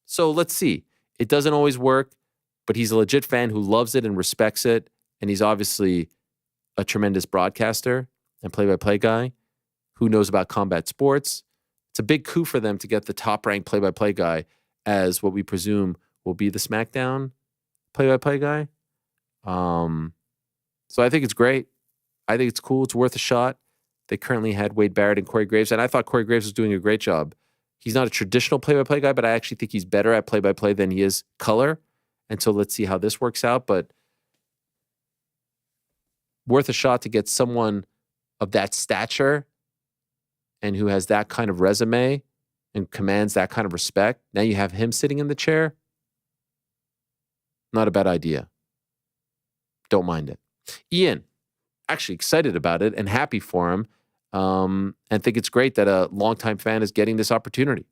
So let's see. It doesn't always work, but he's a legit fan who loves it and respects it. And he's obviously a tremendous broadcaster and play-by-play guy who knows about combat sports. It's a big coup for them to get the top-ranked play-by-play guy as what we presume will be the SmackDown play-by-play guy. So I think it's great. I think it's cool. It's worth a shot. They currently had Wade Barrett and Corey Graves, and I thought Corey Graves was doing a great job. He's not a traditional play-by-play guy, but I actually think he's better at play-by-play than he is color. And so let's see how this works out. But worth a shot to get someone of that stature and who has that kind of resume and commands that kind of respect. Now you have him sitting in the chair. Not a bad idea. Don't mind it. Ian, actually excited about it and happy for him, and think it's great that a longtime fan is getting this opportunity.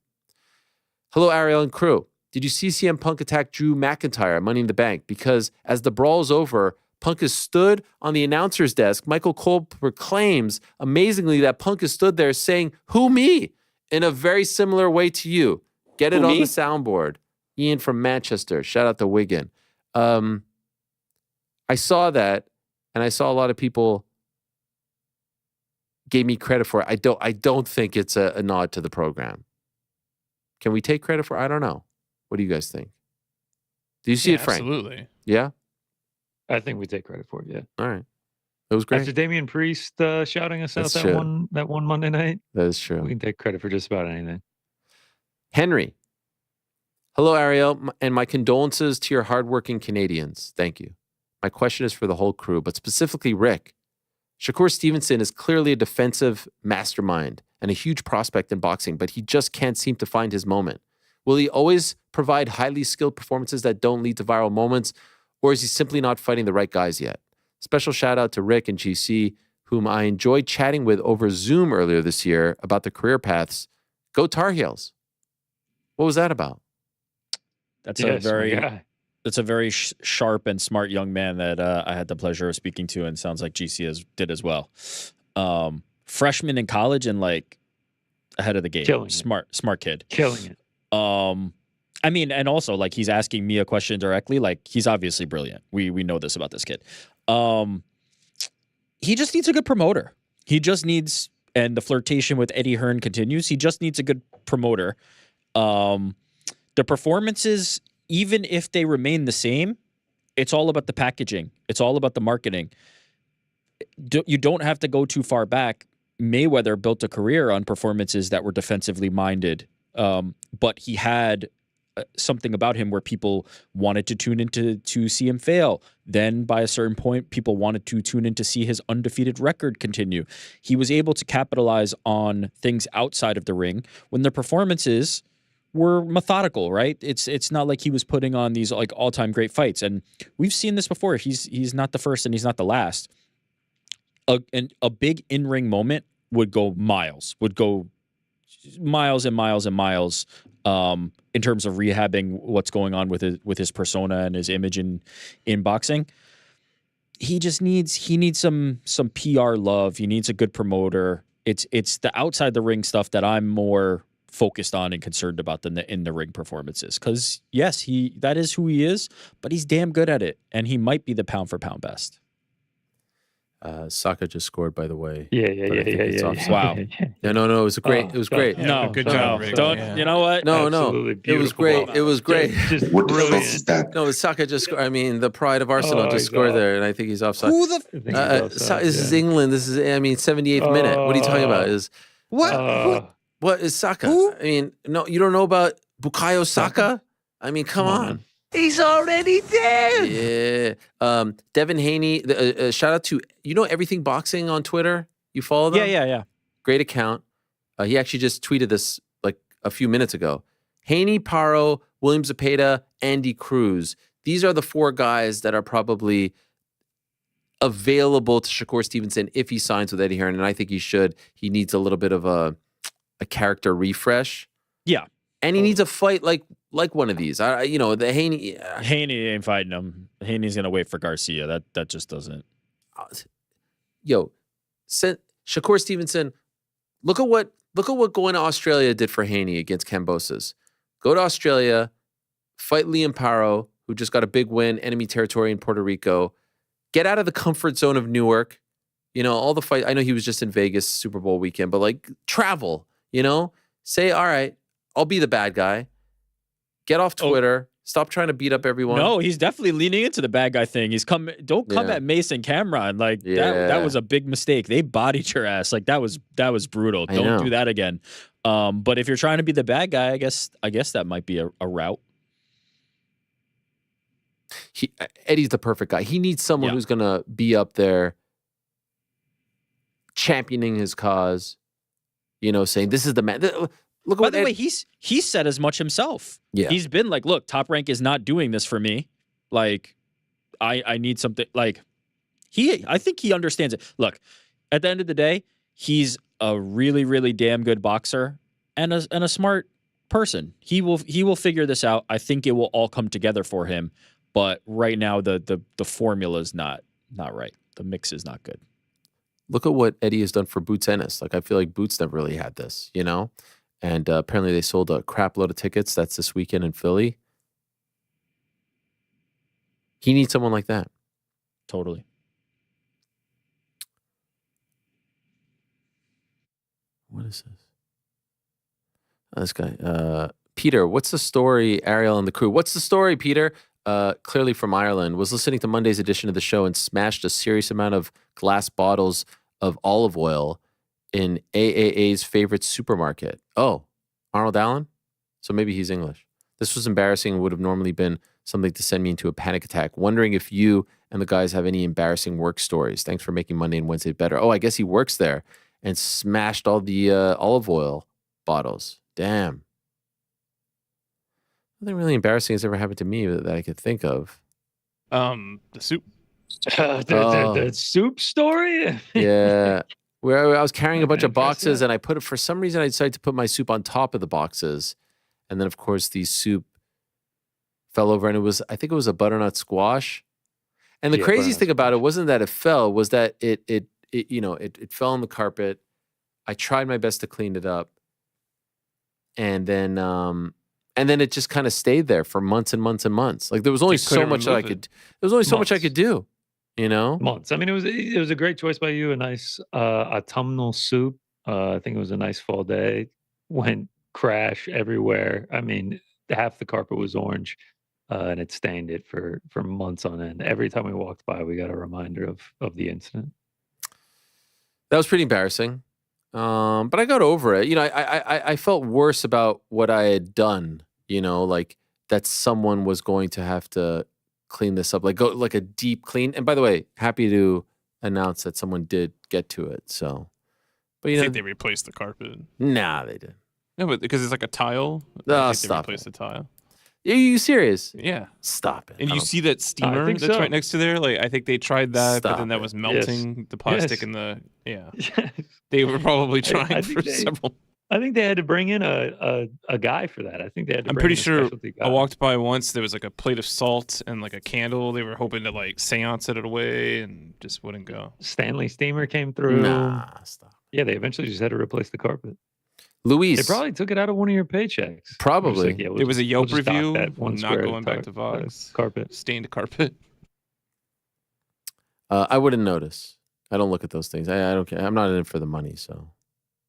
Hello, Ariel and crew. Did you see CM Punk attack Drew McIntyre at Money in the Bank? Because as the brawl is over, Punk has stood on the announcer's desk. Michael Cole proclaims, amazingly, that Punk has stood there saying, "Who, me?" in a very similar way to you. Get it on the soundboard. Ian from Manchester. Shout out to Wigan. I saw that, and I saw a lot of people gave me credit for it. I don't think it's a nod to the program. Can we take credit for it? I don't know. What do you guys think? Do you see it, Frank?
Absolutely.
Yeah?
I think we take credit for it, yeah.
All right. It was great.
After Damian Priest shouting us
That's
out
true.
that one Monday night,
That is true.
we can take credit for just about anything.
Henry. Hello, Ariel, and my condolences to your hardworking Canadians. Thank you. My question is for the whole crew, but specifically Rick. Shakur Stevenson is clearly a defensive mastermind and a huge prospect in boxing, but he just can't seem to find his moment. Will he always provide highly skilled performances that don't lead to viral moments, or is he simply not fighting the right guys yet? Special shout out to Rick and GC, whom I enjoyed chatting with over Zoom earlier this year about the career paths. Go Tar Heels. What was that about?
That's a very sharp and smart young man that I had the pleasure of speaking to, and sounds like GC did as well. Freshman in college and like ahead of the game. Smart kid.
Killing it.
I mean, and also like he's asking me a question directly. Like he's obviously brilliant. We know this about this kid. He just needs a good promoter. He just needs, and the flirtation with Eddie Hearn continues. He just needs a good promoter. The performances, even if they remain the same, it's all about the packaging. It's all about the marketing. You don't have to go too far back. Mayweather built a career on performances that were defensively minded, but he had something about him where people wanted to tune into to see him fail. Then by a certain point, people wanted to tune in to see his undefeated record continue. He was able to capitalize on things outside of the ring when the performances were methodical, right? It's not like he was putting on these like all-time great fights. And we've seen this before. He's not the first and he's not the last. A big in-ring moment would go miles and miles and miles in terms of rehabbing what's going on with his persona and his image in boxing. He just needs some PR love. He needs a good promoter. It's the outside the ring stuff that I'm more focused on and concerned about than the in the ring performances. Because yes, that is who he is, but he's damn good at it, and he might be the pound for pound best.
Saka just scored, by the way.
Yeah.
Wow. Yeah, no, it was great. It was great.
Yeah,
No,
good job,
no,
Rick.
don't.
Yeah.
You know what?
No,
Absolutely
it was great. It was great.
Just
What the fuck
brilliant.
is that?
No, Saka just scored. I mean, the pride of Arsenal
Oh,
just
he's
scored
off.
there, and I think he's offside.
Who the?
I think he's offside,
This is
yeah.
England. This is, 78th minute. What are you talking about? Is what is Saka?
Who?
I mean, no, you don't know about Bukayo Saka? I mean, come on.
He's already dead.
Yeah. Devin Haney, shout out to, Everything Boxing on Twitter? You follow them?
Yeah.
Great account. He actually just tweeted this like a few minutes ago. Haney, Paro, William Zepeda, Andy Cruz. These are the 4 guys that are probably available to Shakur Stevenson if he signs with Eddie Hearn, and I think he should. He needs a little bit of a character refresh.
Yeah.
And he needs a fight like one of these. The Haney.
Haney ain't fighting him. Haney's gonna wait for Garcia. That just doesn't.
Shakur Stevenson. Look at what going to Australia did for Haney against Kambosos. Go to Australia, fight Liam Paro, who just got a big win, enemy territory in Puerto Rico. Get out of the comfort zone of Newark. All the fight. I know he was just in Vegas Super Bowl weekend, but like travel. Say, all right, I'll be the bad guy. Get off Twitter. Stop trying to beat up everyone.
No, he's definitely leaning into the bad guy thing. Don't come at Mason Cameron. Like that was a big mistake. They bodied your ass. Like that was brutal. Don't do that again. But if you're trying to be the bad guy, I guess that might be a route.
Eddie's the perfect guy. He needs someone who's gonna be up there championing his cause, saying this is the man. Look.
By the way, he's said as much himself.
Yeah.
He's been like, look, Top Rank is not doing this for me. Like, I need something. Like, I think he understands it. Look, at the end of the day, he's a really, really damn good boxer and a smart person. He will figure this out. I think it will all come together for him. But right now, the formula is not right. The mix is not good.
Look at what Eddie has done for Boots Ennis. Like, I feel like Boots never really had this, And apparently they sold a crap load of tickets. That's this weekend in Philly. He needs someone like that.
Totally.
What is this? Oh, this guy. Peter, what's the story, Ariel and the crew? What's the story, Peter? Clearly from Ireland. Was listening to Monday's edition of the show and smashed a serious amount of glass bottles of olive oil in AAA's favorite supermarket. Oh, Arnold Allen? So maybe he's English. This was embarrassing and would have normally been something to send me into a panic attack. Wondering if you and the guys have any embarrassing work stories. Thanks for making Monday and Wednesday better. Oh, I guess he works there and smashed all the olive oil bottles. Damn. Nothing really embarrassing has ever happened to me that I could think of.
The soup.
The soup story?
Yeah. Where I was carrying a bunch of boxes and for some reason I decided to put my soup on top of the boxes. And then of course the soup fell over and I think it was a butternut squash. And the craziest thing about it wasn't that it fell, was that it fell on the carpet. I tried my best to clean it up. And then it just kind of stayed there for months and months and months. Like there was only so much that I could do.
Months. I mean, it was a great choice by you. A nice autumnal soup. I think it was a nice fall day. Went crash everywhere. I mean, half the carpet was orange, and it stained it for months on end. Every time we walked by, we got a reminder of the incident.
That was pretty embarrassing, but I got over it. I felt worse about what I had done. Like that someone was going to have to clean this up, like go like a deep clean. And by the way, happy to announce that someone did get to it. So, but
I think they replaced the carpet.
Nah, they did.
No, but because it's like a tile.
Oh,
I think they
stop
replaced the tile.
Are you serious?
Yeah.
Stop it.
And you see that steamer
think
that's
so.
right next to there? Like, I think they tried that, but then that was melting the plastic
Yes.
in the, They were probably trying
I
for
think
several.
I think they had to bring in a guy for that. I think they had to
I'm
bring
pretty
in a
sure
specialty guy.
I walked by once. There was like a plate of salt and like a candle. They were hoping to like seance it away and just wouldn't go.
Stanley Steamer came through.
Nah, stop.
Yeah, they eventually just had to replace the carpet.
Luis.
They probably took it out of one of your paychecks.
Probably.
Like, yeah,
It was a Yelp
we'll just dock
review.
that one
Not
square
going back to
tar-
Vox.
carpet.
Stained carpet.
I wouldn't notice. I don't look at those things. I don't care. I'm not in it for the money. So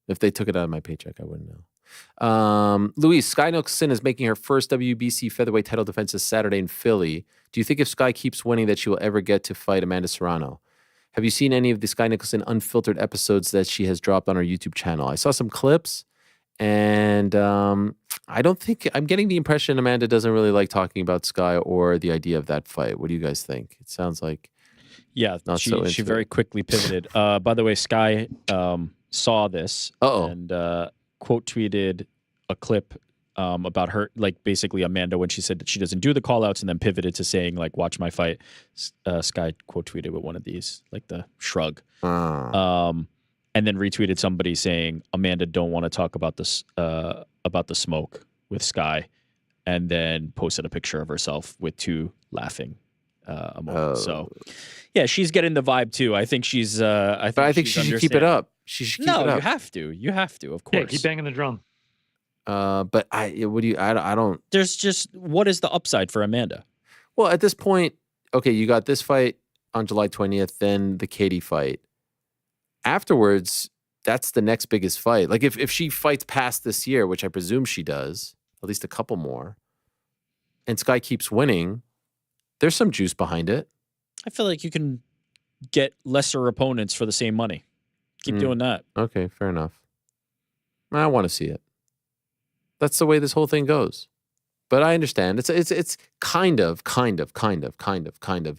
if they took it out of my paycheck, I wouldn't know. Luis, Sky Nixon is making her first WBC featherweight title defense this Saturday in Philly. Do you think if Sky keeps winning that she will ever get to fight Amanda Serrano? Have you seen any of the Sky Nicholson unfiltered episodes that she has dropped on her YouTube channel? I saw some clips, and I don't think I'm getting the impression Amanda doesn't really like talking about Sky or the idea of that fight. What do you guys think? It sounds like not so into
she very
it.
quickly pivoted. By the way, Sky saw this and quote tweeted a clip about her, like basically Amanda when she said that she doesn't do the call outs and then pivoted to saying like, watch my fight. Sky quote tweeted with one of these, like the shrug. And then retweeted somebody saying Amanda don't want to talk about this about the smoke with Sky, and then posted a picture of herself with two laughing emojis. So yeah, she's getting the vibe too. I think she's I think
she should keep it up. She should keep it up.
You have to. You have to, of course.
Yeah, keep banging the drum.
But I don't.
There's just, what is the upside for Amanda?
Well, at this point, okay, you got this fight on July 20th, then the Katie fight. Afterwards, that's the next biggest fight. Like if she fights past this year, which I presume she does, at least a couple more, and Sky keeps winning, there's some juice behind it.
I feel like you can get lesser opponents for the same money. Keep doing that.
Okay, fair enough. I want to see it. That's the way this whole thing goes. But I understand. It's kind of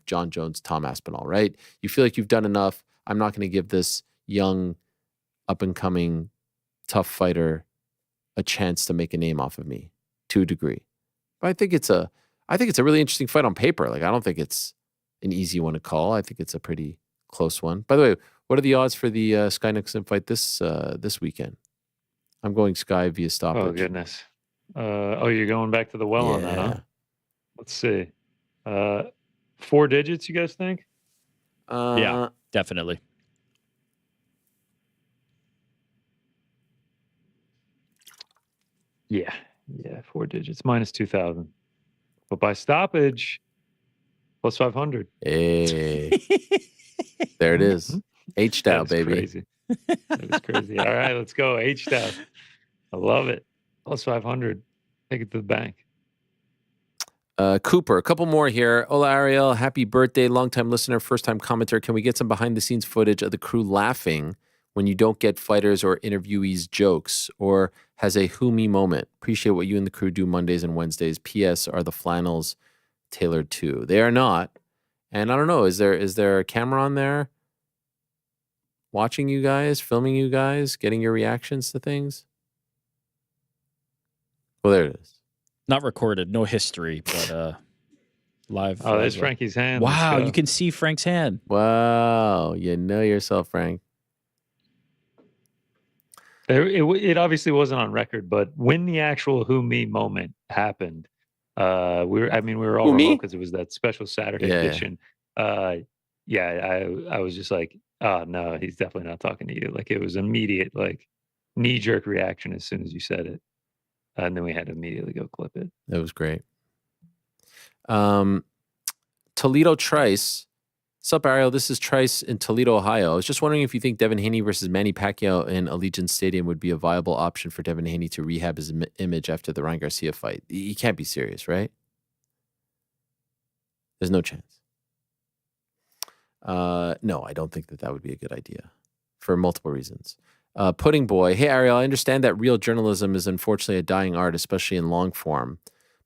John Jones, Tom Aspinall, right? You feel like you've done enough. I'm not going to give this young, up-and-coming, tough fighter a chance to make a name off of me, to a degree. But I think it's a really interesting fight on paper. Like, I don't think it's an easy one to call. I think it's a pretty close one. By the way, what are the odds for the Sky Nixon fight this weekend? I'm going Sky via stoppage.
Oh, goodness. You're going back to the well on that, huh? Let's see. 4 digits, you guys think?
Yeah, definitely.
Yeah, 4 digits, minus 2,000. But by stoppage, plus 500.
Hey. There it is. H-Dow, baby.
Crazy. That was crazy. All right, let's go. H-Dow. I love it. Plus 500. Take it to the bank.
Cooper, a couple more here. Hola, Ariel. Happy birthday. Longtime listener, first-time commenter. Can we get some behind-the-scenes footage of the crew laughing when you don't get fighters or interviewees jokes, or has a who me moment? Appreciate what you and the crew do Mondays and Wednesdays. P.S. Are the flannels tailored too? They are not. And I don't know, is there a camera on there watching you guys, filming you guys, getting your reactions to things? Well, there it is.
Not recorded, no history, but live.
Oh, there's Frankie's hand.
Wow, you can see Frank's hand.
Wow, you know yourself, Frank.
It obviously wasn't on record, but when the actual who me moment happened, we were all remote because it was that special Saturday edition. I was just like, oh no, he's definitely not talking to you. Like, it was immediate, like, knee-jerk reaction as soon as you said it. And then we had to immediately go clip it.
That was great. Toledo Trice. Sup, Ariel? This is Trice in Toledo, Ohio. I was just wondering if you think Devin Haney versus Manny Pacquiao in Allegiant Stadium would be a viable option for Devin Haney to rehab his image after the Ryan Garcia fight. You can't be serious, right? There's no chance. No, I don't think that would be a good idea for multiple reasons. Pudding Boy. Hey, Ariel, I understand that real journalism is unfortunately a dying art, especially in long form.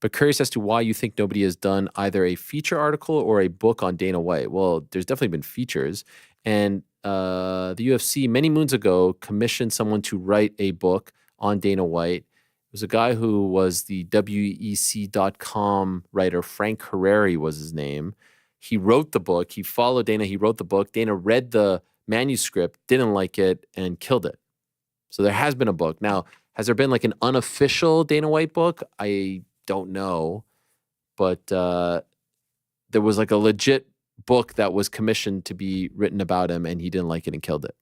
but curious as to why you think nobody has done either a feature article or a book on Dana White. Well, there's definitely been features. And the UFC many moons ago commissioned someone to write a book on Dana White. It was a guy who was the WEC.com writer. Frank Herreri was his name. He wrote the book. He followed Dana. He wrote the book. Dana read the manuscript, didn't like it, and killed it. So there has been a book. Now, has there been like an unofficial Dana White book? I don't know. But there was like a legit book that was commissioned to be written about him, and he didn't like it and killed it.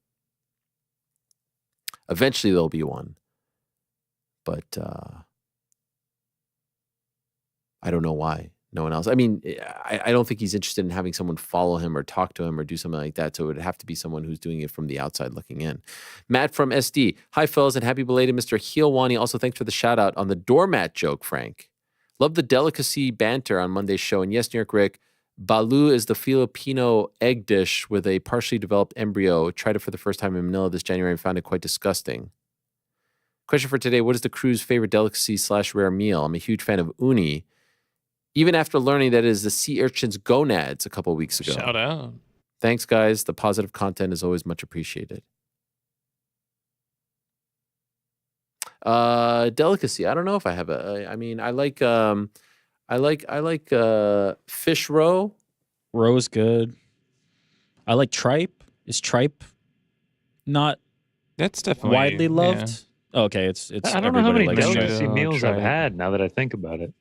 Eventually there'll be one. But I don't know why no one else. I mean, I don't think he's interested in having someone follow him or talk to him or do something like that. So it would have to be someone who's doing it from the outside looking in. Matt from SD. Hi, fellas, and happy belated Mr. Helwani. Also, thanks for the shout out on the doormat joke, Frank. Love the delicacy banter on Monday's show. And yes, New York Rick, balu is the Filipino egg dish with a partially developed embryo. Tried it for the first time in Manila this January and found it quite disgusting. Question for today, what is the crew's favorite delicacy / rare meal? I'm a huge fan of uni, even after learning that it is the sea urchin's gonads a couple of weeks ago.
Shout out.
Thanks, guys. The positive content is always much appreciated. Delicacy. I don't know if I have a. I mean, I like fish roe.
Roe's good. I like tripe. Is tripe not
That's definitely
widely loved?
Yeah.
Okay, it's.
I don't know how many
likes tripe.
delicacy meals I've
tripe.
had now that I think about it.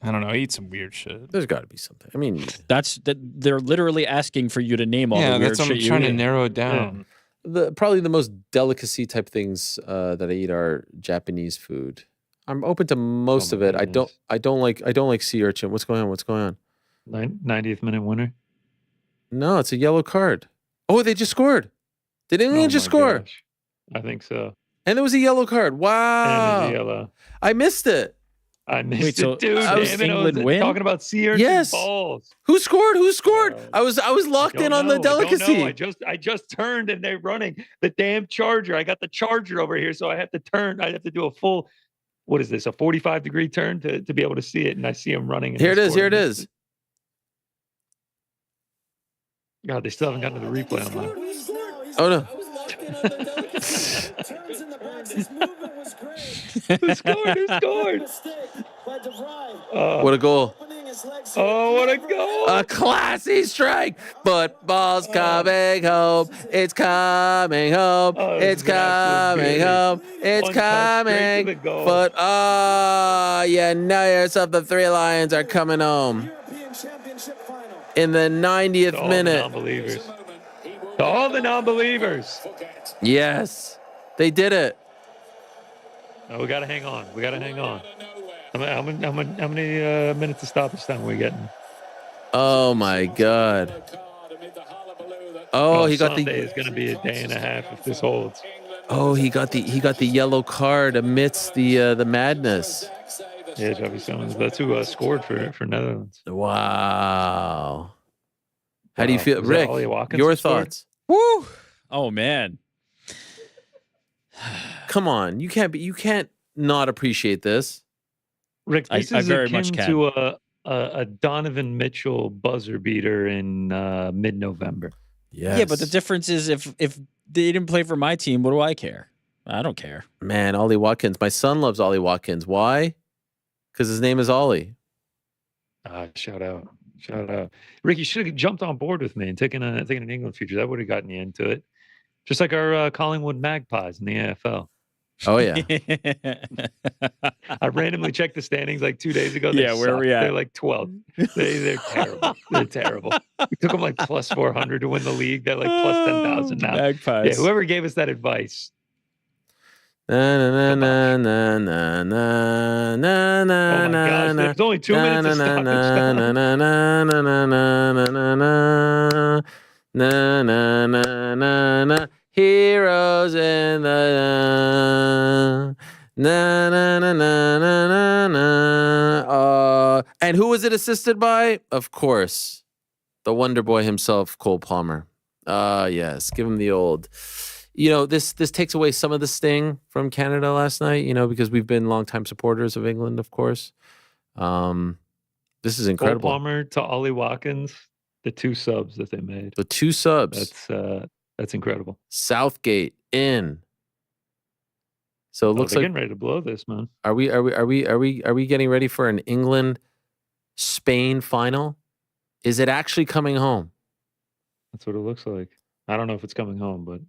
I don't know. I eat some weird shit.
There's got to be something. I mean,
They're literally asking for you to name all the weird
that's what
shit
I'm
you
trying to
eat.
narrow it down.
probably the most delicacy type things that I eat are Japanese food. I'm open to most of it.
goodness.
I don't like sea urchin. What's going on?
90th minute winner.
No, it's a yellow card. Oh, they just scored. Did England just score?
Gosh. I think so.
And there was a yellow card. Wow.
And it's yellow.
I missed it.
I missed
Wait,
it,
so
dude.
I was
Damn it,
England win?
Talking about sea urchin
Yes.
balls.
Who scored? I was locked in on the
I don't
delicacy.
know. I just turned and they're running the damn charger. I got the charger over here, so I have to turn. I have to do a full. What is this? A 45-degree turn to be able to see it, and I see them running. And
Here it
they
is.
scored
Here it
and missed
is.
God, they still haven't gotten to the replay on that.
Oh no.
Who scored?
What a goal.
Oh, what a goal.
A classy strike. Football's coming home. It's coming home. It's coming home. It's coming. You know yourself. The Three Lions are coming home in the 90th minute.
To all the non-believers.
Yes, they did it.
Oh, we got to hang on. How many minutes to stop this time are we getting?
Oh my God. Oh, he got
Sunday is going to be a day and a half if this holds.
Oh, he got the yellow card amidst the madness.
Yeah, Javi Simmons. That's who scored for Netherlands.
Wow. How do you feel,
Was that
Rick?
Ollie Watkins
Your
who scored?
thoughts?
Woo! Oh man.
Come on, you can't not appreciate this.
Rick, this
I
is
very
akin
much can.
to a Donovan Mitchell buzzer beater in mid-November.
Yes.
Yeah, but the difference is if they didn't play for my team, what do I care? I don't care.
Man, Ollie Watkins. My son loves Ollie Watkins. Why? Because his name is Ollie.
Shout out. Rick, you should have jumped on board with me and taken an England future. That would have gotten you into it. Just like our Collingwood Magpies in the AFL.
Oh, yeah.
I randomly checked the standings like 2 days ago.
Yeah, where are we at?
They're like 12. They're terrible. They're terrible. We took them like plus 400 to win the league. They're like plus 10,000 now.
Magpies.
Yeah, whoever gave us that advice.
Na na na na na na na na.
Oh my gosh, there's only 2 minutes to stop
na. Heroes in the na na na na na na. And who was it assisted by? Of course, the Wonder Boy himself, Cole Palmer. Yes, give him the old this takes away some of the sting from Canada last night, because we've been longtime supporters of England, of course. This is incredible.
Cole Palmer to Ollie Watkins, the 2 subs that they made.
The 2 subs.
That's incredible.
Southgate in. So it looks
they're
like
getting ready to blow this, man.
Are we getting ready for an England-Spain final? Is it actually coming home?
That's what it looks like. I don't know if it's coming home, but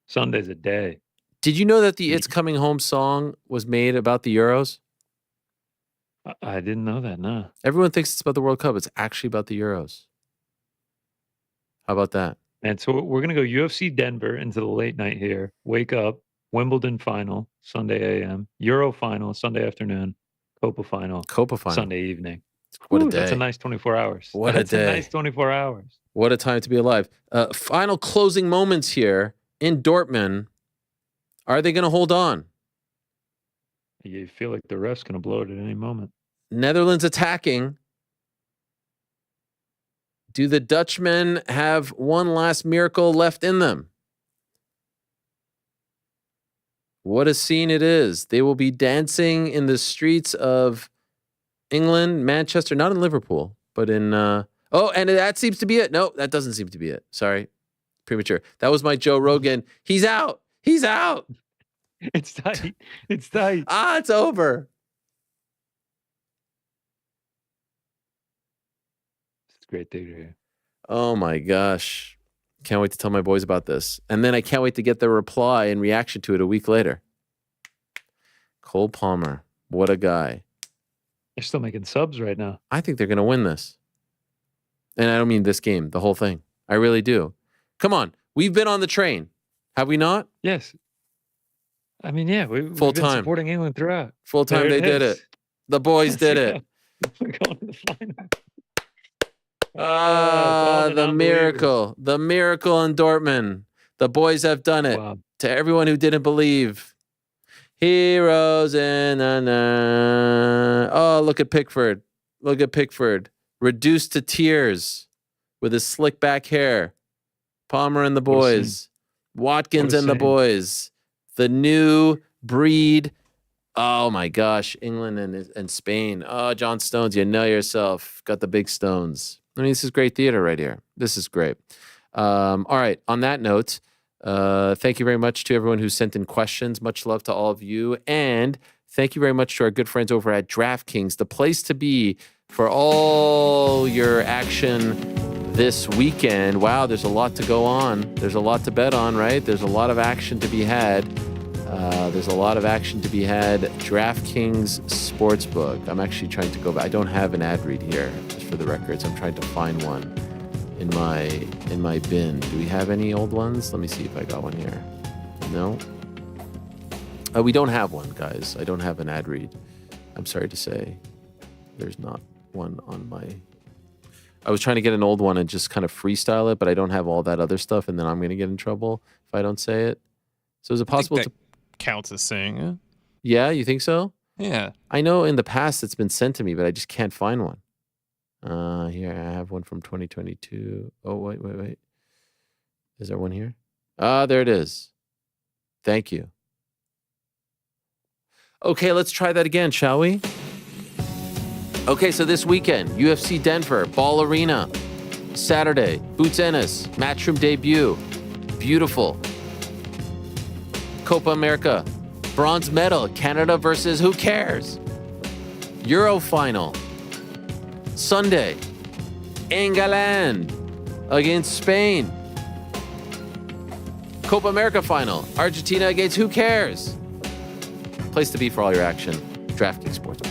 Sunday's a day.
Did you know that the It's Coming Home song was made about the Euros?
I didn't know that, no.
Everyone thinks it's about the World Cup. It's actually about the Euros. How about that?
And so we're going to go UFC Denver into the late night here. Wake up, Wimbledon final, Sunday a.m. Euro final, Sunday afternoon. Copa final, Sunday evening.
What a day.
That's a nice 24 hours.
That's
a nice 24 hours.
What a time to be alive. Final closing moments here in Dortmund. Are they going to hold on?
You feel like the ref's going to blow it at any moment.
Netherlands attacking. Do the Dutchmen have one last miracle left in them? What a scene it is. They will be dancing in the streets of England, Manchester, not in Liverpool, but in... and that seems to be it. No, that doesn't seem to be it. Sorry. Premature. That was my Joe Rogan. He's out. He's out.
It's tight. It's tight.
It's over.
It's great to hear.
Oh my gosh. Can't wait to tell my boys about this. And then I can't wait to get their reply and reaction to it a week later. Cole Palmer. What a guy.
They're still making subs right now.
I think they're going to win this. And I don't mean this game, the whole thing. I really do. Come on. We've been on the train. Have we not?
Yes. I mean, yeah, we've
Full
been
time.
supporting England throughout.
Full time, they did it. The boys did it.
We're going to the final.
The miracle. The miracle in Dortmund. The boys have done it.
Wow.
To everyone who didn't believe. Heroes in Oh, look at Pickford. Look at Pickford. Reduced to tears with his slick back hair. Palmer and the boys. Watkins and the boys. The new breed. Oh my gosh. England and Spain. Oh, John Stones, you know yourself. Got the big stones. I mean, this is great theater right here. This is great. All right. On that note, thank you very much to everyone who sent in questions. Much love to all of you. And thank you very much to our good friends over at DraftKings, the place to be for all your action this weekend. Wow, there's a lot to go on. There's a lot to bet on, right? There's a lot of action to be had. DraftKings Sportsbook. I'm actually trying to go back. I don't have an ad read here, just for the records. I'm trying to find one in my bin. Do we have any old ones? Let me see if I got one here. No? We don't have one, guys. I don't have an ad read. I'm sorry to say. There's not one on my... I was trying to get an old one and just kind of freestyle it, but I don't have all that other stuff, and then I'm going to get in trouble if I don't say it. So is it possible to...
counts as saying it?
Yeah, you think so?
Yeah.
I know in the past it's been sent to me, but I just can't find one. Here, I have one from 2022. Oh, wait. Is there one here? There it is. Thank you. Okay, let's try that again, shall we? Okay, so this weekend, UFC Denver, Ball Arena. Saturday, Boots Ennis, Matchroom debut. Beautiful. Copa America, bronze medal, Canada versus who cares? Euro final. Sunday, England against Spain. Copa America final, Argentina against who cares? Place to be for all your action, DraftKings Sportsbook.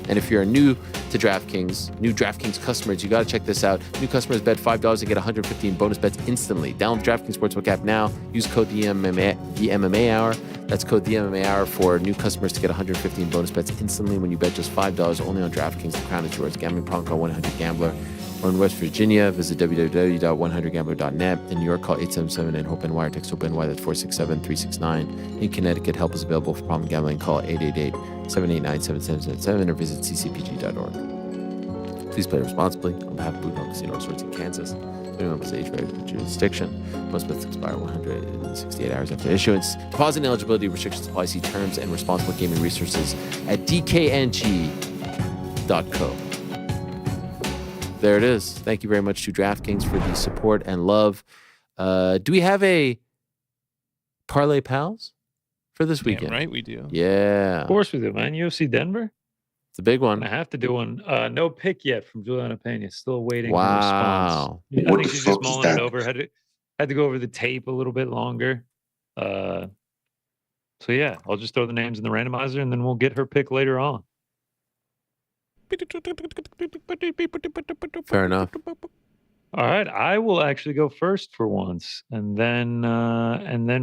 And if you're new to DraftKings, new DraftKings customers, you got to check this out. New customers bet $5 and get 115 bonus bets instantly. Download the DraftKings Sportsbook app now. Use code the MMA Hour. That's code the MMA Hour for new customers to get 115 bonus bets instantly when you bet just $5 only on DraftKings. The crown is yours. Gambling problem, call 1-800-GAMBLER. Or in West Virginia, visit www.100gambler.net. In New York, call 877 and HOPENY or text HOPENY. That's 467-369. In Connecticut, help is available for problem gambling. Call 888-789-7777 or visit ccpg.org. Please play responsibly. On behalf of Boot Hill Casino Resorts in Kansas, 21 age jurisdiction. Most bets expire 168 hours after issuance. Deposit and eligibility restrictions apply. See terms and responsible gaming resources at dkng.co. There it is. Thank you very much to DraftKings for the support and love. Do we have a Parlay Pals for this weekend?
Damn right we do.
Yeah.
Of course we do, man. UFC Denver.
It's a big one.
I have to do one. No pick yet from Juliana Pena. Still waiting
Wow.
for a response. I
What
think
the
she's
fuck
just
is
mulling it
that?
over. Had to go over the tape a little bit longer. So yeah, I'll just throw the names in the randomizer and then we'll get her pick later on.
Fair enough.
All right, I will actually go first for once, and then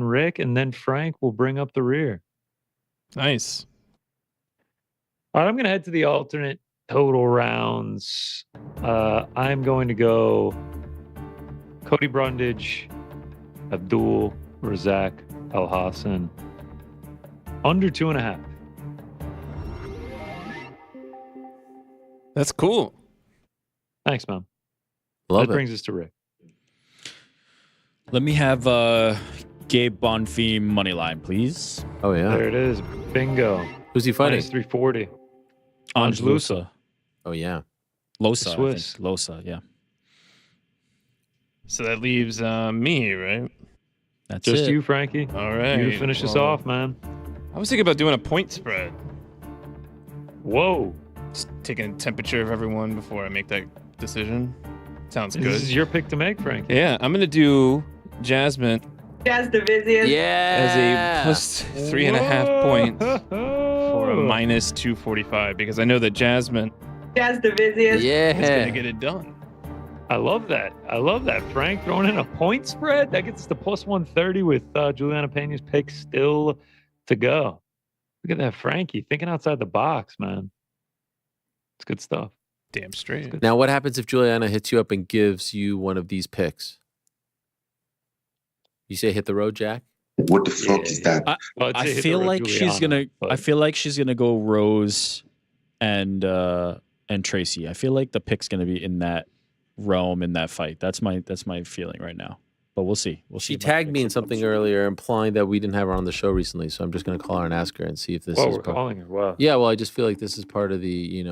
Rick, and then Frank will bring up the rear.
Nice.
All right, I'm going to head to the alternate total rounds. I'm going to go Cody Brundage, Abdul Razak Al Hassan, under 2.5.
That's cool.
Thanks, man.
Love
that
it.
brings us to Rick.
Let me have Gabe Bonfim money line, please.
Oh, yeah.
There it is. Bingo.
Who's he fighting?
Minus 340.
Ange Lusa.
Oh, yeah.
Losa.
Swiss.
Losa, yeah.
So that leaves me, right?
That's
Just
it.
you, Frankie.
All right.
You finish us off, man.
I was thinking about doing a point spread.
Whoa.
Just taking a temperature of everyone before I make that decision. Sounds good.
This is your pick to make, Frankie.
Yeah, I'm going to do Jasmine
Jazz Division.
as a plus 3.5 points for a minus 245 because I know that Jasmine
Jazz Division.
Yeah.
is going to get it done.
I love that. Frank throwing in a point spread. That gets us to plus 130 with Juliana Pena's pick still to go. Look at that, Frankie. Thinking outside the box, man. It's good stuff.
Damn straight.
Now, what happens if Juliana hits you up and gives you one of these picks? You say hit the road, Jack?
What the fuck is that?
I feel like she's gonna. I feel like she's gonna go Rose and Tracy. I feel like the pick's gonna be in that realm in that fight. That's my feeling right now. But we'll see.
She tagged me in something earlier, implying that we didn't have her on the show recently. So I'm just gonna call her and ask her and see if this is.
We're calling her. Wow.
Yeah, well, I just feel like this is part of the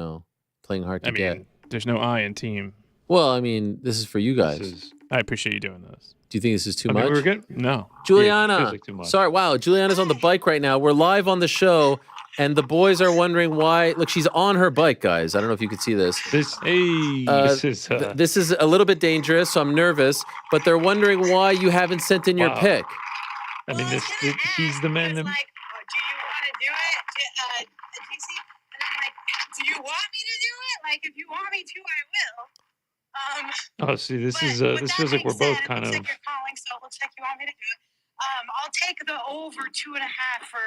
playing hard to get.
There's no I in team.
Well, I mean, this is for you guys.
I appreciate you doing this.
Do you think this is too much?
We're good?
No.
Juliana.
Yeah, feels like too much.
Sorry, wow. Juliana's on the bike right now. We're live on the show, and the boys are wondering why. Look, she's on her bike, guys. I don't know if you can see this.
This is
This is a little bit dangerous, so I'm nervous. But they're wondering why you haven't sent in your
Wow.
pick.
I mean, he's the man that.
Do you want to do it? Do you want me to do it? Like, if you want me to, I will.
Oh, see, this feels like we're both kind of.
You're calling, so it looks like you want me to do it. I'll take the over 2.5 for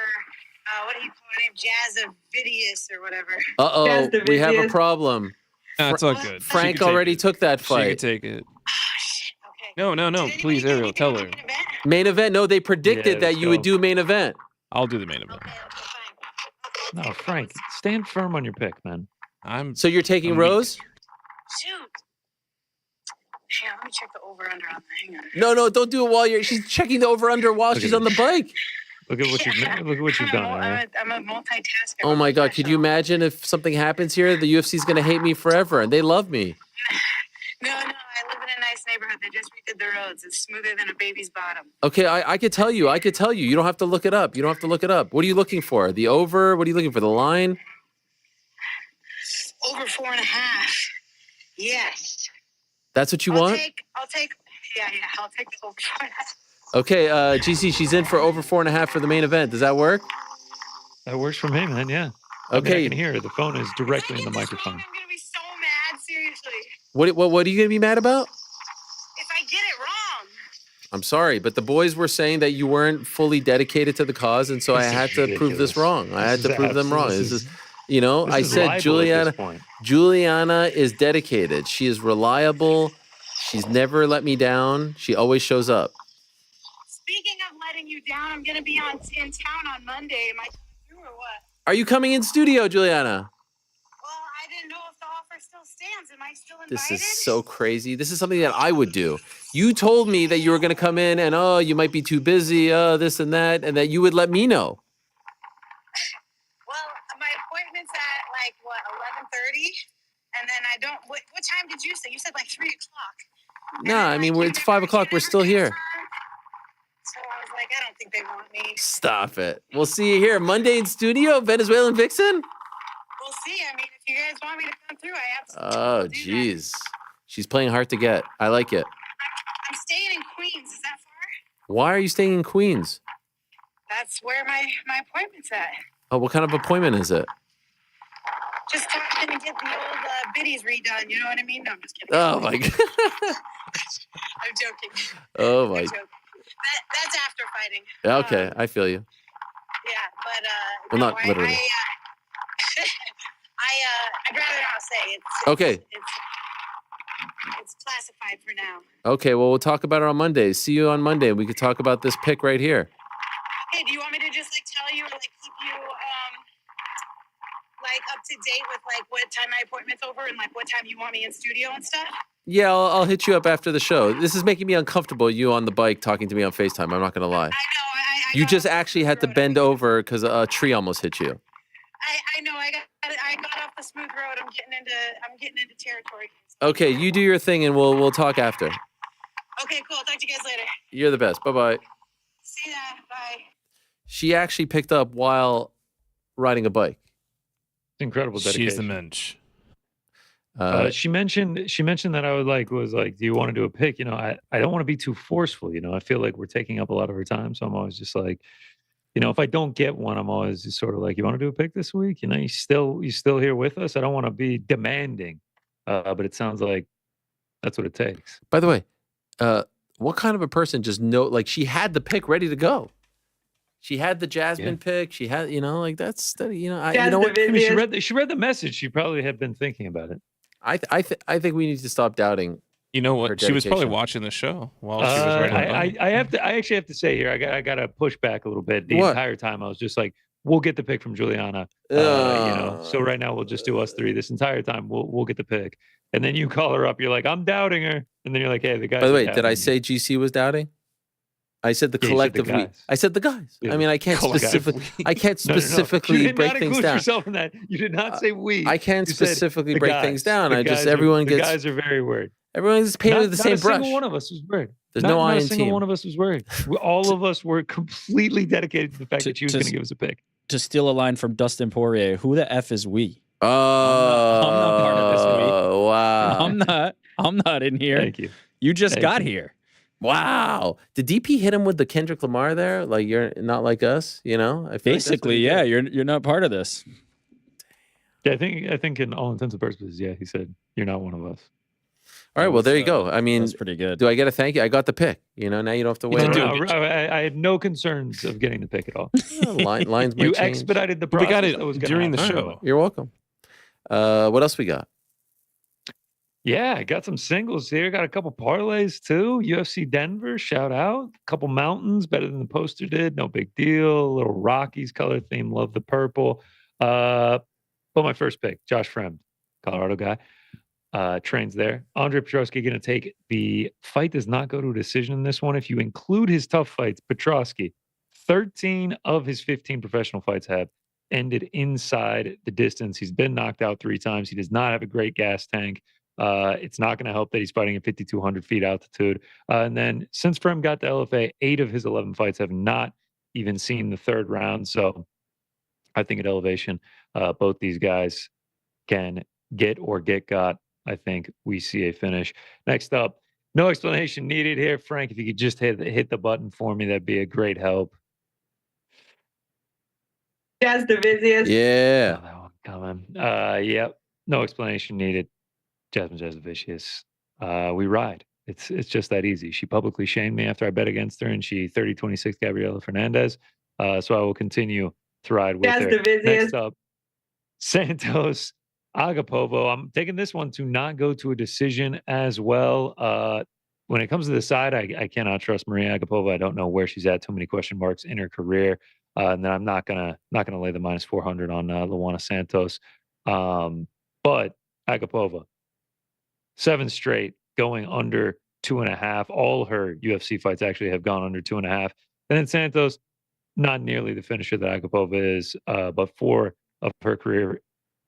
what do you call her name? Jazzavidius or whatever.
Uh-oh, we have a problem.
No, it's all good.
Frank already took that
She
fight.
could take it. No, please, Ariel, tell her.
Main event? No, they predicted that you would do main event.
I'll do the main event.
No, Frank, stand firm on your pick, man.
So you're taking Rose?
Shoot. Hang on, let me check the over-under on the hanger.
No, don't do it while she's checking the over/under while she's on the bike.
Look at what you've done.
I'm a multitasker.
Oh my God! Could you imagine if something happens here? The UFC's gonna hate me forever, and they love me.
No, I live in a nice neighborhood. They just redid the roads. It's smoother than a baby's bottom.
Okay, I could tell you. You don't have to look it up. What are you looking for? The over? What are you looking for? The line?
Over 4.5. Yes.
That's what you want?
I'll take the over 4.5.
Okay, GC, she's in for over 4.5 for the main event. Does that work?
That works for me, man. Yeah.
Okay.
I mean, I can hear her. The phone is directly in the microphone.
I'm gonna be so mad, seriously.
What are you gonna be mad about?
If I get it wrong.
I'm sorry, but the boys were saying that you weren't fully dedicated to the cause, and so I had to prove this wrong. I had to prove them wrong. This is I said Juliana is dedicated. She is reliable. She's never let me down. She always shows up.
Speaking of letting you down, I'm gonna be in town on Monday. Am I coming through or what?
Are you coming in studio, Juliana?
Well, I didn't know if the offer still stands. Am I still invited?
This is so crazy. This is something that I would do. You told me that you were going to come in and, oh, you might be too busy, this and that you would let me know.
Well, my appointment's at like, what, 11:30? And then I don't, what time did you say? You said like 3 o'clock.
No, I mean, it's 5 o'clock. We're still here.
So I was like, I don't think they want me.
Stop it. We'll see you here Monday in studio, Venezuelan Vixen.
We'll see. I mean, if you guys want me to come through, I absolutely
Oh,
will do
jeez. She's playing hard to get. I like it.
I'm staying in Queens. Is that far?
Why are you staying in Queens?
That's where my appointment's at.
Oh, what kind of appointment is it?
Just going to get the old biddies redone. You know what I mean? No, I'm just kidding.
Oh, my God.
I'm joking.
Oh,
I'm
my.
joking. That's after fighting.
Okay, I feel you.
Yeah, but
Well,
no,
not literally.
I'd rather not say.
Okay.
It's classified for now.
Okay, well, we'll talk about it on Monday. See you on Monday. We could talk about this pick right here.
Hey, do you want me to just like tell you or like keep you like up to date with like what time my appointment's over and like what time you want me in studio and stuff?
Yeah, I'll hit you up after the show. This is making me uncomfortable, you on the bike talking to me on FaceTime. I'm not going to lie.
I know.
You just actually had to bend over because a tree almost hit you.
I know. I got off the smooth road. I'm getting into territory.
Okay, you do your thing and we'll talk after.
Okay, cool. Talk to you guys later.
You're the best. Bye-bye.
See ya. Bye.
She actually picked up while riding a bike.
Incredible dedication.
She's the mensch.
She mentioned that I was like, do you want to do a pick? You know, I don't want to be too forceful. You know, I feel like we're taking up a lot of her time, so I'm always just like, you know, if I don't get one, I'm always just sort of like, you want to do a pick this week? You know, you still here with us. I don't want to be demanding, but it sounds like that's what it takes.
By the way, what kind of a person just like she had the pick ready to go. She had the Jasmine pick. She had, you know, like that's, you know, you know what?
I mean, she read the message. She probably had been thinking about it.
I think we need to stop doubting.
You know what? She was probably watching the show while she was writing.
I actually have to say here, I got to push back a little bit. The entire time I was just like, we'll get the pick from Juliana. You know, so right now we'll just do us three. This entire time we'll get the pick, and then you call her up. You're like, I'm doubting her, and then you're like, hey, the guy.
By the way, did I say GC was doubting? I said the collective. I said the guys.
Yeah.
I mean, I can't specifically. I can't specifically
You did
break
not
things
include
down.
yourself in that. You did not say we.
I can't
You said
specifically
the
break
guys.
things down.
The guys are very worried.
Everyone's painted with the same brush.
Not a single one of us was worried.
There's no I in
Not a single
team.
one of us was worried. All of us were completely dedicated to the fact that she was going to give us a pick.
To steal a line from Dustin Poirier, who the F is we?
Oh,
I'm not part of this week.
Wow.
I'm not in here.
Thank you.
You just got here.
Wow. Did DP hit him with the Kendrick Lamar there? Like, you're not like us, you know? I feel
Basically, yeah, you're not part of this.
Yeah, I think in all intents and purposes, yeah, he said you're not one of us.
All right, well, there you go. I mean,
that's pretty good.
Do I get a thank you? I got the pick. You know, now you don't have to wait.
I had no concerns of getting the pick at all.
Lines might
You
change.
expedited the process.
We got it
that was gonna
during the
happen.
show.
You're welcome. What else we got?
Yeah, I got some singles here. Got a couple parlays too. UFC Denver, shout out. A couple mountains, better than the poster did. No big deal. A little Rockies color theme. Love the purple. But my first pick, Josh Fremd, Colorado guy. Trains there. Andre Petrosky going to take the fight. Does not go to a decision in this one. If you include his tough fights, Petrosky, 13 of his 15 professional fights have ended inside the distance. He's been knocked out 3 times. He does not have a great gas tank. It's not going to help that he's fighting at 5,200 feet altitude. And then since Fremd got the LFA, 8 of his 11 fights have not even seen the third round. So I think at elevation, both these guys can get got. I think we see a finish. Next up, no explanation needed here. Frank, if you could just hit the button for me, that'd be a great help.
Jazz Davicius.
Yeah.
Oh, that one coming. Yep. No explanation needed. Jasmine Jasovicius. We ride. It's just that easy. She publicly shamed me after I bet against her, and she 30-26 Gabriela Fernandez. So I will continue to ride with her. Next up, Santos Agapova. I'm taking this one to not go to a decision as well. When it comes to the side, I cannot trust Maria Agapova. I don't know where she's at. Too many question marks in her career. And then I'm not gonna lay the -400 on Luana Santos. But Agapova. 7 straight going under 2.5. All her UFC fights actually have gone under 2.5. And then Santos, not nearly the finisher that Agapova is, but 4 of her career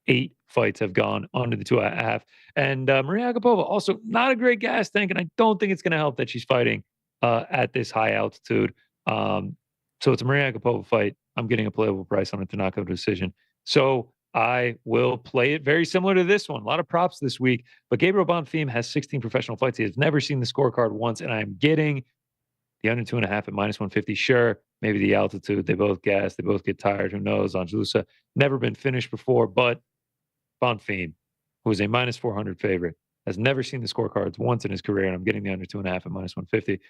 8 fights have gone under the 2.5. And Maria Agapova, also not a great gas tank, and I don't think it's going to help that she's fighting at this high altitude. So it's a Maria Agapova fight. I'm getting a playable price on it to knock out a decision. So I will play it very similar to this one. A lot of props this week, but Gabriel Bonfim has 16 professional fights. He has never seen the scorecard once, and I'm getting the under 2.5 at -150. Sure, maybe the altitude. They both gas. They both get tired. Who knows? Angelusa never been finished before, but Bonfim, who is a -400 favorite, has never seen the scorecards once in his career, and I'm getting the under 2.5 at -150.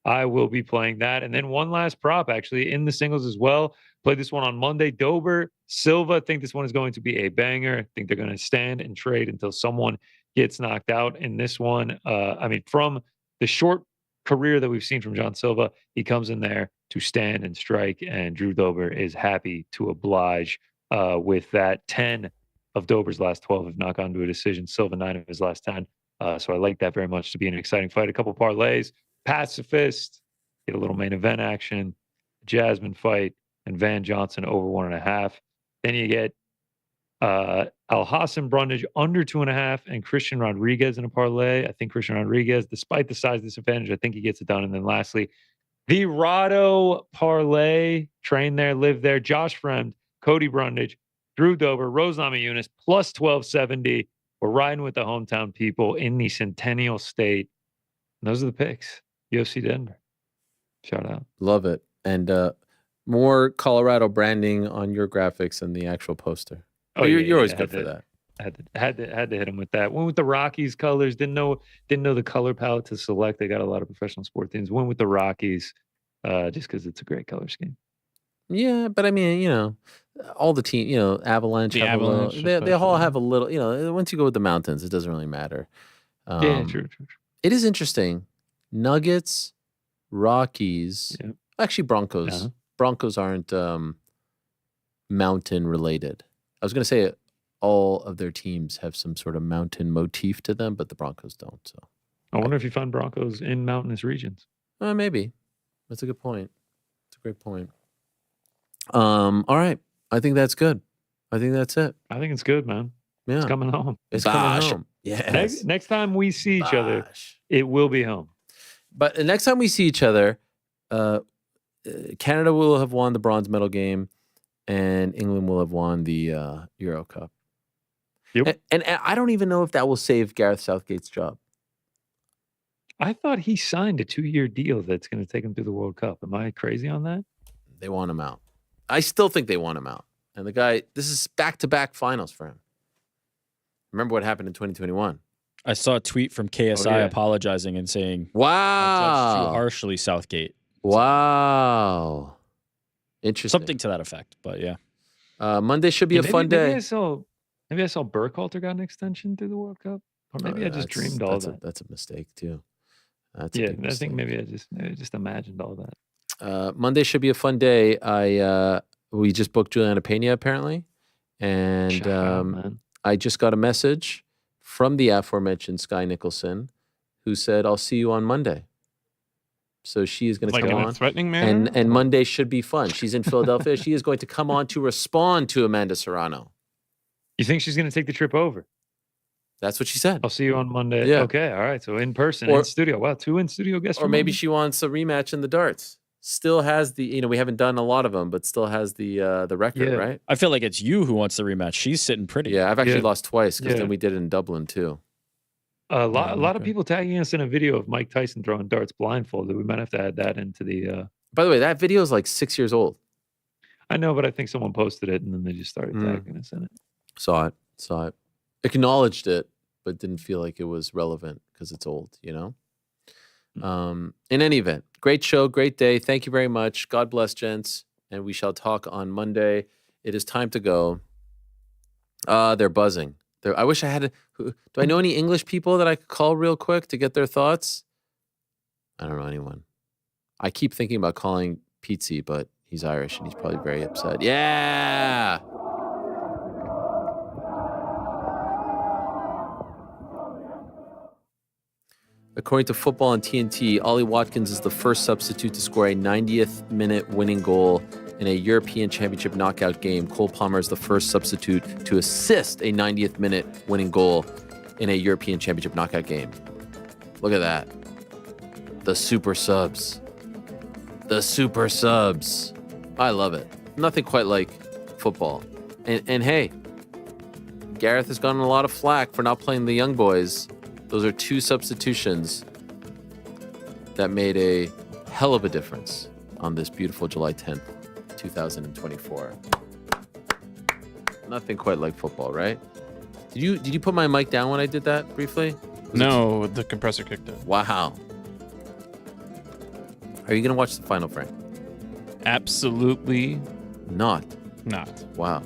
I will be playing that. And then one last prop, actually, in the singles as well. Played this one on Monday. Dober, Silva. I think this one is going to be a banger. I think they're going to stand and trade until someone gets knocked out in this one. From the short career that we've seen from John Silva, he comes in there to stand and strike, and Drew Dober is happy to oblige with that. 10 of Dober's last 12 have not gone to a decision. Silva, 9 of his last 10. So I like that very much to be an exciting fight. A couple parlays. Pacifist, get a little main event action, Jasmine fight, and Van Johnson over 1.5. Then you get Al-Hassan Brundage under 2.5 and Christian Rodriguez in a parlay. I think Christian Rodriguez, despite the size disadvantage, I think he gets it done. And then lastly, the Rado parlay, train there, live there, Josh Fremd, Cody Brundage, Drew Dober, Rose Namajunas, plus 1270. We're riding with the hometown people in the Centennial State. And those are the picks. UFC Denver. Shout out.
Love it. And more Colorado branding on your graphics than the actual poster. You're always good for that.
Had to hit him with that. Went with the Rockies colors. Didn't know the color palette to select. They got a lot of professional sport teams. Went with the Rockies just because it's a great color scheme.
Yeah, but I mean, all the team, Avalanche, they all have a little, once you go with the mountains, it doesn't really matter.
True.
It is interesting. Nuggets, Rockies, actually Broncos.
Yeah.
Broncos aren't mountain related. I was going to say all of their teams have some sort of mountain motif to them, but the Broncos don't. So
I wonder if you find Broncos in mountainous regions.
Maybe. That's a good point. It's a great point. All right. I think that's good. I think that's it.
I think it's good, man.
Yeah.
It's coming home.
It's coming home. Yes.
Next time we see each other, it will be home.
But the next time we see each other, Canada will have won the bronze medal game, and England will have won the Euro Cup.
Yep.
And I don't even know if that will save Gareth Southgate's job.
I thought he signed a 2-year deal that's going to take him through the World Cup. Am I crazy on that?
They want him out. I still think they want him out. And the guy, this is back-to-back finals for him. Remember what happened in 2021?
I saw a tweet from KSI apologizing and saying,
"Wow,
I judged too harshly, Southgate."
Wow, interesting.
Something to that effect. But yeah,
Monday should be a fun day.
Maybe I saw Burkhalter got an extension through the World Cup, or maybe I just dreamed all that.
That's a mistake too.
I think maybe I just imagined all that.
Monday should be a fun day. We just booked Juliana Pena apparently, and I just got a message from the aforementioned Sky Nicholson, who said, "I'll see you on Monday." So she is going to come on.
Threatening manner?
And Monday should be fun. She's in Philadelphia. She is going to come on to respond to Amanda Serrano.
You think she's going to take the trip over?
That's what she said.
I'll see you on Monday.
Yeah.
Okay. All right. So in person, in studio. Wow, 2 in studio guests.
Or maybe she wants a rematch in the darts. Still has the, we haven't done a lot of them, but still has the record, right?
I feel like it's you who wants the rematch. She's sitting pretty.
Yeah, I've actually lost twice because then we did it in Dublin too.
A lot of people tagging us in a video of Mike Tyson throwing darts blindfolded. We might have to add that into the.
By the way, that video is like 6 years old.
I know, but I think someone posted it and then they just started tagging us in it.
Saw it. Acknowledged it, but didn't feel like it was relevant because it's old, In any event, great show, great day. Thank you very much. God bless, gents. And we shall talk on Monday. It is time to go. They're buzzing. I wish I had. Do I know any English people that I could call real quick to get their thoughts? I don't know anyone. I keep thinking about calling Pizzi, but he's Irish and he's probably very upset. Yeah. According to Football on TNT, Ollie Watkins is the first substitute to score a 90th minute winning goal in a European Championship knockout game. Cole Palmer is the first substitute to assist a 90th minute winning goal in a European Championship knockout game. Look at that. The super subs. The super subs. I love it. Nothing quite like football. And hey, Gareth has gotten a lot of flack for not playing the young boys. Those are 2 substitutions that made a hell of a difference on this beautiful July 10th, 2024. Nothing quite like football, right? Did you put my mic down when I did that briefly?
No, the compressor kicked in.
Wow. Are you going to watch the final, Frank?
Absolutely
not. Wow.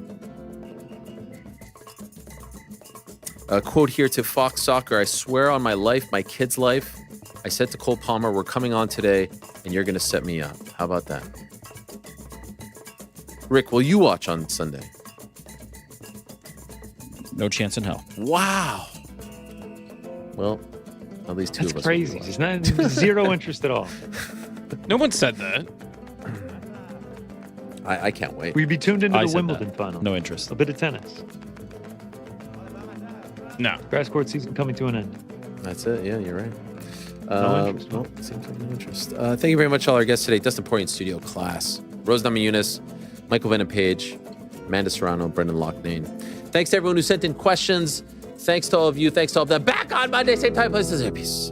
A quote here to Fox Soccer. I swear on my life, my kid's life, I said to Cole Palmer, we're coming on today and you're going to set me up. How about that? Rick, will you watch on Sunday?
No chance in hell.
Wow. Well, at least 2 of us.
That's crazy. There's not zero interest at all.
No one said that.
I can't wait.
We'd be tuned into the Wimbledon final.
No interest.
A bit of tennis.
No.
Grass court season coming to an end.
That's it. Yeah, you're right.
No interest.
Well, seems like no interest. Thank you very much, all our guests today. Dustin Poirier in studio, class. Rose Namajunas, Michael Venom Page, Amanda Serrano, Brendan Loughnane. Thanks to everyone who sent in questions. Thanks to all of you. Thanks to all of them. Back on Monday, same time, places. Peace.